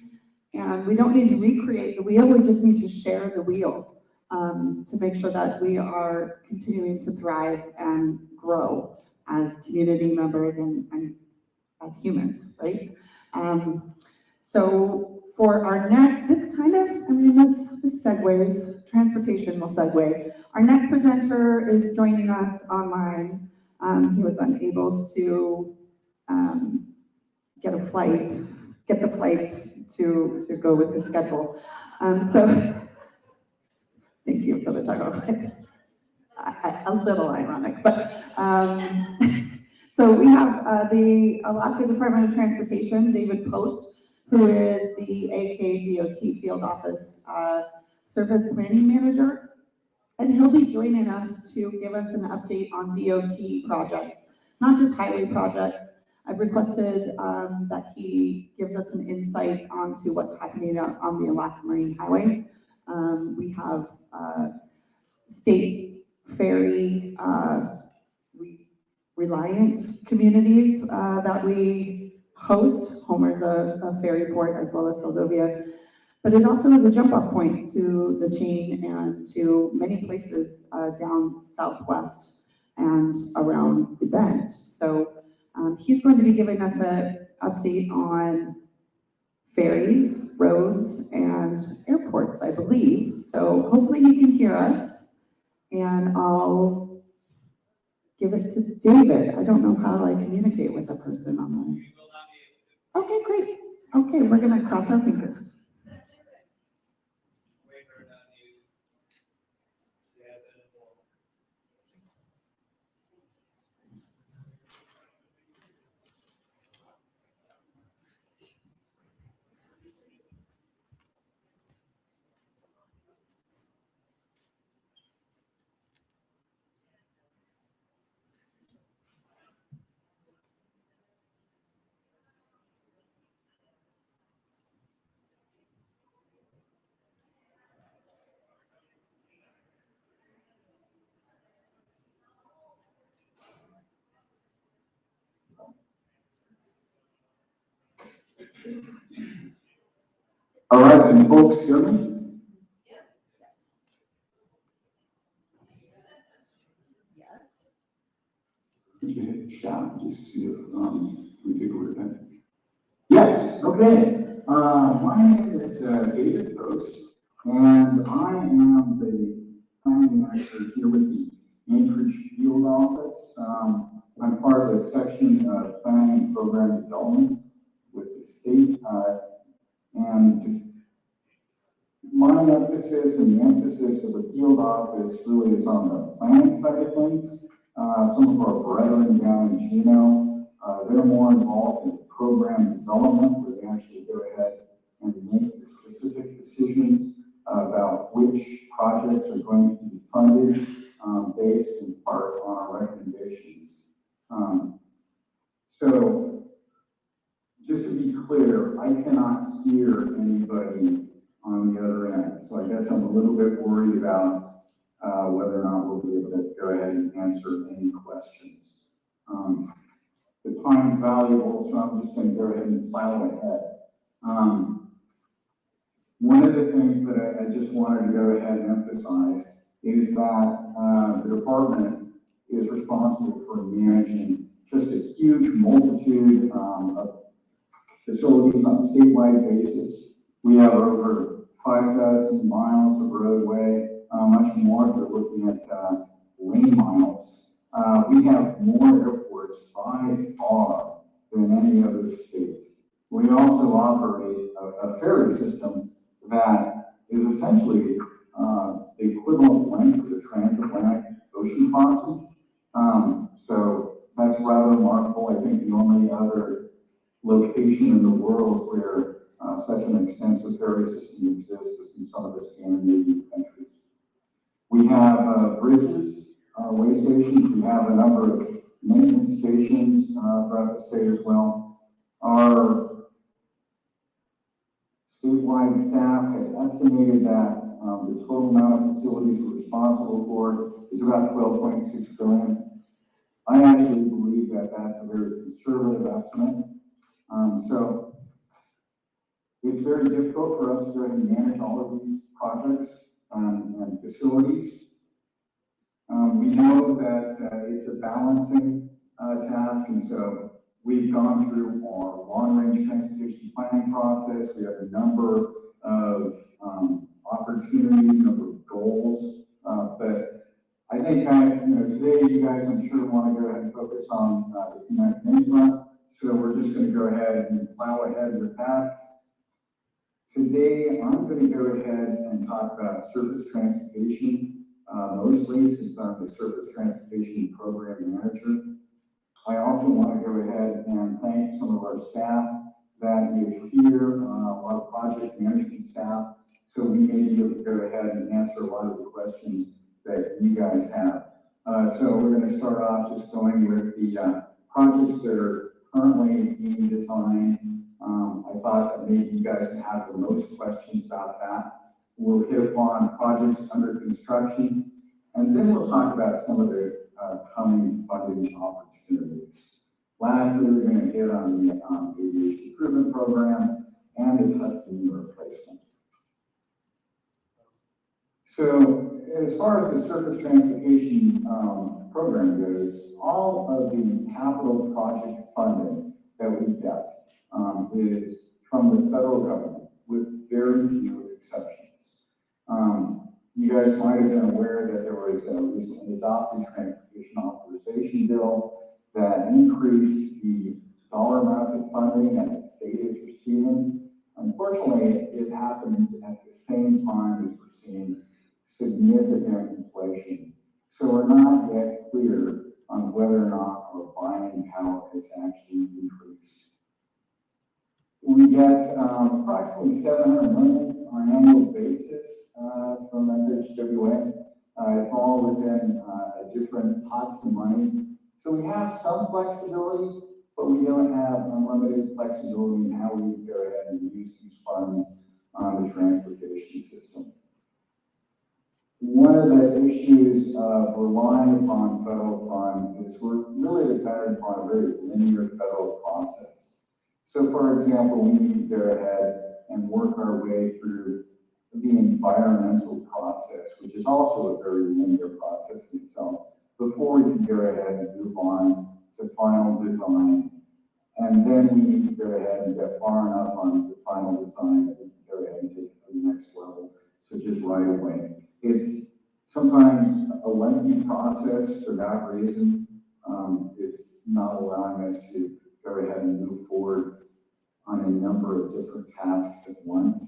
And we don't need to recreate the wheel, we just need to share the wheel to make sure that we are continuing to thrive and grow as community members and as humans, right? So for our next, this segues, transportation will segue. Our next presenter is joining us online. He was unable to get the flights to go with his schedule. So thank you for the chuckle. A little ironic, but so we have the Alaska Department of Transportation, David Post, who is the AKDOT Field Office Service Planning Manager, and he'll be joining us to give us an update on DOT projects, not just highway projects. I've requested that he gives us an insight onto what's happening on the Alaska Marine Highway. We have state ferry reliant communities that we host. Homer's a ferry port as well as Seldovia, but it also is a jump off point to the chain and to many places down southwest and around the bend. So he's going to be giving us an update on ferries, roads, and airports, I believe. So hopefully he can hear us, and I'll give it to David. I don't know how I communicate with a person on the. Okay, great. Okay, we're gonna cross our fingers. All right, can folks hear me? Yes. Could you hit chat just to see if we take a look at it? Yes, okay. My name is David Post, and I am the planning manager here with the Anchorage Field Office. I'm part of the section of planning and program development with the state, and my emphasis and the emphasis of the field office really is on the planning side of things. Some of our brethren down in Chino, they're more involved in program development, where they actually go ahead and make the specific decisions about which projects are going to be funded based in part on our recommendations. So just to be clear, I cannot hear anybody on the other end. So I guess I'm a little bit worried about whether or not we'll be able to go ahead and answer any questions. The time's valuable, so I'm just going to go ahead and plow ahead. One of the things that I just wanted to go ahead and emphasize is that the department is responsible for managing just a huge multitude of facilities on a statewide basis. We have over 5,000 miles of roadway, much more if you're looking at lane miles. We have more airports by far than any other state. We also operate a ferry system that is essentially the equivalent length of the transatlantic ocean crossing. So that's rather remarkable. I think the only other location in the world where such an extensive ferry system exists is in some of the Scandinavian countries. We have bridges, way stations. We have a number of maintenance stations throughout the state as well. Our statewide staff had estimated that the total amount of facilities we're responsible for is about $12.6 billion. I actually believe that that's a very conservative estimate. So it's very difficult for us to go ahead and manage all of these projects and facilities. We know that it's a balancing task, and so we've gone through our long-range transportation planning process. We have a number of opportunities, a number of goals, but I think today you guys, I'm sure, want to go ahead and focus on the Kenai Peninsula. So we're just going to go ahead and plow ahead with that. Today, I'm going to go ahead and talk about surface transportation, mostly since I'm the surface transportation program manager. I also want to go ahead and thank some of our staff that is here, our project management staff, so we may be able to go ahead and answer a lot of the questions that you guys have. So we're going to start off just going with the projects that are currently being designed. I thought that maybe you guys would have the most questions about that. We'll hit upon projects under construction, and then we'll talk about some of the coming funding opportunities. Lastly, we're going to hit on the aviation improvement program and the testing replacement. So as far as the surface transportation program goes, all of the capital project funding that we get is from the federal government, with very few exceptions. You guys might have been aware that there was a recently adopted transportation authorization bill that increased the dollar amount of funding that the state is receiving. Unfortunately, it happened at the same time as we're seeing significant inflation. So we're not yet clear on whether or not our buying power has actually increased. We get approximately $700 million on an annual basis from FHWA. It's all within different pots of money. So we have some flexibility, but we don't have unlimited flexibility in how we go ahead and use these funds on the transportation system. One of the issues of relying upon federal funds is we're really dependent upon a very linear federal process. So for example, we need to go ahead and work our way through the environmental process, which is also a very linear process in itself, before we can go ahead and move on to final design. And then we need to go ahead and get far enough on the final design that we can go ahead and take it to the next level, such as right away. It's sometimes a lengthy process for that reason. It's not allowing us to go ahead and move forward on a number of different tasks at once.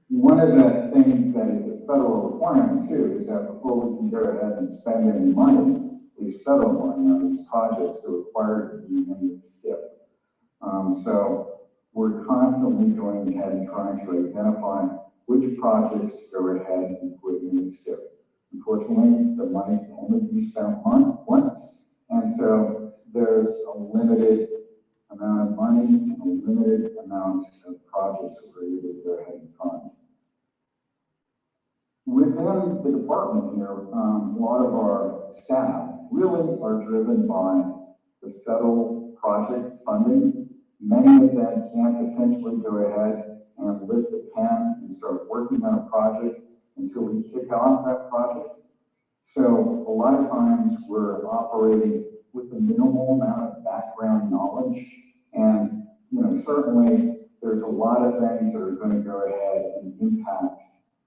One of the things that is a federal requirement too is that before we can go ahead and spend any money, at least federal money on these projects, they're required to be in the STIP. So we're constantly going ahead and trying to identify which projects to go ahead and put in the STIP. Unfortunately, the money can only be spent once, and so there's a limited amount of money and a limited amount of projects that we're able to go ahead and fund. Within the department here, a lot of our staff really are driven by the federal project funding. Many of them can't essentially go ahead and lift the pen and start working on a project until we kick off that project. So a lot of times we're operating with a minimal amount of background knowledge, and certainly there's a lot of things that are going to go ahead and impact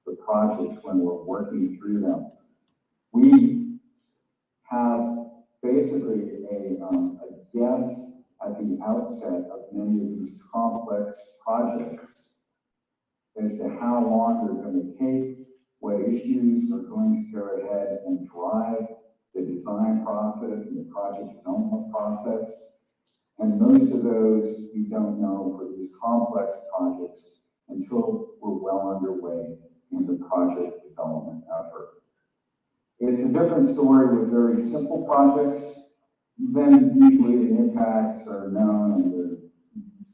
the projects when we're working through them. We have basically a guess at the outset of many of these complex projects as to how long they're going to take, what issues are going to go ahead and drive the design process and the project development process. And most of those we don't know for these complex projects until we're well underway in the project development effort. It's a different story with very simple projects. Then usually the impacts are known and they're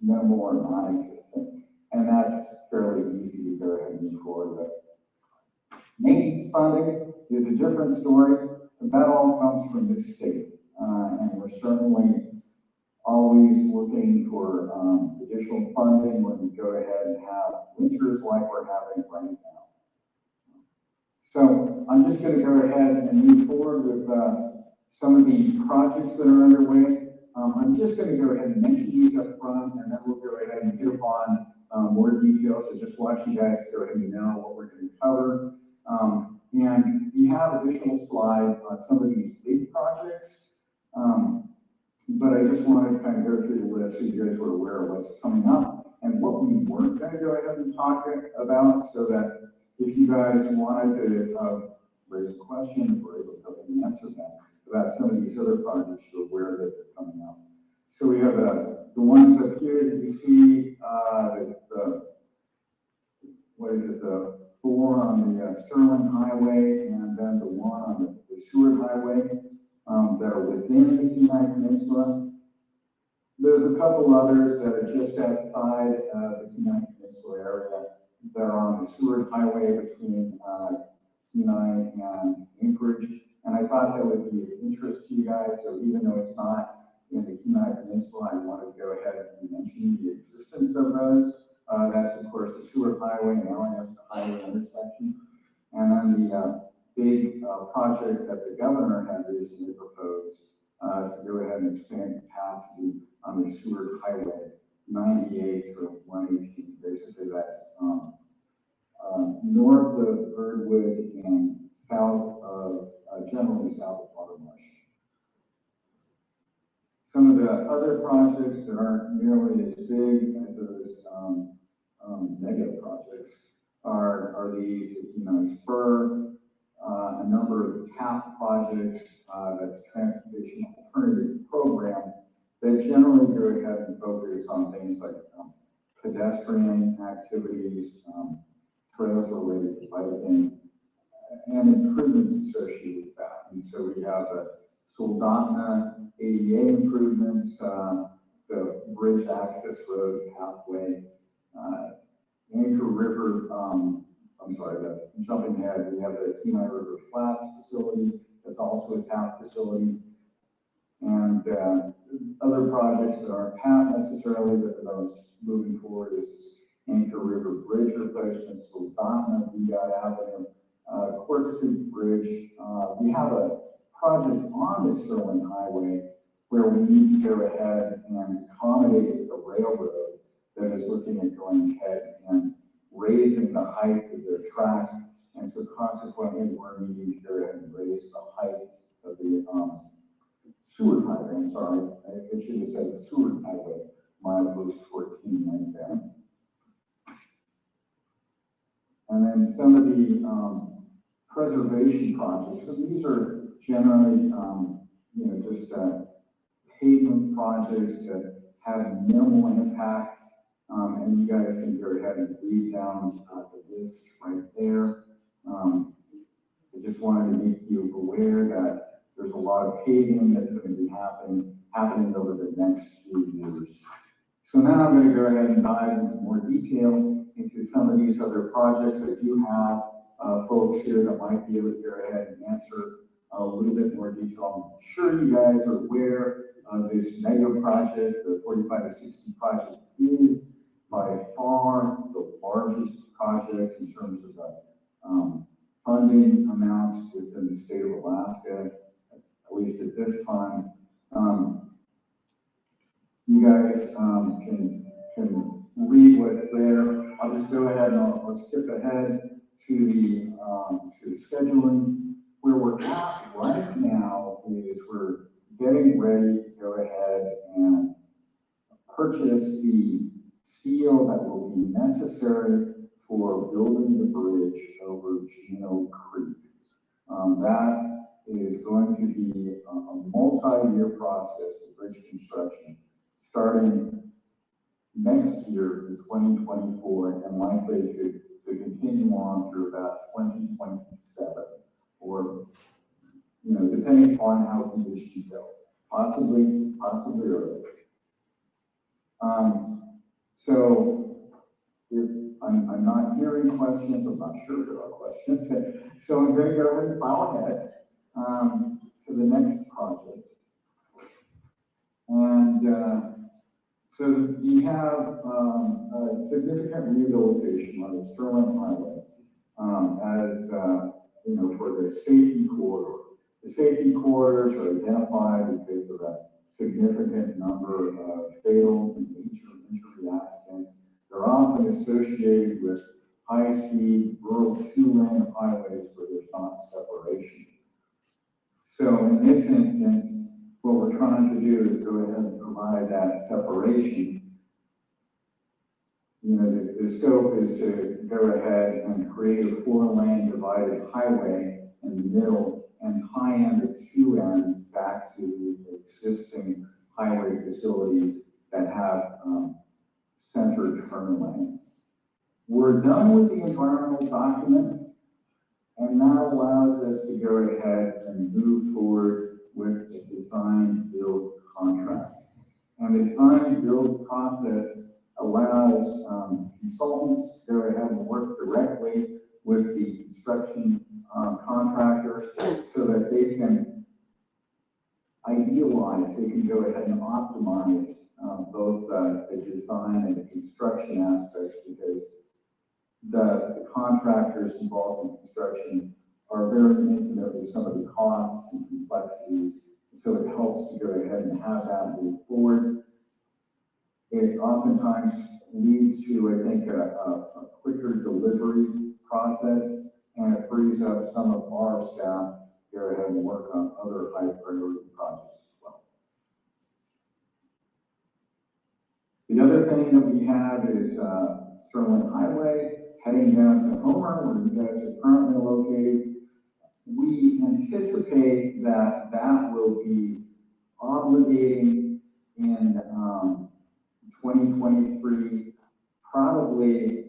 minimal or non-existent. And that's fairly easy to go ahead and move forward with. Maintenance funding is a different story. That all comes from the state. And we're certainly always looking for additional funding when we go ahead and have winters like we're having right now. So I'm just going to go ahead and move forward with some of the projects that are underway. I'm just going to go ahead and mention these up front, and then we'll go ahead and hit upon more details. So just watch you guys go ahead and know what we're going to cover. And we have additional slides on some of these big projects. But I just wanted to kind of go through the list so you guys were aware of what's coming up and what we weren't going to go ahead and talk about, so that if you guys wanted to raise a question, we're able to go ahead and answer that about some of these other projects, you're aware that they're coming up. So we have the ones up here that you see, the 4 on the Sterling Highway, and then the 1 on the Seward Highway that are within the Kenai Peninsula. There's a couple others that are just outside the Kenai Peninsula area. They're on the Seward Highway between Kenai and Anchorage. And I thought that would be of interest to you guys. So even though it's not in the Kenai Peninsula, I wanted to go ahead and mention the existence of those. That's of course the Seward Highway and Alaska Highway intersection. And then the big project that the governor had recently proposed to go ahead and expand capacity on the Seward Highway 98 to 118. Basically, that's north of Birdwood and south of, generally south of Watermarsh. Some of the other projects that aren't nearly as big as those mega projects are these, Spur, a number of TAP projects, that's Transportation Alternative Program, that generally go ahead and focus on things like pedestrian activities, trails related to biking, and improvements associated with that. And so we have a Soldotna ADA improvements, the bridge access road pathway, Anchor River, jumping ahead, we have the Kenai River Flats facility, that's also a TAP facility, and other projects that aren't TAP necessarily, but that are moving forward is Anchor River Bridge replacement, Soldotna, VDOT Avenue, Quartz Creek Bridge. We have a project on the Sterling Highway where we need to go ahead and accommodate the railroad that is looking at going ahead and raising the height of their track. And so consequently, we're needing to go ahead and raise the height of the Seward Highway. I'm sorry, I should have said Seward Highway, milepost 14 right there. And then some of the preservation projects. So these are generally, just pavement projects that have minimal impact. And you guys can go ahead and read down the list right there. I just wanted to make you aware that there's a lot of paving that's going to be happening over the next few years. So now I'm going to go ahead and dive into more detail into some of these other projects. I do have folks here that might be able to go ahead and answer a little bit more detail. I'm sure you guys are aware of this mega project. The 45 to 60 project is by far the largest project in terms of the funding amounts within the state of Alaska, at least at this time. You guys can read what's there. I'll just go ahead and I'll skip ahead to the scheduling. Where we're at right now is we're getting ready to go ahead and purchase the steel that will be necessary for building the bridge over Chino Creek. That is going to be a multi-year process of bridge construction, starting next year in 2024 and likely to continue on through about 2027, or depending upon how conditions go, possibly earlier. So if I'm not hearing questions, I'm not sure there are questions. So I'm going to go ahead and plow ahead to the next project. And so you have a significant rehabilitation on the Sterling Highway for the safety corridor. The safety corridors are identified because of a significant number of fatal and major injury accidents. They're often associated with high-speed rural two-lane highways where there's not separation. So in this instance, what we're trying to do is go ahead and provide that separation. The scope is to go ahead and create a four-lane divided highway in the middle and tie in the two ends back to the existing highway facilities that have centered turn lanes. We're done with the environmental document, and that allows us to go ahead and move forward with the design build contract. And And the design and build process allows consultants to go ahead and work directly with the construction contractors so that they can idealize, they can go ahead and optimize both the design and the construction aspects, because the contractors involved in construction are very intimate with some of the costs and complexities. So it helps to go ahead and have that move forward. It oftentimes leads to, I think, a quicker delivery process, and it frees up some of our staff to go ahead and work on other high priority projects as well. The other thing that we have is Sterling Highway heading down to Homer, where you guys are currently located. We anticipate that that will be obligating in 2023, probably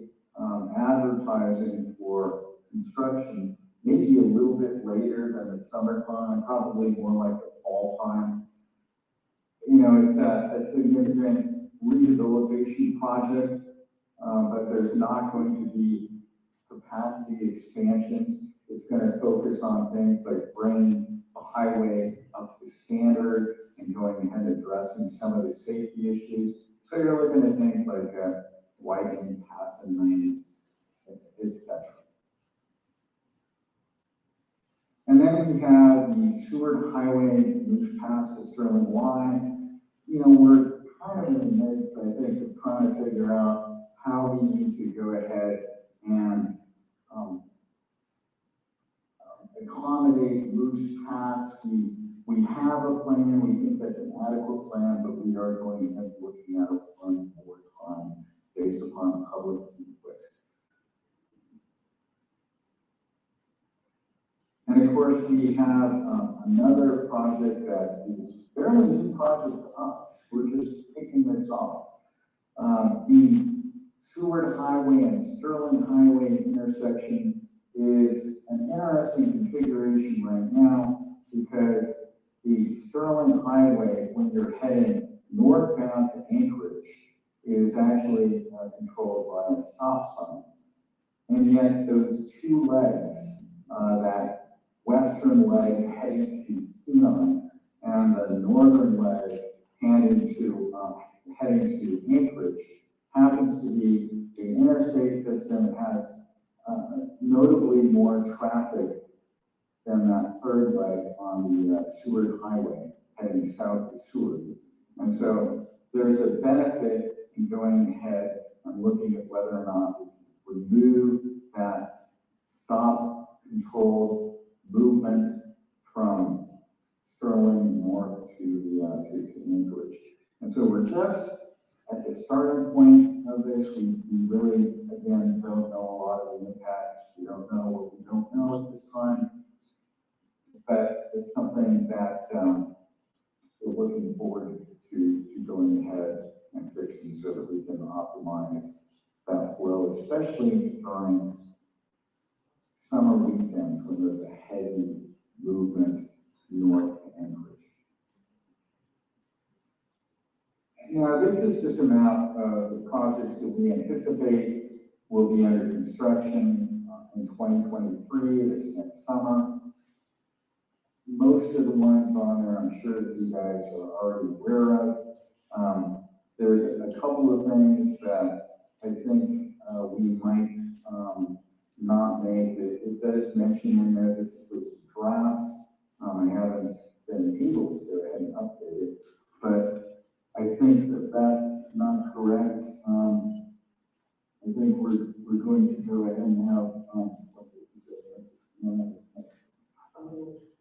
advertising for construction maybe a little bit later than the summertime, probably more like the fall time. You know, it's a significant rehabilitation project, but there's not going to be capacity expansions. It's going to focus on things like bringing the highway up to standard and going ahead and addressing some of the safety issues. So you're looking at things like widening passing lanes, etc. And then we have the Seward Highway, which passed to Sterling Y. You know, we're kind of in the midst, I think, of trying to figure out how we need to go ahead and accommodate Moose Pass. We have a plan. We think that's an adequate plan, but we are going ahead and looking at a plan over time based upon public input. And of course, we have another project that is fairly new project to us. We're just kicking this off. The Seward Highway and Sterling Highway intersection is an interesting configuration right now, because the Sterling Highway, when you're heading northbound to Anchorage, is actually controlled by a stop sign. And yet those two legs, that western leg heading to Kenai and the northern leg heading to Anchorage, happens to be the interstate system that has notably more traffic than that third leg on the Seward Highway heading south to Seward. And so there's a benefit in going ahead and looking at whether or not we remove that stop controlled movement from Sterling north to Anchorage. And so we're just at the starting point of this. We really, again, don't know a lot of the impacts. We don't know what we don't know at this time. But it's something that we're looking forward to going ahead and fixing so that we can optimize that flow, especially during summer weekends when there's a heavy movement north to Anchorage. Now, this is just a map of the projects that we anticipate will be under construction in 2023, this next summer. Most of the ones on there, I'm sure that you guys are already aware of. There's a couple of things that I think we might not make. It does mention in there this was a draft. I haven't been able to go ahead and update it, but I think that that's not correct. I think we're going to go ahead and have,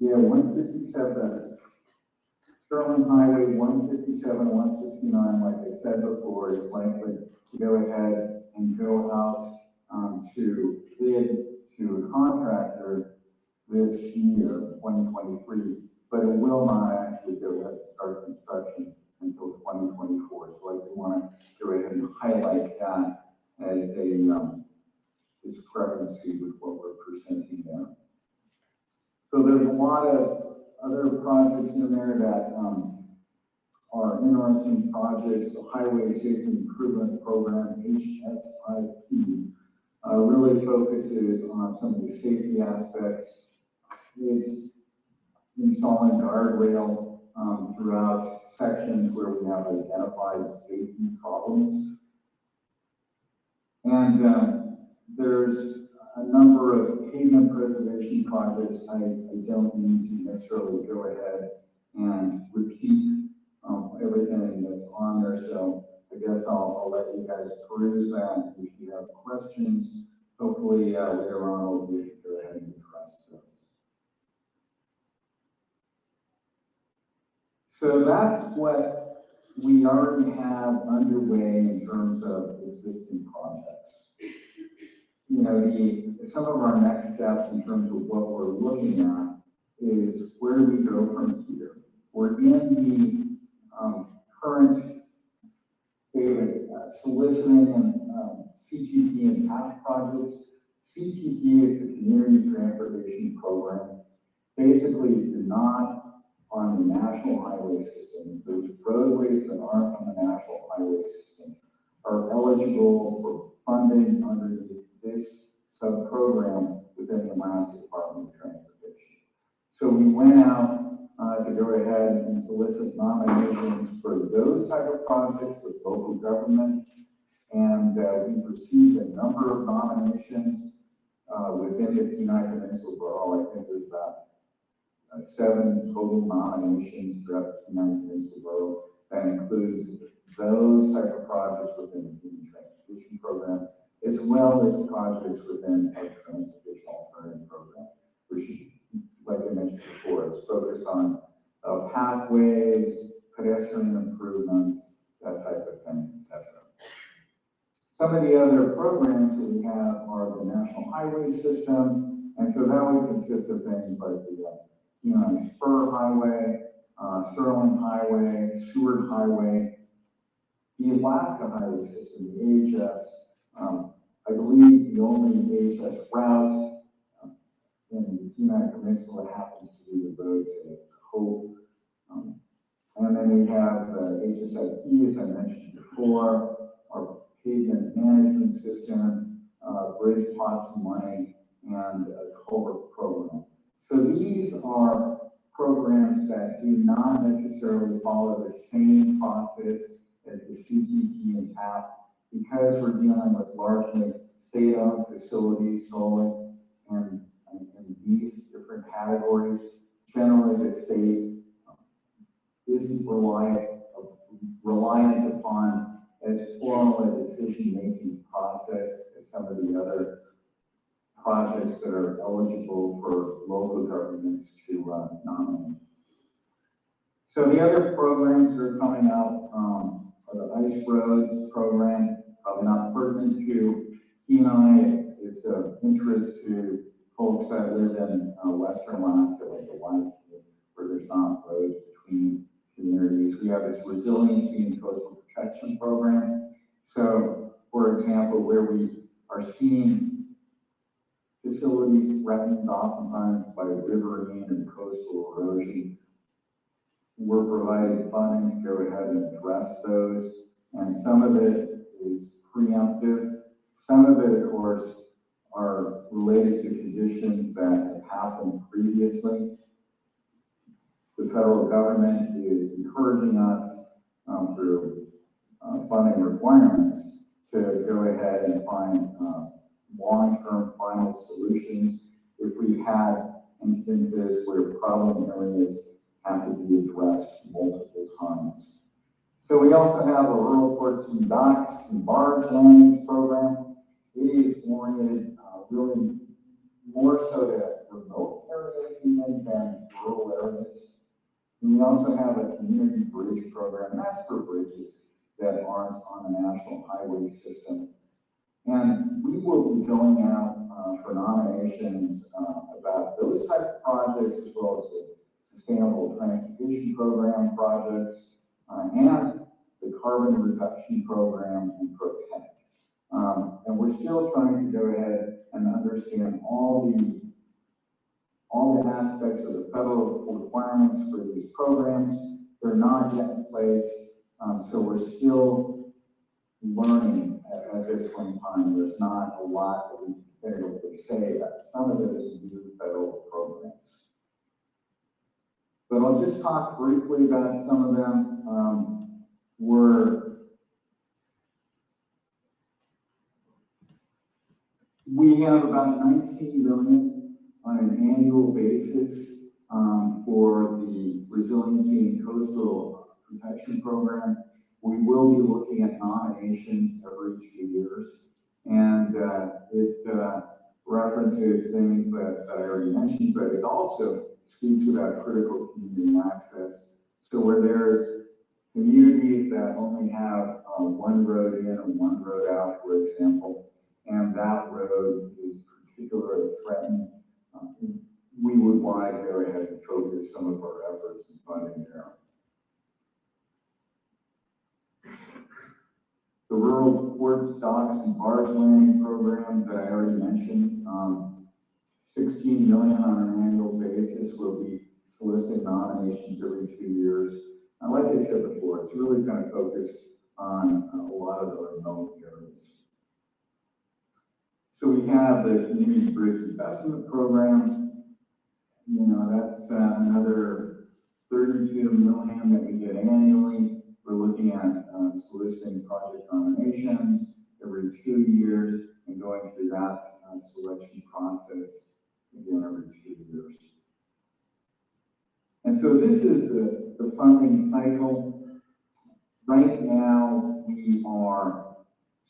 yeah, 157, Sterling Highway 157, 169, like I said before, is likely to go ahead and go out to bid to a contractor this year, 2023, but it will not actually go ahead and start construction until 2024. So I do want to go ahead and highlight that as a discrepancy with what we're presenting there. So there's a lot of other projects in there that are interesting projects, the Highway Safety Improvement Program, HSIP, really focuses on some of the safety aspects. It's installing guardrail throughout sections where we have identified safety problems. And there's a number of pavement preservation projects. I don't need to necessarily go ahead and repeat everything that's on there, so I guess I'll let you guys peruse that. If you have questions, hopefully later on we'll be able to go ahead and address those. So that's what we already have underway in terms of existing projects. You know, some of our next steps in terms of what we're looking at is where do we go from here? We're in the current state of soliciting and CTP and PATH projects. CTP is the Community Transportation Program. Basically, if you're not on the national highway system, those roadways that aren't on the national highway system are eligible for funding underneath this sub-program within the Alaska Department of Transportation. So we went out to go ahead and solicit nominations for those type of projects with local governments, and we've received a number of nominations within the Kenai Peninsula Borough. I think there's about 7 total nominations throughout the Kenai Peninsula Borough. That includes those type of projects within the Community Transportation Program, as well as projects within our Transportation Alternative Program, which, like I mentioned before, is focused on pathways, pedestrian improvements, that type of thing, etc. Some of the other programs that we have are the National Highway System, and so that would consist of things like the Kenai Spur Highway, Sterling Highway, Seward Highway, the Alaska Highway System, the AHS. I believe the only AHS route in the Kenai Peninsula happens to be the road to Hope. And then we have HSIP, as I mentioned before, our pavement management system, bridge pots and money, and a culvert program. So these are programs that do not necessarily follow the same process as the CTP and TAP, because we're dealing with largely state-owned facilities solely, and in these different categories. Generally, the state isn't reliant upon as formal a decision-making process as some of the other projects that are eligible for local governments to nominate. So the other programs that are coming up are the Ice Roads program, probably not pertinent to Kenai. It's of interest to folks that live in Western Alaska, like the Waikiki, where there's not roads between communities. We have this resiliency and coastal protection program. So, for example, where we are seeing facilities threatened oftentimes by riverine and coastal erosion, we're providing funding to go ahead and address those. And some of it is preemptive. Some of it, of course, are related to conditions that have happened previously. The federal government is encouraging us through funding requirements to go ahead and find long-term final solutions if we've had instances where problem areas have to be addressed multiple times. So we also have a rural ports and docks and barge landings program. It is oriented really more so to remote areas even than rural areas. And we also have a community bridge program, and that's for bridges that aren't on the national highway system. And we will be going out for nominations about those type of projects, as well as the Sustainable Transportation Program projects, and the Carbon Reduction Program and Protect. And we're still trying to go ahead and understand all the aspects of the federal requirements for these programs. They're not yet in place. So we're still learning at this point in time. There's not a lot that we can definitively say that some of it is new federal programs. But I'll just talk briefly about some of them. We have about 19 million on an annual basis for the Resiliency and Coastal Protection Program. We will be looking at nominations every 2 years, and it references things that I already mentioned, but it also speaks about critical community access. So where there's communities that only have one road in and one road out, for example, and that road is particularly threatened, we would want to go ahead and focus some of our efforts and funding there. The Rural Ports, Docks, and Barge Landing Program that I already mentioned, 16 million on an annual basis. We'll be soliciting nominations every 2 years. And like I said before, it's really kind of focused on a lot of the remote areas. So we have the Community Bridge Investment Program. You know, that's another 32 million that we get annually. We're looking at soliciting project nominations every 2 years and going through that selection process again every 2 years. And so this is the funding cycle. Right now, we are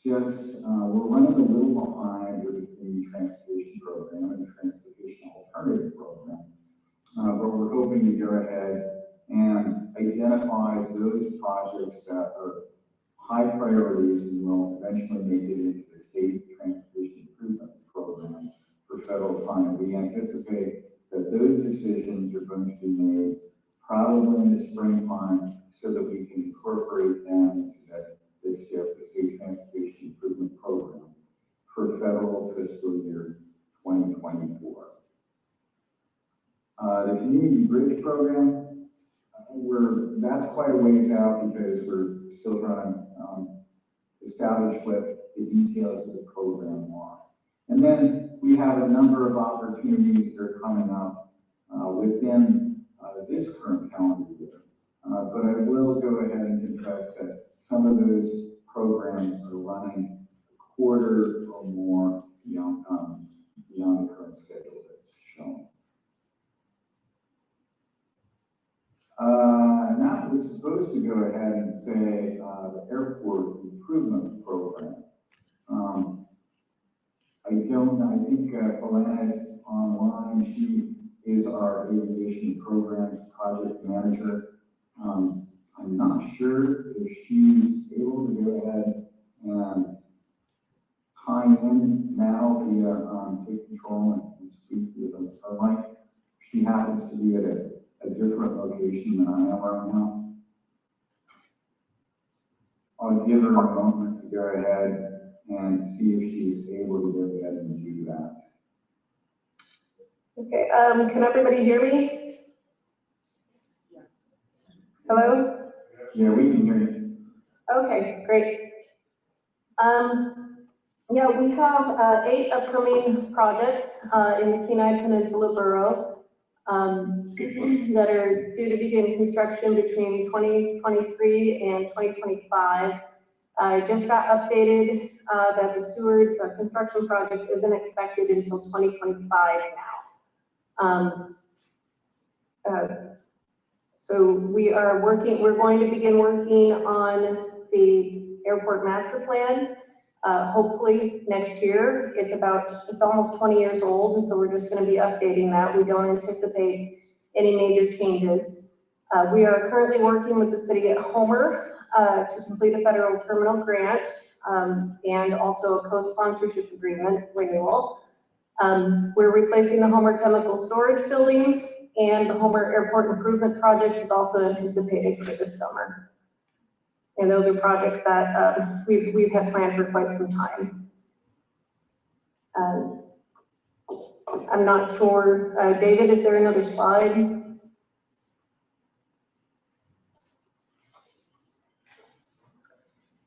just, we're running a little behind with the transportation program and the transportation alternative program. But we're hoping to go ahead and identify those projects that are high priorities and will eventually make it into the state transportation improvement program for federal funding. We anticipate that those decisions are going to be made probably in the springtime so that we can incorporate them into the state transportation improvement program for federal fiscal year 2024. The Community Bridge Program, that's quite a ways out because we're still trying to establish what the details of the program are. And then we have a number of opportunities that are coming up within this current calendar year. But I will go ahead and confess that some of those programs are running a quarter or more beyond the current schedule that's shown. And that was supposed to go ahead and say the Airport Improvement Program. I think Alana's online. She is our aviation programs project manager. I'm not sure if she's able to go ahead and tie in now via take control and speak with her mic. She happens to be at a different location than I am right now. I'll give her a moment to go ahead and see if she's able to go ahead and do that. Okay, can everybody hear me? Hello? Yeah, we can hear you. Okay, great. Yeah, we have 8 upcoming projects in the Kenai Peninsula Borough that are due to begin construction between 2023 and 2025. I just got updated that the Seward construction project isn't expected until 2025 now. So we're going to begin working on the airport master plan, hopefully next year. It's almost 20 years old, and so we're just going to be updating that. We don't anticipate any major changes. We are currently working with the city at Homer to complete a federal terminal grant and also a co-sponsorship agreement renewal. We're replacing the Homer Chemical Storage Building, and the Homer Airport Improvement Project is also anticipated for this summer. And those are projects that we've had planned for quite some time. I'm not sure, David, is there another slide?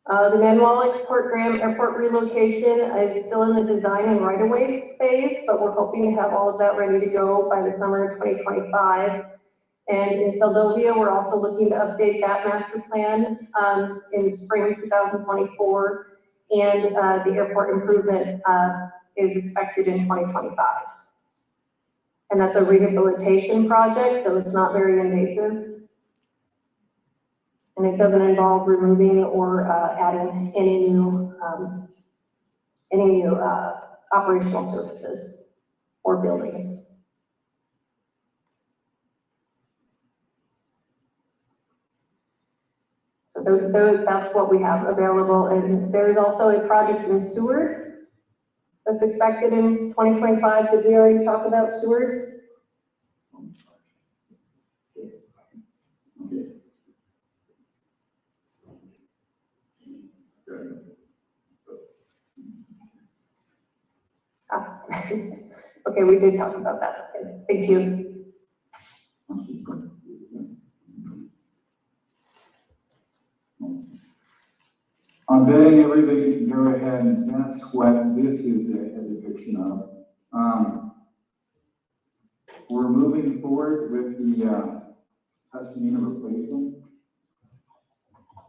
The Manuel Airport Graham Airport relocation is still in the design and right-of-way phase, but we're hoping to have all of that ready to go by the summer of 2025. And in Seldovia, we're also looking to update that master plan in spring 2024. And the airport improvement is expected in 2025. And that's a rehabilitation project, so it's not very invasive. And it doesn't involve removing or adding any new operational services or buildings. So that's what we have available. And there's also a project in Seward that's expected in 2025. Did we already talk about Seward? Okay, we did talk about that. Okay, thank you. I'm betting everybody can go ahead and guess what this is a depiction of. We're moving forward with the Tuscany replacement.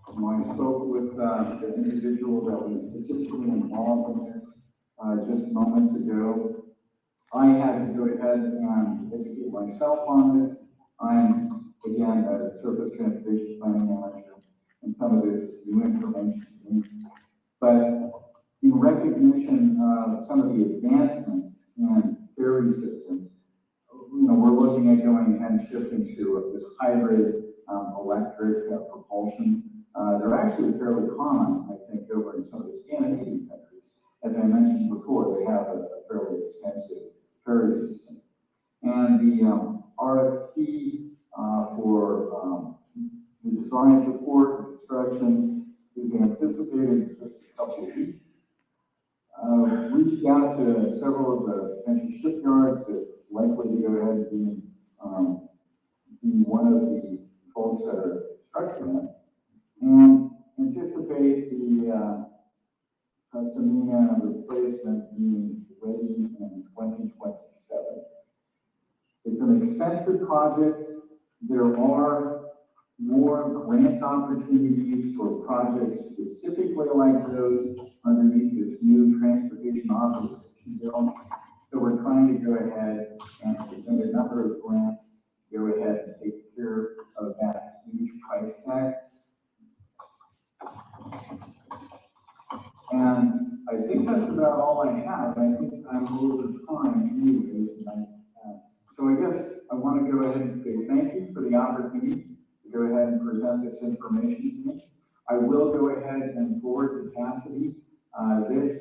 I spoke with the individual that was specifically involved in this just moments ago. I had to go ahead and educate myself on this. I'm, again, a surface transportation planning manager, and some of this is new information to me. But in recognition of some of the advancements in ferry systems, we're looking at going and shifting to this hybrid electric propulsion. They're actually fairly common, I think, over in some of the Scandinavian countries. As I mentioned before, they have a fairly extensive ferry system. And the RFP for the design support and construction is anticipated in just a couple of weeks. Reached out to several of the potential shipyards that's likely to go ahead and be one of the folks that are constructing it, and anticipate the Tuscany replacement being ready in 2027. It's an expensive project. There are more grant opportunities for projects specifically like those underneath this new transportation authorization bill. So we're trying to go ahead and present a number of grants, go ahead and take care of that huge price tag. And I think that's about all I have. I think I'm over time anyways. So I guess I want to go ahead and say thank you for the opportunity to go ahead and present this information to me. I will go ahead and forward to Cassidy this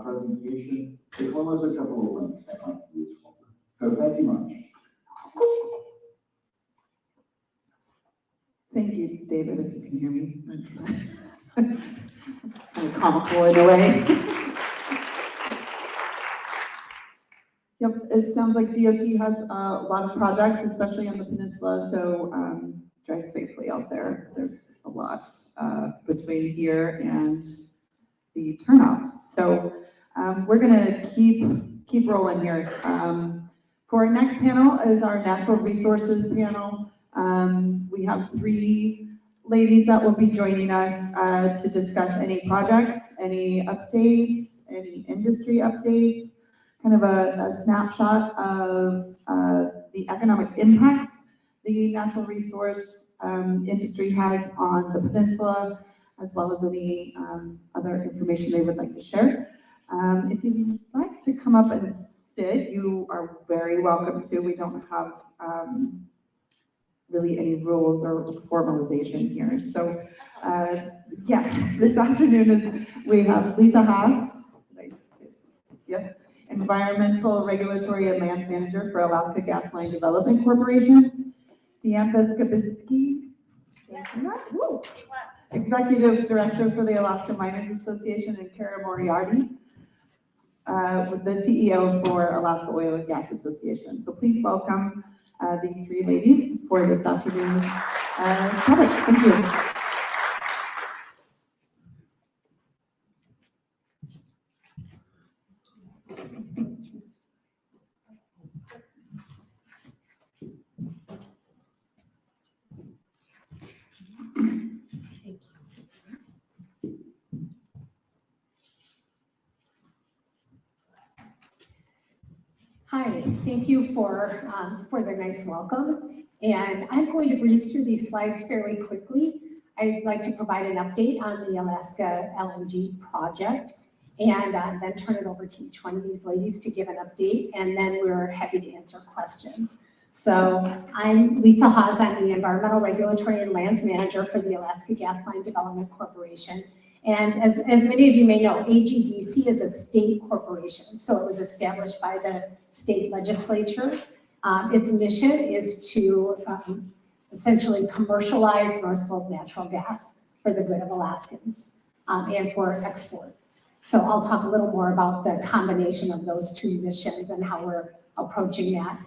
presentation, as well as a couple of links that might be useful. So thank you much. Thank you, David, if you can hear me. Kind of comical in a way. Yep, it sounds like DOT has a lot of projects, especially on the peninsula, so drive safely out there. There's a lot between here and the turnout. So we're gonna keep rolling here. For our next panel is our natural resources panel. We have 3 ladies that will be joining us to discuss any projects, any updates, any industry updates, kind of a snapshot of the economic impact the natural resource industry has on the peninsula, as well as any other information they would like to share. If you'd like to come up and sit, you are very welcome to. We don't have really any rules or formalization here. So yeah, this afternoon we have Lisa Haas, yes, Environmental Regulatory and Lands Manager for Alaska Gas Line Development Corporation, Diantha Skabitsky, Executive Director for the Alaska Miners Association, and Kara Moriarty, the CEO for Alaska Oil and Gas Association. So please welcome these 3 ladies for this afternoon's topic. Thank you. Hi, thank you for the nice welcome. And I'm going to breeze through these slides fairly quickly. I'd like to provide an update on the Alaska LNG project and then turn it over to each one of these ladies to give an update, and then we're happy to answer questions. So I'm Lisa Haas, I'm the Environmental Regulatory and Lands Manager for the Alaska Gas Line Development Corporation. And as many of you may know, AGDC is a state corporation, so it was established by the state legislature. Its mission is to essentially commercialize North Slope natural gas for the good of Alaskans and for export. So I'll talk a little more about the combination of those two missions and how we're approaching that.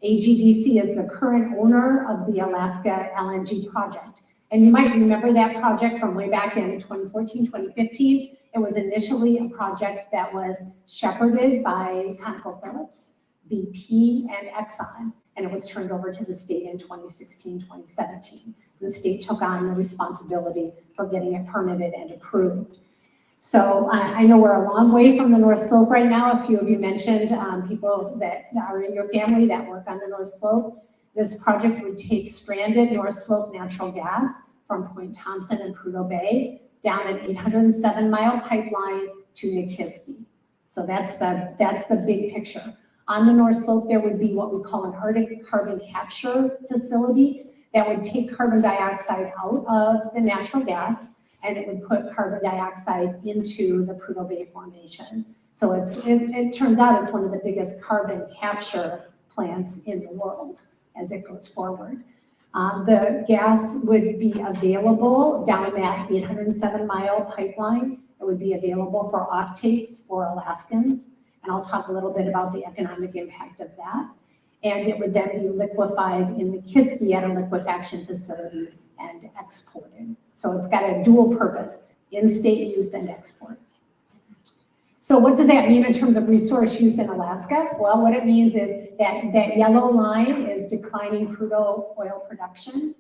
AGDC is the current owner of the Alaska LNG project. And you might remember that project from way back in 2014, 2015. It was initially a project that was shepherded by ConocoPhillips, BP, and Exxon, and it was turned over to the state in 2016, 2017. The state took on the responsibility for getting it permitted and approved. So I know we're a long way from the North Slope right now. A few of you mentioned people that are in your family that work on the North Slope. This project would take stranded North Slope natural gas from Point Thompson and Prudhoe Bay down an 807-mile pipeline to Nikiski. So that's the big picture. On the North Slope, there would be what we call an Arctic carbon capture facility that would take carbon dioxide out of the natural gas, and it would put carbon dioxide into the Prudhoe Bay Formation. So it turns out it's one of the biggest carbon capture plants in the world as it goes forward. The gas would be available down that 807-mile pipeline. It would be available for offtakes for Alaskans, and I'll talk a little bit about the economic impact of that. And it would then be liquefied in Nikiski at a liquefaction facility and exported. So it's got a dual purpose, in-state use and export. So what does that mean in terms of resource use in Alaska? Well, what it means is that yellow line is declining crude oil production.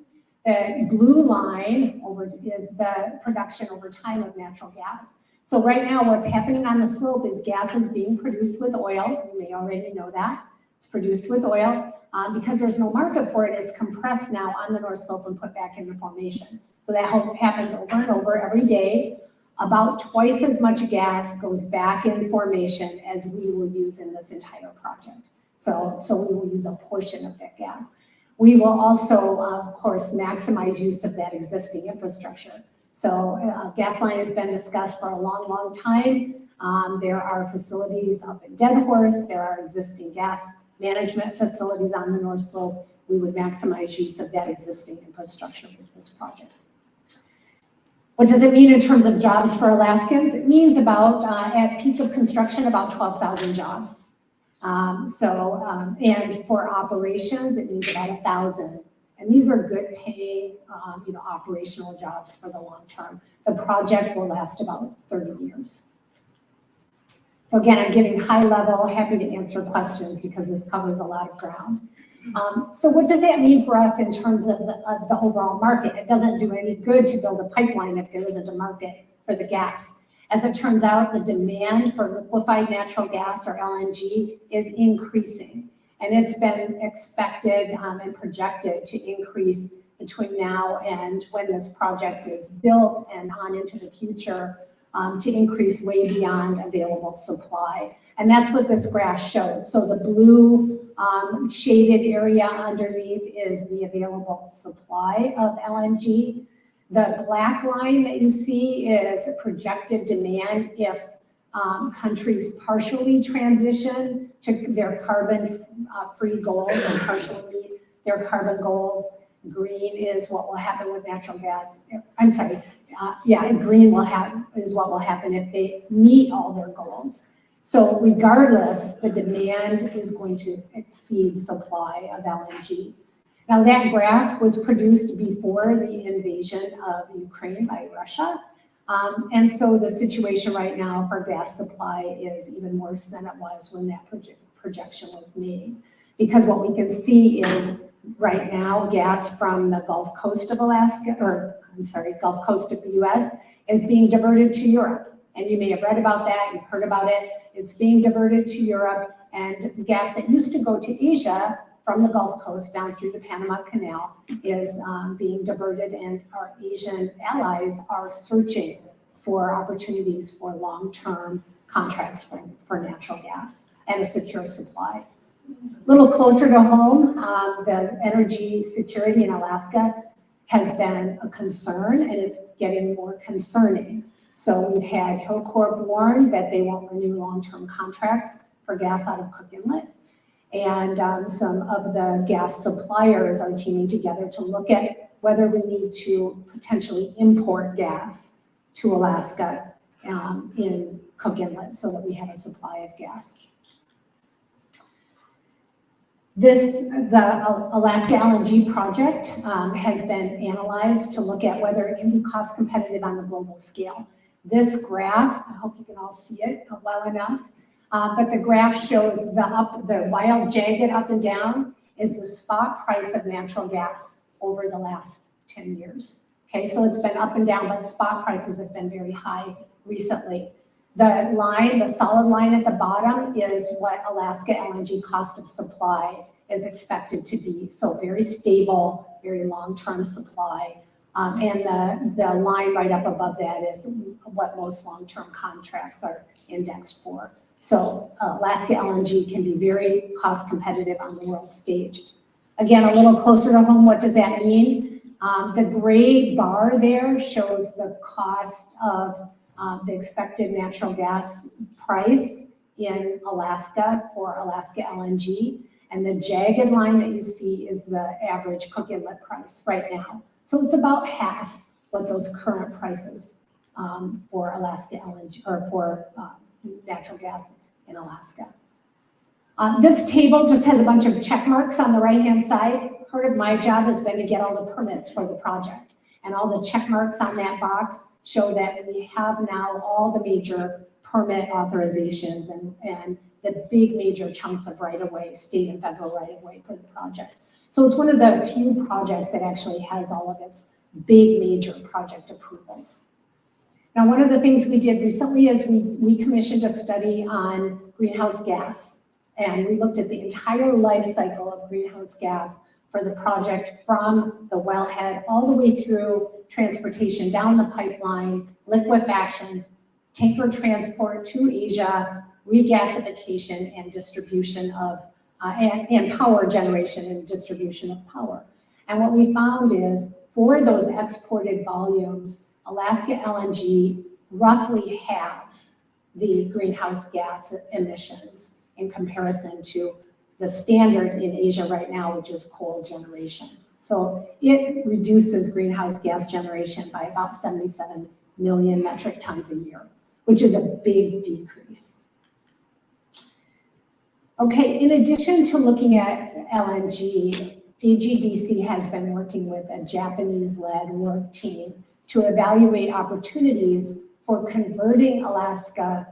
The blue line is the production over time of natural gas. So right now what's happening on the slope is gas is being produced with oil. You may already know that. It's produced with oil. Because there's no market for it, it's compressed now on the North Slope and put back in the formation. So that happens over and over every day. About twice as much gas goes back in formation as we will use in this entire project. So we will use a portion of that gas. We will also, of course, maximize use of that existing infrastructure. So gas line has been discussed for a long, long time. There are facilities up in Dead Horse. There are existing gas management facilities on the North Slope. We would maximize use of that existing infrastructure with this project. What does it mean in terms of jobs for Alaskans? It means about, at peak of construction, about 12,000 jobs. And for operations, it means about 1,000. And these are good paying, operational jobs for the long term. The project will last about 30 years. So again, I'm giving high level, happy to answer questions because this covers a lot of ground. So what does that mean for us in terms of the overall market? It doesn't do any good to build a pipeline if there isn't a market for the gas. As it turns out, the demand for liquefied natural gas, or LNG, is increasing. And it's been expected and projected to increase between now and when this project is built and on into the future, to increase way beyond available supply. And that's what this graph shows. So the blue shaded area underneath is the available supply of LNG. The black line that you see is projected demand if countries partially transition to their carbon-free goals and partially meet their carbon goals. Green is what will happen with natural gas. I'm sorry, green is what will happen if they meet all their goals. So regardless, the demand is going to exceed supply of LNG. Now that graph was produced before the invasion of Ukraine by Russia. And so the situation right now for gas supply is even worse than it was when that projection was made. Because what we can see is right now gas from the Gulf Coast of Alaska, Gulf Coast of the US is being diverted to Europe. and you may have read about that, you've heard about it. It's being diverted to Europe, and gas that used to go to Asia from the Gulf Coast down through the Panama Canal is being diverted, and our Asian allies are searching for opportunities for long-term contracts for natural gas and a secure supply. A little closer to home, the energy security in Alaska has been a concern, and it's getting more concerning. So we've had Hillcorp warn that they won't renew long-term contracts for gas out of Cook Inlet. And some of the gas suppliers are teaming together to look at whether we need to potentially import gas to Alaska in Cook Inlet so that we have a supply of gas. The Alaska LNG project has been analyzed to look at whether it can be cost competitive on the global scale. This graph, I hope you can all see it well enough, but the graph shows the wild jagged up and down is the spot price of natural gas over the last 10 years. Okay, so it's been up and down, but spot prices have been very high recently. The line, the solid line at the bottom is what Alaska LNG cost of supply is expected to be. So very stable, very long-term supply. And the line right up above that is what most long-term contracts are indexed for. So Alaska LNG can be very cost competitive on the world stage. Again, a little closer to home, what does that mean? The gray bar there shows the cost of the expected natural gas price in Alaska for Alaska LNG. And the jagged line that you see is the average Cook Inlet price right now. So it's about half what those current prices for Alaska LNG, or for natural gas in Alaska. This table just has a bunch of check marks on the right-hand side. Part of my job has been to get all the permits for the project. And all the check marks on that box show that we have now all the major permit authorizations and the big major chunks of right-of-way, state and federal right-of-way for the project. So it's one of the few projects that actually has all of its big major project approvals. Now, one of the things we did recently is we commissioned a study on greenhouse gas, and we looked at the entire life cycle of greenhouse gas for the project from the wellhead all the way through transportation down the pipeline, liquefaction, tanker transport to Asia, regasification and distribution of, and power generation and distribution of power. And what we found is for those exported volumes, Alaska LNG roughly halves the greenhouse gas emissions in comparison to the standard in Asia right now, which is coal generation. So it reduces greenhouse gas generation by about 77 million metric tons a year, which is a big decrease. Okay, in addition to looking at LNG, AGDC has been working with a Japanese-led work team to evaluate opportunities for converting Alaska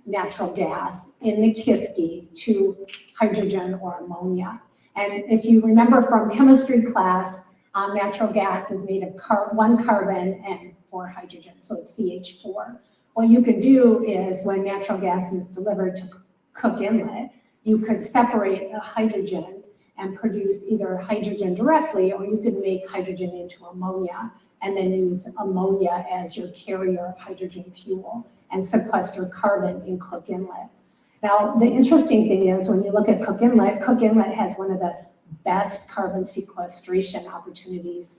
natural gas in Nikiski to hydrogen or ammonia. And if you remember from chemistry class, natural gas is made of one carbon and 4 hydrogen, so it's CH4. What you could do is when natural gas is delivered to Cook Inlet, you could separate the hydrogen and produce either hydrogen directly, or you could make hydrogen into ammonia and then use ammonia as your carrier of hydrogen fuel and sequester carbon in Cook Inlet. Now, the interesting thing is when you look at Cook Inlet has one of the best carbon sequestration opportunities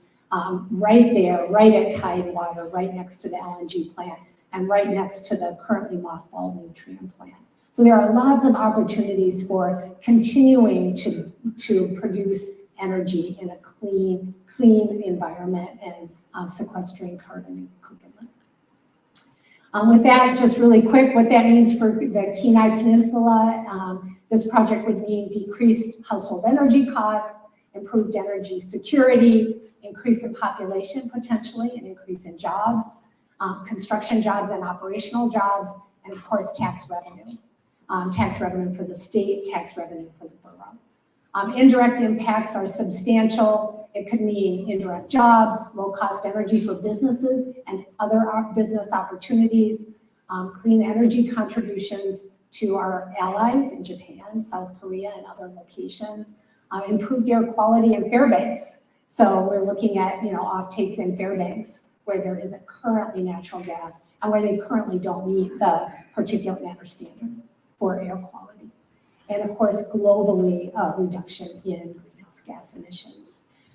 right there, right at Tidewater, right next to the LNG plant, and right next to the currently mothballed Nutrien plant. So there are lots of opportunities for continuing to produce energy in a clean environment and sequestering carbon in Cook Inlet. With that, just really quick, what that means for the Kenai Peninsula, this project would mean decreased household energy costs, improved energy security, increase in population potentially, an increase in jobs, construction jobs and operational jobs, and of course, tax revenue. Tax revenue for the state, tax revenue for the borough. Indirect impacts are substantial. It could mean indirect jobs, low-cost energy for businesses and other business opportunities, clean energy contributions to our allies in Japan, South Korea, and other locations, improved air quality in Fairbanks. So we're looking at, offtakes in Fairbanks where there isn't currently natural gas and where they currently don't meet the particulate matter standard for air quality. And of course, globally, reduction in greenhouse gas emissions.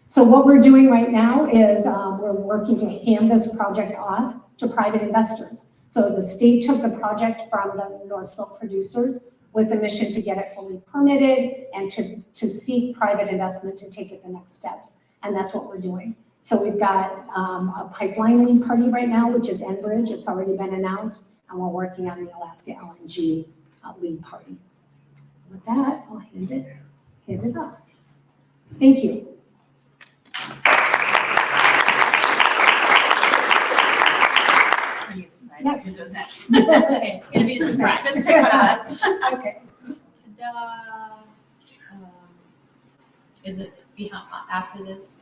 So what we're doing right now is we're working to hand this project off to private investors. So the state took the project from the North Slope producers with the mission to get it fully permitted and to seek private investment to take it the next steps. And that's what we're doing. So we've got a pipeline lead party right now, which is Enbridge. It's already been announced, and we're working on the Alaska LNG lead party. With that, I'll hand it off. Thank you. Yes. Who goes next? Okay, it's gonna be a surprise. Just pick one of us. Okay. Ta-da. Is it behind, after this?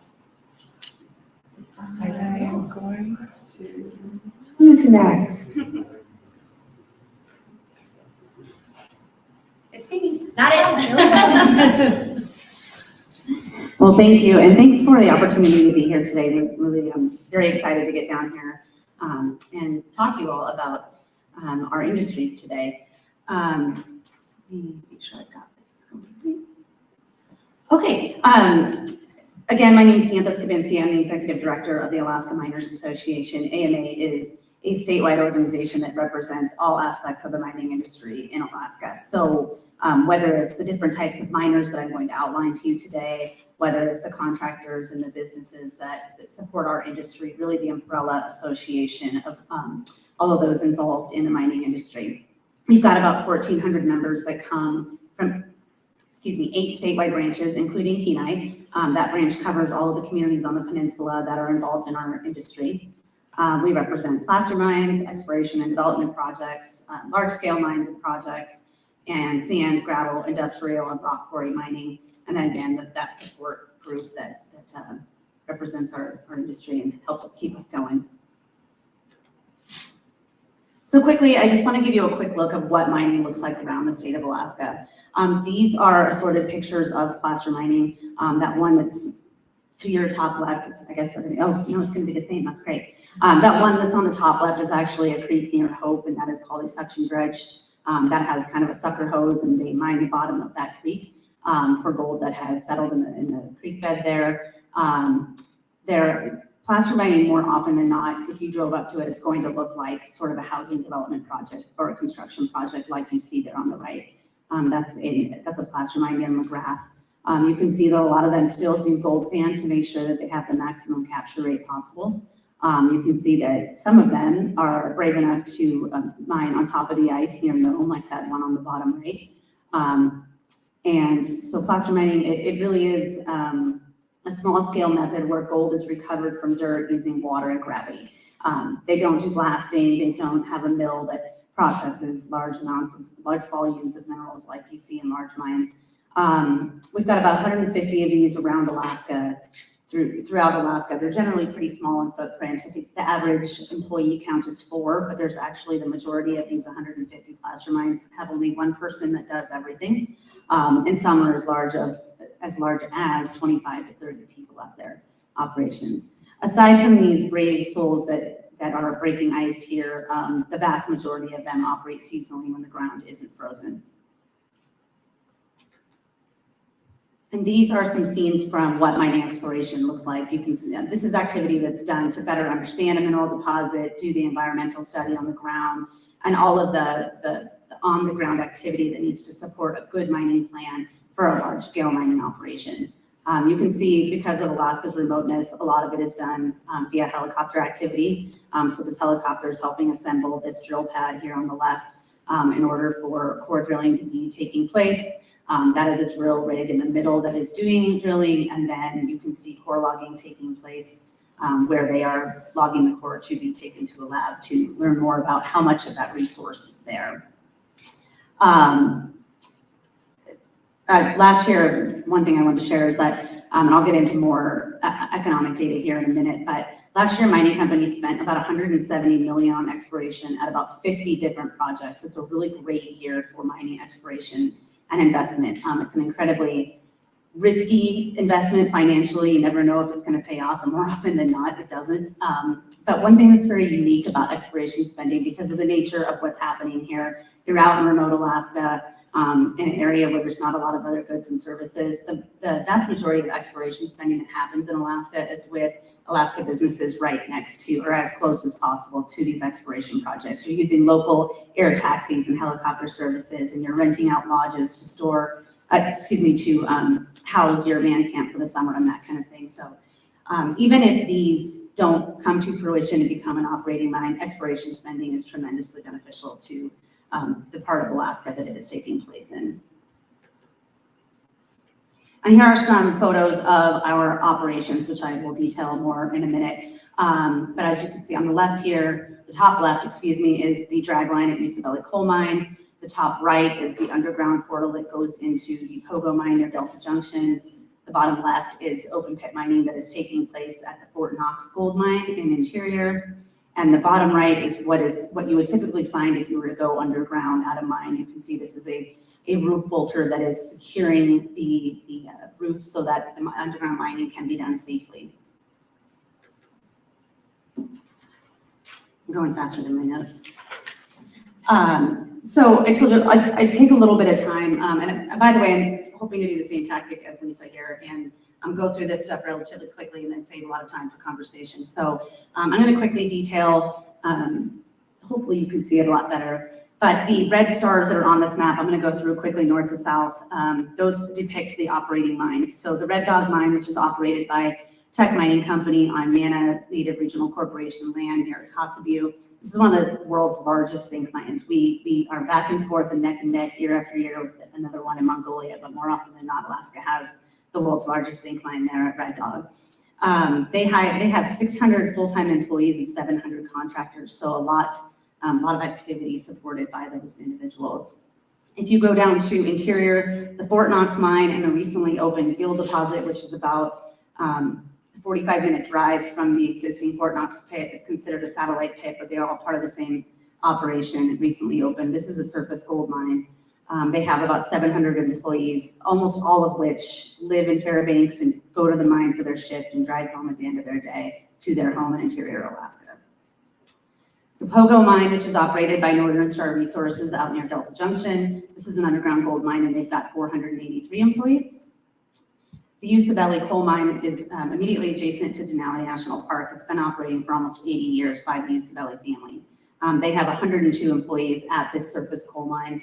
I am going to. Who's next? It's me. Not it. Well, thank you, and thanks for the opportunity to be here today. We're really, very excited to get down here and talk to you all about our industries today. Let me make sure I got this complete. Okay. Again, my name is Tantha Skavinsky. I'm the Executive Director of the Alaska Miners Association. AMA is a statewide organization that represents all aspects of the mining industry in Alaska. So whether it's the different types of miners that I'm going to outline to you today, whether it's the contractors and the businesses that support our industry, really the umbrella association of all of those involved in the mining industry. We've got about 1,400 members that come from 8 statewide branches, including Kenai. That branch covers all of the communities on the peninsula that are involved in our industry. We represent placer mines, exploration and development projects, large-scale mines and projects, and sand, gravel, industrial, and rock quarry mining. And then again, that support group that represents our industry and helps keep us going. So quickly, I just want to give you a quick look of what mining looks like around the state of Alaska. These are assorted pictures of placer mining. That one that's to your top left, I guess, oh, no, it's going to be the same, that's great. That one that's on the top left is actually a creek near Hope, and that is called a suction dredge. That has kind of a sucker hose, and they mine the bottom of that creek for gold that has settled in the creek bed there. Placer mining, more often than not, if you drove up to it, it's going to look like sort of a housing development project or a construction project like you see there on the right. That's a placer mine in McGrath. You can see that a lot of them still do gold pan to make sure that they have the maximum capture rate possible. You can see that some of them are brave enough to mine on top of the ice near Nome, like that one on the bottom right. And so placer mining, it really is a small scale method where gold is recovered from dirt using water and gravity. They don't do blasting, they don't have a mill that processes large volumes of minerals like you see in large mines. We've got about 150 of these around Alaska, throughout Alaska. They're generally pretty small in footprint. I think the average employee count is 4, but there's actually the majority of these 150 placer mines have only one person that does everything. And some are as large as 25 to 30 people at their operations. Aside from these brave souls that are breaking ice here, the vast majority of them operate seasonally when the ground isn't frozen. And these are some scenes from what mining exploration looks like. You can see this is activity that's done to better understand a mineral deposit, do the environmental study on the ground, and all of the on-the-ground activity that needs to support a good mining plan for a large-scale mining operation. You can see, because of Alaska's remoteness, a lot of it is done via helicopter activity. So this helicopter is helping assemble this drill pad here on the left in order for core drilling to be taking place. That is a drill rig in the middle that is doing drilling, and then you can see core logging taking place where they are logging the core to be taken to a lab to learn more about how much of that resource is there. Last year, one thing I wanted to share is that, and I'll get into more economic data here in a minute, but Last year, mining companies spent about 170 million on exploration at about 50 different projects. It's a really great year for mining exploration and investment. It's an incredibly risky investment financially. You never know if it's going to pay off, and more often than not, it doesn't. But one thing that's very unique about exploration spending, because of the nature of what's happening here, you're out in remote Alaska, in an area where there's not a lot of other goods and services. The vast majority of exploration spending that happens in Alaska is with Alaska businesses right next to, or as close as possible to, these exploration projects. You're using local air taxis and helicopter services, and you're renting out lodges to store, to house your man camp for the summer and that kind of thing. So even if these don't come to fruition and become an operating mine, exploration spending is tremendously beneficial to the part of Alaska that it is taking place in. And here are some photos of our operations, which I will detail more in a minute. But as you can see on the left here, the top left, is the dragline at Usabelli Coal Mine. The top right is the underground portal that goes into the Pogo Mine near Delta Junction. The bottom left is open pit mining that is taking place at the Fort Knox Gold Mine in Interior. And the bottom right is what you would typically find if you were to go underground at a mine. You can see this is a roof bolter that is securing the roof so that the underground mining can be done safely. I'm going faster than my notes. So I told you I'd take a little bit of time, and by the way, I'm hoping to do the same tactic as Lisa here and go through this stuff relatively quickly and then save a lot of time for conversation. So I'm going to quickly detail, hopefully you can see it a lot better, but the red stars that are on this map, I'm going to go through quickly north to south. Those depict the operating mines. So the Red Dog Mine, which is operated by Teck Mining Company on Mana Native Regional Corporation land near Kotzebue. This is one of the world's largest zinc mines. We are back and forth and neck year after year with another one in Mongolia, but more often than not, Alaska has the world's largest zinc mine there at Red Dog. They have 600 full-time employees and 700 contractors, so a lot of activity supported by those individuals. If you go down to Interior, the Fort Knox mine and the recently opened Gill deposit, which is about a 45-minute drive from the existing Fort Knox pit. It's considered a satellite pit, but they're all part of the same operation, recently opened. This is a surface gold mine. They have about 700 employees, almost all of which live in Fairbanks and go to the mine for their shift and drive home at the end of their day to their home in Interior Alaska. The Pogo Mine, which is operated by Northern Star Resources out near Delta Junction. This is an underground gold mine and they've got 483 employees. The Usabelli Coal Mine is immediately adjacent to Denali National Park. It's been operating for almost 80 years by the Usabelli family. They have 102 employees at this surface coal mine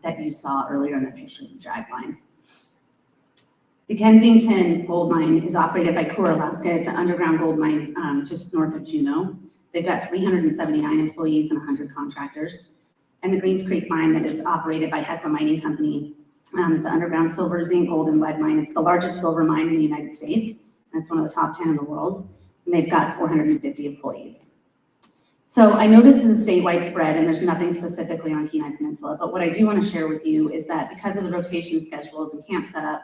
that you saw earlier in the picture of the dragline. The Kensington Gold Mine is operated by Core Alaska. It's an underground gold mine just north of Juneau. They've got 379 employees and 100 contractors. And the Greens Creek Mine that is operated by Hecla Mining Company. It's an underground silver, zinc, gold, and lead mine. It's the largest silver mine in the United States. And it's one of the top 10 in the world. And they've got 450 employees. So I know this is a statewide spread and there's nothing specifically on Kenai Peninsula, but what I do want to share with you is that because of the rotation schedules and camp setup,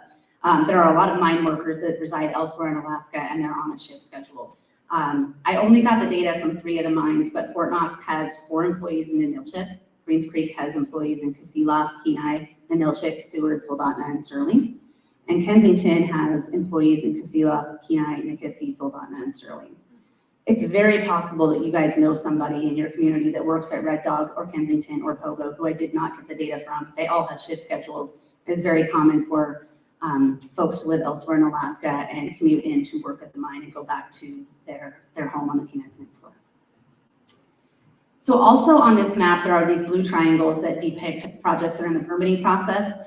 there are a lot of mine workers that reside elsewhere in Alaska and they're on a shift schedule. I only got the data from 3 of the mines, but Fort Knox has 4 employees in Ninilchik. Greens Creek has employees in Kasilof, Kenai, Ninilchik, Seward, Soldotna, and Sterling. And Kensington has employees in Kasilof, Kenai, Nikiski, Soldotna, and Sterling. It's very possible that you guys know somebody in your community that works at Red Dog or Kensington or Pogo, who I did not get the data from. They all have shift schedules. It's very common for folks to live elsewhere in Alaska and commute in to work at the mine and go back to their home on the Kenai Peninsula. So also on this map, there are these blue triangles that depict projects that are in the permitting process.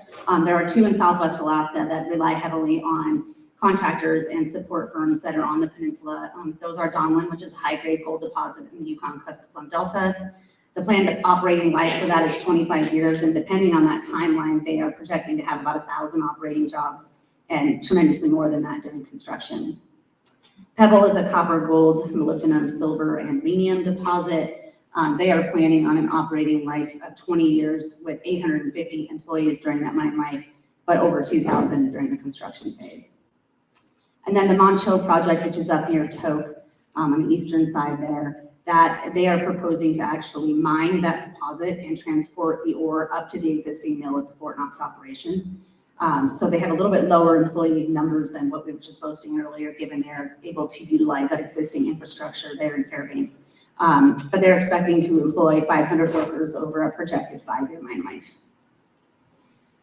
There are 2 in Southwest Alaska that rely heavily on contractors and support firms that are on the peninsula. Those are Donlin, which is a high-grade gold deposit in the Yukon-Kuskokwim Delta. The planned operating life for that is 25 years, and depending on that timeline, they are projecting to have about 1,000 operating jobs and tremendously more than that during construction. Pebble is a copper, gold, molybdenum, silver, and rhenium deposit. They are planning on an operating life of 20 years with 850 employees during that mine life, but over 2,000 during the construction phase. And then the Manh Choh project, which is up near Tok, on the eastern side there, that they are proposing to actually mine that deposit and transport the ore up to the existing mill at the Fort Knox operation. So they have a little bit lower employee numbers than what we were just posting earlier, given they're able to utilize that existing infrastructure there in Fairbanks. But they're expecting to employ 500 workers over a projected 5-year mine life.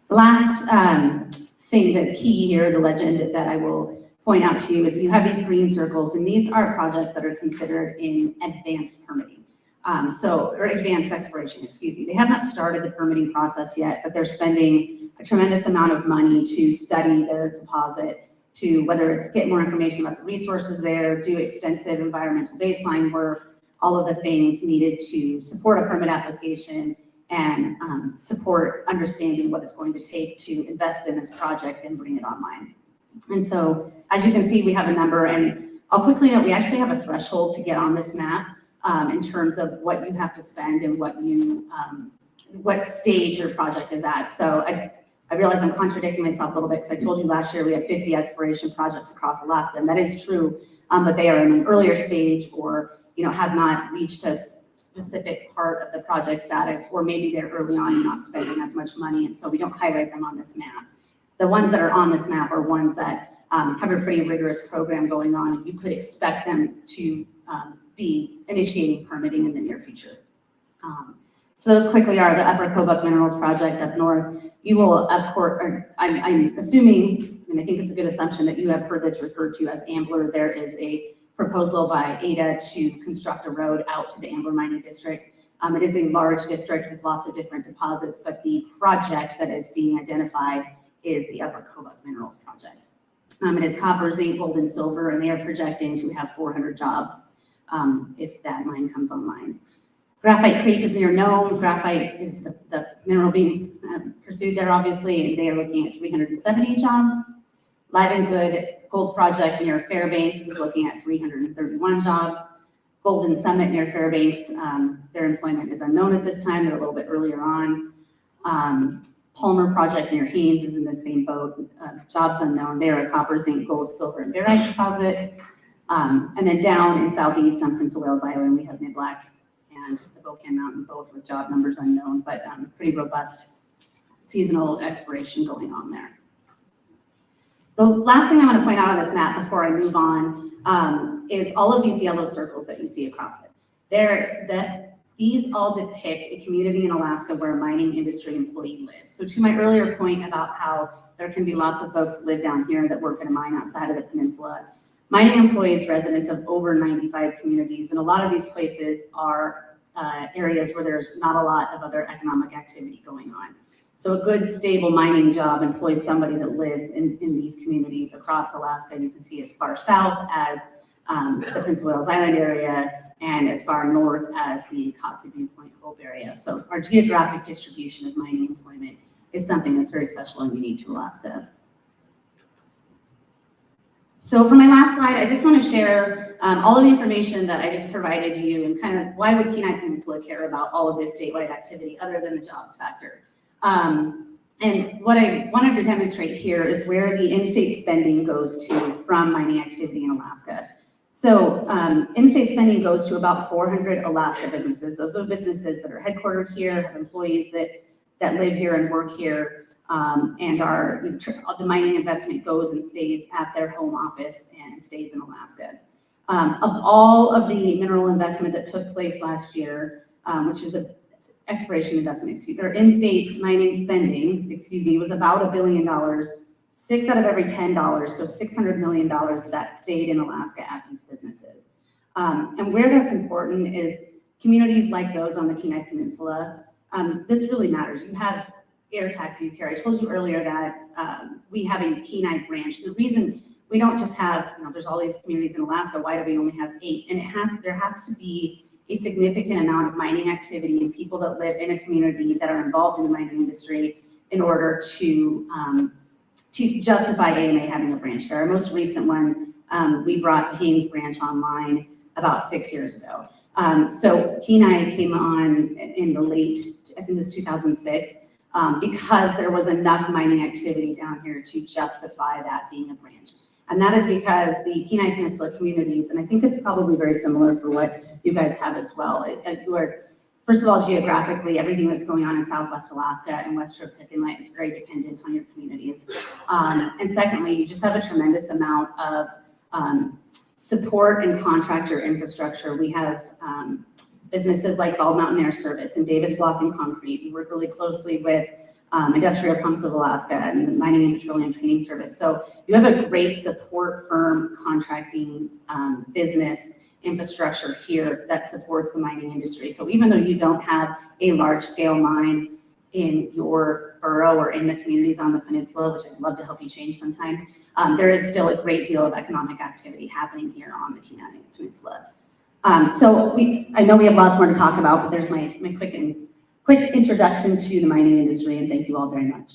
The last thing, the key here, the legend that I will point out to you is you have these green circles, and these are projects that are considered in advanced permitting. Or advanced exploration, excuse me. They have not started the permitting process yet, but they're spending a tremendous amount of money to study their deposit, to whether it's get more information about the resources there, do extensive environmental baseline work, all of the things needed to support a permit application and support understanding what it's going to take to invest in this project and bring it online. And so, as you can see, we have a number, and I'll quickly note, we actually have a threshold to get on this map in terms of what you have to spend and what stage your project is at. So I realize I'm contradicting myself a little bit because I told you last year we had 50 exploration projects across Alaska, and that is true, but they are in an earlier stage or have not reached a specific part of the project status, or maybe they're early on and not spending as much money, and so we don't highlight them on this map. The ones that are on this map are ones that have a pretty rigorous program going on, and you could expect them to be initiating permitting in the near future. So those quickly are the Upper Kobuk Minerals Project up north. You will, of course, I'm assuming, and I think it's a good assumption that you have heard this referred to as Ambler. There is a proposal by ADA to construct a road out to the Ambler Mining District. It is a large district with lots of different deposits, but the project that is being identified is the Upper Kobuk Minerals Project. It is copper, zinc, gold, and silver, and they are projecting to have 400 jobs if that mine comes online. Graphite Creek is near Nome. Graphite is the mineral being pursued there, obviously, and they are looking at 370 jobs. Live and Good Gold Project near Fairbanks is looking at 331 jobs. Golden Summit near Fairbanks, their employment is unknown at this time. They're a little bit earlier on. Palmer Project near Haines is in the same boat. Jobs unknown. They are a copper, zinc, gold, silver, and barite deposit. And then down in southeast on Prince of Wales Island, we have Niblack and the Bocan Mountain, both with job numbers unknown, but pretty robust seasonal exploration going on there. The last thing I want to point out on this map before I move on is all of these yellow circles that you see across it. These all depict a community in Alaska where a mining industry employee lives. So to my earlier point about how there can be lots of folks that live down here that work in a mine outside of the peninsula, mining employees, residents of over 95 communities, and a lot of these places are areas where there's not a lot of other economic activity going on. So a good, stable mining job employs somebody that lives in these communities across Alaska. You can see as far south as the Prince of Wales Island area and as far north as the Kotzebue Point Hope area. So our geographic distribution of mining employment is something that's very special and unique to Alaska. So for my last slide, I just want to share all of the information that I just provided you and kind of why would Kenai Peninsula care about all of this statewide activity other than the jobs factor. And what I wanted to demonstrate here is where the in-state spending goes to from mining activity in Alaska. So in-state spending goes to about 400 Alaska businesses. Those are businesses that are headquartered here, have employees that live here and work here, and the mining investment goes and stays at their home office and stays in Alaska. Of all of the mineral investment that took place last year, which is an exploration investment, or in-state mining spending, was about $1 billion. 6 out of every $10, so $600 million of that stayed in Alaska at these businesses. And where that's important is communities like those on the Kenai Peninsula. This really matters. You have air taxis here. I told you earlier that we have a Kenai branch. The reason we don't just have, there's all these communities in Alaska, why do we only have 8? And there has to be a significant amount of mining activity and people that live in a community that are involved in the mining industry in order to justify AMA having a branch there. Our most recent one, we brought the Haines branch online about 6 years ago. So Kenai came on in the late, I think it was 2006, because there was enough mining activity down here to justify that being a branch. And that is because the Kenai Peninsula communities, and I think it's probably very similar for what you guys have as well. First of all, geographically, everything that's going on in Southwest Alaska and West Shore Cook Inlet is very dependent on your communities. And secondly, you just have a tremendous amount of support and contractor infrastructure. We have businesses like Bald Mountain Air Service and Davis Block and Concrete. We work really closely with Industrial Pumps of Alaska and the Mining and Petroleum Training Service. So you have a great support firm contracting business infrastructure here that supports the mining industry. So even though you don't have a large scale mine in your borough or in the communities on the peninsula, which I'd love to help you change sometime, there is still a great deal of economic activity happening here on the Kenai Peninsula. I know we have lots more to talk about, but there's my quick introduction to the mining industry, and thank you all very much.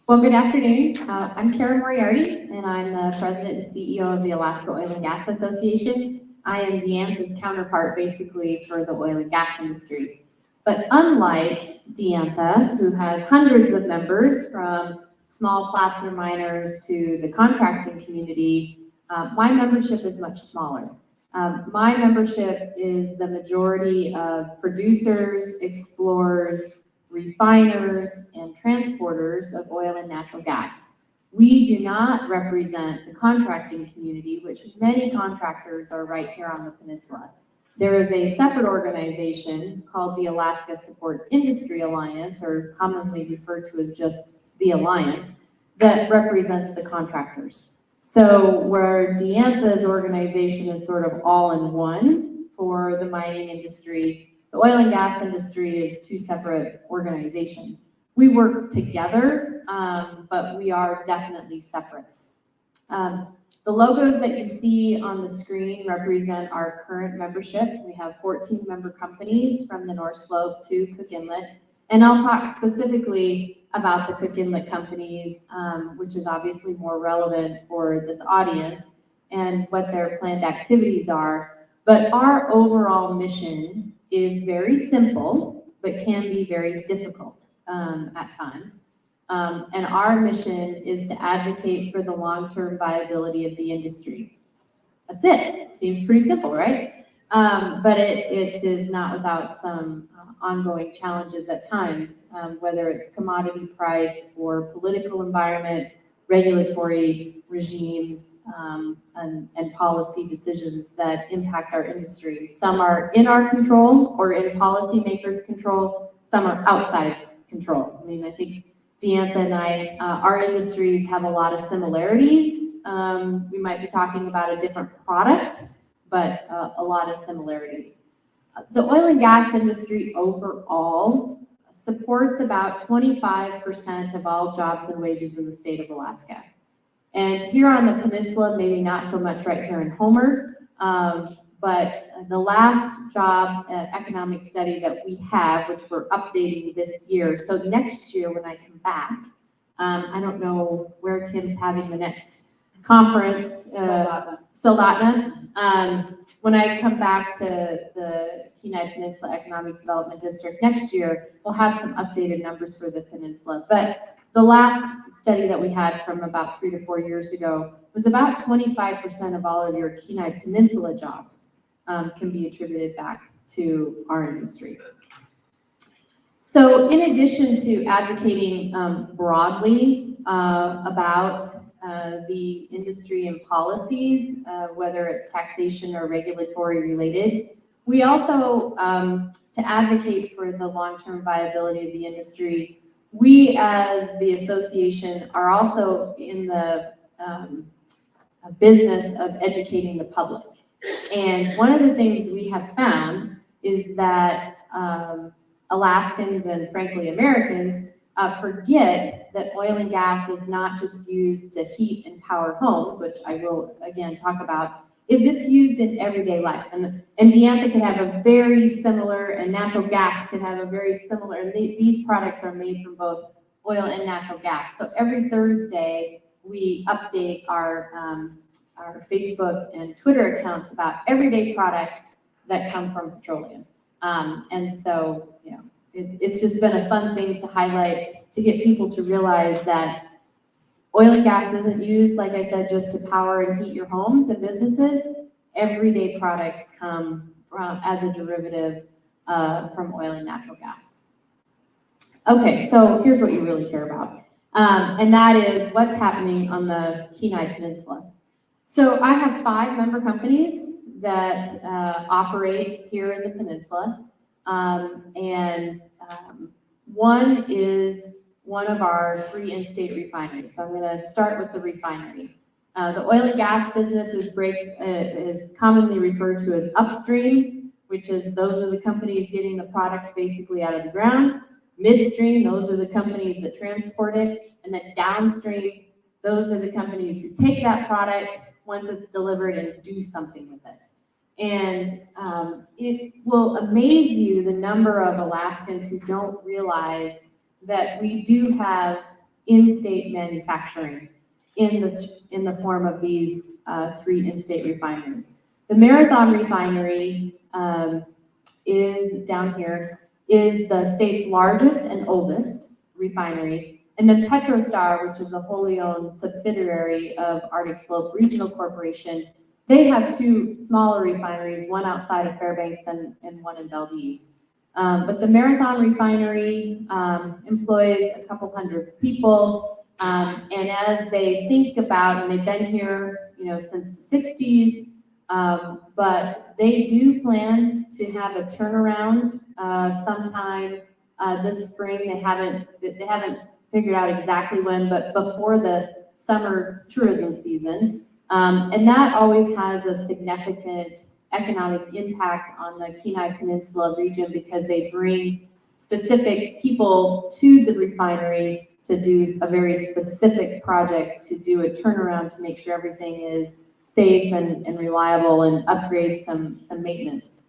Well, good afternoon. I'm Karen Moriarty, and I'm the president and CEO of the Alaska Oil and Gas Association. I am Deanna's counterpart, basically, for the oil and gas industry. But unlike Deantha, who has hundreds of members from small placer miners to the contracting community, my membership is much smaller. My membership is the majority of producers, explorers, refiners, and transporters of oil and natural gas. We do not represent the contracting community, which many contractors are right here on the peninsula. There is a separate organization called the Alaska Support Industry Alliance, or commonly referred to as just the Alliance, that represents the contractors. So where Deantha's organization is sort of all in one for the mining industry, the oil and gas industry is two separate organizations. We work together, but we are definitely separate. The logos that you see on the screen represent our current membership. We have 14 member companies from the North Slope to Cook Inlet. And I'll talk specifically about the Cook Inlet companies, which is obviously more relevant for this audience and what their planned activities are. But our overall mission is very simple, but can be very difficult at times. And our mission is to advocate for the long-term viability of the industry. That's it. Seems pretty simple, right? But it is not without some ongoing challenges at times, whether it's commodity price or political environment, regulatory regimes, and policy decisions that impact our industry. Some are in our control or in policymakers' control. Some are outside control. I mean, I think Deantha and I, our industries have a lot of similarities. We might be talking about a different product, but a lot of similarities. The oil and gas industry overall supports about 25% of all jobs and wages in the state of Alaska. And here on the peninsula, maybe not so much right here in Homer, but the last job economic study that we have, which we're updating this year, so next year when I come back, I don't know where Tim's having the next conference, Soldotna. When I come back to the Kenai Peninsula Economic Development District next year, we'll have some updated numbers for the peninsula. But the last study that we had from about 3 to 4 years ago was about 25% of all of your Kenai Peninsula jobs can be attributed back to our industry. So in addition to advocating broadly about the industry and policies, whether it's taxation or regulatory related, we also, to advocate for the long-term viability of the industry, we as the association are also in the business of educating the public. And one of the things we have found is that Alaskans and frankly Americans forget that oil and gas is not just used to heat and power homes, which I will again talk about, is it's used in everyday life. And Deantha can have a very similar, and natural gas can have a very similar, and these products are made from both oil and natural gas. So every Thursday, we update our Facebook and Twitter accounts about everyday products that come from petroleum. And so, you know, it's just been a fun thing to highlight, to get people to realize that oil and gas isn't used, like I said, just to power and heat your homes and businesses. Everyday products come from, as a derivative from oil and natural gas. Okay, so here's what you really care about. And that is what's happening on the Kenai Peninsula. So I have 5 member companies that operate here in the peninsula. One is one of our 3 in-state refineries. So I'm going to start with the refinery. The oil and gas business is commonly referred to as upstream, which is those are the companies getting the product basically out of the ground. Midstream, those are the companies that transport it. And then downstream, those are the companies who take that product once it's delivered and do something with it. And it will amaze you the number of Alaskans who don't realize that we do have in-state manufacturing in the form of these 3 in-state refineries. The Marathon Refinery is down here, is the state's largest and oldest refinery. And then Petrostar, which is a wholly owned subsidiary of Arctic Slope Regional Corporation, they have 2 smaller refineries, one outside of Fairbanks and one in Valdez. But the Marathon Refinery employs a couple hundred people. And as they think about, and they've been here, you know, since the 60s, but they do plan to have a turnaround sometime this spring. They haven't figured out exactly when, but before the summer tourism season. And that always has a significant economic impact on the Kenai Peninsula region because they bring specific people to the refinery to do a very specific project, to do a turnaround to make sure everything is safe and reliable and upgrade some maintenance.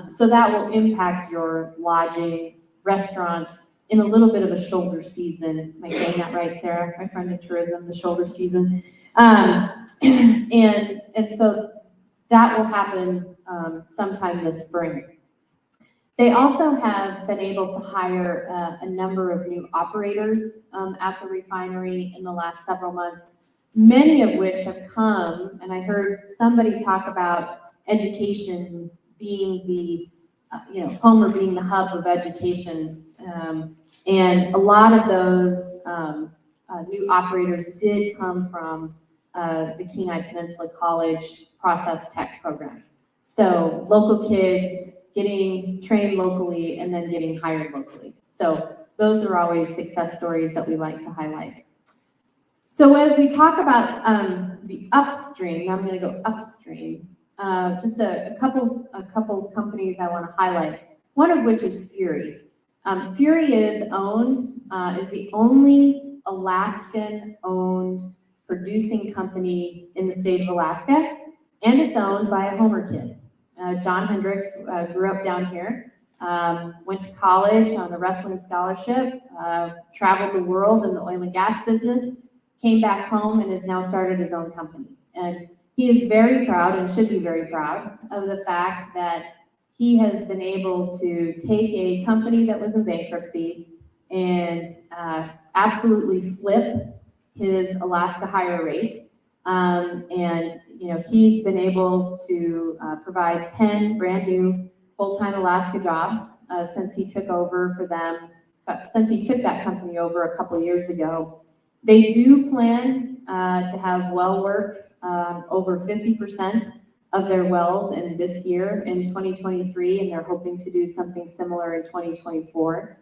So that will impact your lodging, restaurants in a little bit of a shoulder season. Am I saying that right, Sarah? My friend in tourism, the shoulder season. And so that will happen sometime this spring. They also have been able to hire a number of new operators at the refinery in the last several months, many of which have come, and I heard somebody talk about education being the, Homer being the hub of education. And a lot of those new operators did come from the Kenai Peninsula College Process Tech program. So local kids getting trained locally and then getting hired locally. So those are always success stories that we like to highlight. So as we talk about the upstream, I'm going to go upstream. Just a couple companies I want to highlight. One of which is Fury. Fury is the only Alaskan-owned producing company in the state of Alaska, and it's owned by a Homer kid. John Hendricks grew up down here, went to college on a wrestling scholarship, traveled the world in the oil and gas business, came back home and has now started his own company. And he is very proud and should be very proud of the fact that he has been able to take a company that was in bankruptcy and absolutely flip his Alaska hire rate. And he's been able to provide 10 brand new full-time Alaska jobs since he took over for them, since he took that company over a couple years ago. They do plan to have well work over 50% of their wells in this year in 2023, and they're hoping to do something similar in 2024.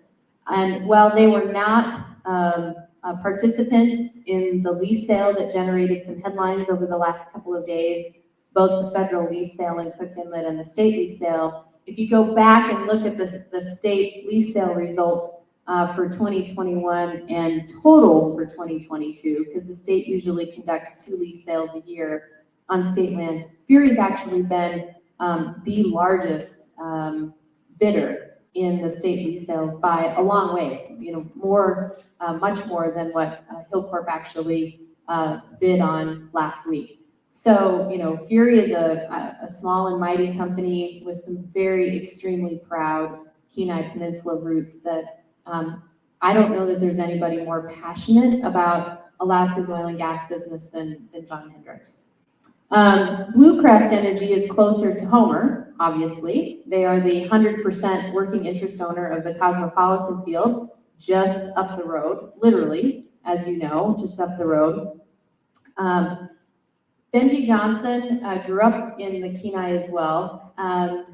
And while they were not a participant in the lease sale that generated some headlines over the last couple of days, both the federal lease sale in Cook Inlet and the state lease sale, if you go back and look at the state lease sale results for 2021 and total for 2022, because the state usually conducts 2 lease sales a year on state land, Fury's actually been the largest bidder in the state lease sales by a long ways, much more than what Hillcorp actually bid on last week. So, Fury is a small and mighty company with some very extremely proud Kenai Peninsula roots that I don't know that there's anybody more passionate about Alaska's oil and gas business than John Hendricks. Blue Crest Energy is closer to Homer, obviously. They are the 100% working interest owner of the Cosmopolitan Field, just up the road, literally, as you know, just up the road. Benji Johnson grew up in the Kenai as well, and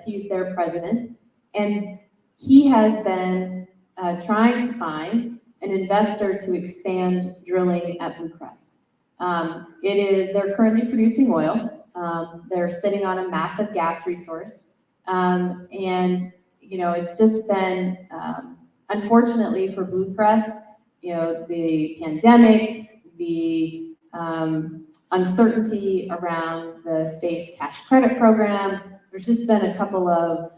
he's their president. And he has been trying to find an investor to expand drilling at Blue Crest. They're currently producing oil. They're sitting on a massive gas resource. It's just been, unfortunately for Blue Crest, the pandemic, the uncertainty around the state's cash credit program, there's just been a couple of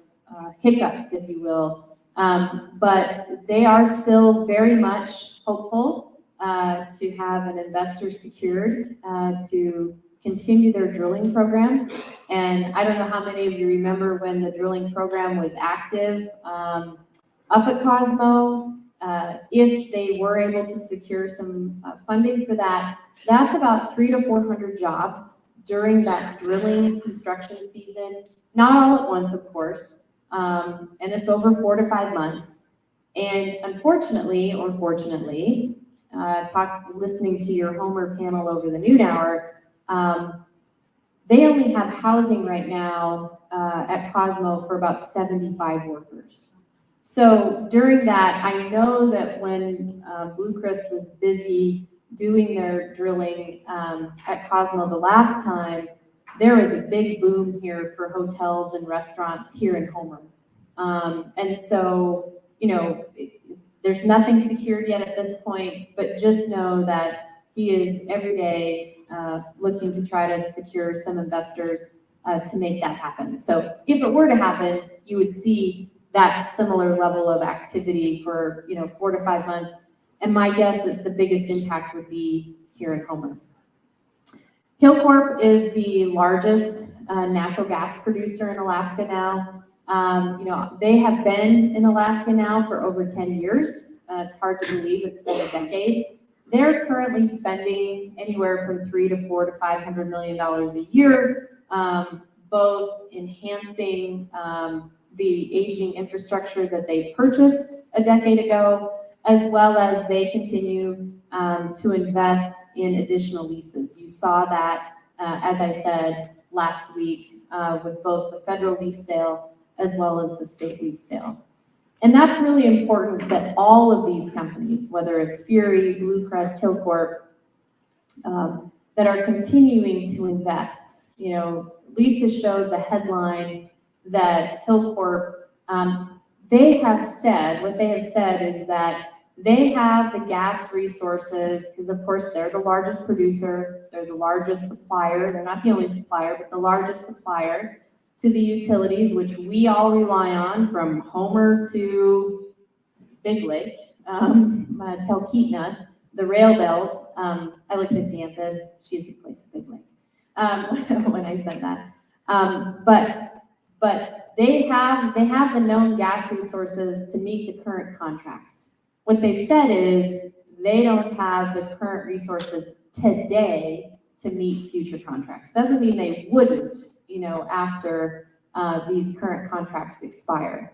hiccups, if you will. But they are still very much hopeful to have an investor secured to continue their drilling program. And I don't know how many of you remember when the drilling program was active up at Cosmo. If they were able to secure some funding for that, that's about 300 to 400 jobs during that drilling construction season. Not all at once, of course, and it's over 4 to 5 months. And unfortunately, or fortunately, listening to your Homer panel over the noon hour, they only have housing right now at Cosmo for about 75 workers. So during that, I know that when Blue Crest was busy doing their drilling at Cosmo the last time, there was a big boom here for hotels and restaurants here in Homer. And so, there's nothing secured yet at this point, but just know that he is every day looking to try to secure some investors to make that happen. So if it were to happen, you would see that similar level of activity for 4 to 5 months. And my guess is the biggest impact would be here in Homer. Hillcorp is the largest natural gas producer in Alaska now. They have been in Alaska now for over 10 years. It's hard to believe it's been a decade. They're currently spending anywhere from $300 to $400 to $500 million a year, both enhancing the aging infrastructure that they purchased a decade ago, as well as they continue to invest in additional leases. You saw that, as I said, last week with both the federal lease sale as well as the state lease sale. And that's really important that all of these companies, whether it's Fury, Blue Crest, Hillcorp, that are continuing to invest. Lisa showed the headline that Hillcorp, what they have said is that they have the gas resources, because of course they're the largest producer, they're the largest supplier, they're not the only supplier, but the largest supplier to the utilities, which we all rely on, from Homer to Big Lake, Talkeetna, the rail belt. I looked at Diantha, she's the place of Big Lake when I said that. But they have the known gas resources to meet the current contracts. What they've said is they don't have the current resources today to meet future contracts. Doesn't mean they wouldn't, after these current contracts expire.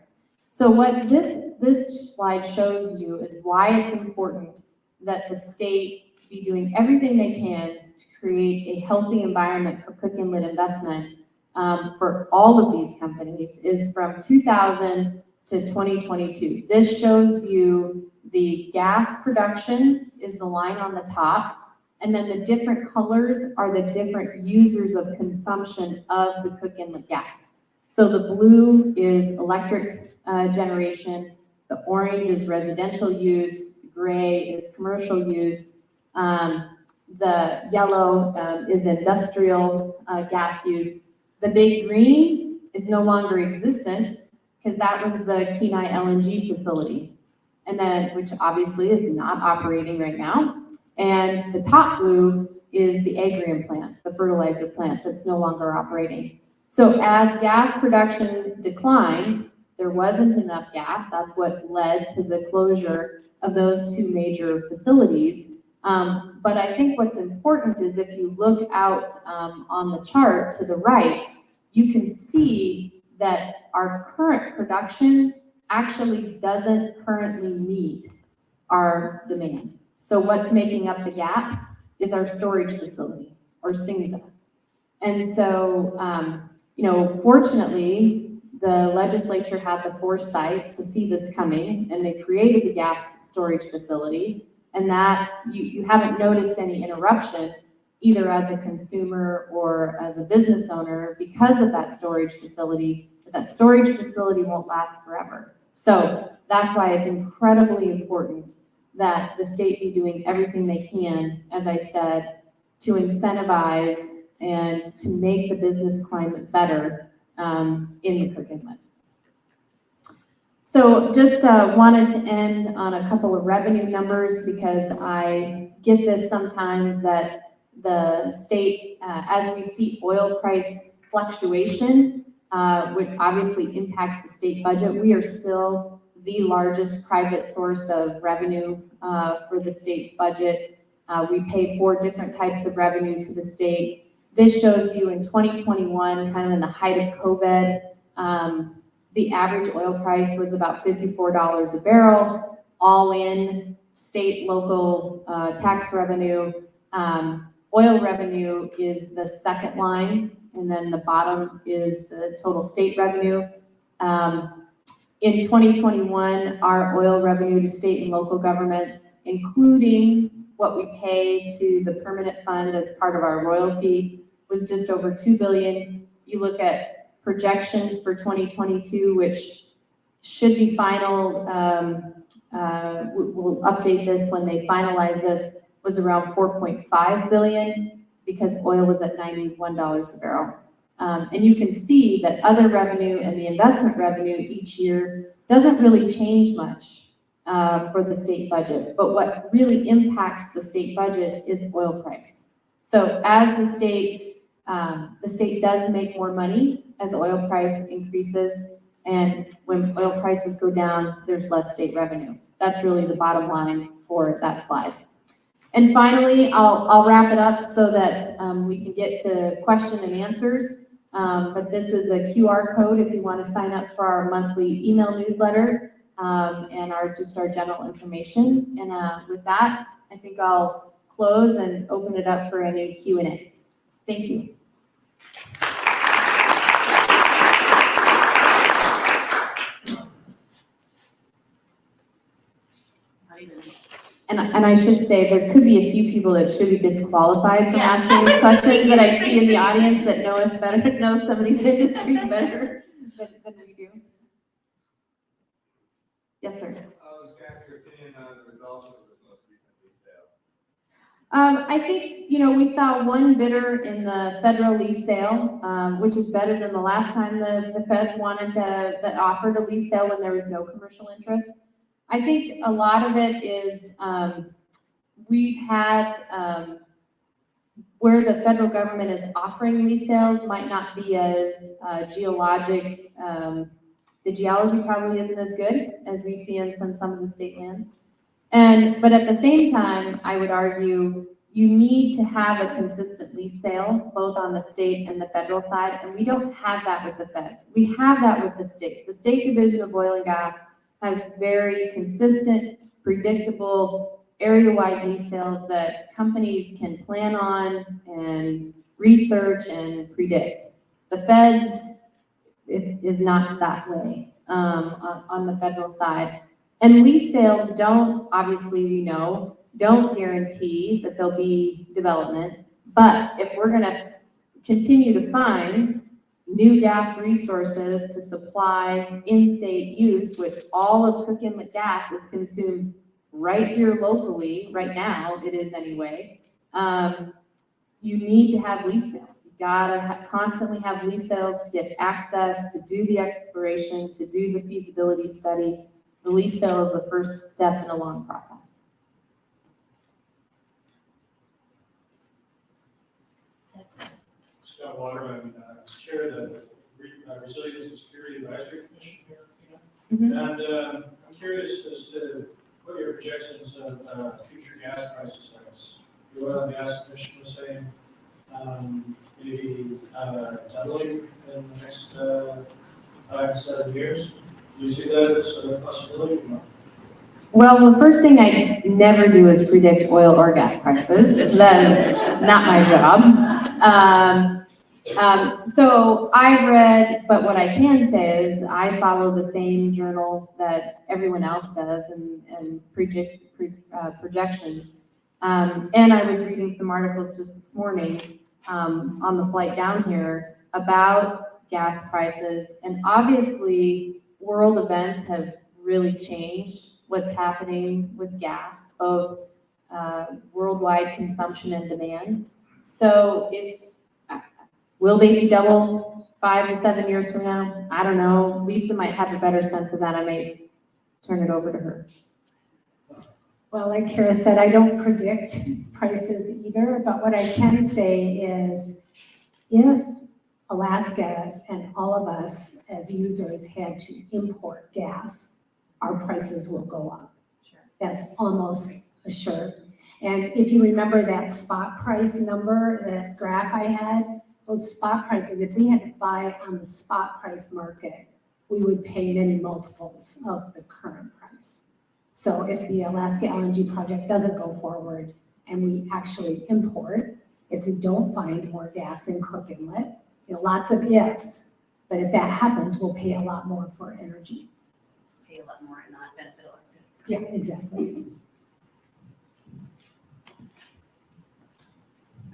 So what this slide shows you is why it's important that the state be doing everything they can to create a healthy environment for cook inlet investment for all of these companies is from 2000 to 2022. This shows you the gas production is the line on the top, and then the different colors are the different users of consumption of the cook inlet gas. So the blue is electric generation, the orange is residential use, the gray is commercial use, the yellow is industrial gas use. The big green is no longer existent because that was the Kenai LNG facility, and then which obviously is not operating right now. And the top blue is the Agrium plant, the fertilizer plant that's no longer operating. So as gas production declined, there wasn't enough gas. That's what led to the closure of those two major facilities. But I think what's important is if you look out on the chart to the right, you can see that our current production actually doesn't currently meet our demand. So what's making up the gap is our storage facility, or SINGSA. And so, fortunately, the legislature had the foresight to see this coming, and they created the gas storage facility, and that you haven't noticed any interruption either as a consumer or as a business owner because of that storage facility. But that storage facility won't last forever. So that's why it's incredibly important that the state be doing everything they can, as I said, to incentivize and to make the business climate better in the Cook Inlet. So just wanted to end on a couple of revenue numbers because I get this sometimes that the state, as we see oil price fluctuation, which obviously impacts the state budget, we are still the largest private source of revenue for the state's budget. We pay 4 different types of revenue to the state. This shows you in 2021, kind of in the height of COVID, the average oil price was about $54 a barrel, all in state, local tax revenue. Oil revenue is the second line, and then the bottom is the total state revenue. In 2021, our oil revenue to state and local governments, including what we pay to the permanent fund as part of our royalty, was just over $2 billion. You look at projections for 2022, which should be final, we'll update this when they finalize this, was around $4.5 billion because oil was at $91 a barrel. And you can see that other revenue and the investment revenue each year doesn't really change much for the state budget. But what really impacts the state budget is oil price. So as the state does make more money as oil price increases, and when oil prices go down, there's less state revenue. That's really the bottom line for that slide. And finally, I'll wrap it up so that we can get to question and answers. But this is a QR code if you want to sign up for our monthly email newsletter and our general information. And with that, I think I'll close and open it up for any Q&A. Thank you. And I should say, there could be a few people that should be disqualified from asking these questions that I see in the audience that know us better, know some of these industries better than we do. Yes, sir. I was asking your opinion on the results of this most recent lease sale. I think, we saw one bidder in the federal lease sale, which is better than the last time the feds that offered a lease sale when there was no commercial interest. I think a lot of it is we've had where the federal government is offering lease sales might not be as geologic. The geology probably isn't as good as we see in some of the state lands. But at the same time, I would argue you need to have a consistent lease sale, both on the state and the federal side, and we don't have that with the feds. We have that with the state. The State Division of Oil and Gas has very consistent, predictable, area-wide lease sales that companies can plan on and research and predict. The feds, it is not that way on the federal side. And lease sales don't, obviously we know, don't guarantee that there'll be development. But if we're gonna continue to find new gas resources to supply in-state use, which all of Cook Inlet gas is consumed right here locally, right now it is anyway, you need to have lease sales. You gotta constantly have lease sales to get access, to do the exploration, to do the feasibility study. The lease sale is the first step in a long process. Scott Waterman, chair of the Resilience and Security Advisory Commission here. And I'm curious as to what your projections of future gas prices are. The Oil and Gas Commission was saying maybe doubling in the next 5 to 7 years. Do you see that as a possibility or not? Well, the first thing I never do is predict oil or gas prices. That is not my job. So I read, but what I can say is I follow the same journals that everyone else does and projections. And I was reading some articles just this morning on the flight down here about gas prices. And obviously, world events have really changed what's happening with gas, both worldwide consumption and demand. So will they be double 5 to 7 years from now? I don't know. Lisa might have a better sense of that. I may turn it over to her. Well, like Kara said, I don't predict prices either, but what I can say is if Alaska and all of us as users had to import gas, our prices will go up. Sure. That's almost assured. And if you remember that spot price number, that graph I had, those spot prices, if we had to buy on the spot price market, we would pay many multiples of the current price. So if the Alaska LNG project doesn't go forward and we actually import, if we don't find more gas in Cook Inlet, lots of ifs, but if that happens, we'll pay a lot more for energy. Pay a lot more and not benefit Alaska. Yeah, exactly.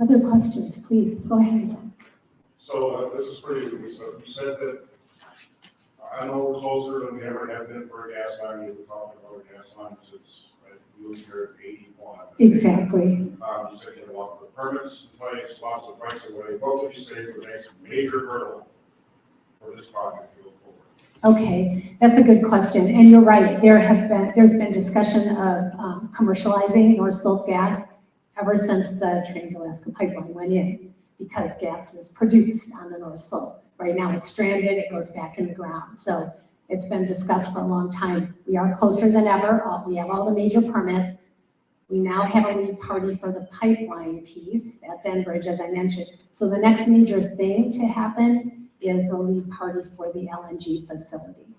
Other questions, please, go ahead. So this is pretty easy. So you said that I know we're closer than we ever have been for a gas line. You were talking about a gas line since you were here at 81. Exactly. You said you had a lot of the permits in place, lots of rights away. What would you say is the next major hurdle for this project to go forward? Okay, that's a good question. And you're right, there's been discussion of commercializing North Slope gas ever since the Trans-Alaska Pipeline went in, because gas is produced on the North Slope. Right now it's stranded, it goes back in the ground. So it's been discussed for a long time. We are closer than ever. We have all the major permits. We now have a lead party for the pipeline piece. That's Enbridge, as I mentioned. So the next major thing to happen is the lead party for the LNG facility.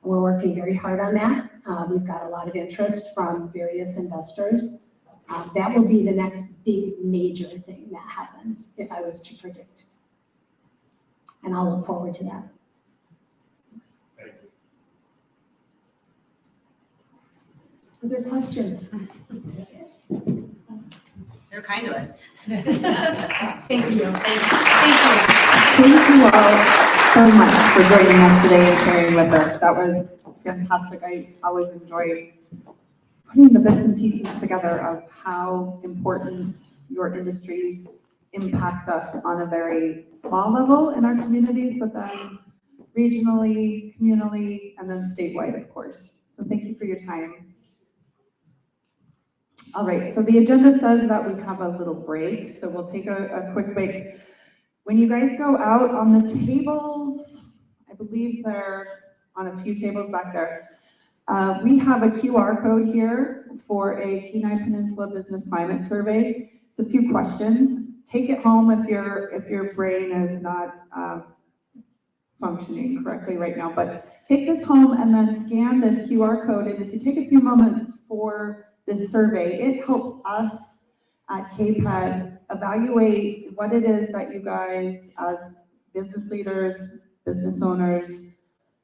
And we're working very hard on that. We've got a lot of interest from various investors. That will be the next big major thing that happens if I was to predict. And I'll look forward to that. Thank you. Other questions? They're kind to us. Thank you. Thank you. Thank you all so much for joining us today and sharing with us. That was fantastic. I always enjoy putting the bits and pieces together of how important your industries impact us on a very small level in our communities, but then regionally, communally, and then statewide, of course. So thank you for your time. All right, so the agenda says that we have a little break, so we'll take a quick break. When you guys go out on the tables, I believe they're on a few tables back there, we have a QR code here for a Kenai Peninsula Business Climate Survey. It's a few questions. Take it home if your brain is not functioning correctly right now, but take this home and then scan this QR code. And if you take a few moments for this survey, it helps us at KPEDD evaluate what it is that you guys as business leaders, business owners,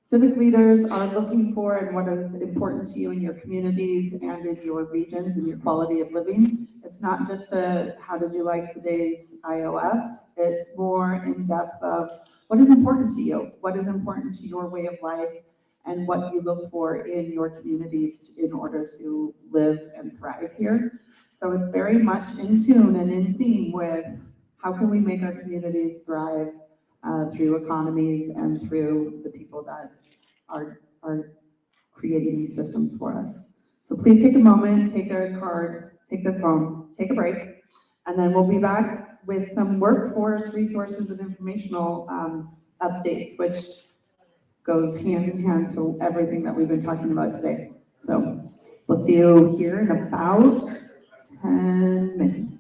civic leaders are looking for and what is important to you in your communities and in your regions and your quality of living. It's not just a how did you like today's IOF, it's more in depth of what is important to you, what is important to your way of life, and what you look for in your communities in order to live and thrive here. So it's very much in tune and in theme with how can we make our communities thrive through economies and through the people that are creating these systems for us. So please take a moment, take a card, take this home, take a break, and then we'll be back with some workforce resources and informational updates, which goes hand in hand to everything that we've been talking about today. So we'll see you here in about 10 minutes.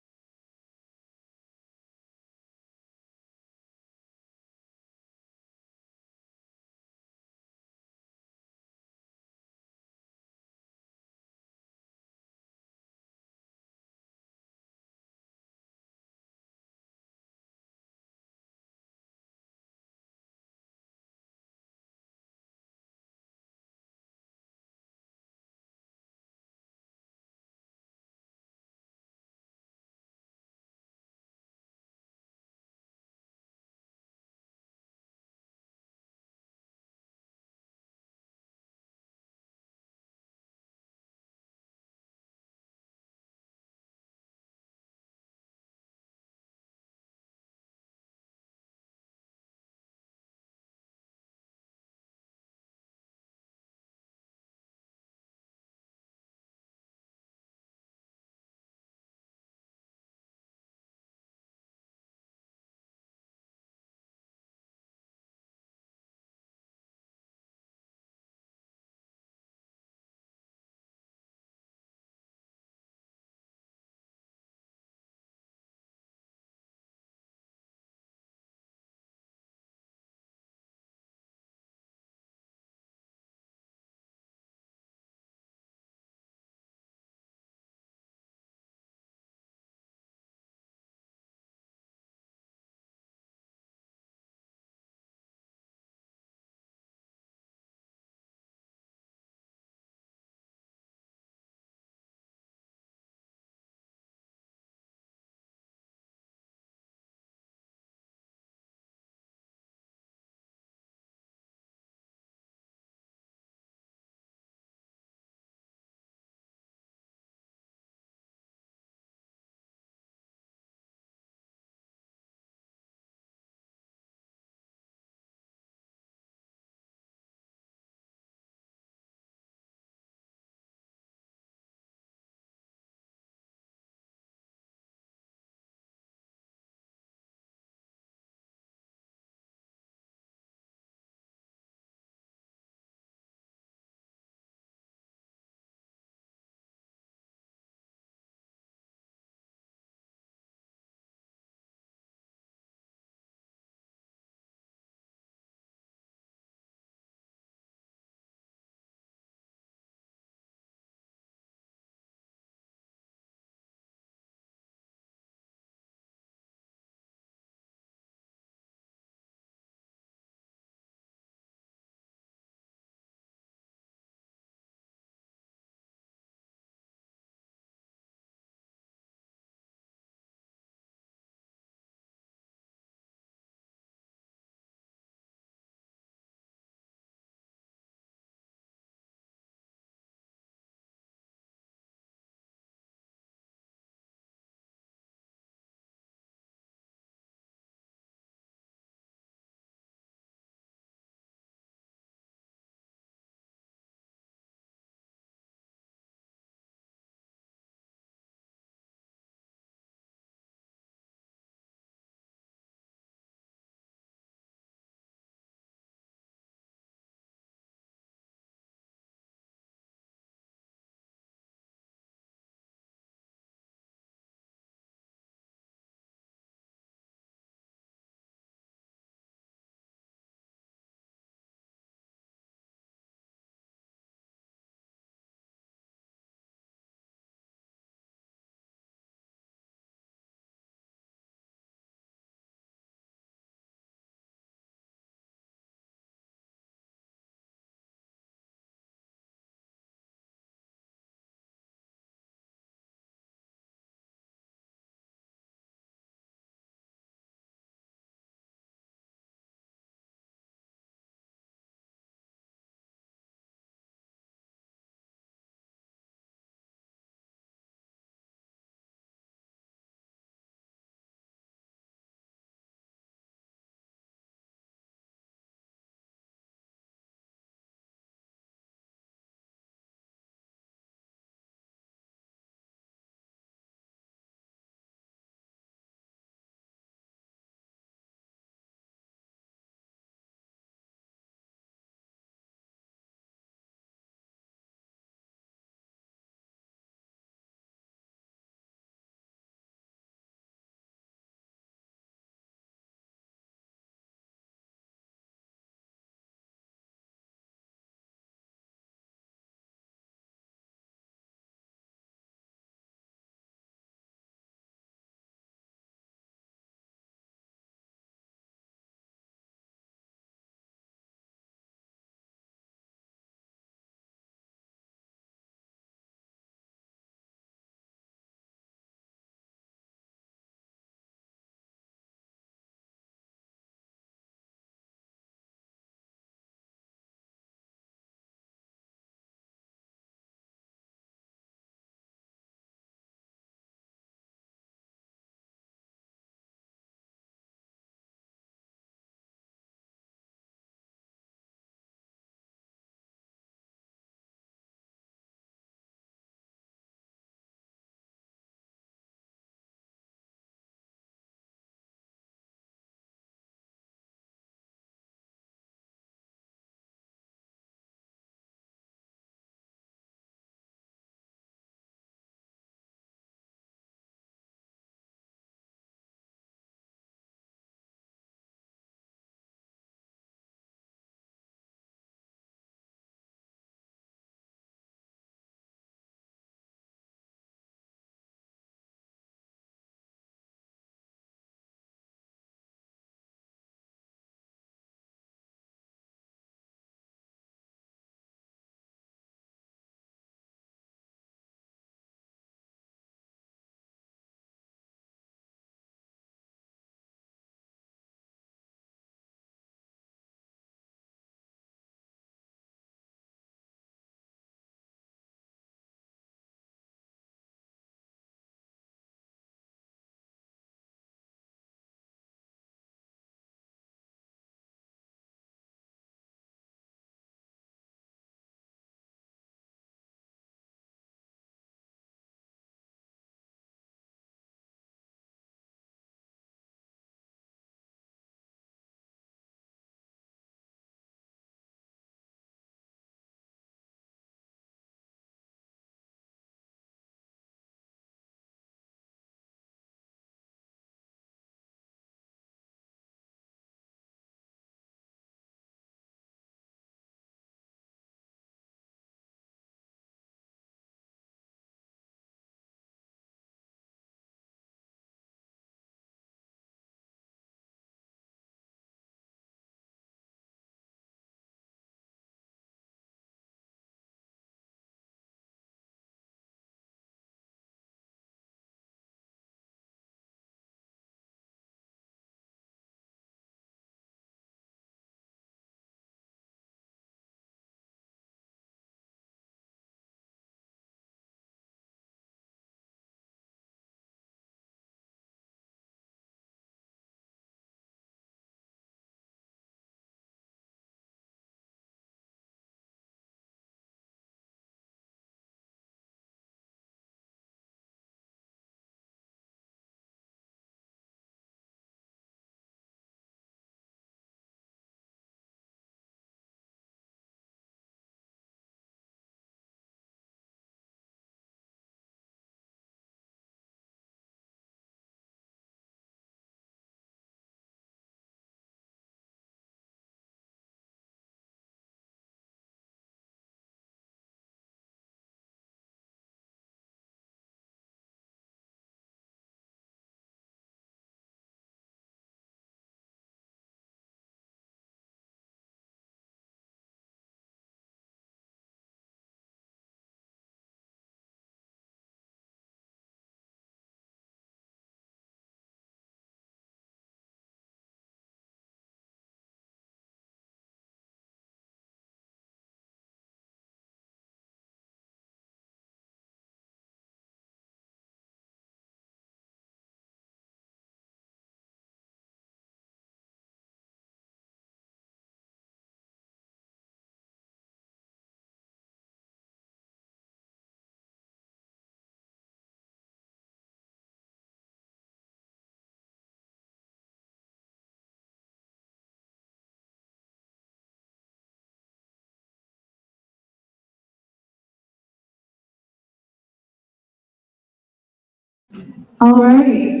All right.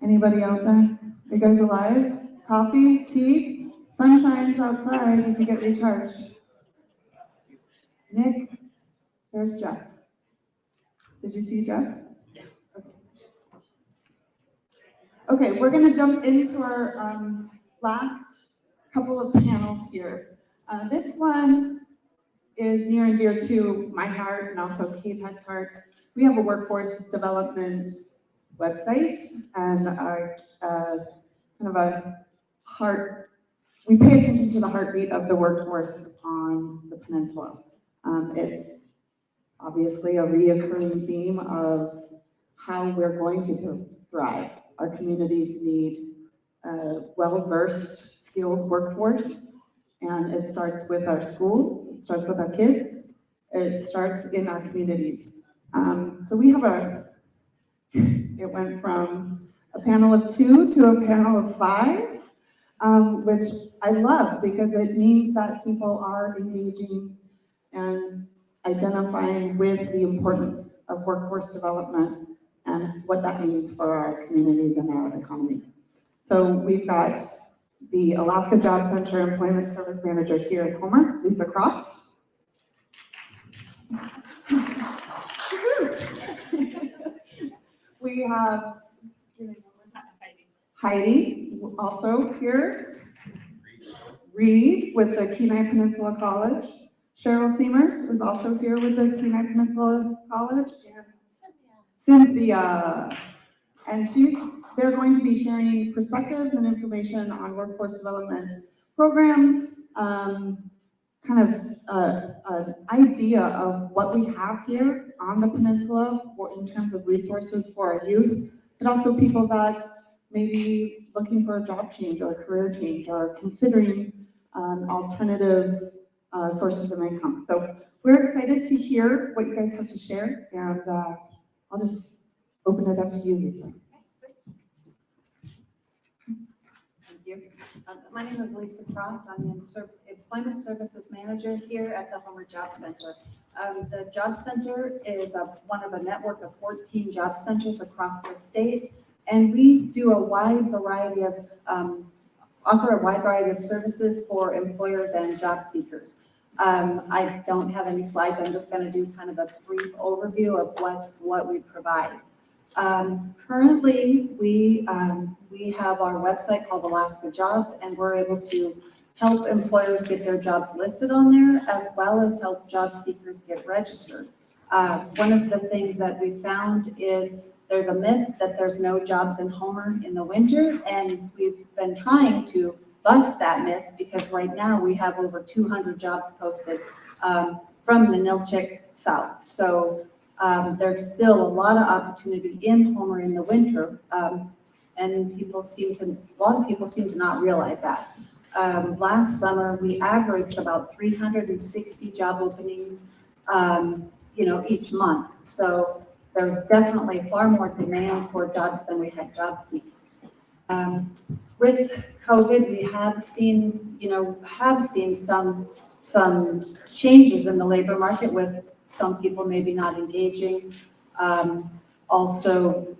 Anybody out there? Are you guys alive? Coffee, tea, sunshine's outside, you can get recharged. Nick, there's Jeff. Did you see Jeff? Okay, we're gonna jump into our last couple of panels here. This one is near and dear to my heart and also KPEDD's heart. We have a workforce development website and kind of a heart, we pay attention to the heartbeat of the workforce on the peninsula. It's obviously a reoccurring theme of how we're going to thrive. Our communities need a well-versed, skilled workforce, and it starts with our schools, it starts with our kids, it starts in our communities. So we have it went from a panel of 2 to a panel of 5, which I love because it means that people are engaging and identifying with the importance of workforce development and what that means for our communities and our economy. So we've got the Alaska Job Center Employment Service Manager here in Homer, Lisa Croft. We have Heidi, also here. Reed with the Kenai Peninsula College. Cheryl Seamers is also here with the Kenai Peninsula College. And Cynthia. And they're going to be sharing perspectives and information on workforce development programs, kind of an idea of what we have here on the peninsula in terms of resources for our youth, but also people that may be looking for a job change or a career change or considering alternative sources of income. So we're excited to hear what you guys have to share, and I'll just open it up to you, Lisa. Thank you. My name is Lisa Croft. I'm the Employment Services Manager here at the Homer Job Center. The Job Center is one of a network of 14 job centers across the state, and we do a wide variety of, offer a wide variety of services for employers and job seekers. I don't have any slides. I'm just going to do kind of a brief overview of what we provide. Currently, we have our website called Alaska Jobs, and we're able to help employers get their jobs listed on there, as well as help job seekers get registered. One of the things that we found is there's a myth that there's no jobs in Homer in the winter, and we've been trying to bust that myth because right now we have over 200 jobs posted from the Nilchik south. So there's still a lot of opportunity in Homer in the winter, and a lot of people seem to not realize that. Last summer, we averaged about 360 job openings, each month. So there's definitely far more demand for jobs than we had job seekers. With COVID, we have seen some changes in the labor market with some people maybe not engaging. Also,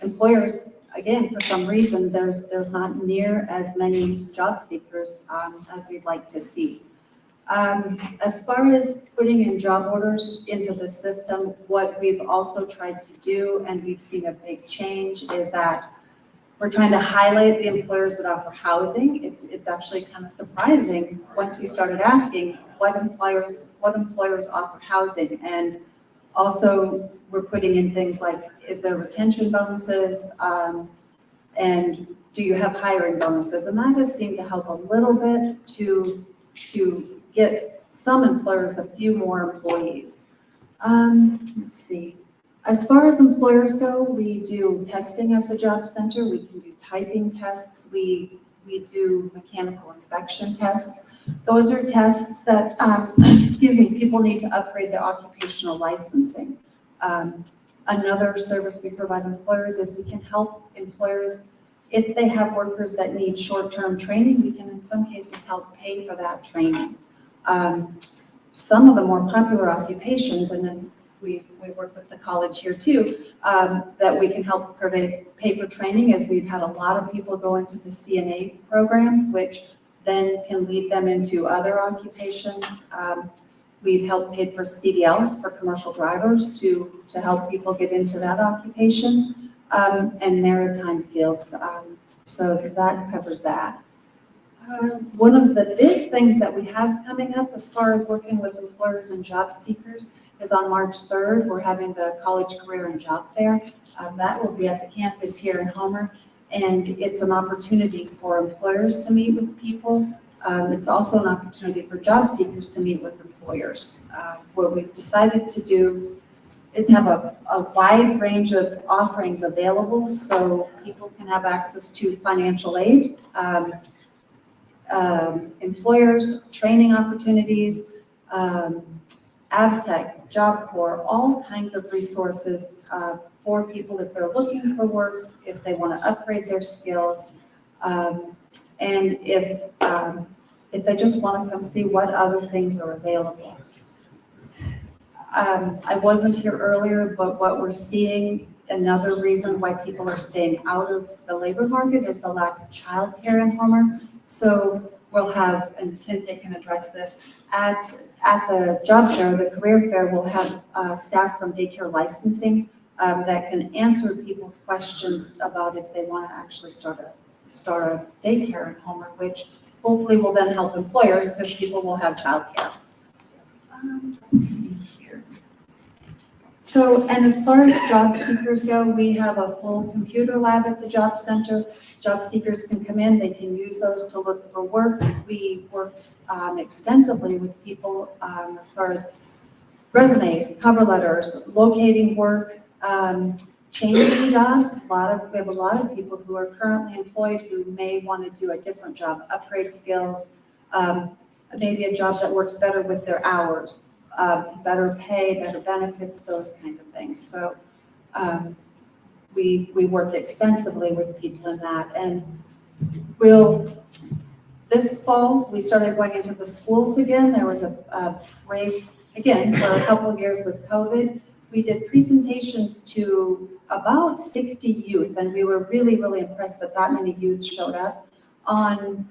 employers, again, for some reason, there's not near as many job seekers as we'd like to see. As far as putting in job orders into the system, what we've also tried to do, and we've seen a big change, is that we're trying to highlight the employers that offer housing. It's actually kind of surprising once we started asking what employers offer housing. And also we're putting in things like, is there retention bonuses? And do you have hiring bonuses? And that has seemed to help a little bit to get some employers a few more employees. Let's see. As far as employers go, we do testing at the job center. We can do typing tests. We do mechanical inspection tests. Those are tests that, people need to upgrade their occupational licensing. Another service we provide employers is we can help employers if they have workers that need short-term training. We can, in some cases, help pay for that training. Some of the more popular occupations, and then we work with the college here too, that we can help pay for training, as we've had a lot of people go into the CNA programs, which then can lead them into other occupations. We've helped pay for CDLs for commercial drivers to help people get into that occupation, and maritime fields. So that covers that. One of the big things that we have coming up as far as working with employers and job seekers is on March 3rd, we're having the College Career and Job Fair. That will be at the campus here in Homer, and it's an opportunity for employers to meet with people. It's also an opportunity for job seekers to meet with employers. What we've decided to do is have a wide range of offerings available so people can have access to financial aid, employers, training opportunities, AgTech, Job Corps, all kinds of resources for people if they're looking for work, if they want to upgrade their skills, and if they just want to come see what other things are available. I wasn't here earlier, but what we're seeing, another reason why people are staying out of the labor market is the lack of childcare in Homer. So we'll have, and Cynthia can address this, at the job fair, the career fair, we'll have staff from daycare licensing that can answer people's questions about if they want to actually start a daycare in Homer, which hopefully will then help employers because people will have childcare. Let's see here. So, and as far as job seekers go, we have a full computer lab at the job center. Job seekers can come in, they can use those to look for work. We work extensively with people as far as resumes, cover letters, locating work, changing jobs. We have a lot of people who are currently employed who may want to do a different job, upgrade skills, maybe a job that works better with their hours, better pay, better benefits, those kind of things. So we work extensively with people in that. And this fall, we started going into the schools again. There was a break, again, for a couple of years with COVID. We did presentations to about 60 youth, and we were really, really impressed that many youth showed up on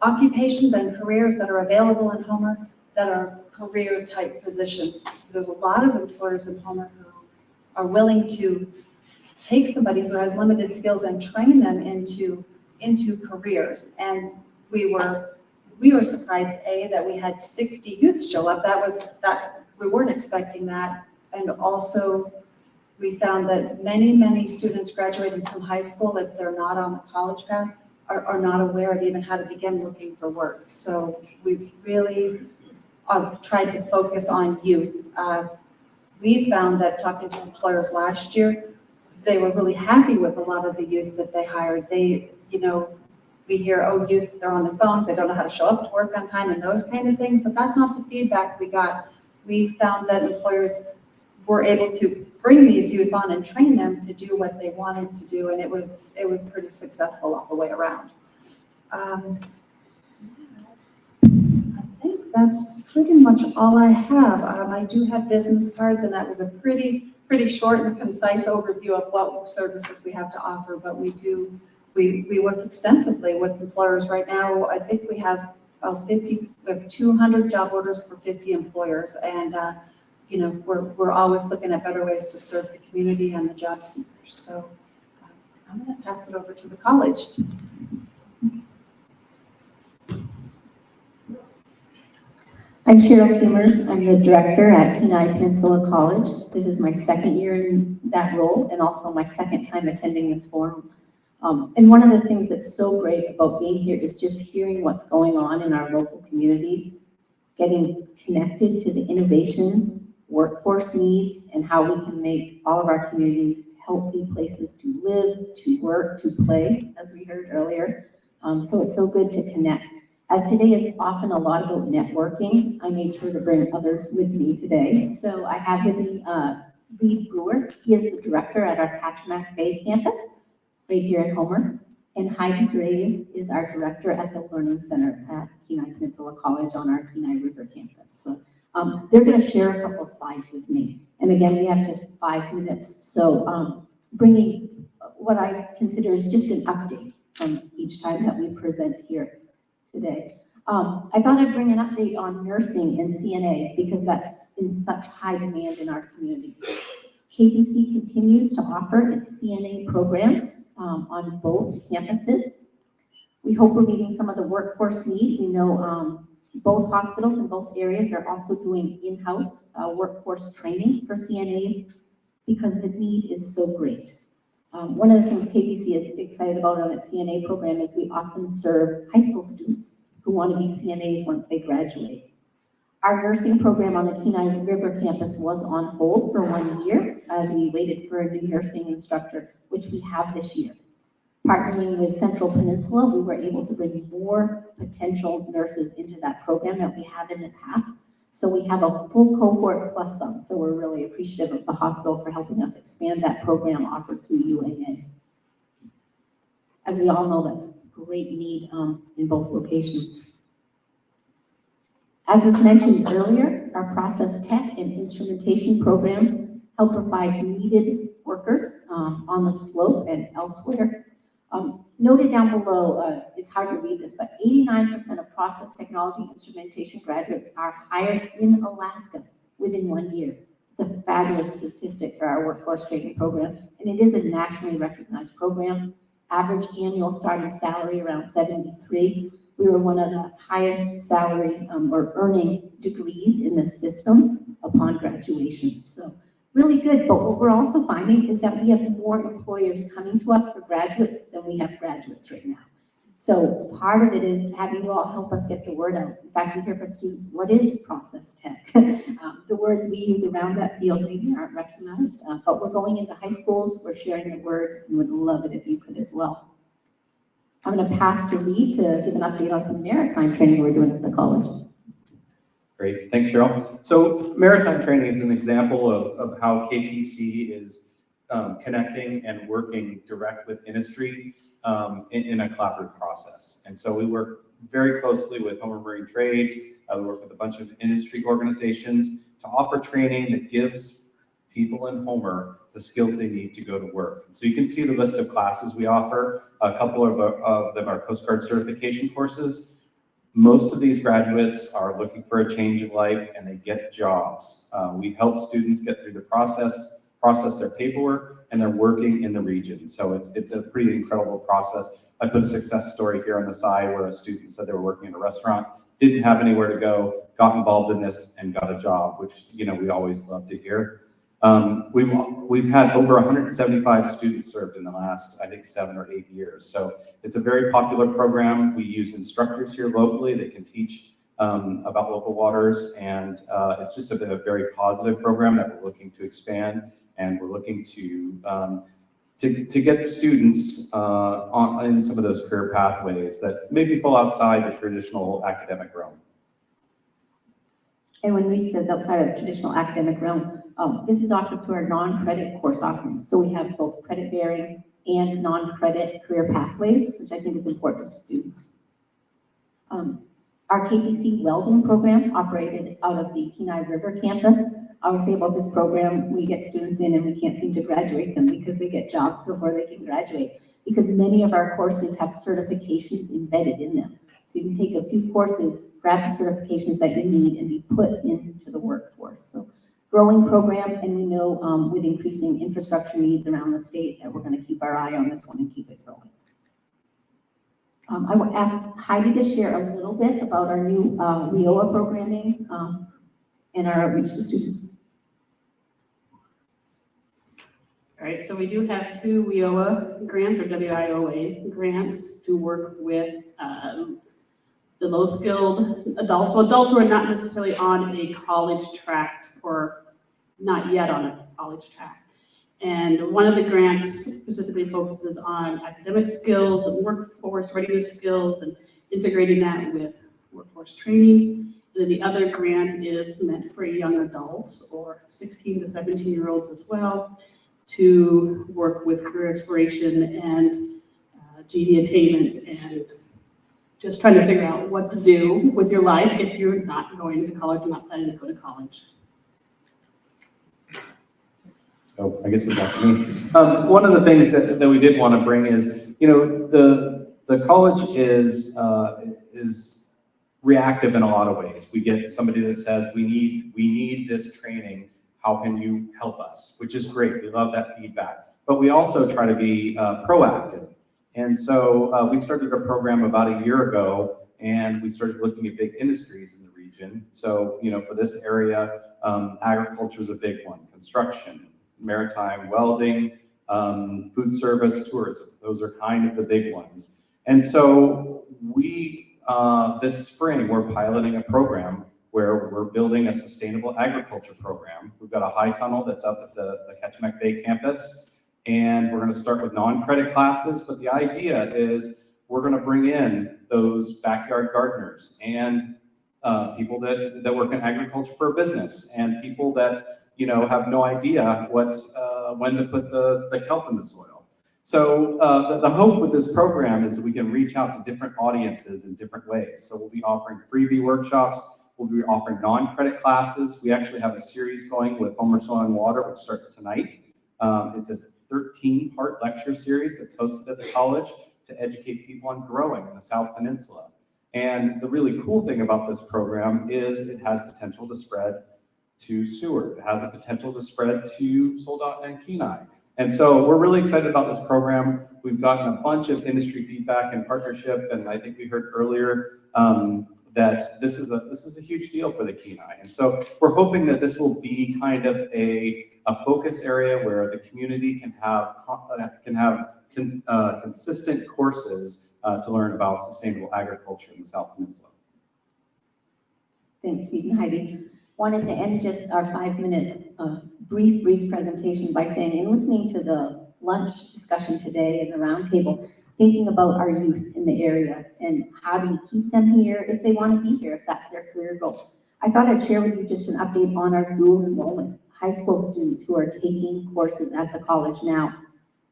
occupations and careers that are available in Homer that are career type positions. There's a lot of employers in Homer who are willing to take somebody who has limited skills and train them into careers. And we were surprised, that we had 60 youth show up. We weren't expecting that. And also, we found that many students graduating from high school, if they're not on the college path, are not aware of even how to begin looking for work. So we've really tried to focus on youth. We found that talking to employers last year, they were really happy with a lot of the youth that they hired. We hear, youth, they're on the phones, they don't know how to show up to work on time and those kind of things, but that's not the feedback we got. We found that employers were able to bring these youth on and train them to do what they wanted to do, and it was pretty successful all the way around. I think that's pretty much all I have. I do have business cards, and that was a pretty short and concise overview of what services we have to offer, but we work extensively with employers right now. I think we have 200 job orders for 50 employers, and we're always looking at better ways to serve the community and the job seekers. So I'm going to pass it over to the college. I'm Cheryl Seamers. I'm the director at Kenai Peninsula College. This is my second year in that role and also my second time attending this forum. And one of the things that's so great about being here is just hearing what's going on in our local communities, getting connected to the innovations, workforce needs, and how we can make all of our communities healthy places to live, to work, to play, as we heard earlier. So it's so good to connect. As today is often a lot about networking, I made sure to bring others with me today. So I have with me Reed Brewer. He is the director at our Kachemak Bay campus, right here in Homer. And Heidi Graves is our director at the Learning Center at Kenai Peninsula College on our Kenai River campus. So They're going to share a couple slides with me. And again, we have just 5 minutes. So bringing what I consider is just an update from each time that we present here today. I thought I'd bring an update on nursing and CNA because that's in such high demand in our communities. KPC continues to offer its CNA programs on both campuses. We hope we're meeting some of the workforce need. We know both hospitals in both areas are also doing in-house workforce training for CNAs because the need is so great. One of the things KPC is excited about on its CNA program is we often serve high school students who want to be CNAs once they graduate. Our nursing program on the Kenai River campus was on hold for 1 year as we waited for a new nursing instructor, which we have this year. Partnering with Central Peninsula, we were able to bring more potential nurses into that program that we have in the past. So we have a full cohort plus some. So we're really appreciative of the hospital for helping us expand that program offered through UAN. As we all know, that's great need in both locations. As was mentioned earlier, our process tech and instrumentation programs help provide needed workers on the slope and elsewhere. Noted down below, it's hard to read this, but 89% of process technology instrumentation graduates are hired in Alaska within 1 year. It's a fabulous statistic for our workforce training program, and it is a nationally recognized program. Average annual starting salary around 73. We were one of the highest salary or earning degrees in the system upon graduation. So really good, but what we're also finding is that we have more employers coming to us for graduates than we have graduates right now. So part of it is having you all help us get the word out. In fact, we hear from students, what is process tech? The words we use around that field maybe aren't recognized, but we're going into high schools, we're sharing the word, and would love it if you could as well. I'm going to pass to Reed to give an update on some maritime training we're doing at the college. Great, thanks, Cheryl. So maritime training is an example of how KPC is connecting and working direct with industry in a collaborative process. And so we work very closely with Homer Marine Trades. We work with a bunch of industry organizations to offer training that gives people in Homer the skills they need to go to work. And so you can see the list of classes we offer. A couple of them are Coast Guard certification courses. Most of these graduates are looking for a change of life and they get jobs. We help students get through the process their paperwork, and they're working in the region. So it's a pretty incredible process. I put a success story here on the side where a student said they were working in a restaurant, didn't have anywhere to go, got involved in this and got a job, which we always love to hear. We've had over 175 students served in the last, I think, 7 or 8 years. So it's a very popular program. We use instructors here locally that can teach about local waters, and it's just a very positive program that we're looking to expand, and we're looking to get students in some of those career pathways that maybe fall outside the traditional academic realm. And when Reed says outside of traditional academic realm, this is offered through our non-credit course offerings. So we have both credit-bearing and non-credit career pathways, which I think is important to students. Our KPC welding program operated out of the Kenai River campus. I would say about this program, we get students in and we can't seem to graduate them because they get jobs before they can graduate, because many of our courses have certifications embedded in them. So you can take a few courses, grab the certifications that you need, and be put into the workforce. So growing program, and we know with increasing infrastructure needs around the state that we're going to keep our eye on this one and keep it growing. I will ask Heidi to share a little bit about our new WIOA programming and our outreach to students. All right, so we do have 2 WIOA grants, or WIOA grants, to work with the low-skilled adults, so adults who are not necessarily on a college track or not yet on a college track. And one of the grants specifically focuses on academic skills and workforce readiness skills and integrating that with workforce trainings. And then the other grant is meant for young adults or 16 to 17-year-olds as well to work with career exploration and GED attainment and just trying to figure out what to do with your life if you're not going to college, not planning to go to college. So I guess it's back to me. One of the things that we did want to bring is, the college is reactive in a lot of ways. We get somebody that says, we need this training. How can you help us? Which is great. We love that feedback. But we also try to be proactive. And so we started a program about a year ago, and we started looking at big industries in the region. So, for this area, agriculture is a big one, construction, maritime, welding, food service, tourism. Those are kind of the big ones. And so we, this spring, we're piloting a program where we're building a sustainable agriculture program. We've got a high tunnel that's up at the Ketchikan Bay campus, and we're gonna start with non-credit classes, but the idea is we're gonna bring in those backyard gardeners and people that work in agriculture for a business, and people that have no idea when to put the kelp in the soil. So the hope with this program is that we can reach out to different audiences in different ways. So we'll be offering freebie workshops. We'll be offering non-credit classes. We actually have a series going with Homer Soil and Water, which starts tonight. It's a 13-part lecture series that's hosted at the college to educate people on growing in the South Peninsula. And the really cool thing about this program is it has potential to spread to Seward. It has a potential to spread to Soledad and Kenai. And so we're really excited about this program. We've gotten a bunch of industry feedback and partnership, and I think we heard earlier that this is a huge deal for the Kenai. And so we're hoping that this will be kind of a focus area where the community can have consistent courses to learn about sustainable agriculture in the South Peninsula. Thanks, Pete and Heidi. Wanted to end just our 5-minute brief presentation by saying, in listening to the lunch discussion today and the roundtable, thinking about our youth in the area and how do we keep them here if they want to be here, if that's their career goal. I thought I'd share with you just an update on our dual enrollment, high school students who are taking courses at the college now.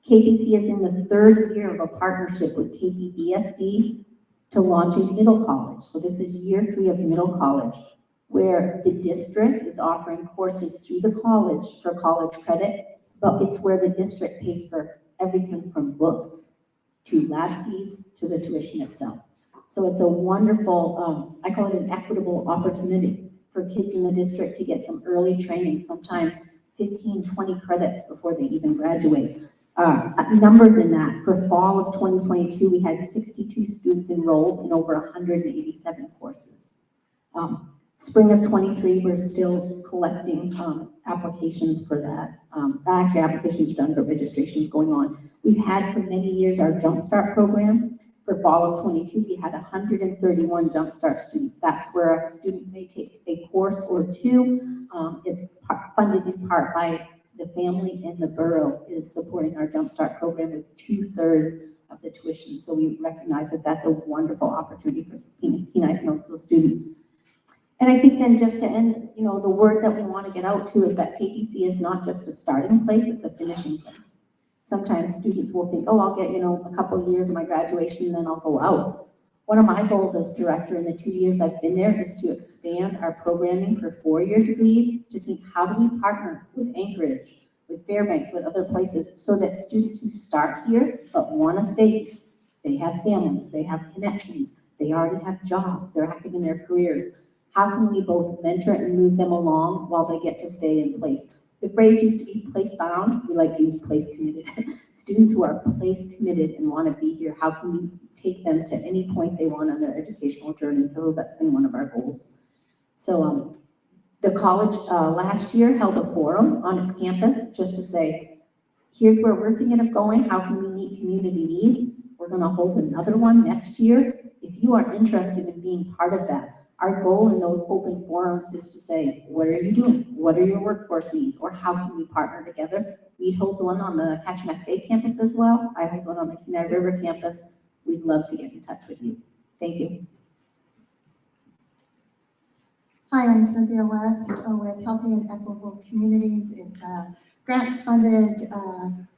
KPC is in the 3rd year of a partnership with KPEDD to launch a middle college. So this is year 3 of middle college, where the district is offering courses through the college for college credit, but it's where the district pays for everything from books to lab fees to the tuition itself. So it's a wonderful, I call it an equitable opportunity for kids in the district to get some early training, sometimes 15, 20 credits before they even graduate. Numbers in that, for fall of 2022, we had 62 students enrolled in over 187 courses. Spring of 23, we're still collecting applications for that. Actually, applications are done, but registration's going on. We've had for many years our Jumpstart program. For fall of 22, we had 131 Jumpstart students. That's where a student may take a course or two. It's funded in part by the family, and the borough is supporting our Jumpstart program with 2/3 of the tuition. So we recognize that that's a wonderful opportunity for Kenai Peninsula students. And I think then just to end, the word that we want to get out to is that KPC is not just a starting place, it's a finishing place. Sometimes students will think, oh, I'll get, a couple of years of my graduation and then I'll go out. One of my goals as director in the 2 years I've been there is to expand our programming for 4-year degrees, to think how do we partner with Anchorage, with Fairbanks, with other places, so that students who start here but want to stay, they have families, they have connections, they already have jobs, they're active in their careers. How can we both mentor and move them along while they get to stay in place? The phrase used to be place bound. We like to use place committed. Students who are place committed and want to be here, how can we take them to any point they want on their educational journey? So that's been one of our goals. So the college last year held a forum on its campus just to say, here's where we're thinking of going. How can we meet community needs? We're going to hold another one next year. If you are interested in being part of that, our goal in those open forums is to say, what are you doing? What are your workforce needs? Or how can we partner together? We'd hold one on the Ketchikan Bay campus as well. I hold one on the Kenai River campus. We'd love to get in touch with you. Thank you. Hi, I'm Cynthia West with Healthy and Equitable Communities. It's a grant-funded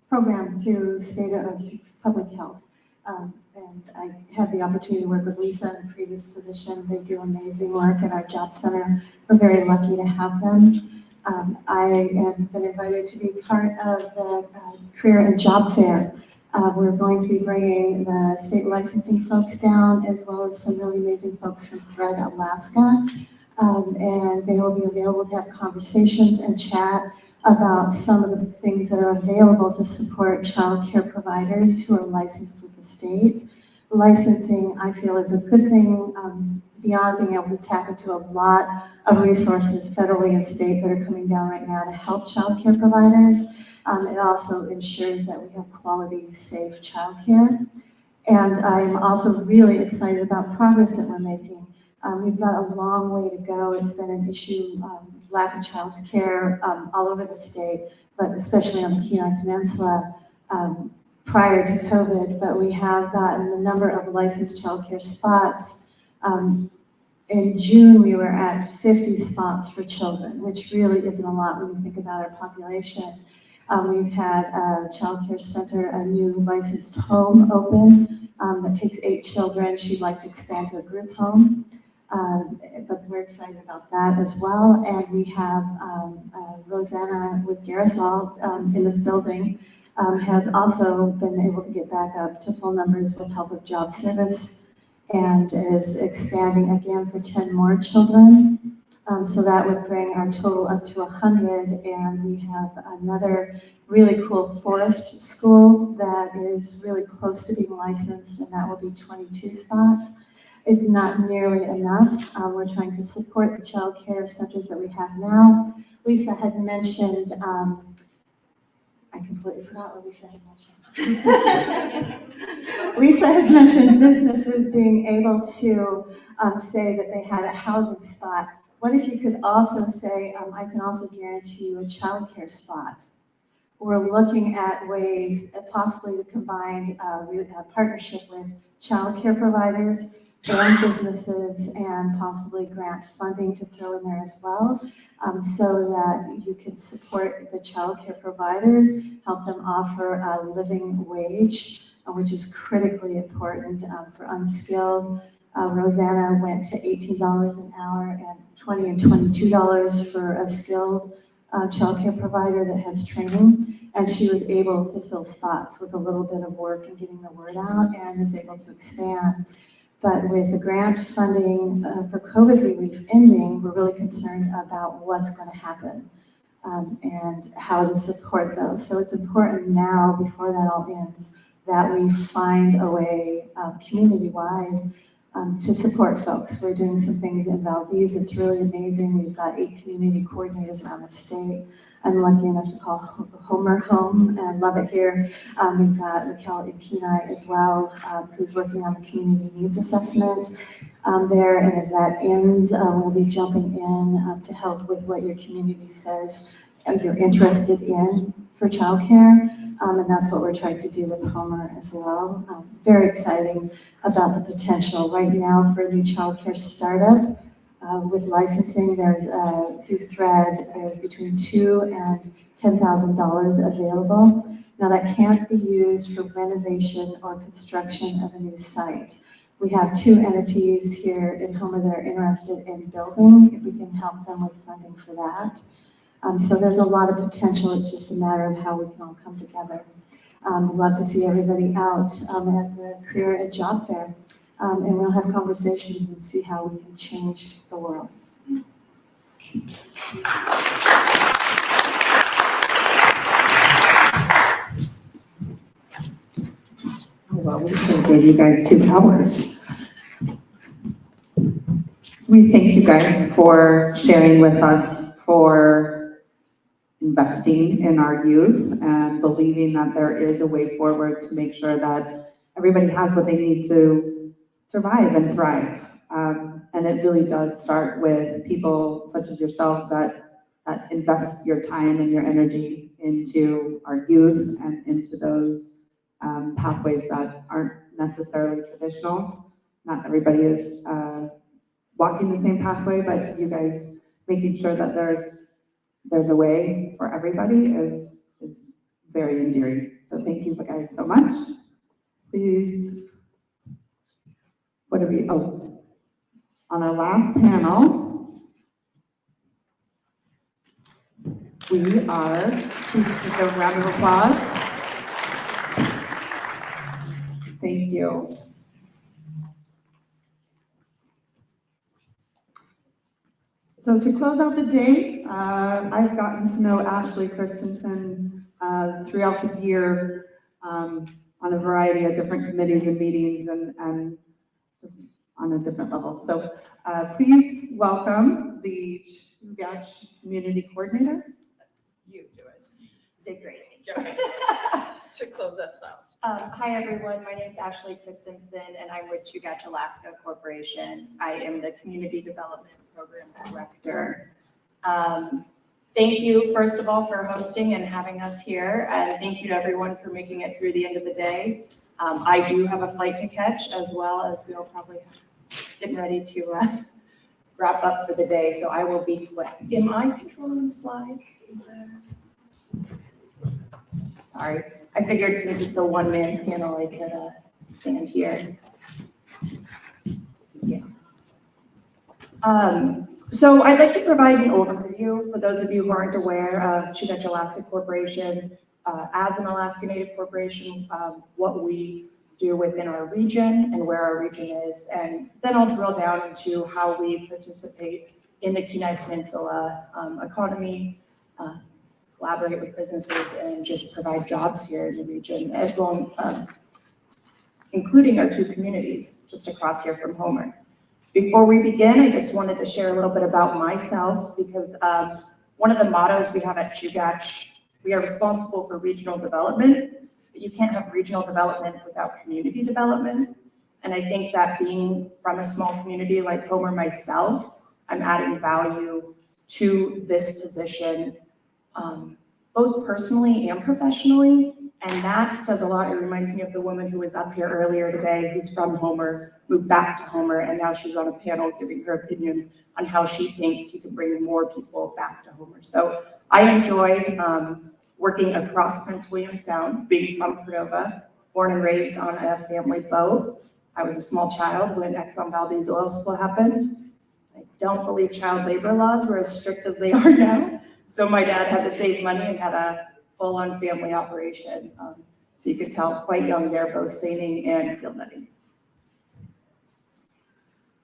program through State of Public Health. And I had the opportunity to work with Lisa in a previous position. They do amazing work at our job center. We're very lucky to have them. I have been invited to be part of the Career and Job Fair. We're going to be bringing the state licensing folks down, as well as some really amazing folks from KPEDD Alaska. And they will be available to have conversations and chat about some of the things that are available to support child care providers who are licensed with the state. Licensing, I feel, is a good thing beyond being able to tap into a lot of resources federally and state that are coming down right now to help child care providers. It also ensures that we have quality, safe child care. And I'm also really excited about progress that we're making. We've got a long way to go. It's been an issue, lack of child care all over the state, but especially on the Kenai Peninsula prior to COVID. But we have gotten the number of licensed child care spots. In June, we were at 50 spots for children, which really isn't a lot when you think about our population. We've had a child care center, a new licensed home open that takes 8 children. She'd like to expand to a group home. But we're excited about that as well. And we have Rosanna with Garrisol in this building has also been able to get back up to full numbers with help of job service and is expanding again for 10 more children. So that would bring our total up to 100. And we have another really cool forest school that is really close to being licensed, and that will be 22 spots. It's not nearly enough. We're trying to support the child care centers that we have now. Lisa had mentioned, I completely forgot what Lisa had mentioned. Lisa had mentioned businesses being able to say that they had a housing spot. What if you could also say, I can also guarantee you a child care spot? We're looking at ways possibly to combine a partnership with child care providers and businesses, and possibly grant funding to throw in there as well, so that you can support the child care providers, help them offer a living wage, which is critically important for unskilled. Rosanna went to $18 an hour and $20 and $22 for a skilled child care provider that has training, and she was able to fill spots with a little bit of work and getting the word out, and is able to expand. But with the grant funding for COVID relief ending, we're really concerned about what's going to happen and how to support those. So it's important now, before that all ends, that we find a way community-wide to support folks. We're doing some things in Valdez. It's really amazing. We've got 8 community coordinators around the state. I'm lucky enough to call Homer home and love it here. We've got Raquel in Kenai as well, who's working on the community needs assessment there. And as that ends, we'll be jumping in to help with what your community says you're interested in for childcare. And that's what we're trying to do with Homer as well. Very exciting about the potential right now for a new childcare startup. With licensing, there's through KPEDD, there's between $2,000 and $10,000 available. Now that can't be used for renovation or construction of a new site. We have 2 entities here in Homer that are interested in building. If we can help them with funding for that. So there's a lot of potential. It's just a matter of how we can all come together. We'd love to see everybody out at the Career and Job Fair. And we'll have conversations and see how we can change the world. Well, we can give you guys 2 hours. We thank you guys for sharing with us, for investing in our youth and believing that there is a way forward to make sure that everybody has what they need to survive and thrive. And it really does start with people such as yourselves that invest your time and your energy into our youth and into those pathways that aren't necessarily traditional. Not everybody is walking the same pathway, but you guys making sure that there's a way for everybody is very endearing. So thank you guys so much. Please, on our last panel, we are, please give a round of applause. Thank you. So to close out the day, I've gotten to know Ashley Christensen throughout the year on a variety of different committees and meetings and just on a different level. So please welcome the Chugach Community Coordinator. You do it. You did great. Okay. To close us out. Hi, everyone. My name is Ashley Christensen, and I'm with Chugach Alaska Corporation. I am the Community Development Program Director. Thank you, first of all, for hosting and having us here, and thank you to everyone for making it through the end of the day. I do have a flight to catch, as well as we'll probably get ready to wrap up for the day, so I will be quick. Am I controlling the slides? Sorry, I figured since it's a one-man panel, I could stand here. Yeah. So I'd like to provide an overview for those of you who aren't aware of Chugach Alaska Corporation. As an Alaska Native corporation, what we do within our region and where our region is, and then I'll drill down into how we participate in the Kenai Peninsula economy, collaborate with businesses, and just provide jobs here in the region, as long, including our two communities just across here from Homer. Before we begin, I just wanted to share a little bit about myself, because one of the mottos we have at Chugach, we are responsible for regional development, but you can't have regional development without community development. And I think that being from a small community like Homer myself, I'm adding value to this position, both personally and professionally. And that says a lot. It reminds me of the woman who was up here earlier today, who's from Homer, moved back to Homer, and now she's on a panel giving her opinions on how she thinks you can bring more people back to Homer. So I enjoy working across Prince William Sound, being from Cordova, born and raised on a family boat. I was a small child when Exxon Valdez oil spill happened. I don't believe child labor laws were as strict as they are now. So my dad had to save money and had a full-on family operation. So you could tell quite young there, both seining and field netting.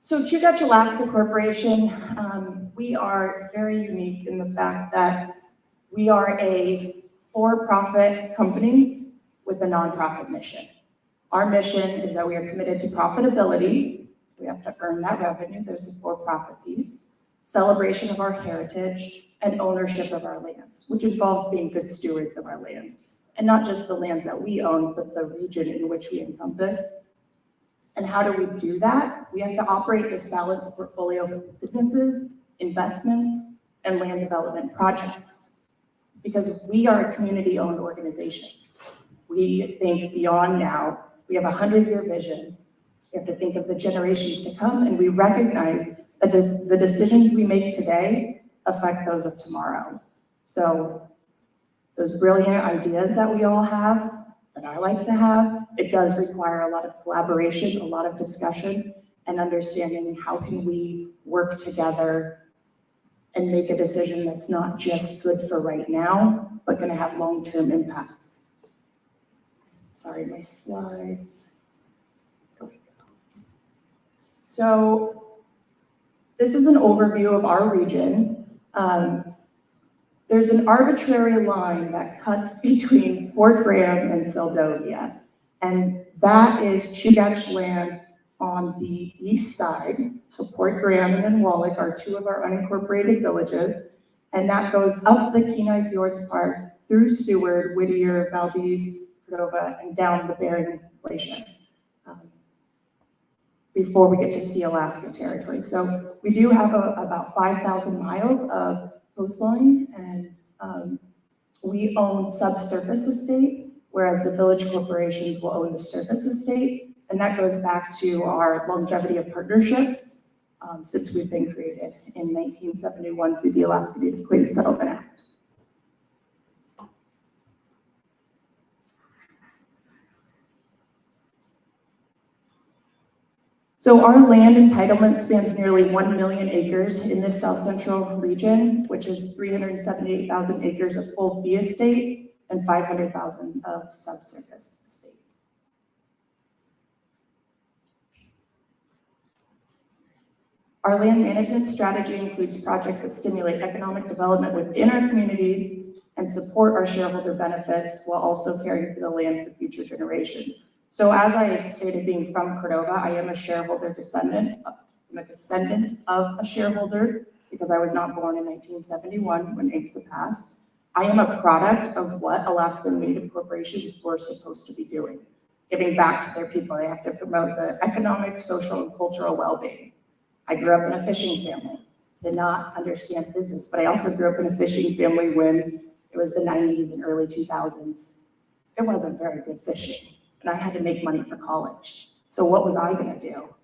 So Chugach Alaska Corporation, we are very unique in the fact that we are a for-profit company with a nonprofit mission. Our mission is that we are committed to profitability. So we have to earn that revenue. There's a for-profit piece, celebration of our heritage, and ownership of our lands, which involves being good stewards of our lands. And not just the lands that we own, but the region in which we encompass. And how do we do that? We have to operate this balanced portfolio of businesses, investments, and land development projects. Because we are a community-owned organization. We think beyond now. We have a 100-year vision. We have to think of the generations to come, and we recognize that the decisions we make today affect those of tomorrow. So those brilliant ideas that we all have, that I like to have, it does require a lot of collaboration, a lot of discussion, and understanding how can we work together and make a decision that's not just good for right now, but gonna have long-term impacts. Sorry, my slides. Here we go. So this is an overview of our region. There's an arbitrary line that cuts between Fort Graham and Seldovia, and that is Chugach land on the east side. So Fort Graham and then Wallach are two of our unincorporated villages, and that goes up the Kenai Fjords Park through Seward, Whittier, Valdez, Cordova, and down the Bering Glacier before we get to Sea Alaska territory. So we do have about 5,000 miles of coastline, and we own subsurface estate, whereas the village corporations will own the surface estate. And that goes back to our longevity of partnerships since we've been created in 1971 through the Alaska Native Claims Settlement Act. So our land entitlement spans nearly 1 million acres in this South Central region, which is 378,000 acres of full fee estate and 500,000 of subsurface estate. Our land management strategy includes projects that stimulate economic development within our communities and support our shareholder benefits while also caring for the land for future generations. So as I stated, being from Cordova, I am a shareholder descendant. I'm a descendant of a shareholder because I was not born in 1971 when IGSA passed. I am a product of what Alaska Native corporations were supposed to be doing, giving back to their people. They have to promote the economic, social, and cultural well-being. I grew up in a fishing family, did not understand business, but I also grew up in a fishing family when it was the 90s and early 2000s. It wasn't very good fishing, and I had to make money for college. So what was I gonna do?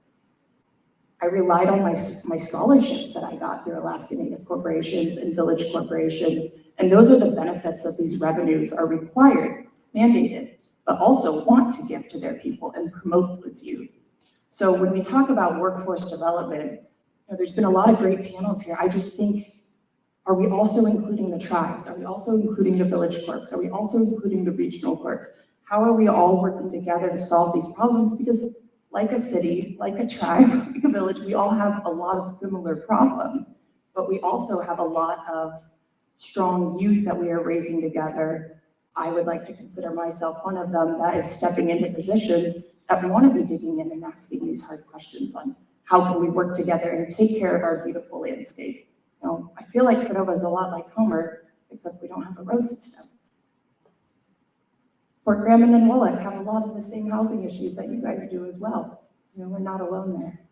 I relied on my scholarships that I got through Alaska Native corporations and village corporations, and those are the benefits of these revenues are required, mandated, but also want to give to their people and promote those youth. So when we talk about workforce development, there's been a lot of great panels here. I just think, are we also including the tribes? Are we also including the village corps? Are we also including the regional corps? How are we all working together to solve these problems? Because like a city, like a tribe, like a village, we all have a lot of similar problems, but we also have a lot of strong youth that we are raising together. I would like to consider myself one of them that is stepping into positions that want to be digging in and asking these hard questions on how can we work together and take care of our beautiful landscape. I feel like Cordova is a lot like Homer, except we don't have a road system. Port Graham and Ninwalek have a lot of the same housing issues that you guys do as well. We're not alone there.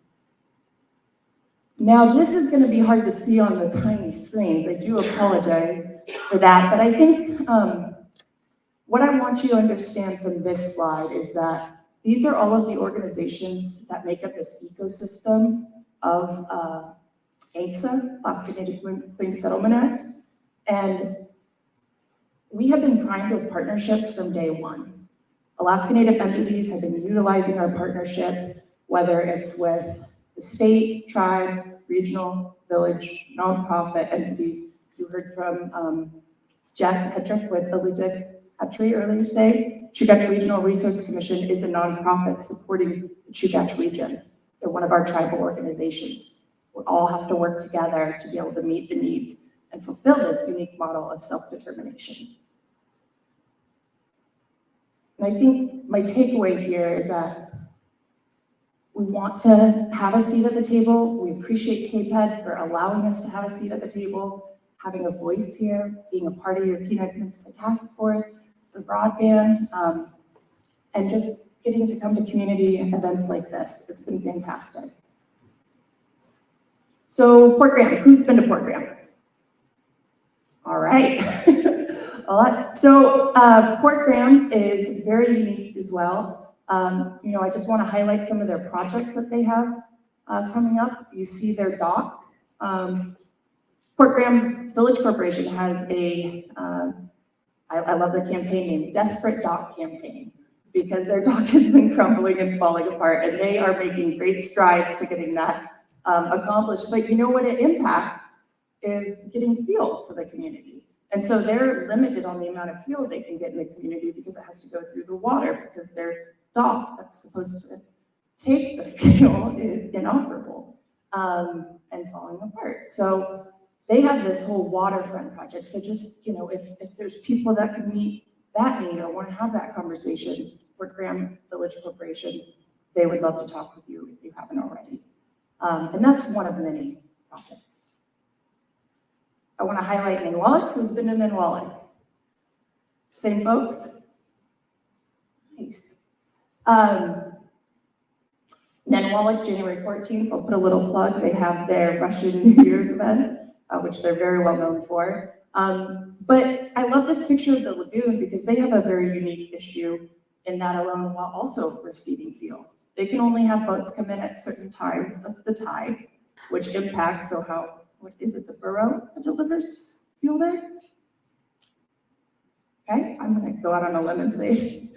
Now, this is going to be hard to see on the tiny screens. I do apologize for that, but I think what I want you to understand from this slide is that these are all of the organizations that make up this ecosystem of ANCSA, Alaska Native Claims Settlement Act, and we have been primed with partnerships from day one. Alaska Native entities have been utilizing our partnerships, whether it's with the state, tribe, regional, village, nonprofit entities. You heard from Jeff Petrick with Alujik Hatchery earlier today. Chugach Regional Resource Commission is a nonprofit supporting the Chugach region. They're one of our tribal organizations. We all have to work together to be able to meet the needs and fulfill this unique model of self-determination. And I think my takeaway here is that we want to have a seat at the table. We appreciate KPEDD for allowing us to have a seat at the table, having a voice here, being a part of your Kenai Peninsula Task Force, for broadband, and just getting to come to community events like this. It's been fantastic. So Port Graham, who's been to Port Graham? All right, a lot. So Port Graham is very unique as well. I just want to highlight some of their projects that they have coming up. You see their dock. Port Graham Village Corporation has a I love the campaign name, Desperate Dock Campaign, because their dock has been crumbling and falling apart, and they are making great strides to getting that accomplished. But you know what it impacts is getting fuel to the community. And so they're limited on the amount of fuel they can get in the community because it has to go through the water, because their dock that's supposed to take the fuel is inoperable and falling apart. So they have this whole waterfront project. So just, if there's people that can meet that need or want to have that conversation, Port Graham Village Corporation, they would love to talk with you if you haven't already. And that's one of many projects. I want to highlight Ninwalek. Who's been to Ninwalek? Same folks? Nice. Ninwalek, January 14th, I'll put a little plug. They have their Russian New Year's event, which they're very well known for. But I love this picture of the lagoon because they have a very unique issue in that alone while also receiving fuel. They can only have boats come in at certain times of the tide, which impacts, what is it, the borough that delivers fuel there? Okay, I'm gonna go out on a limb and say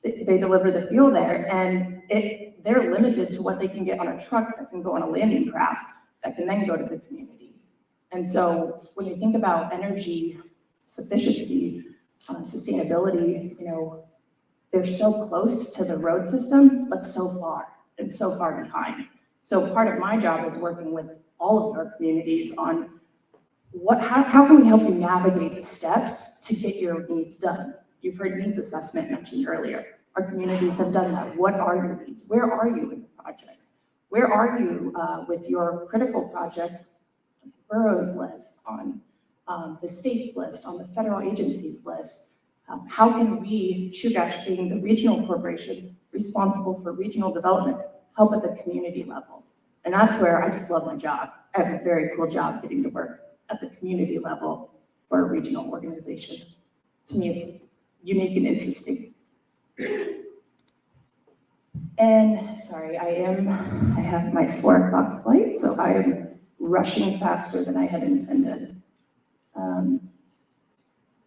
they deliver the fuel there, and it they're limited to what they can get on a truck that can go on a landing craft that can then go to the community. And so when you think about energy sufficiency, sustainability, they're so close to the road system, but so far behind. So part of my job is working with all of our communities on how can we help you navigate the steps to get your needs done? You've heard needs assessment mentioned earlier. Our communities have done that. What are your needs? Where are you in the projects? Where are you with your critical projects, on the borough's list, on the state's list, on the federal agencies list? How can we, Chugach being the regional corporation responsible for regional development, help at the community level? And that's where I just love my job. I have a very cool job getting to work at the community level for a regional organization. To me, it's unique and interesting. And sorry, I have my 4 o'clock flight, so I am rushing faster than I had intended.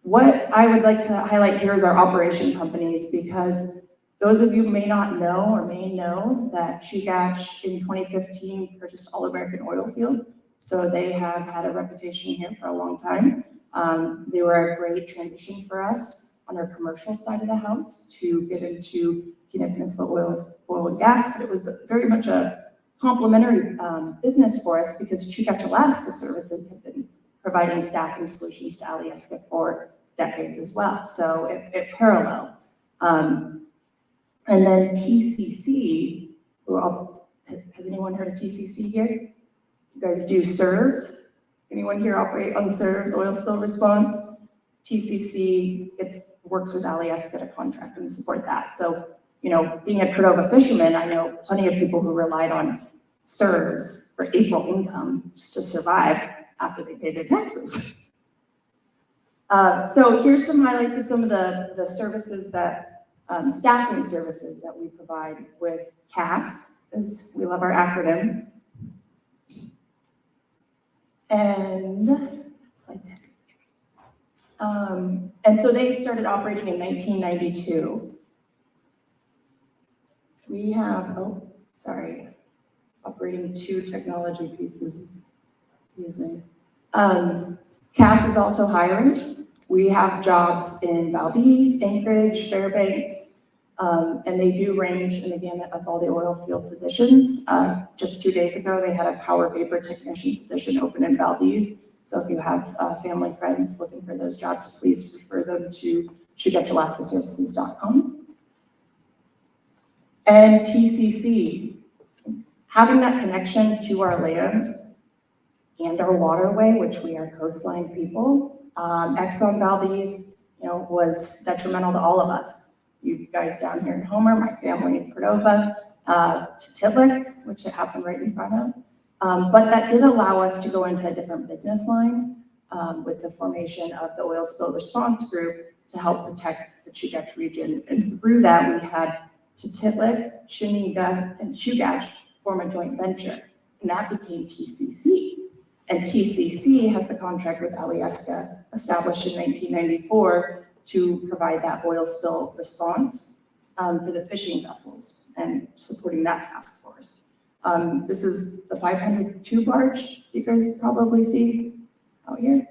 What I would like to highlight here is our operation companies, because those of you may not know or may know that Chugach in 2015 purchased All American Oil Field. So they have had a reputation here for a long time. They were a great transition for us on our commercial side of the house to get into Kenai Peninsula oil and gas, but it was very much a complementary business for us because Chugach Alaska Services have been providing staffing solutions to Alaska for decades as well. So it paralleled. And then TCC, has anyone heard of TCC here? You guys do SERVs? Anyone here operate on SERVs, oil spill response? TCC works with Alaska to contract and support that. So, being a Cordova fisherman, I know plenty of people who relied on SERVs for April income just to survive after they paid their taxes. So here's some highlights of some of the services that, staffing services that we provide with CAS, as we love our acronyms. And slide 10. And so they started operating in 1992. We have, operating 2 technology pieces using. CAS is also hiring. We have jobs in Valdez, Anchorage, Fairbanks, and they do range in the gamut of all the oil field positions. Just 2 days ago, they had a power vapor technician position open in Valdez. So if you have family, friends looking for those jobs, please refer them to ChugachAlaskaServices.com. And TCC, having that connection to our land and our waterway, which we are coastline people, Exxon Valdez, was detrimental to all of us. You guys down here in Homer, my family in Cordova, to Titlick, which it happened right in front of. But that did allow us to go into a different business line with the formation of the Oil Spill Response Group to help protect the Chugach region. And through that, we had Titlick, Shaniga, and Chugach form a joint venture, and that became TCC. And TCC has the contract with Alaska, established in 1994, to provide that oil spill response for the fishing vessels and supporting that task force. This is the 502 barge you guys probably see out here.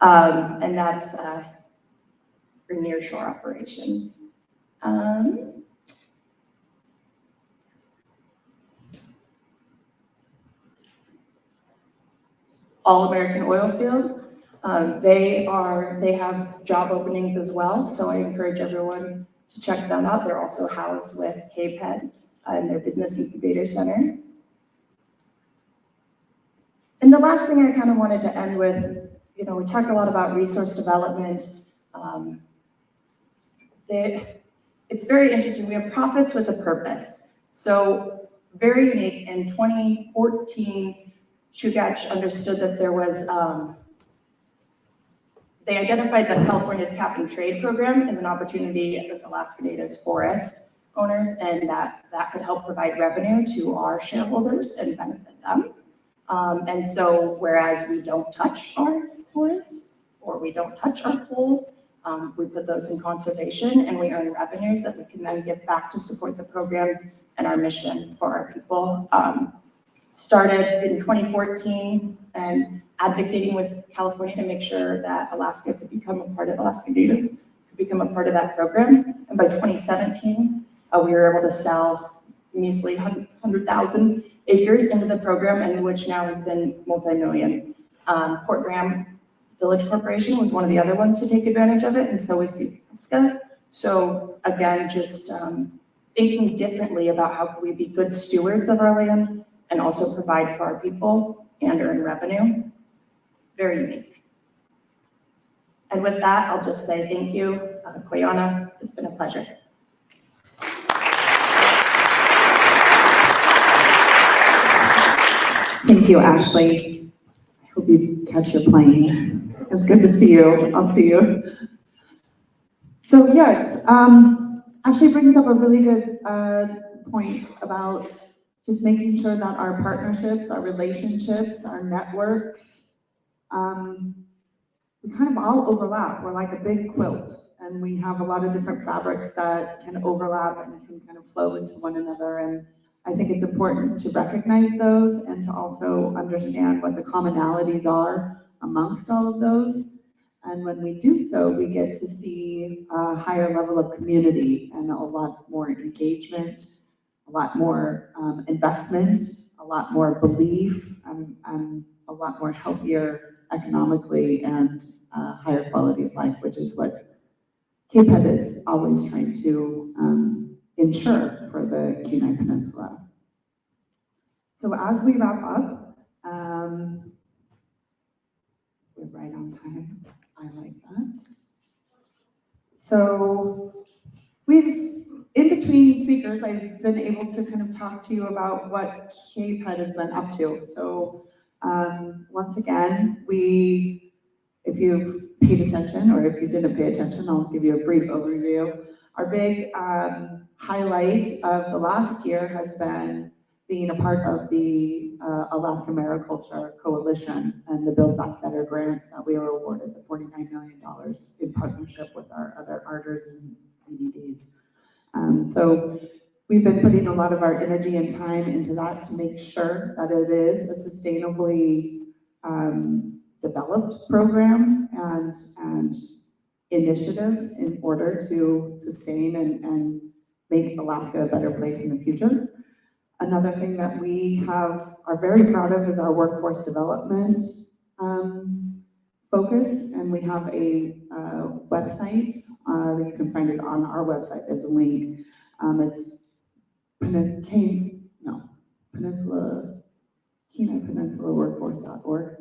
And that's for nearshore operations. All American Oil Field. They have job openings as well, so I encourage everyone to check them out. They're also housed with KPEDD in their Business Incubator Center. And the last thing I kind of wanted to end with, we talk a lot about resource development. It's very interesting. We have profits with a purpose. So very unique. In 2014, Chugach understood that there was, they identified that California's cap and trade program is an opportunity with Alaska Natives forest owners, and that could help provide revenue to our shareholders and benefit them. And so whereas we don't touch our forests or we don't touch our coal, We put those in conservation and we earn revenues that we can then give back to support the programs and our mission for our people. Started in 2014 and advocating with California to make sure that Alaska could become a part of, Alaska Natives could become a part of that program. And by 2017, we were able to sell measly 100,000 acres into the program, and which now has been multi-million. Port Graham Village Corporation was one of the other ones to take advantage of it, and so is Alaska. So again, just thinking differently about how can we be good stewards of our land and also provide for our people and earn revenue. Very unique. And with that, I'll just say thank you, Koyana. It's been a pleasure. Thank you, Ashley. I hope you catch your plane. It's good to see you. I'll see you. So yes, Ashley brings up a really good point about just making sure that our partnerships, our relationships, our networks, we kind of all overlap. We're like a big quilt, and we have a lot of different fabrics that can overlap and can kind of flow into one another. And I think it's important to recognize those and to also understand what the commonalities are amongst all of those. And when we do so, we get to see a higher level of community and a lot more engagement, a lot more investment, a lot more belief, and a lot more healthier economically and higher quality of life, which is what KPEDD is always trying to ensure for the Kenai Peninsula. So as we wrap up, we're right on time. I like that. So in between speakers, I've been able to kind of talk to you about what KPEDD has been up to. So once again, if you've paid attention or if you didn't pay attention, I'll give you a brief overview. Our big highlight of the last year has been being a part of the Alaska Mariculture Coalition and the Build Back Better grant that we were awarded, the $49 million in partnership with our other ARDers and ADDs. So we've been putting a lot of our energy and time into that to make sure that it is a sustainably developed program and initiative in order to sustain and make Alaska a better place in the future. Another thing that we are very proud of is our workforce development focus, and we have a website that you can find it on our website. There's a link. It's Kenai Peninsula Workforce.org.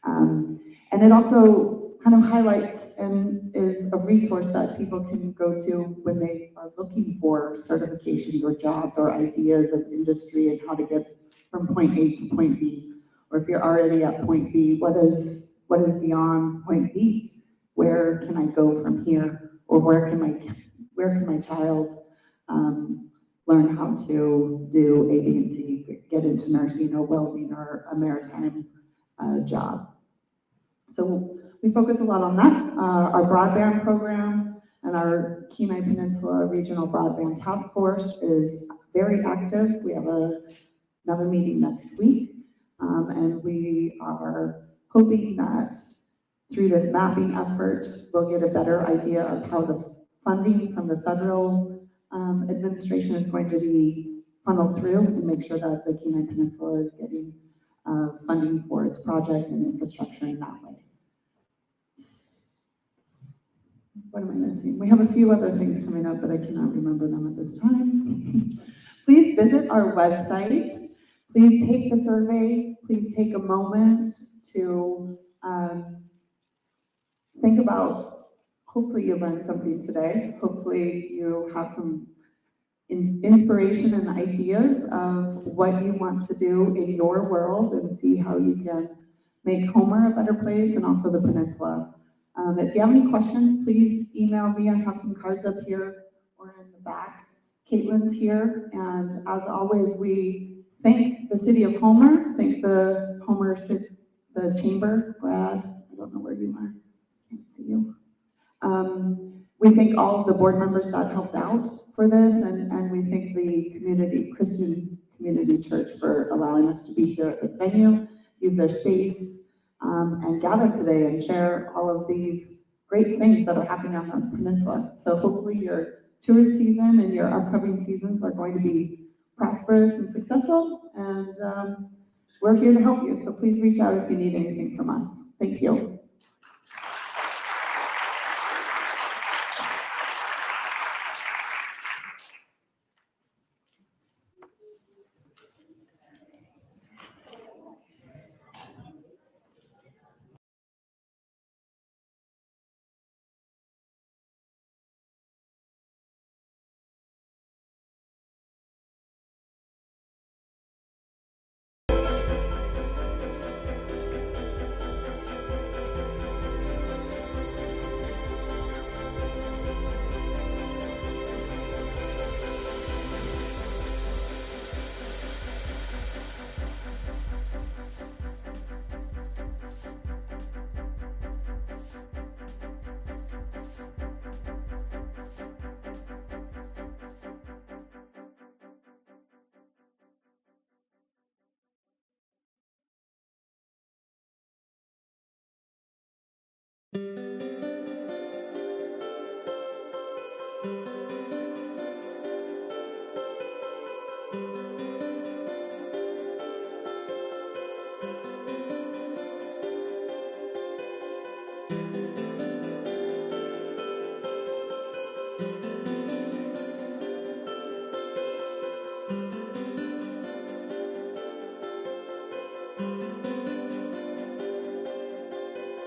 And it also kind of highlights and is a resource that people can go to when they are looking for certifications or jobs or ideas of industry and how to get from point A to point B. Or if you're already at point B, what is beyond point B? Where can I go from here? Or where can my child learn how to do A, B, and C, get into nursing or welding or a maritime job? So we focus a lot on that. Our broadband program and our Kenai Peninsula Regional Broadband Task Force is very active. We have another meeting next week, and we are hoping that through this mapping effort, we'll get a better idea of how the funding from the federal administration is going to be funneled through and make sure that the Kenai Peninsula is getting funding for its projects and infrastructure in that way. What am I missing? We have a few other things coming up, but I cannot remember them at this time. Please visit our website. Please take the survey. Please take a moment to think about, hopefully you learned something today. Hopefully you have some inspiration and ideas of what you want to do in your world and see how you can make Homer a better place and also the peninsula. If you have any questions, please email me. I have some cards up here or in the back. Caitlin's here, and as always, we thank the city of Homer, thank the Chamber. Brad, I don't know where you are, can't see you. We thank all of the board members that helped out for this, and we thank the Christian Community Church for allowing us to be here at this venue, use their space, and gather today and share all of these great things that are happening on the peninsula. So hopefully your tourist season and your upcoming seasons are going to be prosperous and successful, and we're here to help you. So please reach out if you need anything from us. Thank you.